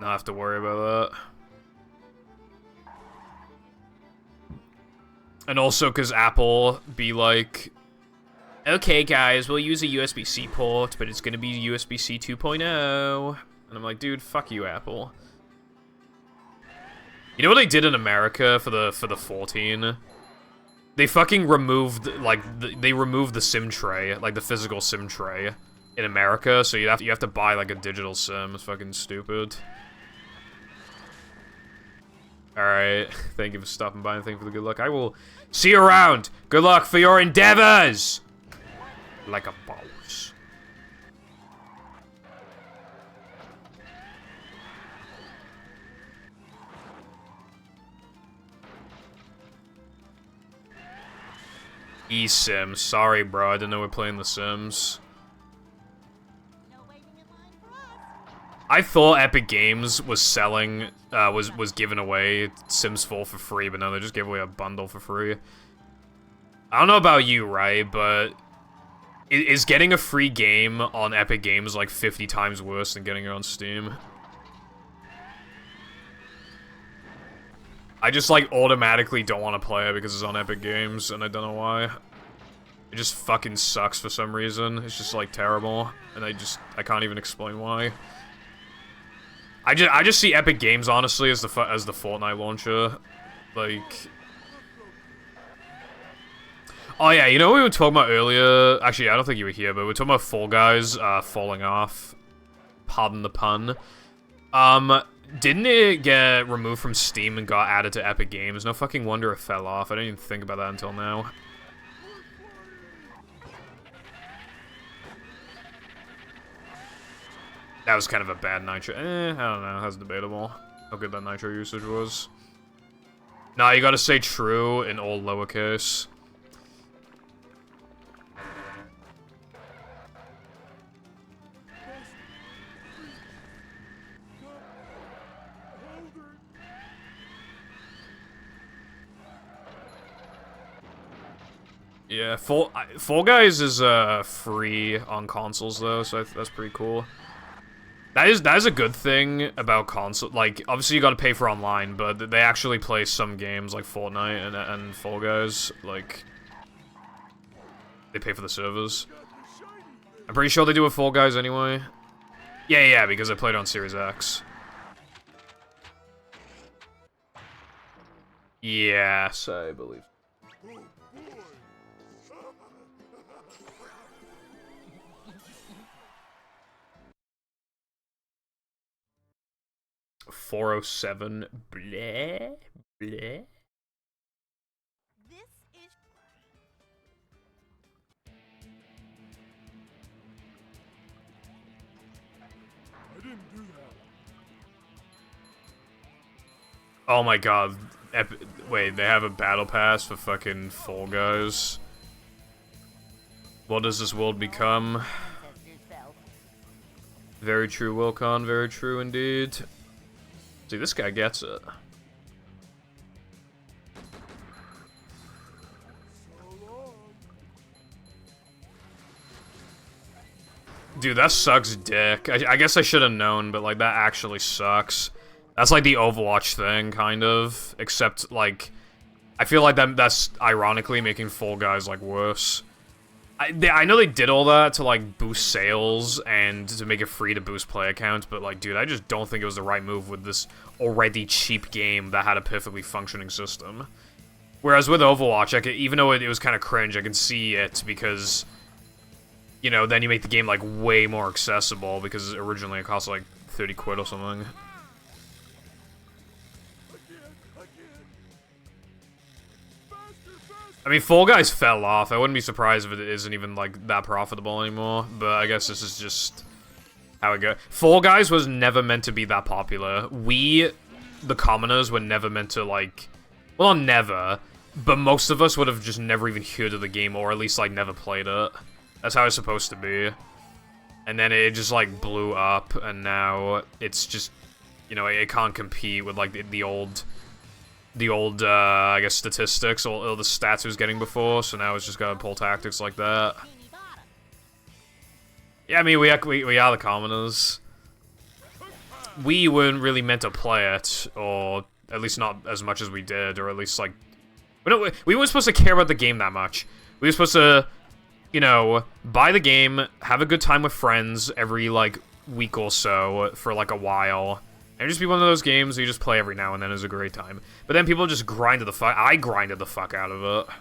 not have to worry about that. And also because Apple be like, okay guys, we'll use a USB-C port, but it's gonna be USB-C 2.0. And I'm like, dude, fuck you, Apple. You know what they did in America for the 14? They fucking removed, like, they removed the SIM tray, like the physical SIM tray in America, so you have to buy, like, a digital SIM. It's fucking stupid. Alright, thank you for stopping by and thank you for the good luck. I will see you around. Good luck for your endeavors. Like a boss. eSIM. Sorry, bro. I didn't know we're playing The Sims. I thought Epic Games was selling, was giving away Sims 4 for free, but no, they just gave away a bundle for free. I don't know about you, right, but is getting a free game on Epic Games like 50 times worse than getting it on Steam? I just, like, automatically don't want to play it because it's on Epic Games, and I don't know why. It just fucking sucks for some reason. It's just, like, terrible, and I can't even explain why. I just see Epic Games, honestly, as the Fortnite launcher. Like... Oh yeah, you know what we were talking about earlier? Actually, I don't think you were here, but we were talking about Fall Guys falling off. Pardon the pun. Didn't it get removed from Steam and got added to Epic Games? No fucking wonder it fell off. I didn't even think about that until now. That was kind of a bad nitro. I don't know. That's debatable. How good that nitro usage was. Nah, you gotta say true in all lowercase. Yeah, Fall Guys is free on consoles though, so that's pretty cool. That is a good thing about console. Like, obviously you gotta pay for online, but they actually play some games like Fortnite and Fall Guys. Like, they pay for the servers. I'm pretty sure they do with Fall Guys anyway. Yeah, because I played on Series X. Yes, I believe. .407 bleh bleh.
This is
I didn't do that.
Oh my god. Wait, they have a battle pass for fucking Fall Guys. What does this world become? Very true, Wilcon. Very true indeed. See, this guy gets it. Dude, that sucks dick. I guess I should have known, but, like, that actually sucks. That's like the Overwatch thing, kind of. Except, like, I feel like that's ironically making Fall Guys, like, worse. I know they did all that to, like, boost sales and to make it free to boost play accounts, but, like, dude, I just don't think it was the right move with this already cheap game that had a perfectly functioning system. Whereas with Overwatch, even though it was kind of cringe, I can see it because, you know, then you make the game, like, way more accessible because originally it cost, like, 30 quid or something. I mean, Fall Guys fell off. I wouldn't be surprised if it isn't even, like, that profitable anymore. But I guess this is just how it goes. Fall Guys was never meant to be that popular. We, the commoners, were never meant to, like... Well, not never, but most of us would have just never even heard of the game, or at least, like, never played it. That's how it's supposed to be. And then it just, like, blew up, and now it's just... You know, it can't compete with, like, the old, I guess, statistics, or the stats it was getting before, so now it's just gotta pull tactics like that. Yeah, I mean, we are the commoners. We weren't really meant to play it, or at least not as much as we did, or at least, like... We weren't supposed to care about the game that much. We were supposed to, you know, buy the game, have a good time with friends every, like, week or so for, like, a while. And just be one of those games you just play every now and then is a great time. But then people just grinded the fuck... I grinded the fuck out of it.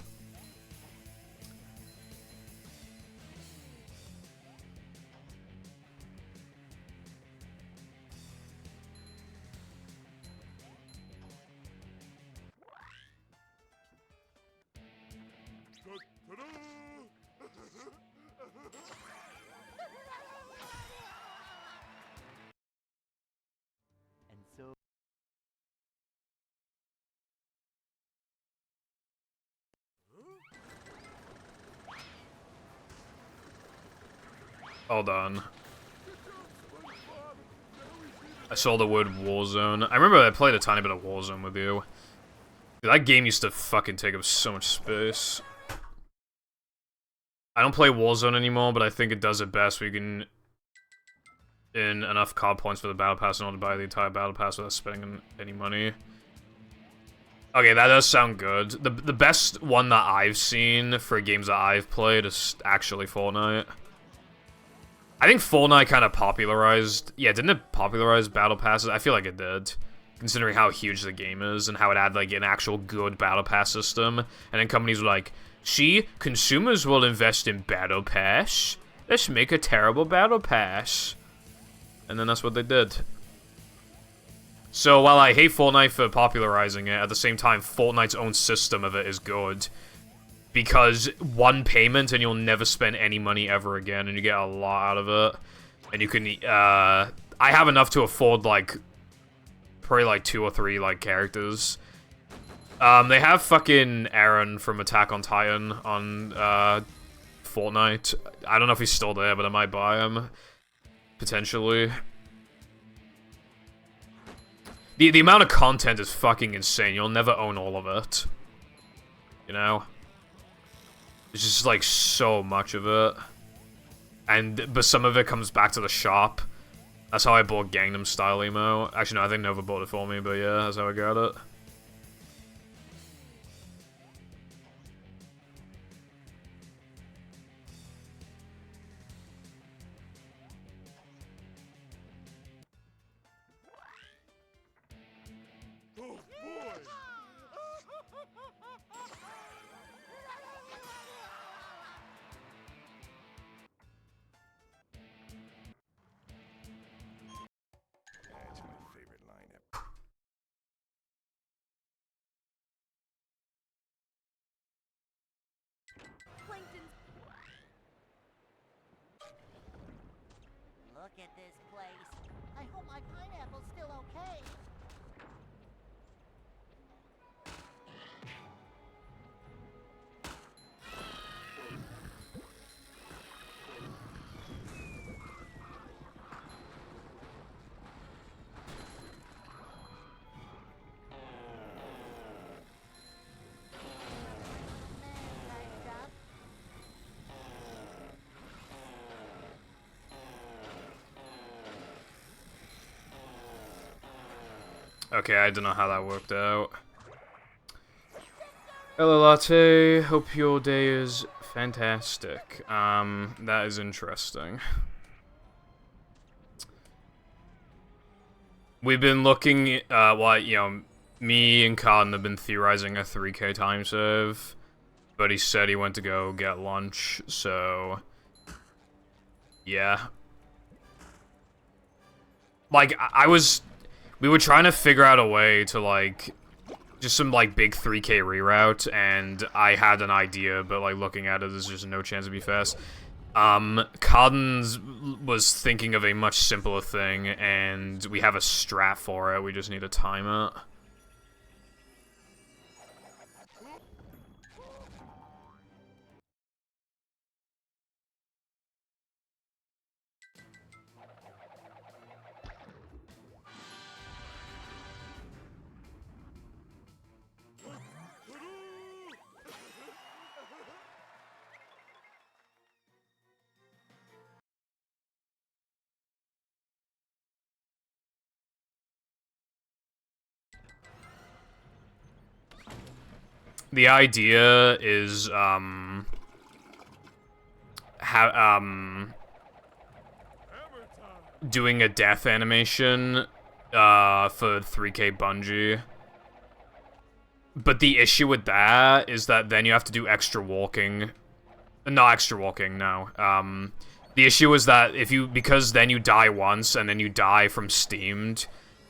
Hold on. I saw the word Warzone. I remember I played a tiny bit of Warzone with you. Dude, that game used to fucking take up so much space. I don't play Warzone anymore, but I think it does it best. We can earn enough card points for the Battle Pass in order to buy the entire Battle Pass without spending any money. Okay, that does sound good. The best one that I've seen for games that I've played is actually Fortnite. I think Fortnite kind of popularized... Yeah, didn't it popularize Battle Passes? I feel like it did. considering how huge the game is and how it had, like, an actual good Battle Pass system. And then companies were like, see, consumers will invest in Battle Pass. Let's make a terrible Battle Pass. And then that's what they did. So while I hate Fortnite for popularizing it, at the same time, Fortnite's own system of it is good. Because one payment and you'll never spend any money ever again, and you get a lot out of it. And you can, I have enough to afford, like, probably, like, 2 or 3, like, characters. They have fucking Aaron from Attack on Titan on, Fortnite. I don't know if he's still there, but I might buy him. Potentially. The amount of content is fucking insane. You'll never own all of it. You know? It's just, like, so much of it. But some of it comes back to the shop. That's how I bought Gangnam Style emo. Actually, no, I think Nova bought it for me, but yeah, that's how I got it.
That's my favorite lineup.
Plankton's
Look at this place. I hope my pineapple's still okay.
Okay, I don't know how that worked out. Hello, Latte. Hope your day is fantastic. That is interesting. We've been looking, well, you know, me and Cotton have been theorizing a 3K time save, but he said he went to go get lunch, so, yeah. Like, we were trying to figure out a way to, like, just some, like, big 3K reroute, and I had an idea, but, like, looking at it, there's just no chance to be fast. Cotton's was thinking of a much simpler thing, and we have a strat for it, we just need to time it. The idea is, doing a death animation, for 3K Bungie. But the issue with that is that then you have to do extra walking. Not extra walking, no. The issue is that because then you die once, and then you die from steamed,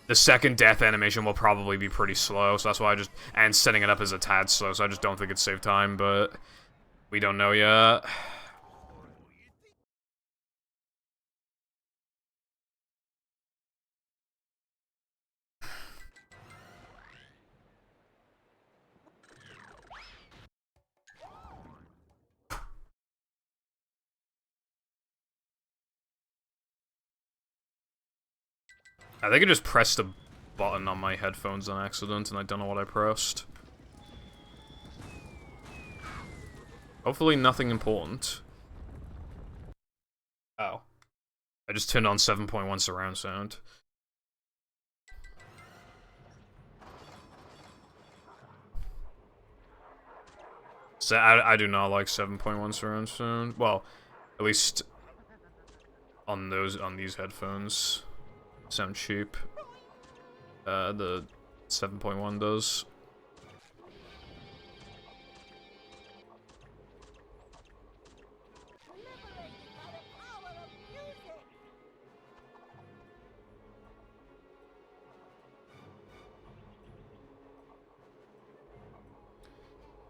the second death animation will probably be pretty slow, so that's why and setting it up is a tad slow, so I just don't think it's save time, but we don't know yet. I think I just pressed a button on my headphones on accident, and I don't know what I pressed. Hopefully nothing important. Oh. I just turned on 7.1 surround sound. So I do not like 7.1 surround sound. Well, at least on these headphones. Sound cheap. the 7.1 does.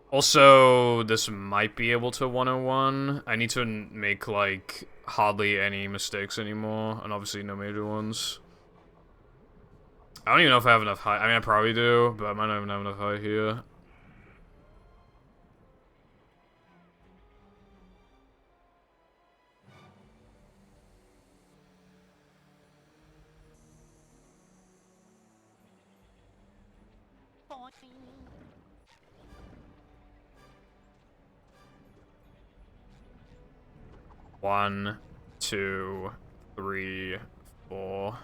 Also, this might be able to 101. I need to make, like, hardly any mistakes anymore, and obviously no major ones. I don't even know if I have enough height. I mean, I probably do, but I might not even have enough height here. One, two, three, four.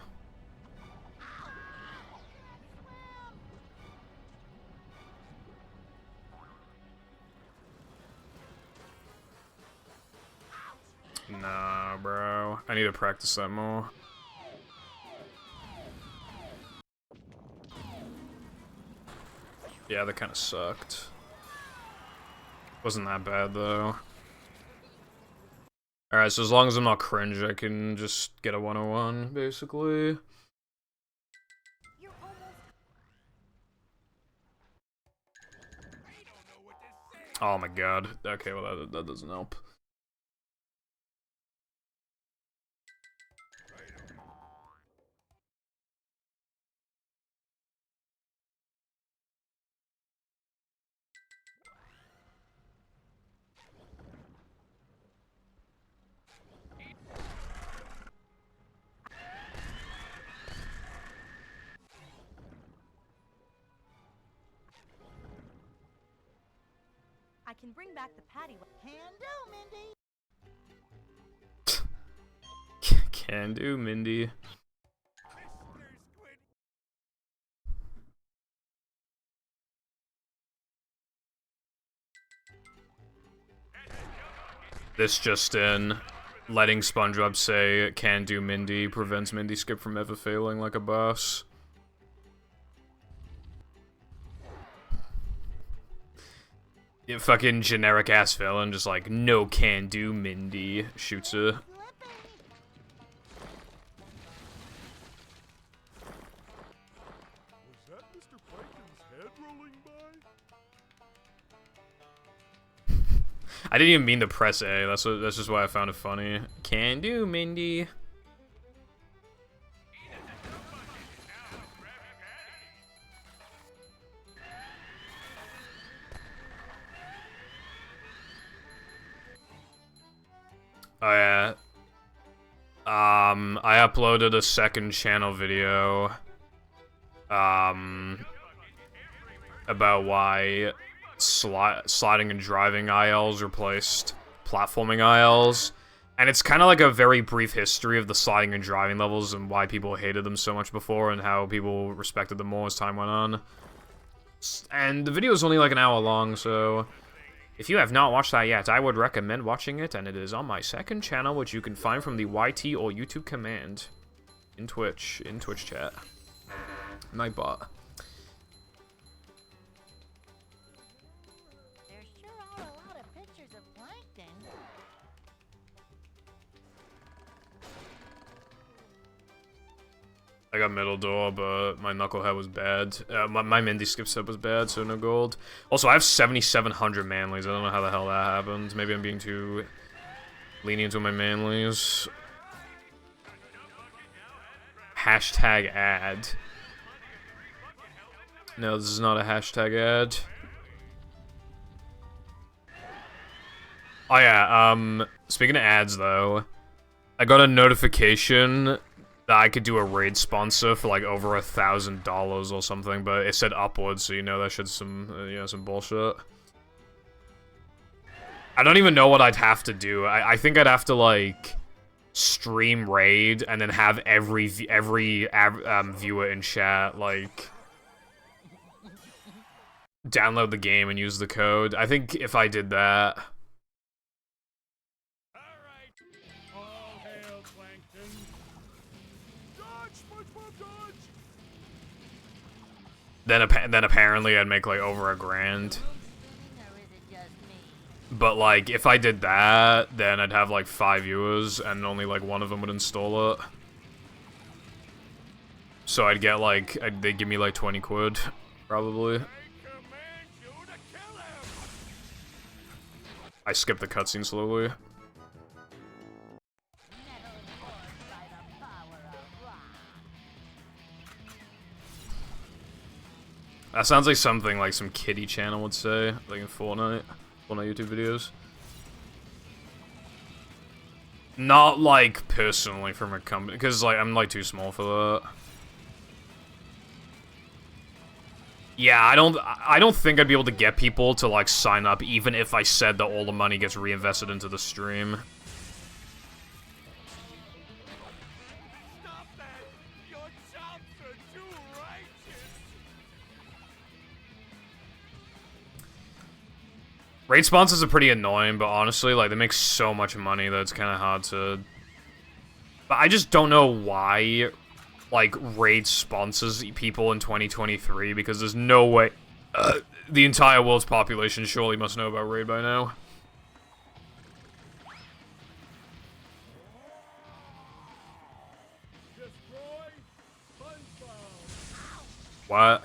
Nah, bro. I need to practice that more. Yeah, that kind of sucked. Wasn't that bad, though. Alright, so as long as I'm not cringe, I can just get a 101, basically. Oh my god. Okay, well that doesn't help.
I can bring back the paddy wagon.
Can
Can do, Mindy.
do, Mindy. This just in. Letting SpongeBob say "can do, Mindy" prevents Mindy Skip from ever failing like a boss. Yeah, fucking generic ass villain, just like "no can do, Mindy" shoots her.
Was that Mr. Plankton's head rolling by?
I didn't even mean to press A. That's just why I found it funny. Can do, Mindy. Oh yeah. I uploaded a second channel video. About why sliding and driving ILs replaced platforming ILs. And it's kind of like a very brief history of the sliding and driving levels and why people hated them so much before and how people respected them more as time went on. And the video is only like an hour long, so if you have not watched that yet, I would recommend watching it, and it is on my second channel, which you can find from the YT or YouTube command in Twitch chat. Nightbot.
There sure are a lot of pictures of plankton.
I got middle door, but my knucklehead was bad. My Mindy Skip set was bad, so no gold. Also, I have 7,700 manlies. I don't know how the hell that happened. Maybe I'm being too lenient with my manlies. Hashtag ad. No, this is not a hashtag ad. Oh yeah, speaking of ads though, I got a notification that I could do a raid sponsor for like over $1,000 or something, but it said upwards, so you know that shit's some, you know, some bullshit. I don't even know what I'd have to do. I think I'd have to like stream raid and then have every viewer in chat like download the game and use the code. I think if I did that.
All hail Plankton. Dodge, SpongeBob, dodge!
then apparently I'd make like over $1,000.
Or is it just me?
But like if I did that, then I'd have like 5 viewers and only like one of them would install it. So I'd get like they'd give me like 20 quid, probably. I skipped the cutscene slowly. That sounds like something like some kiddie channel would say, like in Fortnite YouTube videos. Not like personally from a company, because like I'm like too small for that. Yeah, I don't think I'd be able to get people to like sign up even if I said that all the money gets reinvested into the stream.
Stop that! Your chops are too righteous!
Raid sponsors are pretty annoying, but honestly, like, they make so much money that it's kind of hard to... But I just don't know why, like, Raid sponsors people in 2023, because there's no way... the entire world's population surely must know about Raid by now.
Destroy SpongeBob!
What?
Well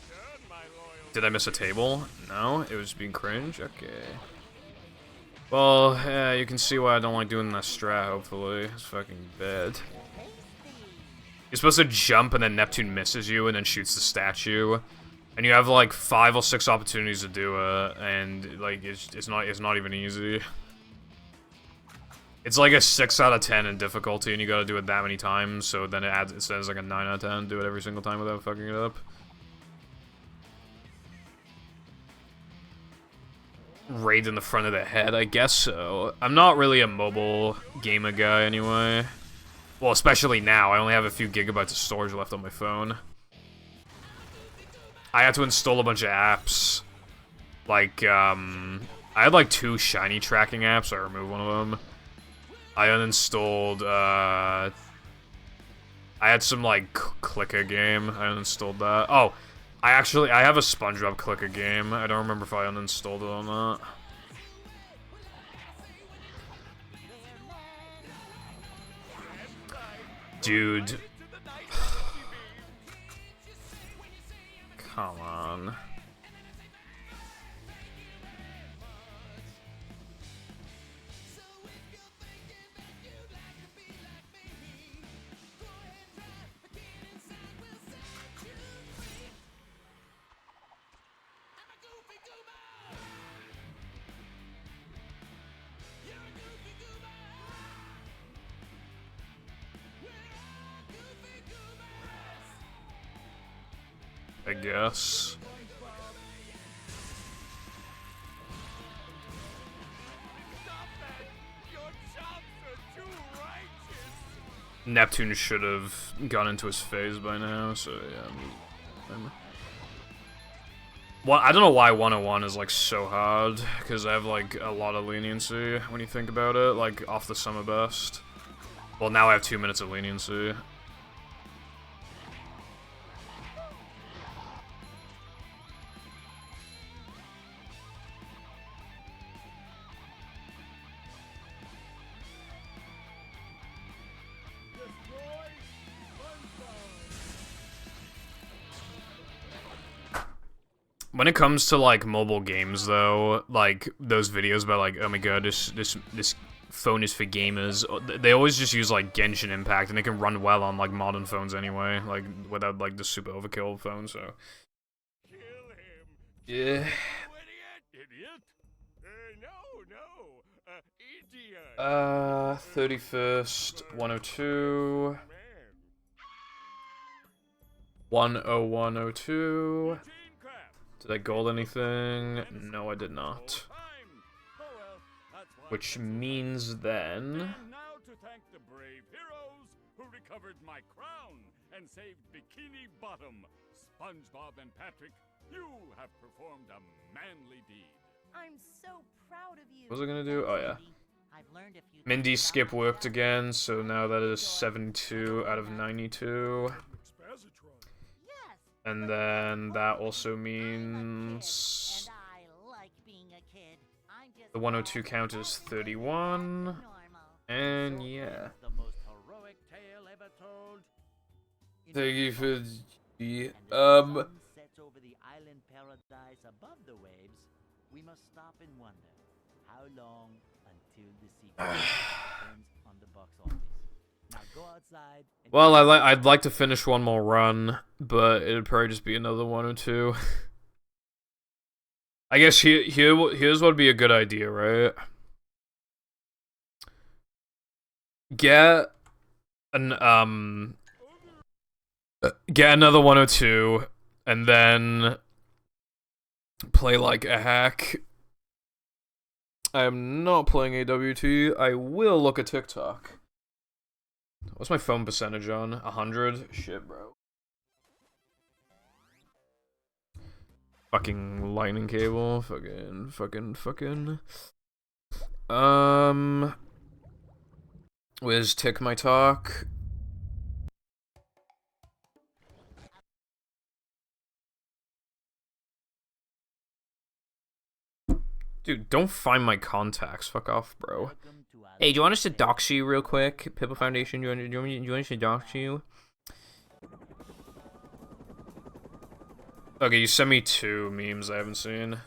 done, my loyal.
Did I miss a table? No? It was being cringe? Okay. Well, yeah, you can see why I don't like doing that strat, hopefully. It's fucking bad. You're supposed to jump and then Neptune misses you and then shoots the statue. And you have like 5 or 6 opportunities to do it, and like it's not even easy. It's like a 6 out of 10 in difficulty, and you gotta do it that many times, so then it says like a 9 out of 10, do it every single time without fucking it up. Raid in the front of the head, I guess so. I'm not really a mobile gamer guy anyway. Well, especially now, I only have a few gigabytes of storage left on my phone. I had to install a bunch of apps. Like, I had like 2 shiny tracking apps, so I removed one of them. I uninstalled, I had some, like, clicker game. I uninstalled that. Oh, I have a SpongeBob clicker game. I don't remember if I uninstalled it or not. Dude. Come on. I guess. Neptune should have gone into his phase by now, so yeah. Well, I don't know why 101 is like so hard, because I have like a lot of leniency when you think about it, like off the summer best. Well, now I have 2 minutes of leniency. When it comes to like mobile games, though, like those videos about like, oh my god, this phone is for gamers, they always just use like Genshin Impact, and it can run well on like modern phones anyway, like without like the super overkill phone. So
Kill him.
yeah.
Idiot. No. Idiot.
31st, 102,
Man.
10102.
Routine crap.
Did I gold anything? No, I did not.
Time. Oh well, that's why.
Which means then...
And now to thank the brave heroes who recovered my crown and saved Bikini Bottom, SpongeBob and Patrick, you have performed a manly deed.
I'm so proud of you.
What was I gonna do? Oh yeah.
I've learned a few
Mindy's
things
skip
about
worked
myself.
again, so now that is 72 out of 92.
Yes,
And then that also means
And I like being a kid. I'm just
the 102 count is 31.
normal.
And yeah.
The most heroic tale ever told.
Thank you for the
And as the sun sets over the island paradise above the waves, we must stop and wonder how long until the sequel turns on the box office. Now go outside. And
Well, I'd like to finish one more run, but it'd probably just be another 102. I guess here's what'd be a good idea, right? Get another 102, and then play like a hack. I am not playing AWT. I will look at TikTok. What's my phone percentage on? 100? Shit, bro. Fucking lightning cable. Fucking. Where's Tick My Talk? Dude, don't find my contacts. Fuck off, bro.
welcome to our
Hey, do you want us to dox you real quick? People Foundation, do you want us to dox you?
Okay, you sent me 2 memes I haven't seen.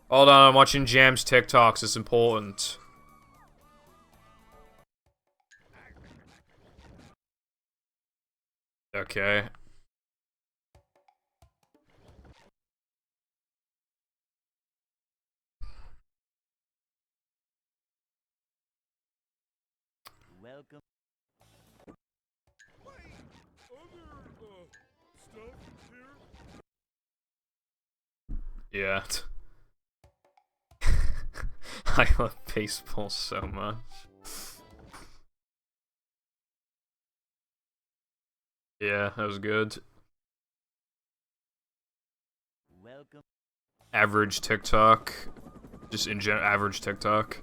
Hold on, I'm watching Jam's TikToks. It's important. Okay.
welcome.
Yeah. I love baseball so much. Yeah, that was good.
Welcome.
Average TikTok. Just in general, average TikTok.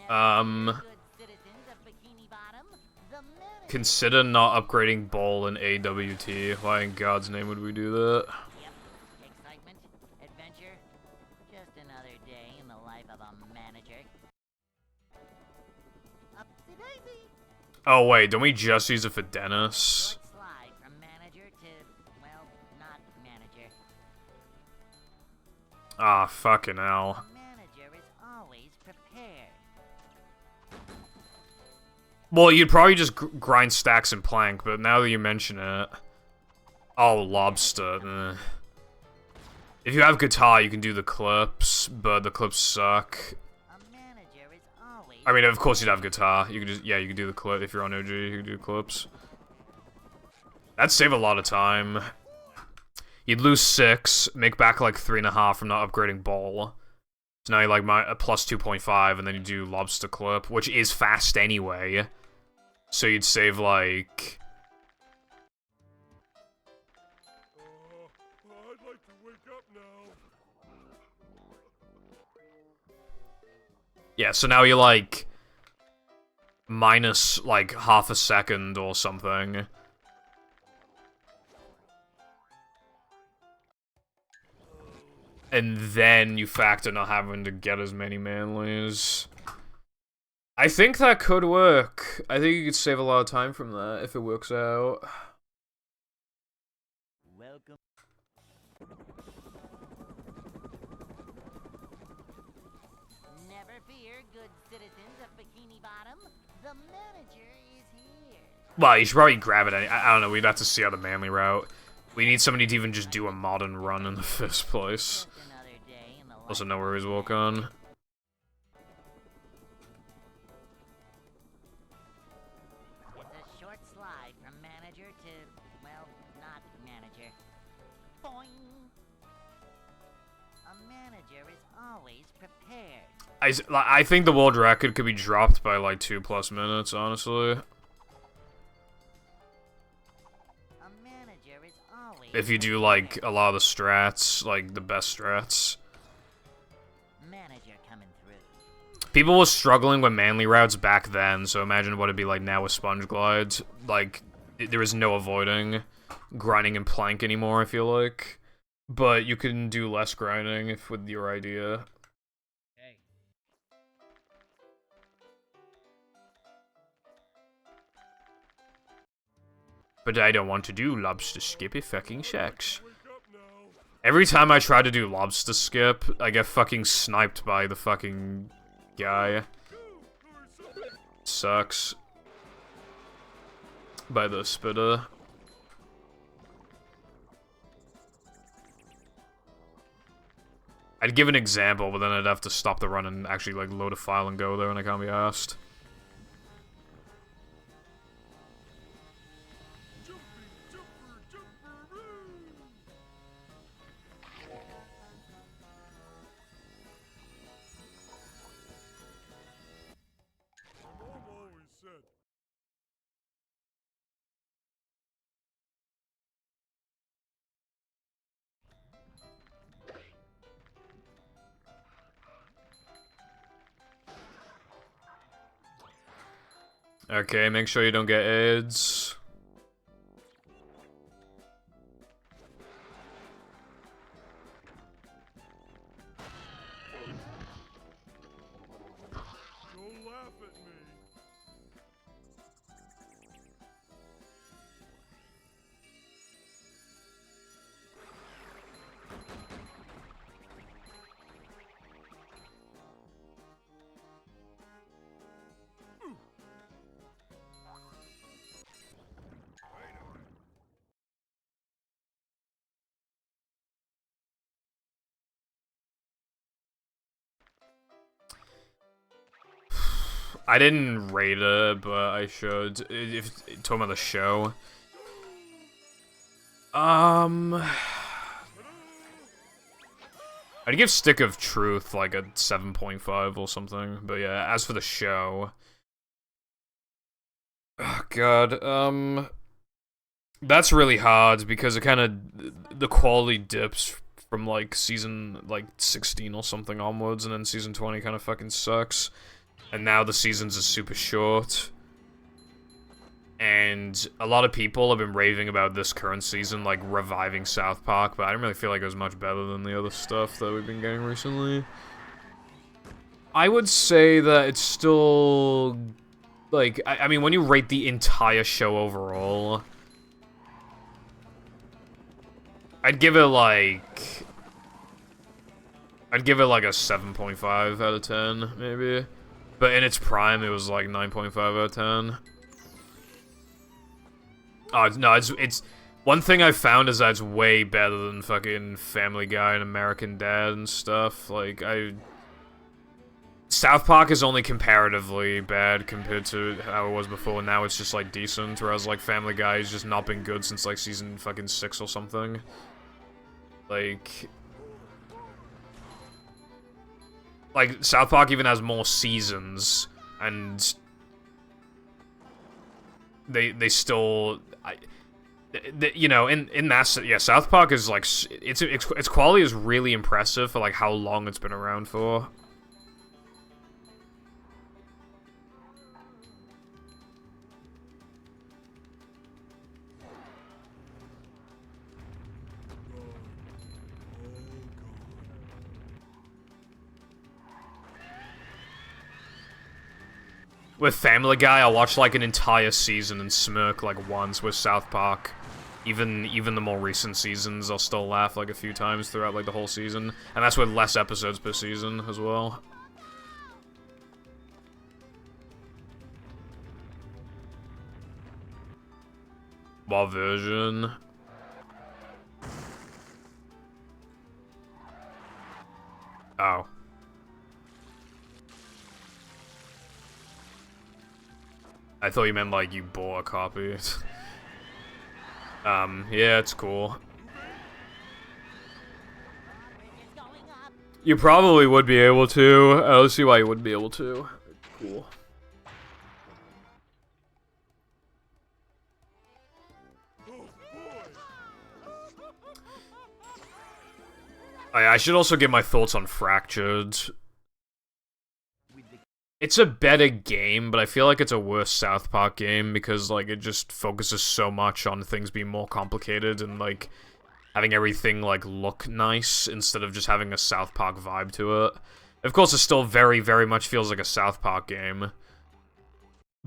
Good citizens of Bikini Bottom, the manager.
Consider not upgrading Bowl in AWT. Why in God's name would we do that?
Yep. Excitement, adventure, just another day in the life of a manager. Upsy daisy.
Oh wait, don't we just use it for Dennis?
Short slide from manager to, well, not manager.
Ah, fucking hell.
A manager is always prepared.
Well, you'd probably just grind stacks and plank, but now that you mention it... Oh, lobster. If you have guitar, you can do the clips, but the clips suck.
A manager is always
I mean, of course you'd have guitar. You could just, yeah, you could do the clip. If you're on OG, you could do clips. That'd save a lot of time. You'd lose 6, make back like 3.5 from not upgrading ball. So now you like a plus 2.5, and then you do lobster clip, which is fast anyway. So you'd save like...
I'd like to wake up now.
Yeah, so now you're like... minus like half a second or something. And then you factor not having to get as many manlies. I think that could work. I think you could save a lot of time from that if it works out.
Welcome.
never fear, good citizens of Bikini Bottom. The manager is here.
Well, you should probably grab it. I don't know. We'd have to see how the manly route. We need somebody to even just do a modern run in the first place.
Just another day in the life
Also know where
of
he's
a
walk
manager.
on.
It's a short slide from manager to, well, not manager. Boing. A manager is always prepared.
I think the world record could be dropped by like 2+ minutes, honestly.
A manager is always
If you do like a lot of the strats, like the best strats.
manager coming through.
People were struggling with manly routes back then, so imagine what it'd be like now with sponge glides. Like, there is no avoiding grinding and plank anymore, I feel like. But you can do less grinding if with your idea.
Hey.
But I don't want to do lobster skippy fucking sex. Every time I try to do lobster skip, I get fucking sniped by the fucking guy. Sucks. By the spitter. I'd give an example, but then I'd have to stop the run and actually like load a file and go there, and I can't be asked. Okay, make sure you don't get AIDS.
Don't laugh at me.
I didn't rate it, but I should. If talking about the show. I'd give Stick of Truth like a 7.5 or something. But yeah, as for the show. Oh god, that's really hard because it kind of the quality dips from like season like 16 or something onwards, and then season 20 kind of fucking sucks. And now the seasons are super short. And a lot of people have been raving about this current season, like, reviving South Park, but I don't really feel like it was much better than the other stuff that we've been getting recently. I would say that it's still... Like, I mean, when you rate the entire show overall... I'd give it, like... I'd give it, like, a 7.5 out of 10, maybe. But in its prime, it was like 9.5 out of 10. Oh, no, it's... One thing I found is that it's way better than fucking Family Guy and American Dad and stuff. Like, South Park is only comparatively bad compared to how it was before, and now it's just, like, decent. Whereas, like, Family Guy has just not been good since, like, season fucking 6 or something. Like, South Park even has more seasons, and they still, you know, in that, yeah, South Park is, like, its quality is really impressive for, like, how long it's been around for. With Family Guy, I'll watch, like, an entire season and smirk, like, once. With South Park, even the more recent seasons, I'll still laugh, like, a few times throughout, like, the whole season. And that's with less episodes per season, as well. What version? Oh. I thought you meant, like, you bought a copy. Yeah, it's cool. You probably would be able to. I don't see why you wouldn't be able to. Cool. I should also give my thoughts on Fractured. It's a better game, but I feel like it's a worse South Park game because, like, it just focuses so much on things being more complicated and, like, having everything, like, look nice instead of just having a South Park vibe to it. Of course, it still very, very much feels like a South Park game.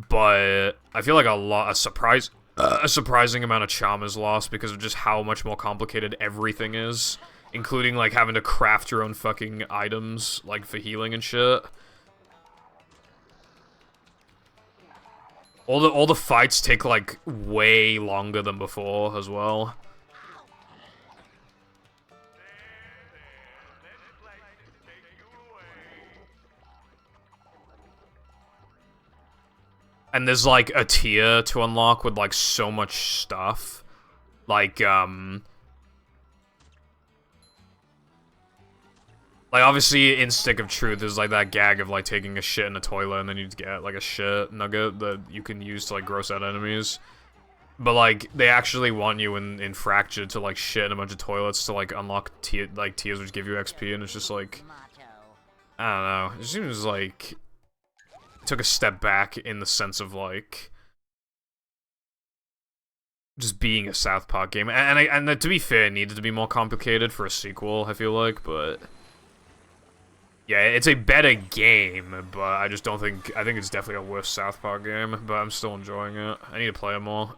But I feel like a surprising amount of charm is lost because of just how much more complicated everything is, including like having to craft your own fucking items like for healing and shit. All the fights take like way longer than before as well. And there's, like, a tier to unlock with, like, so much stuff. Like, obviously, in Stick of Truth, there's, like, that gag of, like, taking a shit in a toilet, and then you get, like, a shit nugget that you can use to, like, gross out enemies. But, like, they actually want you in Fractured to, like, shit in a bunch of toilets to, like, unlock tiers which give you XP, and it's just, like... I don't know. It seems like... took a step back in the sense of like just being a South Park game, and to be fair, it needed to be more complicated for a sequel. I feel like, but yeah, it's a better game. But I just don't think I think it's definitely a worse South Park game. But I'm still enjoying it. I need to play it more.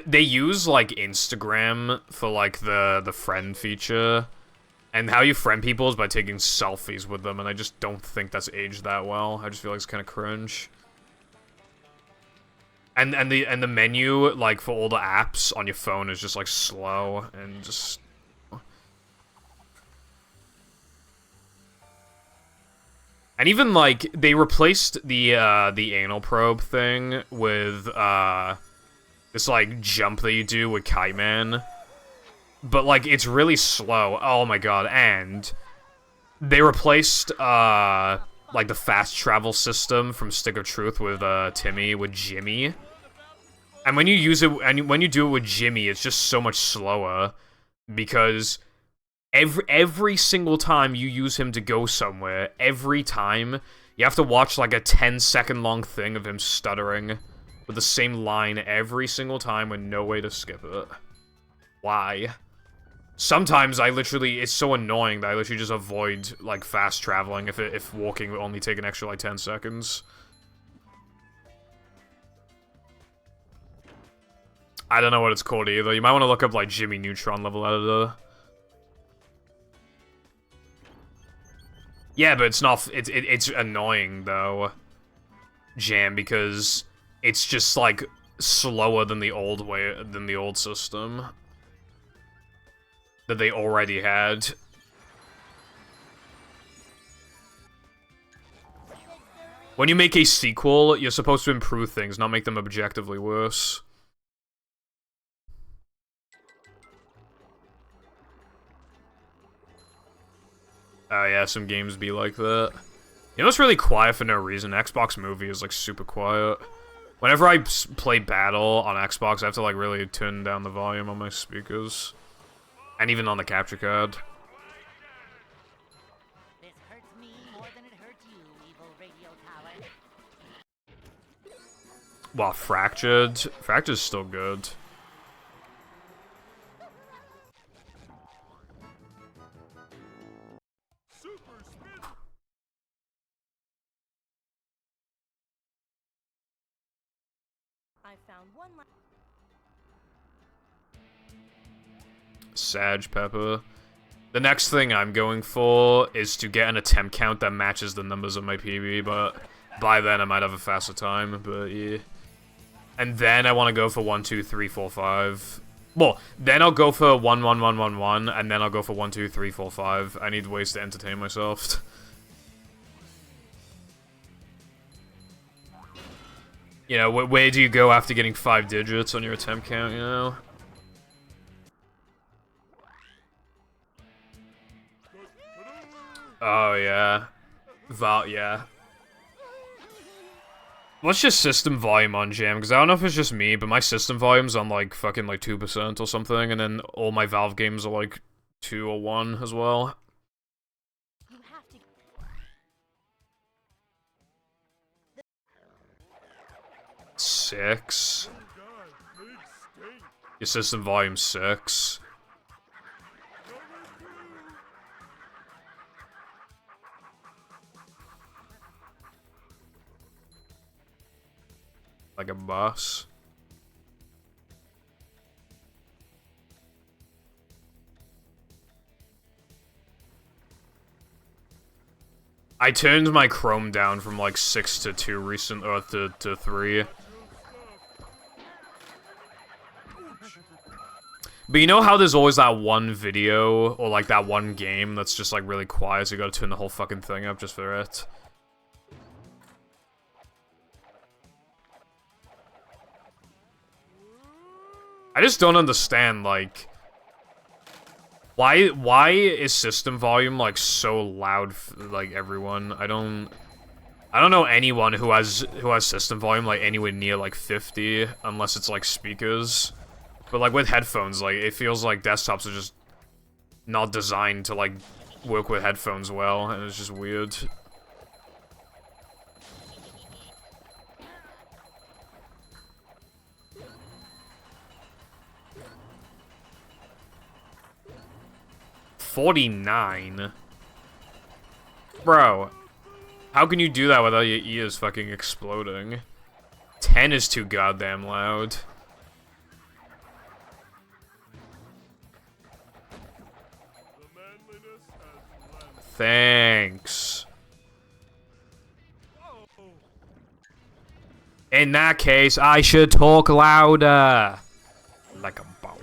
They use, like, Instagram for, like, the friend feature, and how you friend people is by taking selfies with them, and I just don't think that's aged that well. I just feel like it's kind of cringe. And the menu, like, for all the apps on your phone is just, like, slow, and just... And even, like, they replaced the anal probe thing with, this, like, jump that you do with Kite Man. But, like, it's really slow. Oh my god, and... they replaced, like, the fast travel system from Stick of Truth with, Timmy, with Jimmy. And when you use it, and when you do it with Jimmy, it's just so much slower. Because every single time you use him to go somewhere, every time, you have to watch, like, a 10-second long thing of him stuttering with the same line every single time with no way to skip it. Why? Sometimes it's so annoying that I literally just avoid, like, fast traveling if walking would only take an extra, like, 10 seconds. I don't know what it's called either. You might want to look up, like, Jimmy Neutron level editor. Yeah, but it's not, it's annoying, though, Jam, because it's just, like, slower than the old system that they already had. When you make a sequel, you're supposed to improve things, not make them objectively worse. Oh yeah, some games be like that. You know what's really quiet for no reason? Xbox Movie is, like, super quiet. Whenever I play Battle on Xbox, I have to, like, really turn down the volume on my speakers. And even on the capture card.
This hurts me more than it hurts you, evil radio tower.
Well, Fractured's still good.
I found one.
Sag Pepper. The next thing I'm going for is to get an attempt count that matches the numbers of my PB, but by then I might have a faster time, but yeah. And then I want to go for 1, 2, 3, 4, 5. Well, then I'll go for 1, 1, 1, 1, 1, and then I'll go for 1, 2, 3, 4, 5. I need ways to entertain myself. You know, where do you go after getting 5 digits on your attempt count, you know? Oh, yeah. Yeah. What's your system volume on, Jam? Because I don't know if it's just me, but my system volume's on, like, fucking, like, 2% or something, and then all my Valve games are, like, 2 or 1 as well.
You have to.
6.
Oh god, big stink.
Your system volume 6. Like a bus. I turned my Chrome down from like 6 to 2 recent, or to 3. But you know how there's always that one video, or like that one game that's just like really quiet, so you gotta turn the whole fucking thing up just for it? I just don't understand, like, why is system volume like so loud for, like, everyone? I don't know anyone who has system volume like anywhere near like 50 unless it's like speakers. But like with headphones, like it feels like desktops are just not designed to like work with headphones well, and it's just weird. $49? Bro, how can you do that without your ears fucking exploding? 10 is too goddamn loud. Thanks. In that case, I should talk louder. Like a boss.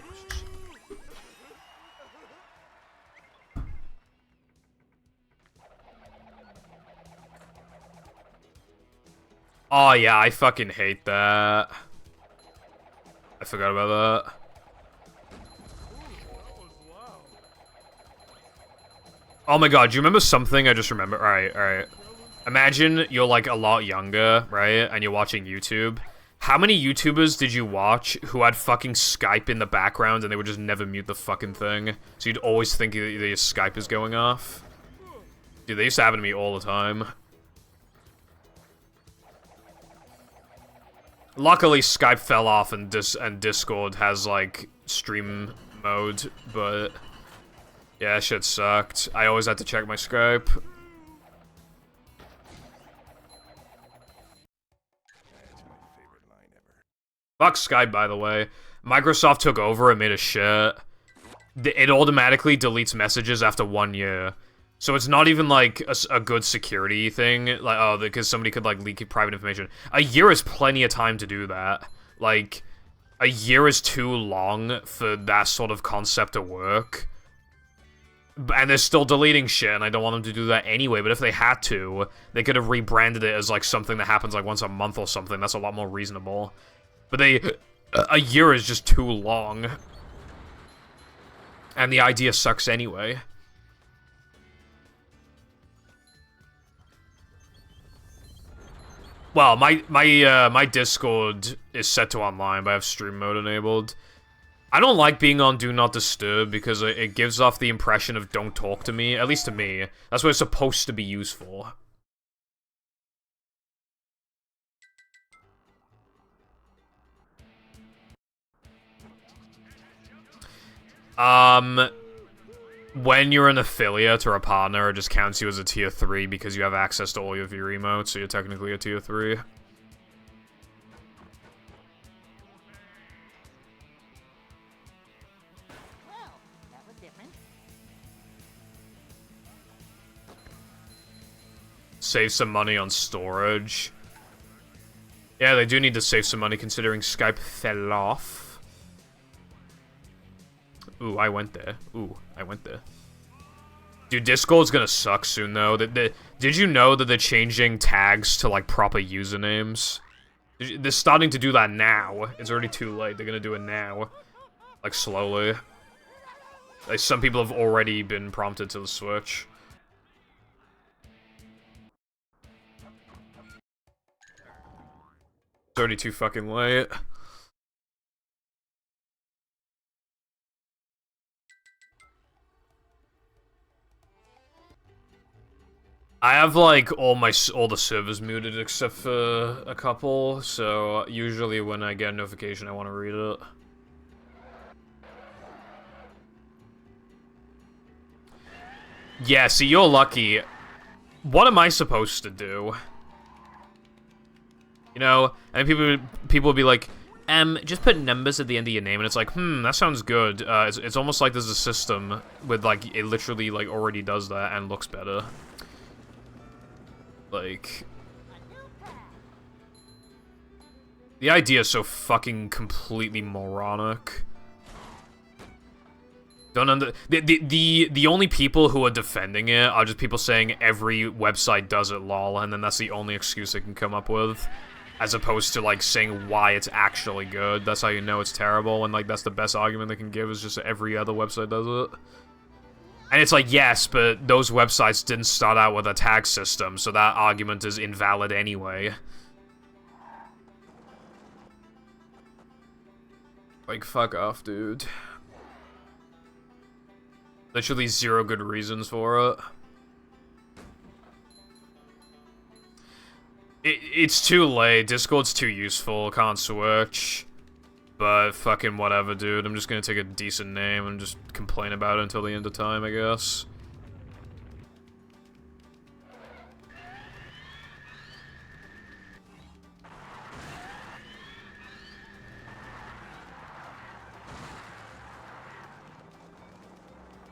Oh yeah, I fucking hate that. I forgot about that. Oh my god, do you remember something I just remembered? Alright. Imagine you're like a lot younger, right? And you're watching YouTube. How many YouTubers did you watch who had fucking Skype in the background and they would just never mute the fucking thing? So you'd always think that your Skype is going off? Dude, they used to happen to me all the time. Luckily, Skype fell off and Discord has, like, stream mode, but... yeah, that shit sucked. I always had to check my Skype. Fuck Skype, by the way. Microsoft took over and made a shit. It automatically deletes messages after 1 year. So it's not even, like, a good security thing. Like, oh, because somebody could, like, leak private information. A year is plenty of time to do that. Like, a year is too long for that sort of concept to work. And they're still deleting shit, and I don't want them to do that anyway, but if they had to, they could have rebranded it as, like, something that happens, like, once a month or something. That's a lot more reasonable. But a year is just too long. And the idea sucks anyway. Well, my Discord is set to online, but I have stream mode enabled. I don't like being on Do Not Disturb because it gives off the impression of don't talk to me, at least to me. That's what it's supposed to be used for. When you're an affiliate or a partner, it just counts you as a tier 3 because you have access to all of your emotes, so you're technically a tier 3. Save some money on storage. Yeah, they do need to save some money considering Skype fell off. Ooh, I went there. Dude, Discord's gonna suck soon, though. Did you know that they're changing tags to, like, proper usernames? They're starting to do that now. It's already too late. They're gonna do it now. Like, slowly. Like, some people have already been prompted to the switch. It's already too fucking late. I have like all the servers muted except for a couple, so usually when I get a notification I want to read it. Yeah, see, you're lucky. What am I supposed to do? You know, and people would be like, just put numbers at the end of your name, and it's like, that sounds good. It's almost like there's a system with, like, it literally, like, already does that and looks better. Like... The idea is so fucking completely moronic. The only people who are defending it are just people saying every website does it, lol, and then that's the only excuse they can come up with. As opposed to, like, saying why it's actually good. That's how you know it's terrible, and, like, that's the best argument they can give, is just every other website does it. And it's like, yes, but those websites didn't start out with a tag system, so that argument is invalid anyway. Like, fuck off, dude. Literally 0 good reasons for it. It's too late. Discord's too useful. Can't switch. But fucking whatever, dude. I'm just gonna take a decent name and just complain about it until the end of time, I guess.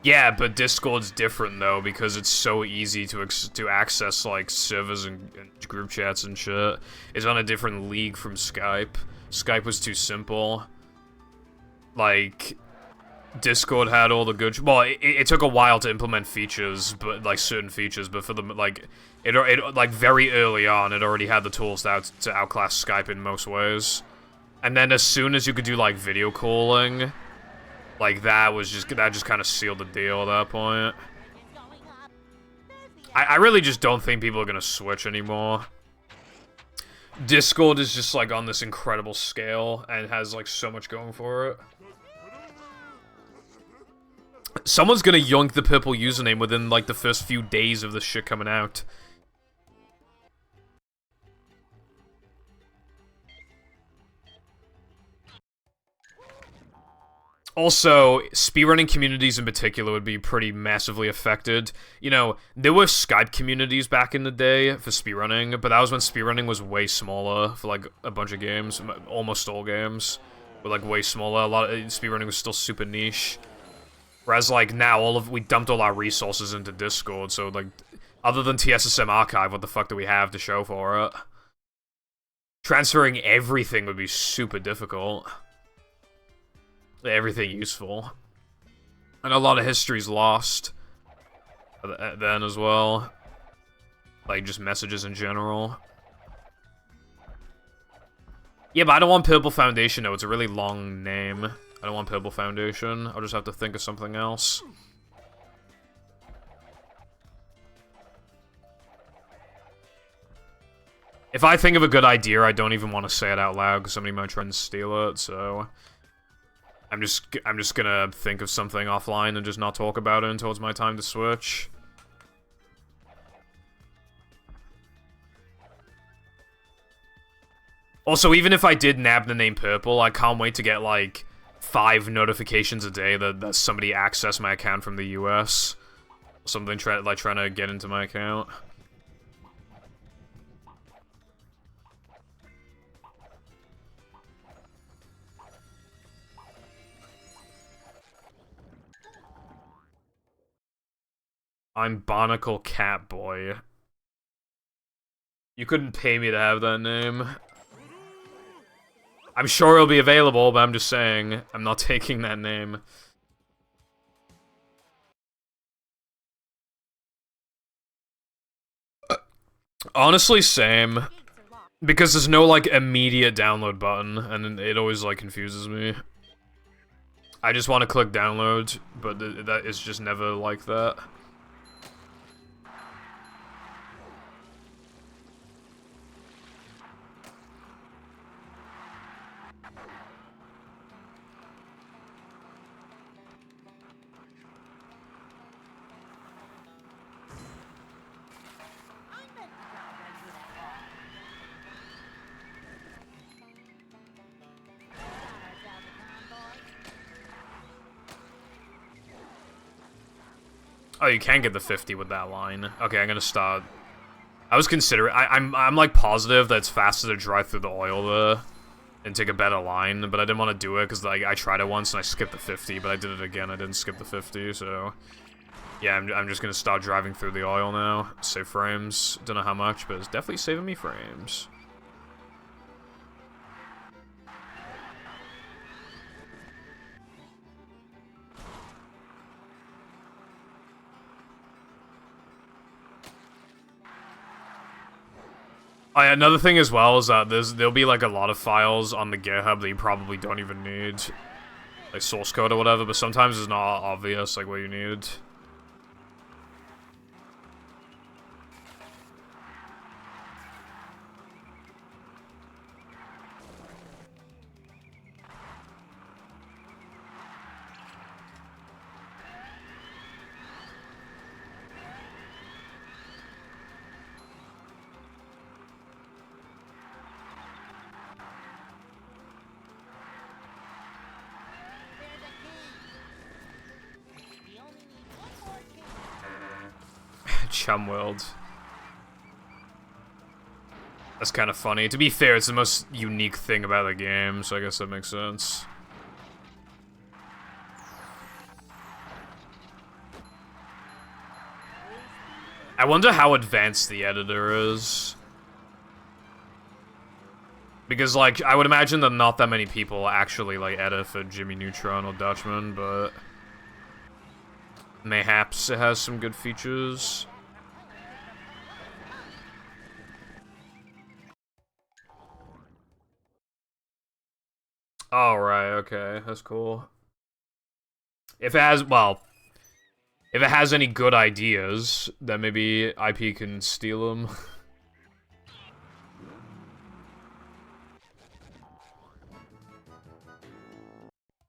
Yeah, but Discord's different though, because it's so easy to access like servers and group chats and shit. It's on a different league from Skype. Skype was too simple. Like, Discord had all the good. Well, it took a while to implement features, but like certain features. But for the like, it like very early on, it already had the tools to outclass Skype in most ways. And then as soon as you could do like video calling. Like, that just kind of sealed the deal at that point. I really just don't think people are gonna switch anymore. Discord is just, like, on this incredible scale, and has, like, so much going for it. Someone's gonna yoink the purple username within, like, the first few days of this shit coming out. Also, speedrunning communities in particular would be pretty massively affected. You know, there were Skype communities back in the day for speedrunning, but that was when speedrunning was way smaller for, like, a bunch of games. Almost all games were, like, way smaller. A lot of speedrunning was still super niche. Whereas, like, now we dumped all our resources into Discord, so, like, other than TSSM Archive, what the fuck do we have to show for it? Transferring everything would be super difficult. Everything useful. And a lot of history's lost then as well. Like, just messages in general. Yeah, but I don't want Purple Foundation, though. It's a really long name. I don't want Purple Foundation. I'll just have to think of something else. If I think of a good idea, I don't even want to say it out loud, because somebody might try and steal it, so... I'm just gonna think of something offline and just not talk about it until it's my time to switch. Also, even if I did nab the name Purple, I can't wait to get, like, 5 notifications a day that somebody accessed my account from the US. Something like trying to get into my account. I'm Barnacle Catboy. You couldn't pay me to have that name. I'm sure it'll be available, but I'm just saying, I'm not taking that name. Honestly, same. Because there's no, like, immediate download button, and it always, like, confuses me. I just want to click download, but that is just never like that. Oh, you can get the 50 with that line. Okay, I'm gonna start. I was considering. I'm like positive that it's faster to drive through the oil there and take a better line, but I didn't want to do it because like I tried it once and I skipped the 50, but I did it again. I didn't skip the 50, so yeah, I'm just gonna start driving through the oil now. Save frames. Don't know how much, but it's definitely saving me frames. Oh, yeah, another thing as well is that there'll be like a lot of files on the GitHub that you probably don't even need, like source code or whatever, but sometimes it's not obvious like what you need.
There's a key. We only need one more key.
Chum World. That's kind of funny. To be fair, it's the most unique thing about the game, so I guess that makes sense. I wonder how advanced the editor is. Because, like, I would imagine that not that many people actually, like, edit for Jimmy Neutron or Dutchman, but mayhaps it has some good features. Alright, okay, that's cool. If it has, well, if it has any good ideas, then maybe IP can steal them.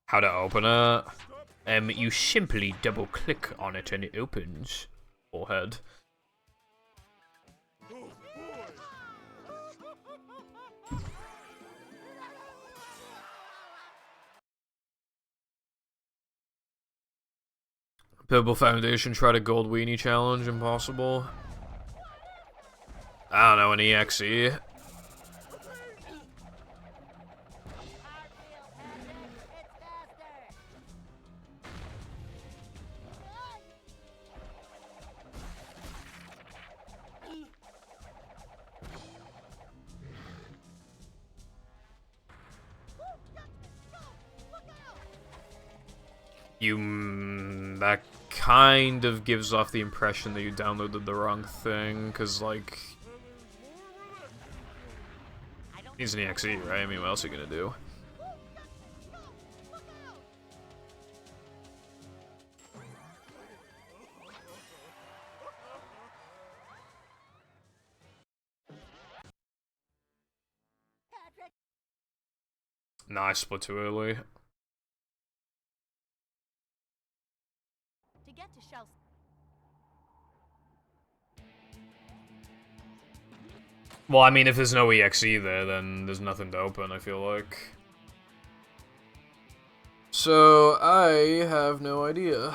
How to open it? You simply double click on it and it opens. Forehead. Purple Foundation tried a gold weenie challenge, impossible. I don't know, an EXE. That kind of gives off the impression that you downloaded the wrong thing, because, like, he's an EXE, right? I mean, what else are you gonna do? Nah, I split too early.
To get to Shell's.
Well, I mean, if there's no EXE there, then there's nothing to open, I feel like. So, I have no idea.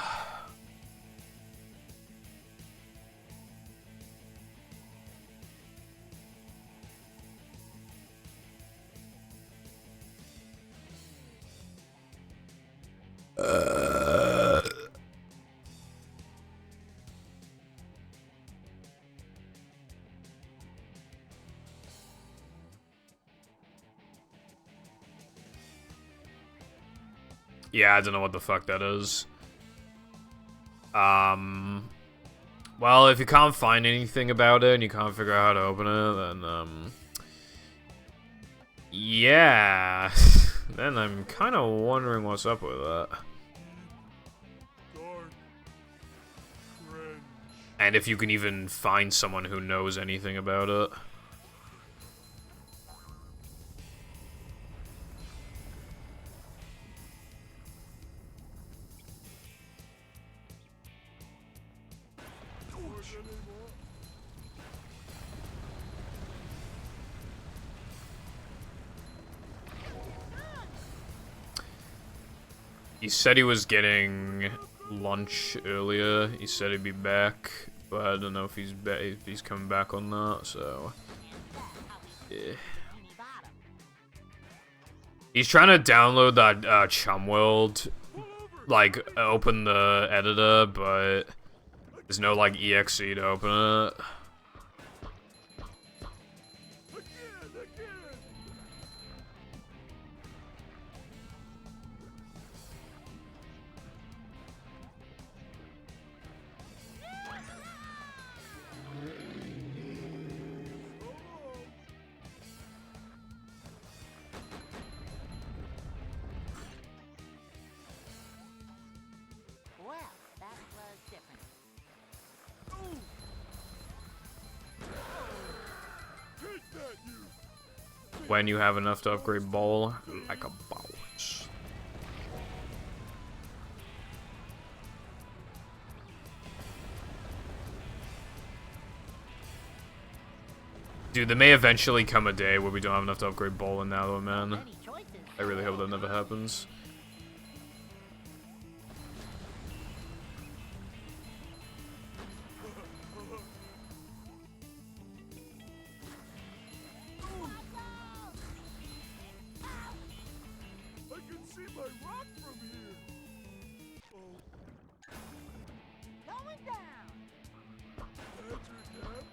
Yeah, I don't know what the fuck that is. Well, if you can't find anything about it and you can't figure out how to open it, then, yeah. Then I'm kind of wondering what's up with that.
Dark. Cringe.
And if you can even find someone who knows anything about it. He said he was getting lunch earlier. He said he'd be back, but I don't know if he's coming back or not. So yeah. He's trying to download that Chum World, like open the editor, but there's no like exe to open it.
Well, that was different.
When you have enough to upgrade Bowl, like a boss. Dude, there may eventually come a day where we don't have enough to upgrade Bowl now, though, man. I really hope that never happens.
I can see my rock from here. Oh,
Going down.
Patrick, Dad.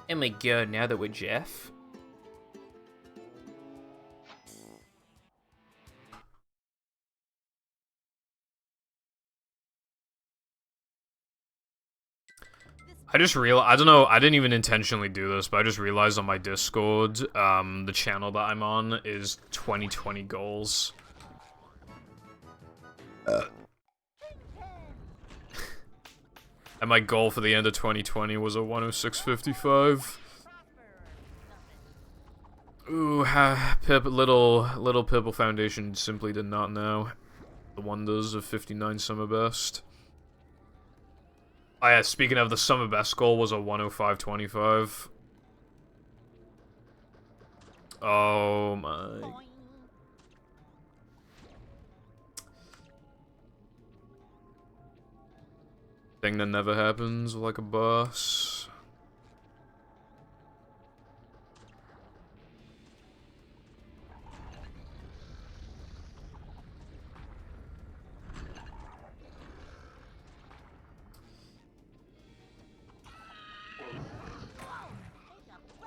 Oh my god, now that we're Jeff.
I just realized, I don't know, I didn't even intentionally do this, but I just realized on my Discord, the channel that I'm on is 2020 goals. And my goal for the end of 2020 was a 106.55. Ooh, little Purple Foundation simply did not know the wonders of 59 Summer Best. Oh yeah, speaking of, the Summer Best goal was a 105.25. Oh my. Thing that never happens, like a boss.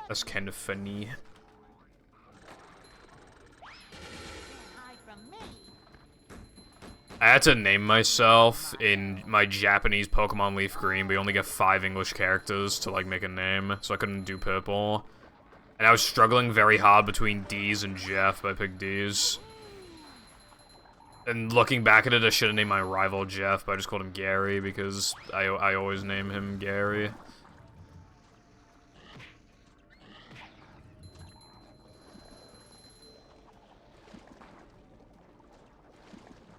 That's kind of funny.
Hide from me.
I had to name myself in my Japanese Pokemon Leaf Green, but you only get 5 English characters to, like, make a name, so I couldn't do Purple. And I was struggling very hard between D's and Jeff, but I picked D's. And looking back at it, I should have named my rival Jeff, but I just called him Gary, because I always name him Gary.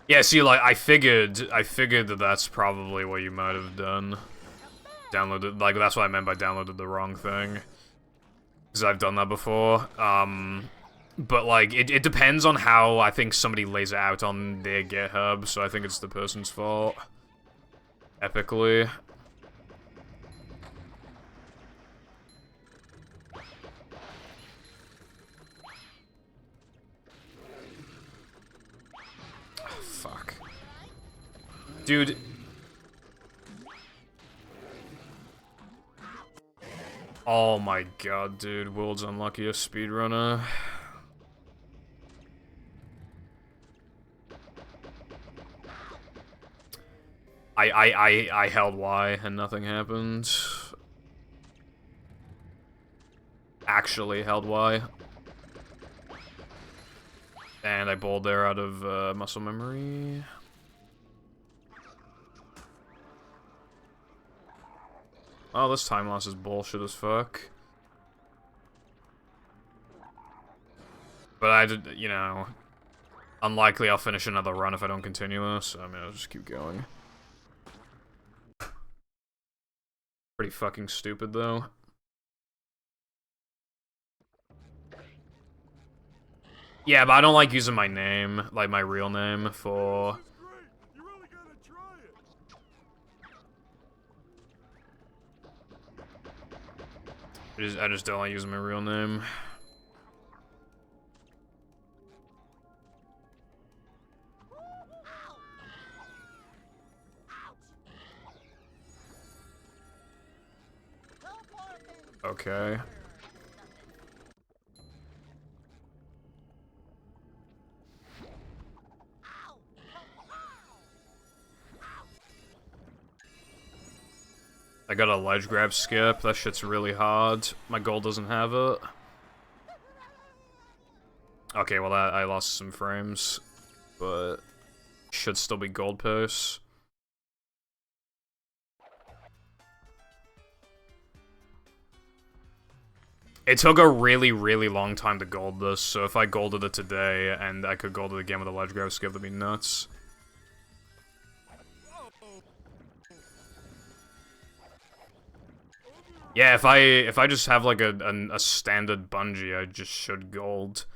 Yeah, see, like, I figured that that's probably what you might have done. Downloaded, like, that's what I meant by downloaded the wrong thing. Because I've done that before. But, like, it depends on how I think somebody lays it out on their GitHub, so I think it's the person's fault. Epically. Fuck. Dude. Oh my god, dude. World's unluckiest speedrunner. I held Y and nothing happened. Actually held Y. And I bowled there out of muscle memory. Oh, this time loss is bullshit as fuck. But I did, you know, unlikely I'll finish another run if I don't continue this, so I mean, I'll just keep going. Pretty fucking stupid, though. Yeah, but I don't like using my name, like my real name, for...
You really gotta try it.
I just don't like using my real name. Okay. I got a ledge grab skip. That shit's really hard. My goal doesn't have it. Okay, well I lost some frames, but should still be gold posts. It took a really, really long time to gold this, so if I golded it today and I could gold it again with a ledge grab skip, that'd be nuts. Yeah, if I just have like a standard bungee, I just should gold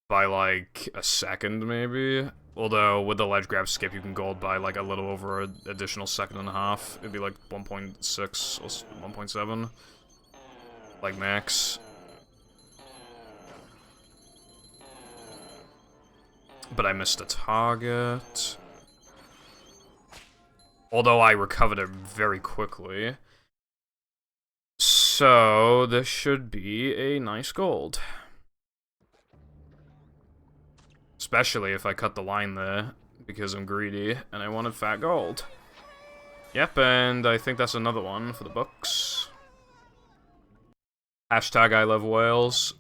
by like a second maybe. Although with the ledge grab skip, you can gold by like a little over an additional second and a half. It'd be like 1.6 or 1.7. Like max. But I missed a target. Although I recovered it very quickly. So, this should be a nice gold. Especially if I cut the line there, because I'm greedy, and I wanted fat gold. Yep, and I think that's another one for the books. Hashtag I love whales.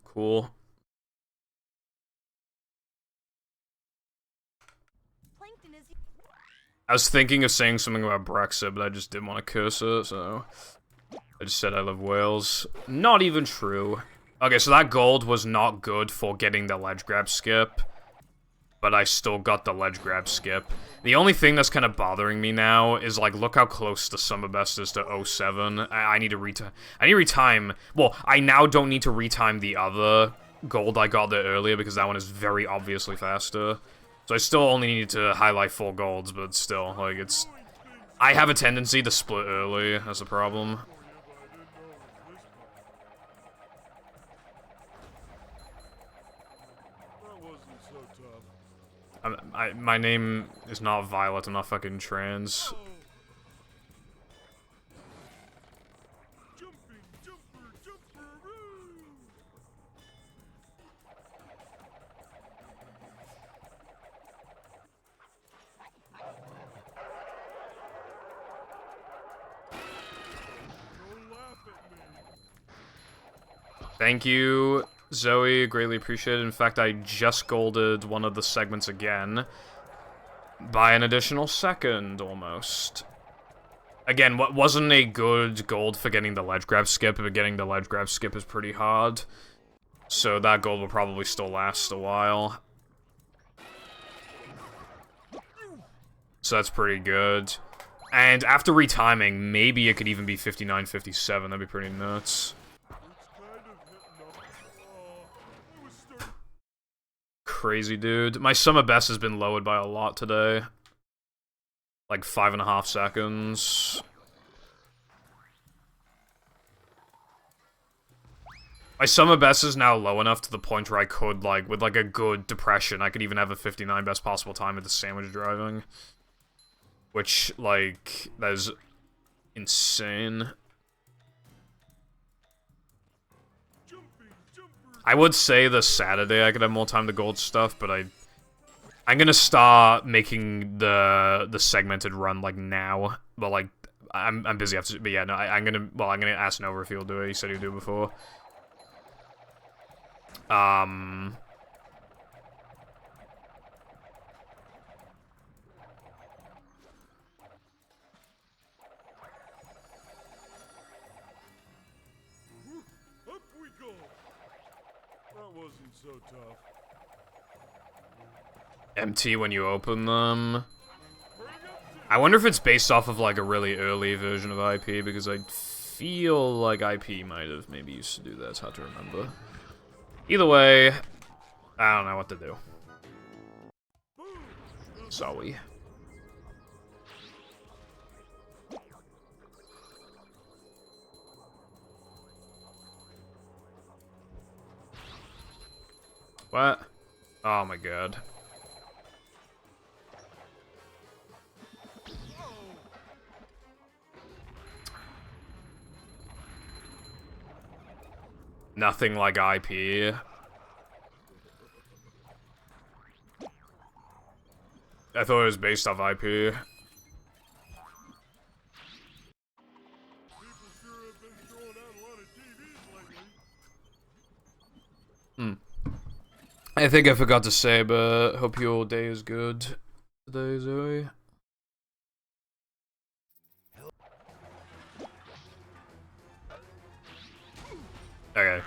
Cool. I was thinking of saying something about Brexit, but I just didn't want to curse it, so... I just said I love whales. Not even true. Okay, so that gold was not good for getting the ledge grab skip. But I still got the ledge grab skip. The only thing that's kind of bothering me now is, like, look how close the summer best is to 07. I need to retime. I need to retime. Well, I now don't need to retime the other gold I got there earlier because that one is very obviously faster. So I still only need to highlight 4 golds, but still, like, it's... I have a tendency to split early, that's the problem. My name is not Violet, I'm not fucking trans. Thank you, Zoe. Greatly appreciated. In fact, I just golded one of the segments again. By an additional second, almost. Again, what wasn't a good gold for getting the ledge grab skip, but getting the ledge grab skip is pretty hard. So that gold will probably still last a while. So that's pretty good. And after retiming, maybe it could even be 59-57. That'd be pretty nuts. Crazy, dude. My summer best has been lowered by a lot today. Like 5.5 seconds. My summer best is now low enough to the point where I could, like, with like a good depression, I could even have a 59 best possible time at the sandwich driving. Which, like, that is insane. I would say the Saturday I could have more time to gold stuff, but I'm gonna start making the segmented run like now. But like I'm busy after, but yeah, no, I'm gonna ask Nova if he'll do it. He said he'd do it before.
wasn't so tough.
Empty when you open them. I wonder if it's based off of like a really early version of IP, because I feel like IP might have maybe used to do that. It's hard to remember. Either way, I don't know what to do. Sorry. What? Oh my god. Nothing like IP. I thought it was based off IP.
People sure have been throwing out a lot of TVs lately.
I think I forgot to say, but hope your day is good today, Zoe. Okay.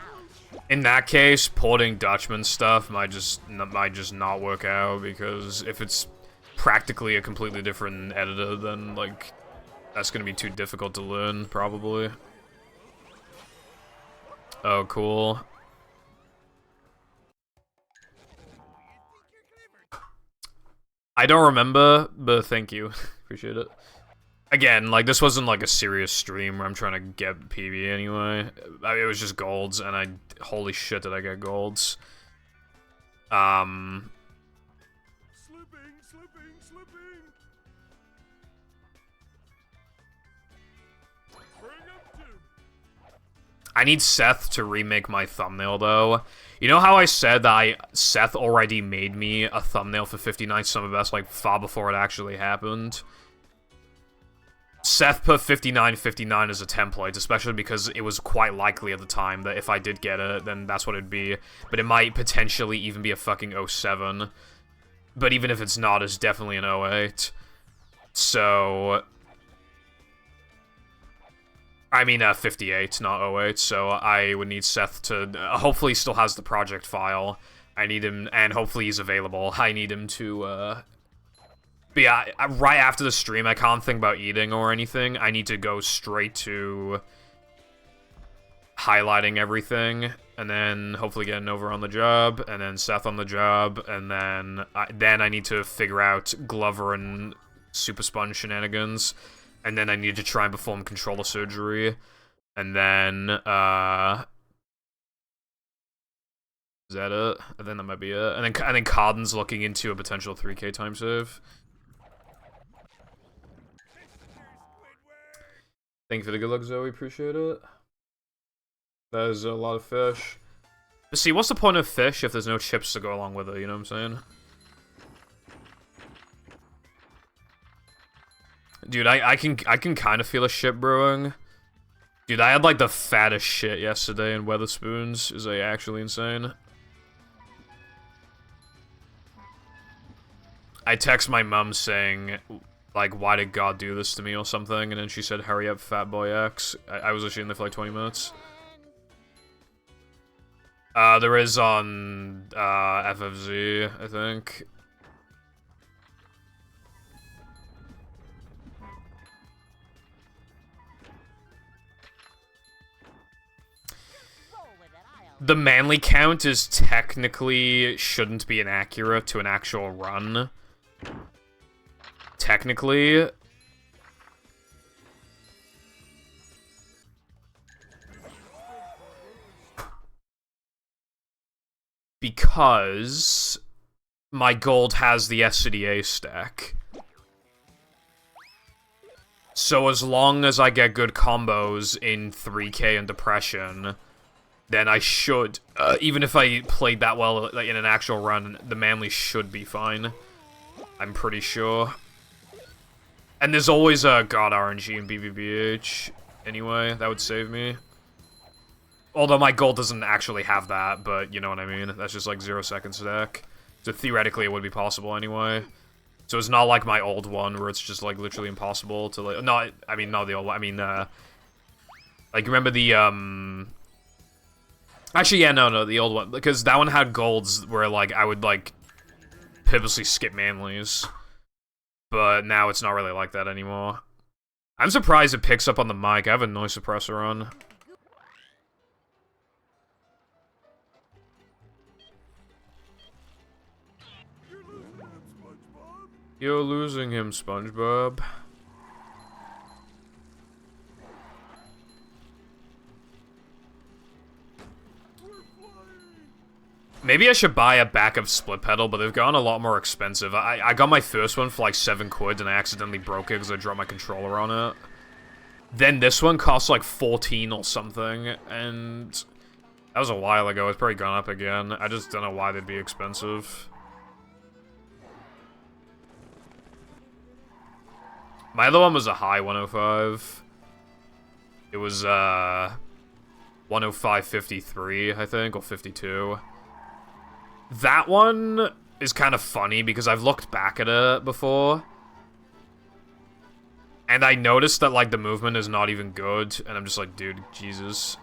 In that case, porting Dutchman stuff might just not work out, because if it's practically a completely different editor, then like that's gonna be too difficult to learn, probably. Oh, cool. I don't remember, but thank you. Appreciate it. Again, like, this wasn't, like, a serious stream where I'm trying to get PB anyway. I mean, it was just golds, and holy shit did I get golds.
Slipping. Bring up two.
I need Seth to remake my thumbnail, though. You know how I said that Seth already made me a thumbnail for 59 Summer Best, like, far before it actually happened? Seth put 5959 as a template, especially because it was quite likely at the time that if I did get it, then that's what it'd be. But it might potentially even be a fucking 07. But even if it's not, it's definitely an 08. So... I mean, 58, not 08, so I would need Seth to... hopefully he still has the project file. I need him, and hopefully he's available. I need him to, But yeah, right after the stream, I can't think about eating or anything. I need to go straight to highlighting everything, and then hopefully getting over on the job, and then Seth on the job, and then I need to figure out Glover and Super Sponge shenanigans, and then I need to try and perform controller surgery, and then, is that it? I think that might be it. And then Carden's looking into a potential 3K time save. Thank you for the good luck, Zoe. Appreciate it. That is a lot of fish. But see, what's the point of fish if there's no chips to go along with it, you know what I'm saying? Dude, I can kind of feel a shit brewing. Dude, I had like the fattest shit yesterday in Weatherspoons. Is like actually insane. I text my mom saying, like, why did God do this to me or something, and then she said, hurry up, Fat Boy X. I was literally in there for like 20 minutes. There is on, FFZ, I think. The manly count is technically shouldn't be inaccurate to an actual run. Technically. Because my gold has the SCDA stack. So as long as I get good combos in 3K and Depression, then I should, even if I played that well like, in an actual run, the manly should be fine. I'm pretty sure. And there's always a God RNG and BBBH anyway, that would save me. Although my gold doesn't actually have that, but you know what I mean. That's just like 0 second stack. So theoretically it would be possible anyway. So it's not like my old one where it's just like literally impossible to like, no, I mean not the old one, I mean like remember the Actually, yeah, no, the old one. Because that one had golds where, like, I would, like, purposely skip manlies. But now it's not really like that anymore. I'm surprised it picks up on the mic. I have a noise suppressor on. You're losing him, SpongeBob. Maybe I should buy a backup split pedal, but they've gotten a lot more expensive. I got my first one for like 7 quid, and I accidentally broke it because I dropped my controller on it. Then this one costs like 14 or something, and that was a while ago. It's probably gone up again. I just don't know why they'd be expensive. My other one was a high 105. It was, 105.53, I think, or 52. That one is kind of funny because I've looked back at it before. And I noticed that, like, the movement is not even good. And I'm just like, dude, Jesus.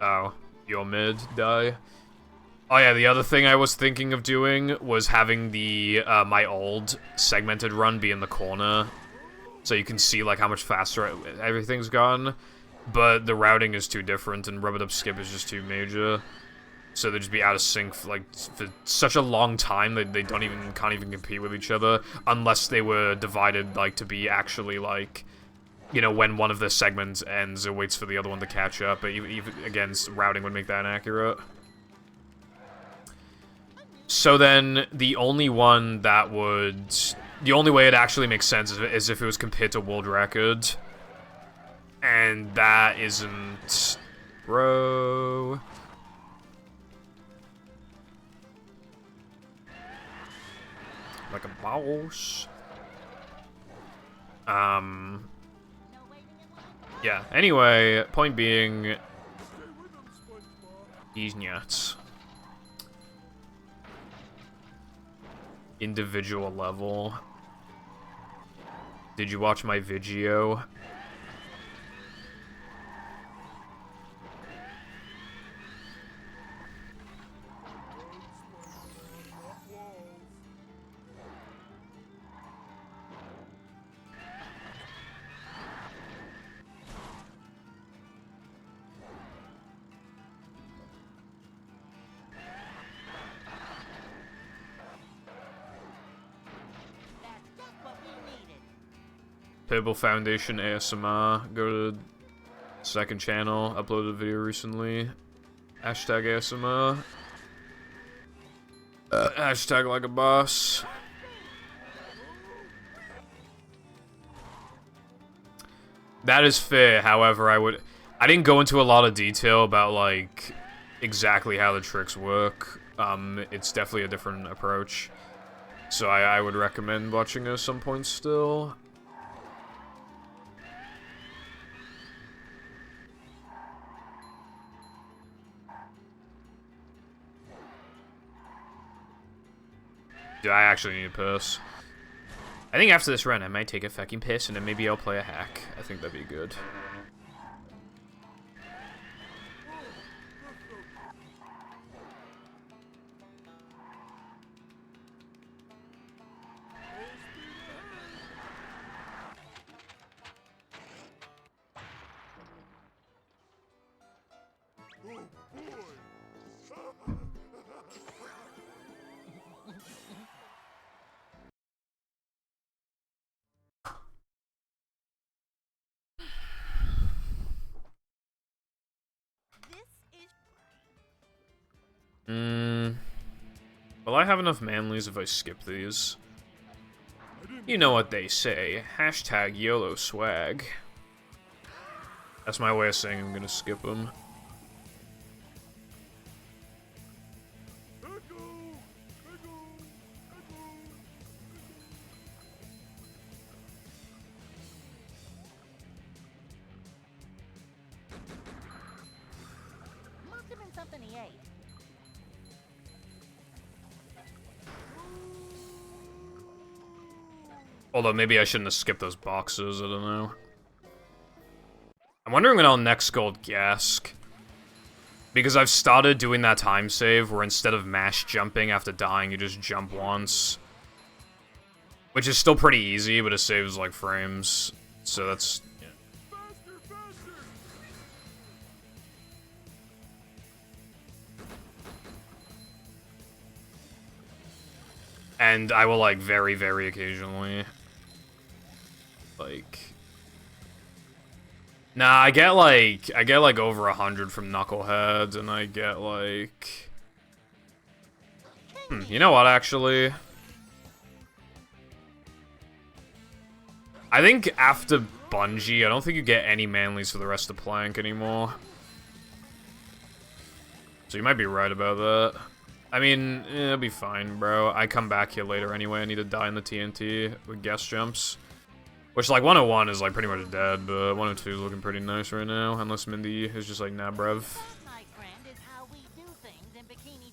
Oh, you're mid, die. Oh yeah, the other thing I was thinking of doing was having the, my old segmented run be in the corner. So you can see, like, how much faster everything's gone. But the routing is too different, and rub-it-up skip is just too major. So they'd just be out of sync for, like, for such a long time that they can't even compete with each other. Unless they were divided, like, to be actually, like, you know, when one of the segments ends, it waits for the other one to catch up. But even again, routing would make that inaccurate. So then, the only one that would... The only way it actually makes sense is if it was compared to world record. And that isn't... Bro... Like a boss. Yeah, anyway, point being... He's nuts. Individual level. Did you watch my video? Pebble Foundation ASMR. Go to second channel. Uploaded a video recently. Hashtag ASMR. Hashtag like a boss. That is fair. However, I didn't go into a lot of detail about like exactly how the tricks work. It's definitely a different approach. So I would recommend watching it at some point still. Do I actually need a piss? I think after this run, I might take a fucking piss, and then maybe I'll play a hack. I think that'd be good. Will I have enough manlies if I skip these? You know what they say. Hashtag YOLO swag. That's my way of saying I'm gonna skip them.
Must have been something he ate.
Although maybe I shouldn't have skipped those boxes, I don't know. I'm wondering when I'll next gold Gask. Because I've started doing that time save where instead of mash jumping after dying, you just jump once. Which is still pretty easy, but it saves, like, frames. So that's... yeah.
Faster, faster!
And I will, like, very, very occasionally. Like... Nah, I get, like, over 100 from Knuckleheads, and I get, like... you know what, actually? I think after Bungie, I don't think you get any manlies for the rest of Plank anymore. So you might be right about that. I mean, it'll be fine, bro. I come back here later anyway. I need to die in the TNT with guest jumps. Which, like, 101 is, like, pretty much dead, but 102 is looking pretty nice right now. Unless Mindy is just like, nah, bruv.
That, my friend, is how we do things in Bikini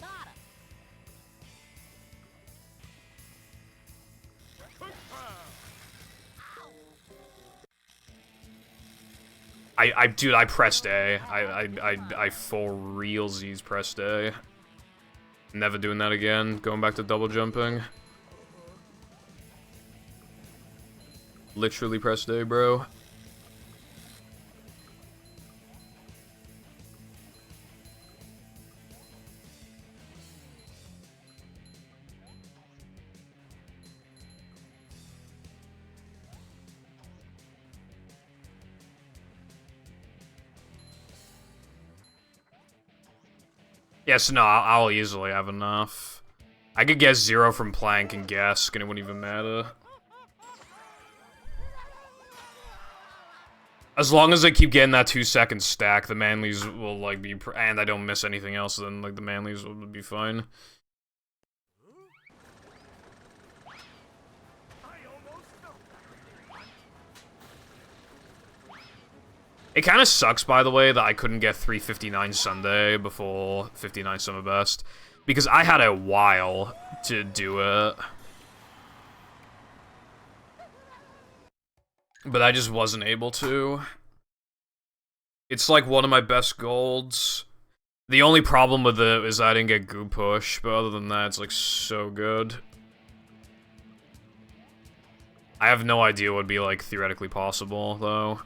Bottom.
Dude, I pressed A. I for realsies pressed A. Never doing that again. Going back to double jumping. Literally pressed A, bro. Yes, no, I'll easily have enough. I could get 0 from Plank and Gask, and it wouldn't even matter. As long as I keep getting that 2-second stack, the manlies will, like, be... and I don't miss anything else, then, like, the manlies will be fine. It kind of sucks, by the way, that I couldn't get 359 Sunday before 59 Summer Best. Because I had a while to do it. But I just wasn't able to. It's like one of my best golds. The only problem with it is I didn't get Goo Push, but other than that, it's like so good. I have no idea what would be like theoretically possible, though.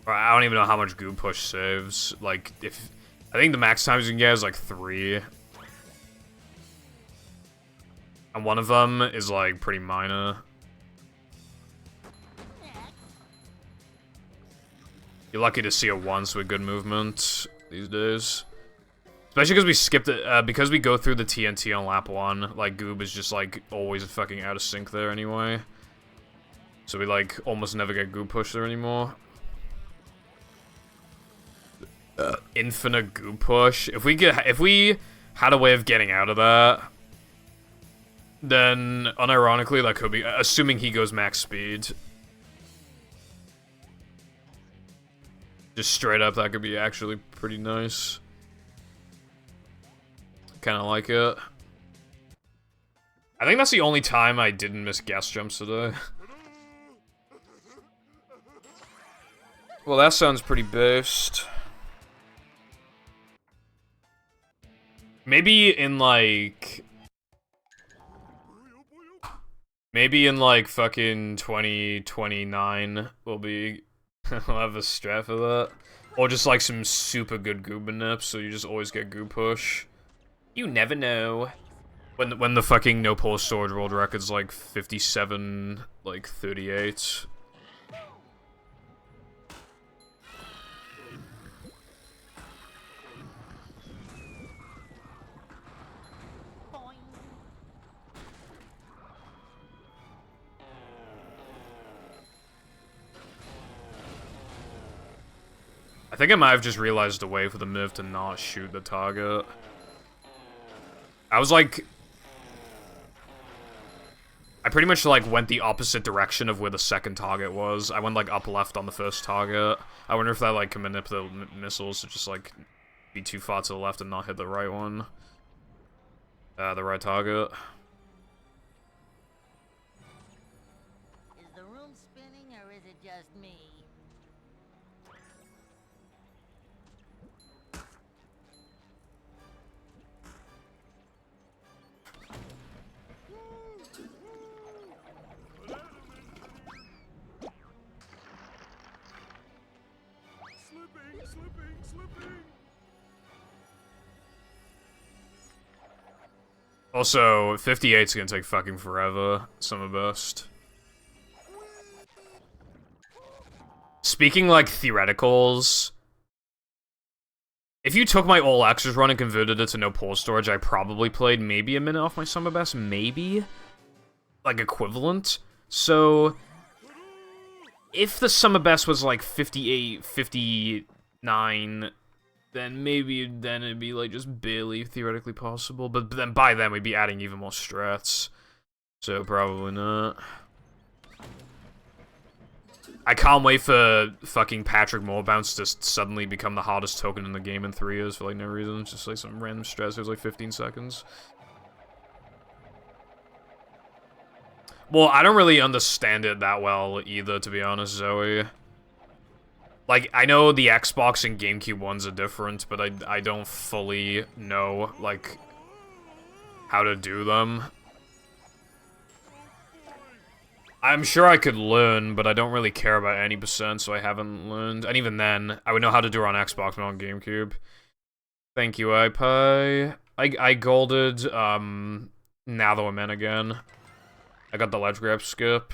I don't even know how much Goo Push saves. Like, if... I think the max times you can get is like 3. And one of them is like pretty minor. You're lucky to see it once with good movement these days. Especially because we skipped it, because we go through the TNT on lap 1, like, Goob is just, like, always fucking out of sync there anyway. So we, like, almost never get Goob Push there anymore. Infinite Goo Push. If we had a way of getting out of that, then unironically that could be, assuming he goes max speed. Just straight up, that could be actually pretty nice. Kind of like it. I think that's the only time I didn't miss guest jumps today. Well, that sounds pretty based. Maybe in like fucking 2029 we'll have a strat for that. Or just like some super good Gooba nips, so you just always get Goo Push. You never know. When the fucking no pull storage world record's like 57, like 38. I think I might have just realized a way for the Miv to not shoot the target. I was like... I pretty much like went the opposite direction of where the second target was. I went like up left on the first target. I wonder if that like can manipulate missiles to just like be too far to the left and not hit the right one. The right target.
Is the room spinning or is it just me?
Slipping.
Also, 58's gonna take fucking forever. Summer burst. Speaking like theoreticals, if you took my all access run and converted it to no pause storage, I probably played maybe a minute off my summer best, maybe, like equivalent. So if the summer best was like 58, 59, then maybe it'd be like just barely theoretically possible. But then by then we'd be adding even more strats. So probably not. I can't wait for fucking Patrick Moorbounce to suddenly become the hardest token in the game in 3 years for like no reason. Just like some random stress. It was like 15 seconds. Well, I don't really understand it that well either, to be honest, Zoe. Like, I know the Xbox and GameCube ones are different, but I don't fully know, like, how to do them. I'm sure I could learn, but I don't really care about any percent, so I haven't learned. And even then, I would know how to do it on Xbox, but on GameCube. Thank you, iPie. I golded, Now That We're Men again. I got the ledge grab skip.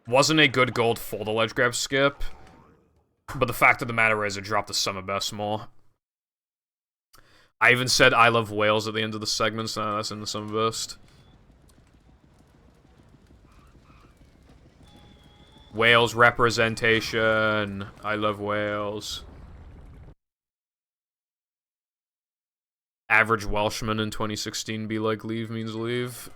Wasn't a good gold for the ledge grab skip, but the fact of the matter is it dropped the summer best more. I even said I love Wales at the end of the segment, so that's in the summer best. Wales representation. I love Wales. Average Welshman in 2016 be like leave means leave.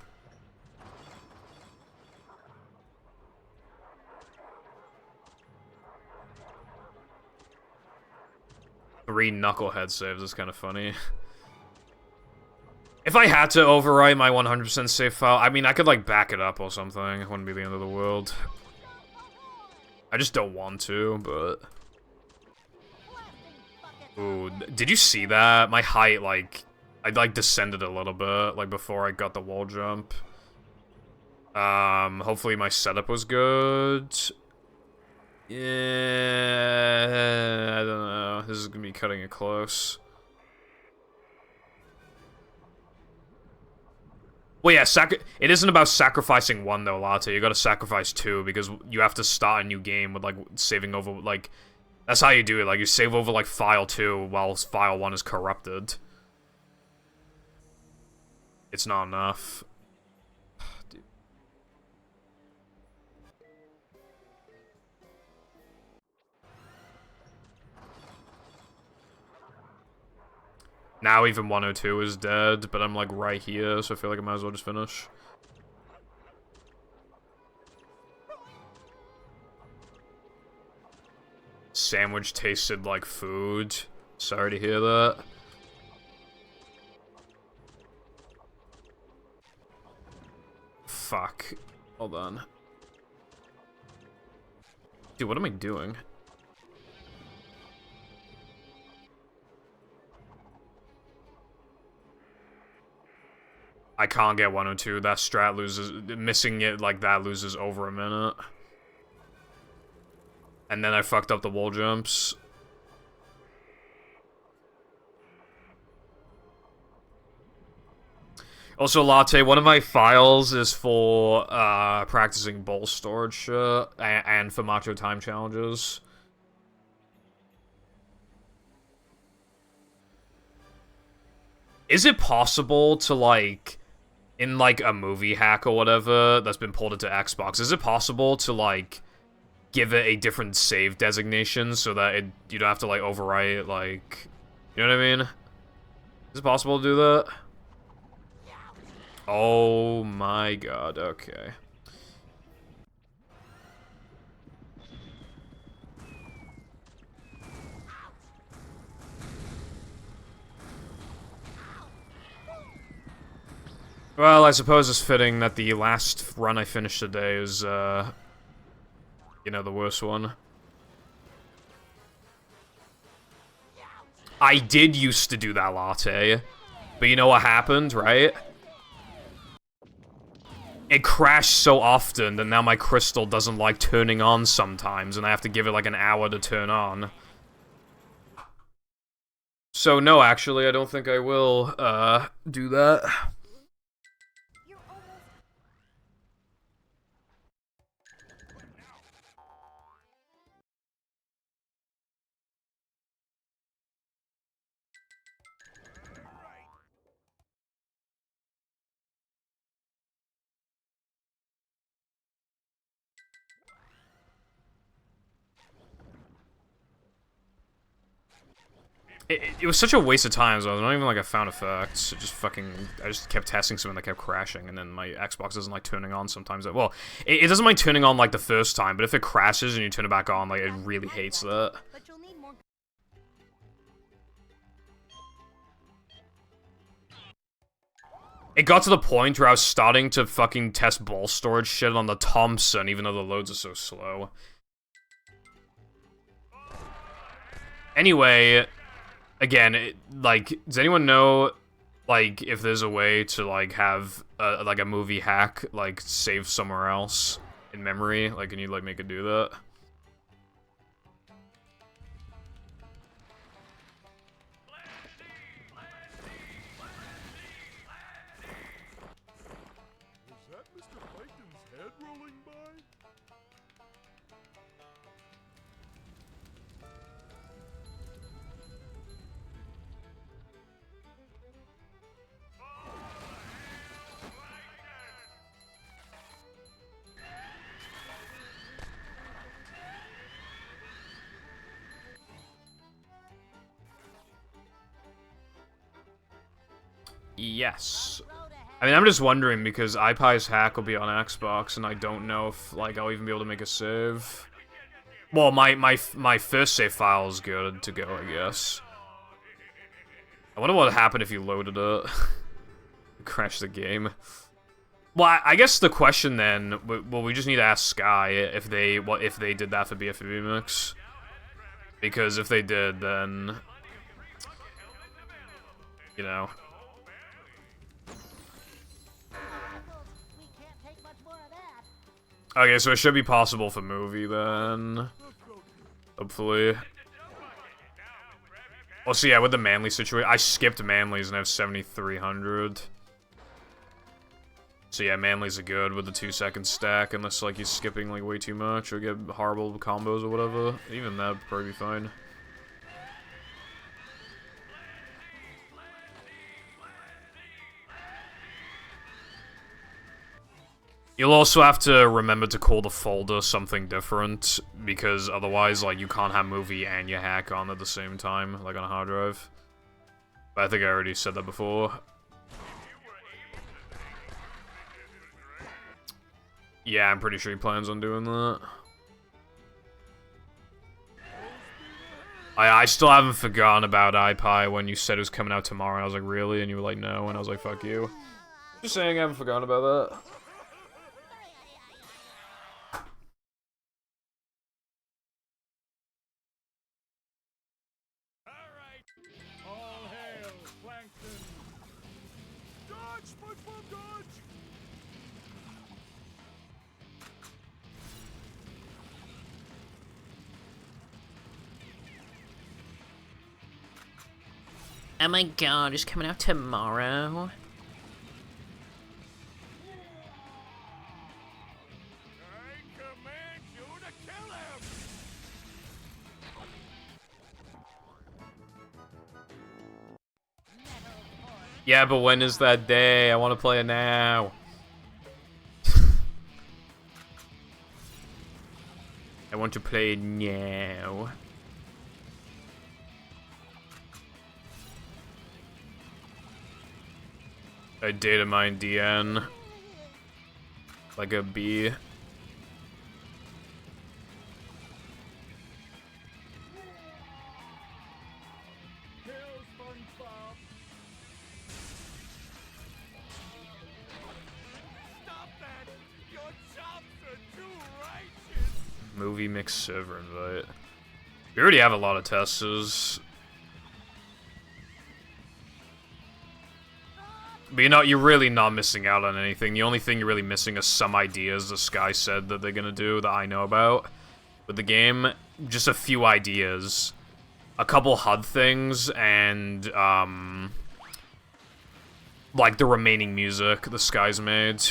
Three knucklehead saves is kind of funny. If I had to overwrite my 100% save file, I mean, I could like back it up or something. It wouldn't be the end of the world. I just don't want to, but... Ooh, did you see that? My height, like... I, like, descended a little bit, like, before I got the wall jump. Hopefully my setup was good. Yeah... I don't know. This is gonna be cutting it close. Well, yeah, it isn't about sacrificing one, though, Latte. You gotta sacrifice two, because you have to start a new game with, like, saving over, like... That's how you do it, like, you save over, like, file 2 while file 1 is corrupted. It's not enough. Dude. Now even 102 is dead, but I'm like right here, so I feel like I might as well just finish. Sandwich tasted like food. Sorry to hear that. Fuck. Hold on. Dude, what am I doing? I can't get 102. That strat loses. Missing it like that loses over a minute. And then I fucked up the wall jumps. Also, Latte, one of my files is for practicing bowl storage shit and for macho time challenges. Is it possible to, like, in, like, a movie hack or whatever that's been pulled into Xbox, is it possible to, like, give it a different save designation so that you don't have to, like, overwrite, like, you know what I mean? Is it possible to do that? Oh my god, okay. Well, I suppose it's fitting that the last run I finished today is, you know, the worst one. I did used to do that latte, but you know what happened, right? It crashed so often that now my crystal doesn't like turning on sometimes, and I have to give it like an hour to turn on. So no, actually, I don't think I will, do that. It was such a waste of time, so not even like I found effects. It just fucking, I just kept testing something that kept crashing, and then my Xbox doesn't like turning on sometimes. Well, it doesn't mind turning on like the first time, but if it crashes and you turn it back on, like it really hates that.
But you'll need more.
It got to the point where I was starting to fucking test ball storage shit on the Thompson, even though the loads are so slow. Anyway, again, like, does anyone know, like, if there's a way to, like, have, like, a movie hack, like, save somewhere else in memory? Like, can you, like, make it do that?
Was that Mr. Plankton's head rolling by?
Yes. I mean, I'm just wondering, because iPie's hack will be on Xbox, and I don't know if, like, I'll even be able to make a save. Well, my first save file is good to go, I guess. I wonder what would happen if you loaded it. Crash the game. Well, I guess the question then, well, we just need to ask Sky if they did that for BFB Mix. Because if they did, then, you know. Okay, so it should be possible for movie then. Hopefully. Well, see, yeah, with the Manly situation, I skipped Manly's and I have 7,300. So yeah, Manly's are good with the 2-second stack, unless like you're skipping like way too much or get horrible combos or whatever. Even that would probably be fine. You'll also have to remember to call the folder something different, because otherwise, like, you can't have movie and your hack on at the same time, like on a hard drive. But I think I already said that before. Yeah, I'm pretty sure he plans on doing that. I still haven't forgotten about iPie when you said it was coming out tomorrow, and I was like, really? And you were like, no, and I was like, fuck you. Just saying I haven't forgotten about that.
All hail, Plankton!
Dodge, SpongeBob, dodge!
Oh my god, it's coming out tomorrow.
I command you to kill him!
Yeah, but when is that day? I want to play it now. I want to play it now. I data mine DN. Like a bee.
Kill SpongeBob!
Movie mix server invite. We already have a lot of testers. But you're really not missing out on anything. The only thing you're really missing is some ideas the Sky said that they're gonna do that I know about with the game. Just a few ideas. A couple HUD things, and, like, the remaining music the Sky's made.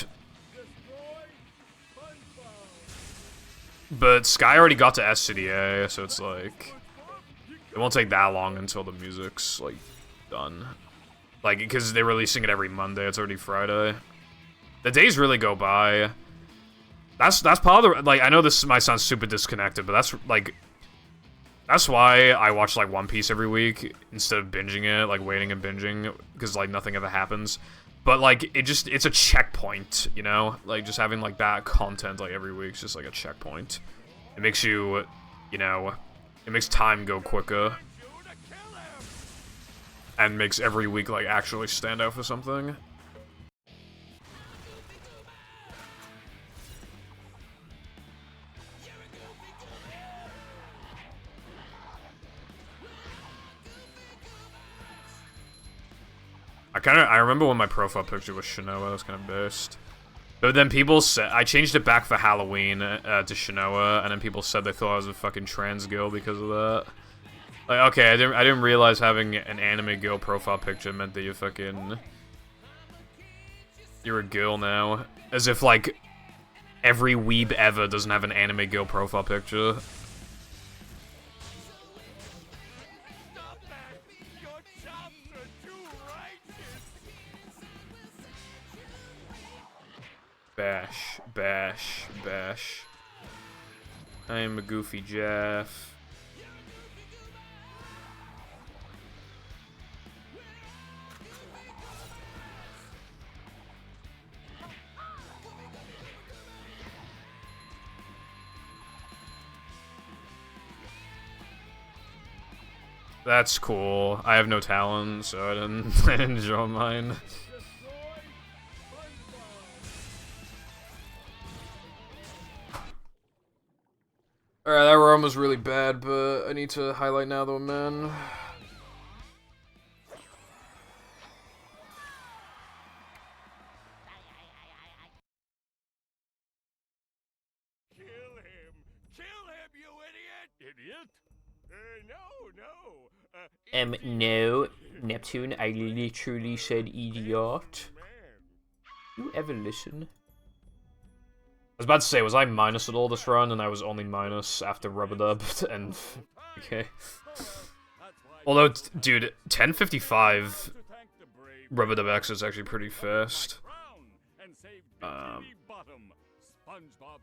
But Sky already got to SCDA, so it's like... It won't take that long until the music's, like, done. Like, because they're releasing it every Monday, it's already Friday. The days really go by. That's part of the... Like, I know this might sound super disconnected, but that's, like... That's why I watch, like, One Piece every week, instead of binging it, like, waiting and binging, because, like, nothing ever happens. But, like, it's a checkpoint, you know? Like, just having, like, that content, like, every week is just, like, a checkpoint. It makes you, you know, it makes time go quicker. And makes every week, like, actually stand out for something. I remember when my profile picture was Shinoa, that was kind of based. But then people said, I changed it back for Halloween to Shinoa, and then people said they thought I was a fucking trans girl because of that. Like, okay, I didn't realize having an anime girl profile picture meant that you're a girl now. As if, like, every weeb ever doesn't have an anime girl profile picture. Bash, bash, bash. I am a goofy Jeff. That's cool. I have no talent, so I didn't draw mine. Alright, that roam was really bad, but I need to highlight now though, man.
Kill him, you idiot! Idiot? No.
No, Neptune, I literally said idiot. You ever listen?
I was about to say, was I minus at all this run, and I was only minus after Rub-a-Dub, and... Okay. Although, dude, 1055 Rub-a-Dub X is actually pretty fast.
SpongeBob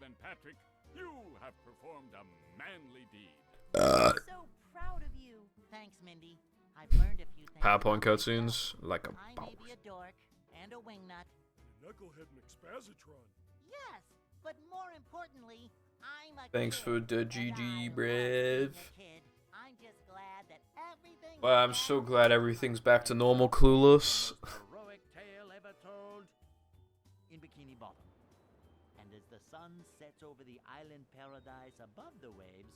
and Patrick, you have performed a manly deed.
I'm so proud of you.
Thanks, Mindy. I've learned a few things.
PowerPoint cutscenes, like a
I
boss.
may be a dork and a wingnut.
Knucklehead McSpazatron.
Yes, but more importantly, I'm a
Thanks
kid.
for the
And
GG,
I love being
Brev.
a kid. I'm just glad that everything
Well, I'm so glad everything's back to normal, Clueless.
Heroic tale ever told in Bikini Bottom. And as the sun sets over the island paradise above the waves,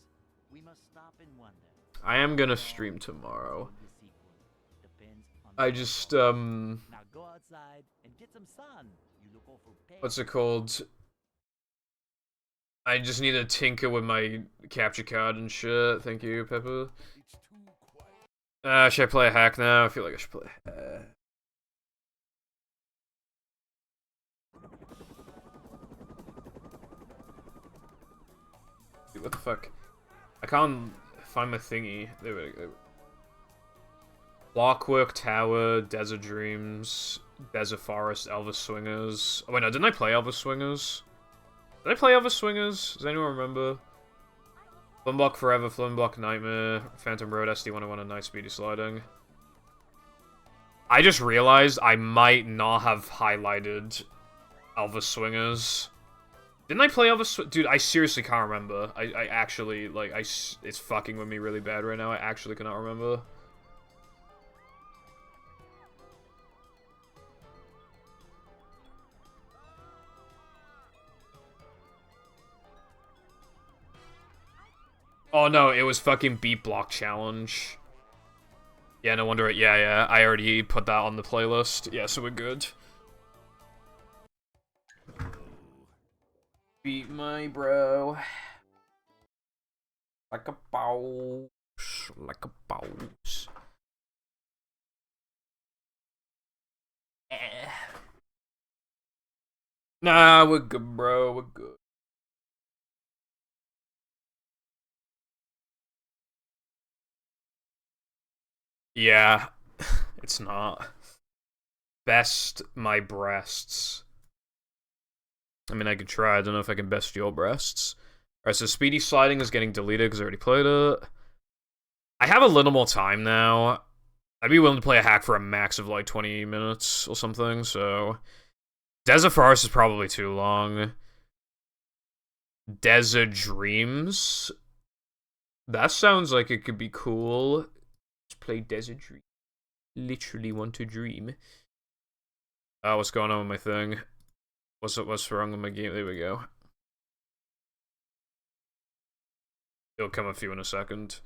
we must stop and wonder.
I am gonna stream tomorrow.
The sequel depends on the
I just,
Now go outside and get some sun. You look awful pale.
what's it called? I just need to tinker with my capture card and shit. Thank you, Pepper.
It's too quiet.
Should I play a hack now? I feel like I should play a hack. Dude, what the fuck? I can't find my thingy. There we go. Clockwork Tower, Desert Dreams, Desert Forest, Elvis Swingers. Oh wait, no, didn't I play Elvis Swingers? Did I play Elvis Swingers? Does anyone remember? Flimblock Forever, Flimblock Nightmare, Phantom Road, SD101, and Night Speedy Sliding. I just realized I might not have highlighted Elvis Swingers. Didn't I play Elvis? Dude, I seriously can't remember. I actually, like, it's fucking with me really bad right now. I actually cannot remember. Oh no, it was fucking beat block challenge. Yeah, no wonder. Yeah, I already put that on the playlist. Yeah, so we're good. Beat my bro. Like a boss. Like a boss. Nah, we're good, bro. We're good. Yeah, it's not. Best my breasts. I mean, I could try. I don't know if I can best your breasts. Alright, so speedy sliding is getting deleted because I already played it. I have a little more time now. I'd be willing to play a hack for a max of like 20 minutes or something, so... Desert Forest is probably too long. Desert Dreams? That sounds like it could be cool. Let's play Desert Dreams. Literally want to dream. What's going on with my thing? What's wrong with my game? There we go. It'll come a few in a second.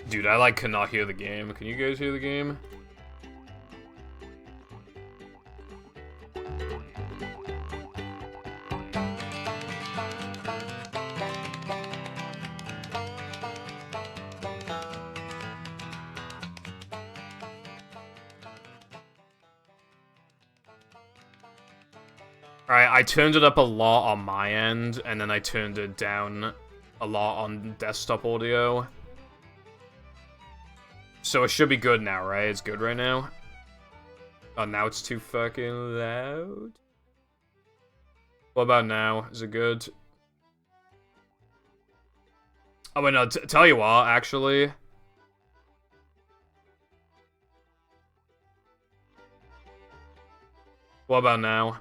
Dude, I like cannot hear the game. Can you guys hear the game? Alright, I turned it up a lot on my end, and then I turned it down a lot on desktop audio. So it should be good now, right? It's good right now? Oh, now it's too fucking loud? What about now? Is it good? Oh, wait, no, tell you what, actually. What about now?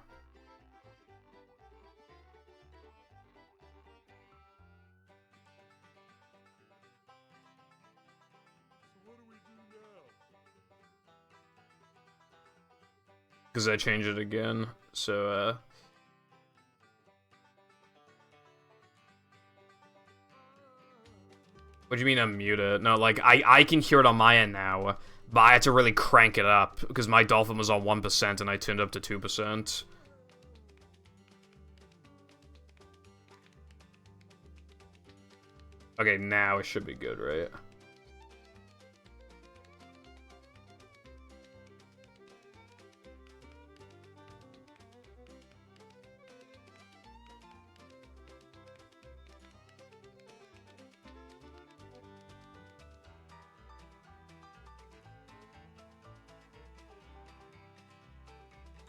Because I changed it again, so, What do you mean unmute it? No, like, I can hear it on my end now, but I had to really crank it up, because my dolphin was on 1% and I turned up to 2%. Okay, now it should be good, right?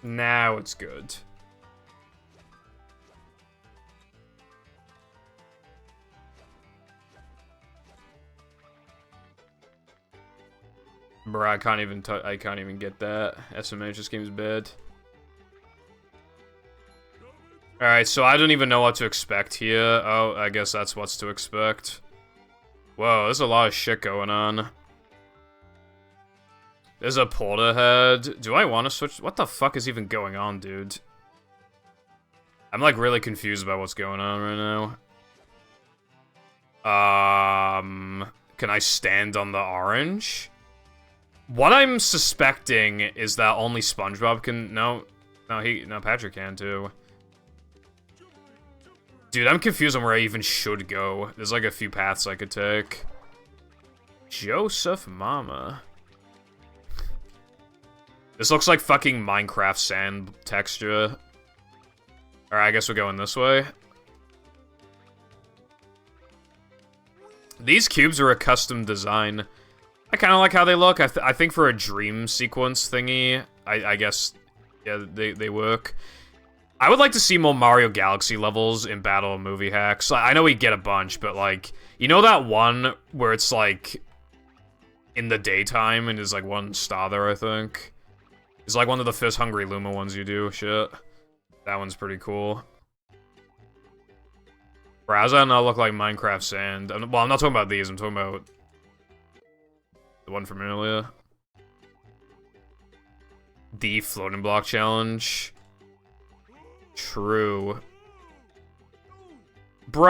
Now it's good. Bruh, I can't even get that. SMH, this game's bad. Alright, so I don't even know what to expect here. Oh, I guess that's what's to expect. Whoa, there's a lot of shit going on. There's a porterhead. Do I want to switch? What the fuck is even going on, dude? I'm like really confused about what's going on right now. Can I stand on the orange? What I'm suspecting is that only SpongeBob can. No, Patrick can too. Dude, I'm confused on where I even should go. There's like a few paths I could take. Joseph Mama. This looks like fucking Minecraft sand texture. Alright, I guess we're going this way. These cubes are a custom design. I kind of like how they look. I think for a dream sequence thingy, I guess, yeah, they work. I would like to see more Mario Galaxy levels in Battle and Movie Hacks. I know we get a bunch, but like, you know that one where it's like in the daytime and there's like one star there, I think? It's like one of the first Hungry Luma ones you do, shit. That one's pretty cool. Bro, how does that not look like Minecraft sand? Well, I'm not talking about these, I'm talking about The one from earlier. The floating block challenge. True. Bro.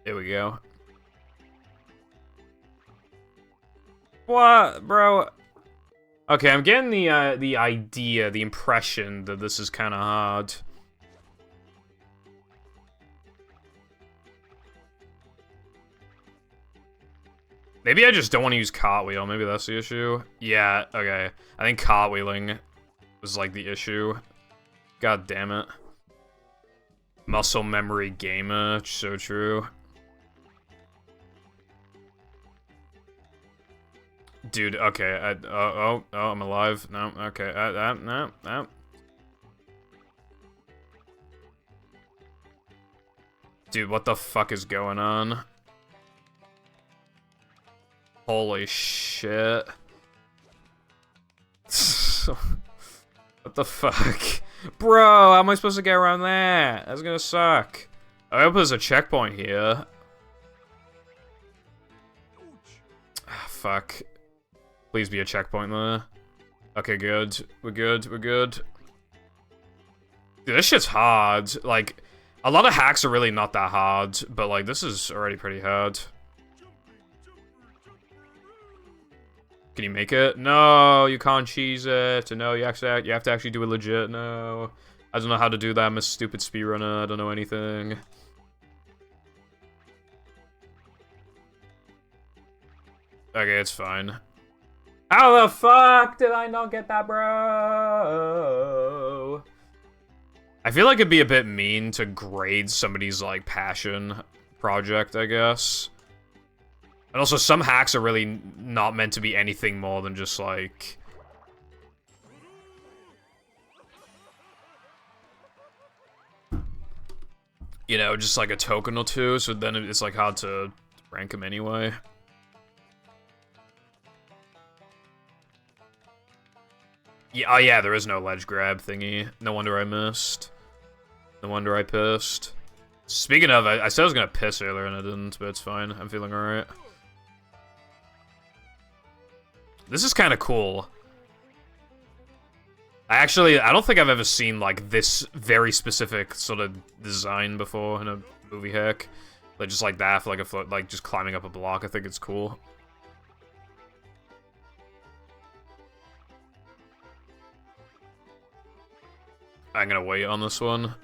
There we go. What, bro? Okay, I'm getting the idea, the impression that this is kind of hard. Maybe I just don't want to use cartwheel. Maybe that's the issue. Yeah, okay. I think cartwheeling was like the issue. God damn it. Muscle memory gamer. So true. Dude, okay. Oh, I'm alive. No, okay. No. Dude, what the fuck is going on? Holy shit. What the fuck? Bro, how am I supposed to get around there? That's gonna suck. I hope there's a checkpoint here. Ah, fuck. Please be a checkpoint there. Okay, good. We're good. Dude, this shit's hard. Like, a lot of hacks are really not that hard, but like, this is already pretty hard. Can you make it? No, you can't cheese it. No, you have to actually do it legit. No. I don't know how to do that. I'm a stupid speedrunner. I don't know anything. Okay, it's fine. How the fuck did I not get that, bro? I feel like it'd be a bit mean to grade somebody's, like, passion project, I guess. And also, some hacks are really not meant to be anything more than just, like... You know, just like a token or two, so then it's, like, hard to rank them anyway. Yeah, oh yeah, there is no ledge grab thingy. No wonder I missed. No wonder I pissed. Speaking of, I said I was gonna piss earlier and I didn't, but it's fine. I'm feeling alright. This is kind of cool. I don't think I've ever seen, like, this very specific sort of design before in a movie hack. Like, just like that for, like, a float, like, just climbing up a block. I think it's cool. I'm gonna wait on this one.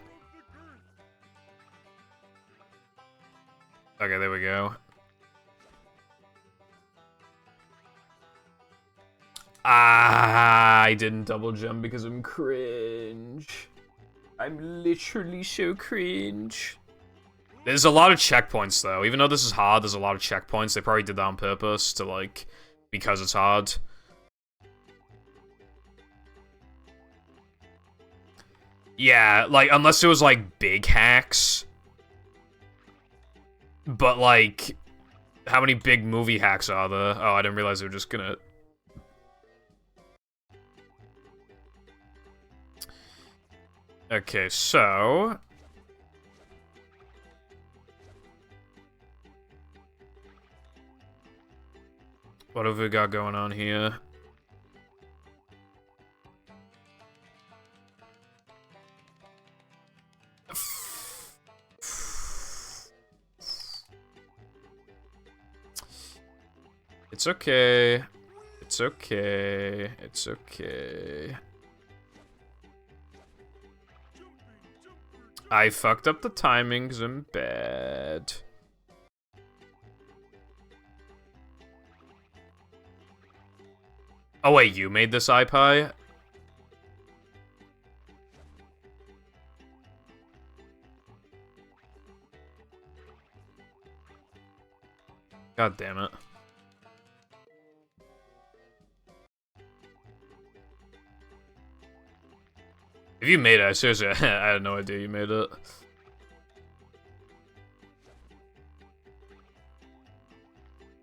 Okay, there we go. Ah, I didn't double jump because I'm cringe. I'm literally so cringe. There's a lot of checkpoints, though. Even though this is hard, there's a lot of checkpoints. They probably did that on purpose to, like, because it's hard. Yeah, like, unless it was, like, big hacks. But, like, how many big movie hacks are there? Oh, I didn't realize they were just gonna... Okay, so... What have we got going on here? It's okay. It's okay. It's okay. I fucked up the timing because I'm bad. Oh wait, you made this iPie? God damn it. If you made it, seriously, I had no idea you made it.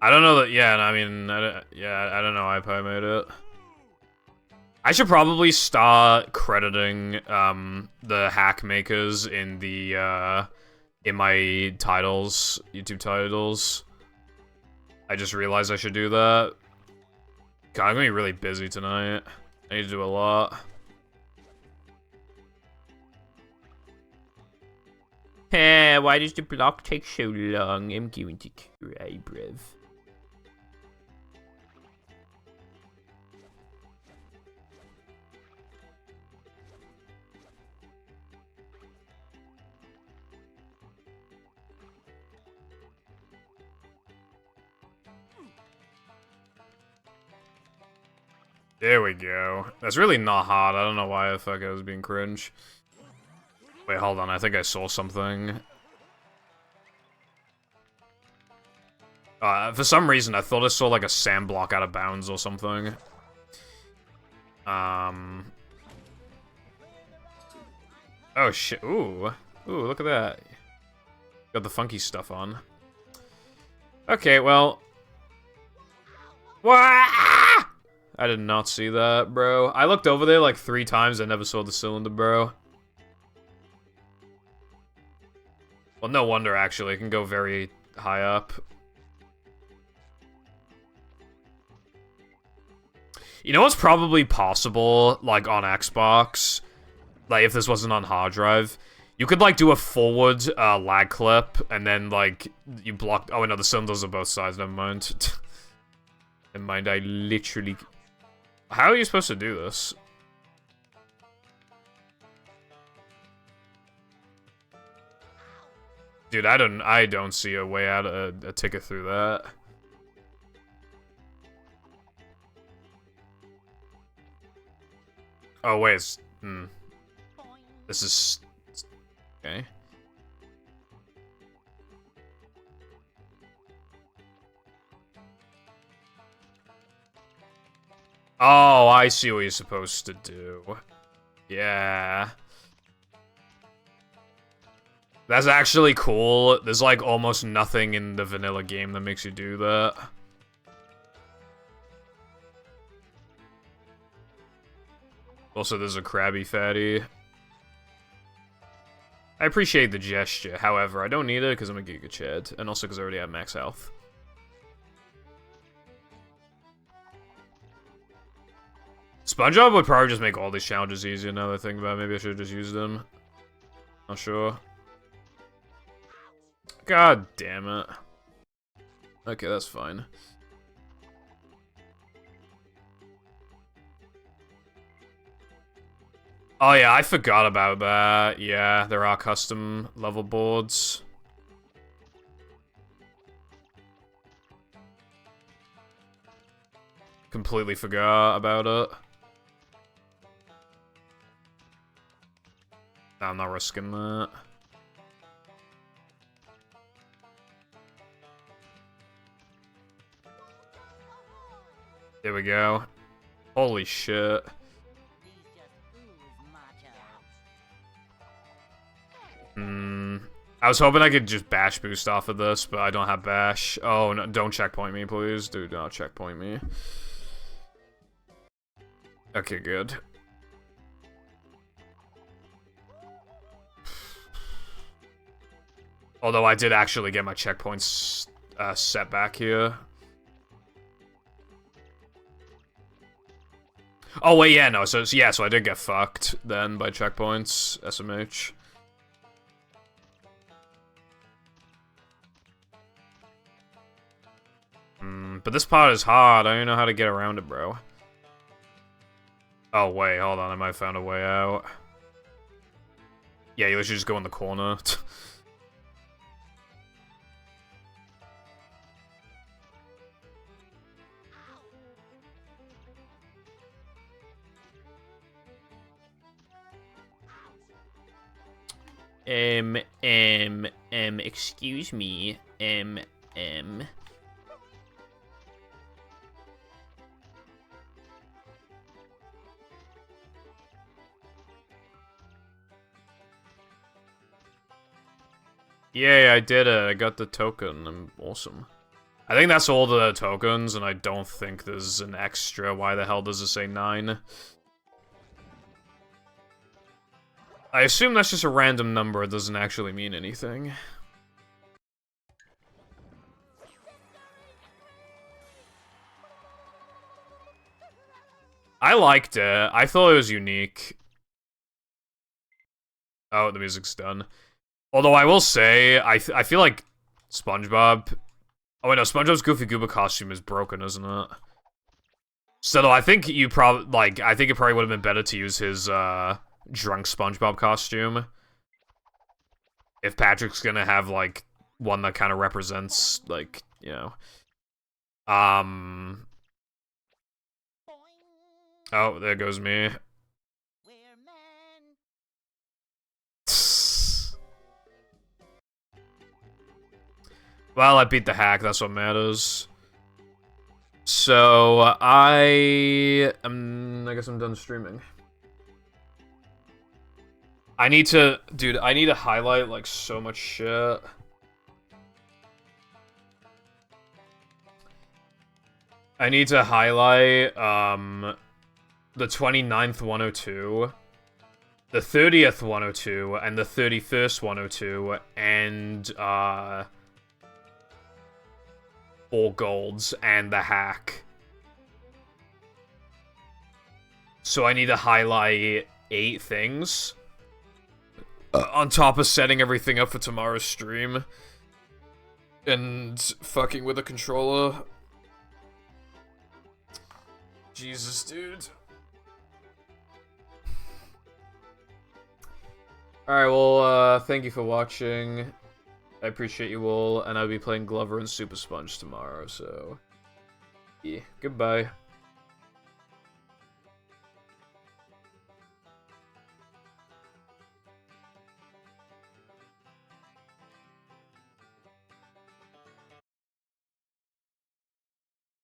I don't know that, yeah, I mean, I don't know iPie made it. I should probably start crediting the hack makers in the in my titles, YouTube titles. I just realized I should do that. God, I'm gonna be really busy tonight. I need to do a lot. Hey, why does the block take so long? I'm going to cry, bruv. There we go. That's really not hard. I don't know why the fuck I was being cringe. Wait, hold on. I think I saw something. For some reason, I thought I saw like a sand block out of bounds or something. Oh shit. Ooh. Ooh, look at that. Got the funky stuff on. Okay, well. Wah! I did not see that, bro. I looked over there like 3 times. I never saw the cylinder, bro. Well, no wonder, actually. It can go very high up. You know what's probably possible, like, on Xbox? Like, if this wasn't on hard drive? You could, like, do a forward lag clip, and then, like, you block... Oh, no, the cylinders are both sides. Never mind. Never mind, I literally... How are you supposed to do this? Dude, I don't see a way out of a ticket through that. Oh wait, it's, this is okay. Oh, I see what you're supposed to do. Yeah. That's actually cool. There's like almost nothing in the vanilla game that makes you do that. Also, there's a Krabby Fatty. I appreciate the gesture. However, I don't need it because I'm a Giga Chad. And also because I already have max health. SpongeBob would probably just make all these challenges easier now that I think about it. Maybe I should have just used them. Not sure. God damn it. Okay, that's fine. Oh yeah, I forgot about that. Yeah, there are custom level boards. Completely forgot about it. No, I'm not risking that. There we go. Holy shit. I was hoping I could just bash boost off of this, but I don't have bash. Oh, no, don't checkpoint me, please. Dude, don't checkpoint me. Okay, good. Although I did actually get my checkpoints set back here. Oh, wait, yeah, no, so yeah, so I did get fucked then by checkpoints, SMH. But this part is hard. I don't know how to get around it, bro. Oh, wait, hold on. I might have found a way out. Yeah, you literally just go in the corner. Excuse me. Yay, I did it. I got the token. I'm awesome. I think that's all the tokens, and I don't think there's an extra. Why the hell does it say 9? I assume that's just a random number. It doesn't actually mean anything. I liked it. I thought it was unique. Oh, the music's done. Although I will say, I feel like SpongeBob... Oh wait, no, SpongeBob's Goofy Gooba costume is broken, isn't it? So though, I think you probably, like, I think it probably would have been better to use his, drunk SpongeBob costume. If Patrick's gonna have, like, one that kind of represents, like, you know. Oh, there goes me. Well, I beat the hack, that's what matters. So, I guess I'm done streaming. I need to, dude, I need to highlight, like, so much shit. I need to highlight, the 29th 102, the 30th 102, and the 31st 102, and, all golds, and the hack. So I need to highlight 8 things. On top of setting everything up for tomorrow's stream. And fucking with a controller. Jesus, dude. Alright, well, thank you for watching. I appreciate you all, and I'll be playing Glover and Super Sponge tomorrow, so... yeah, goodbye.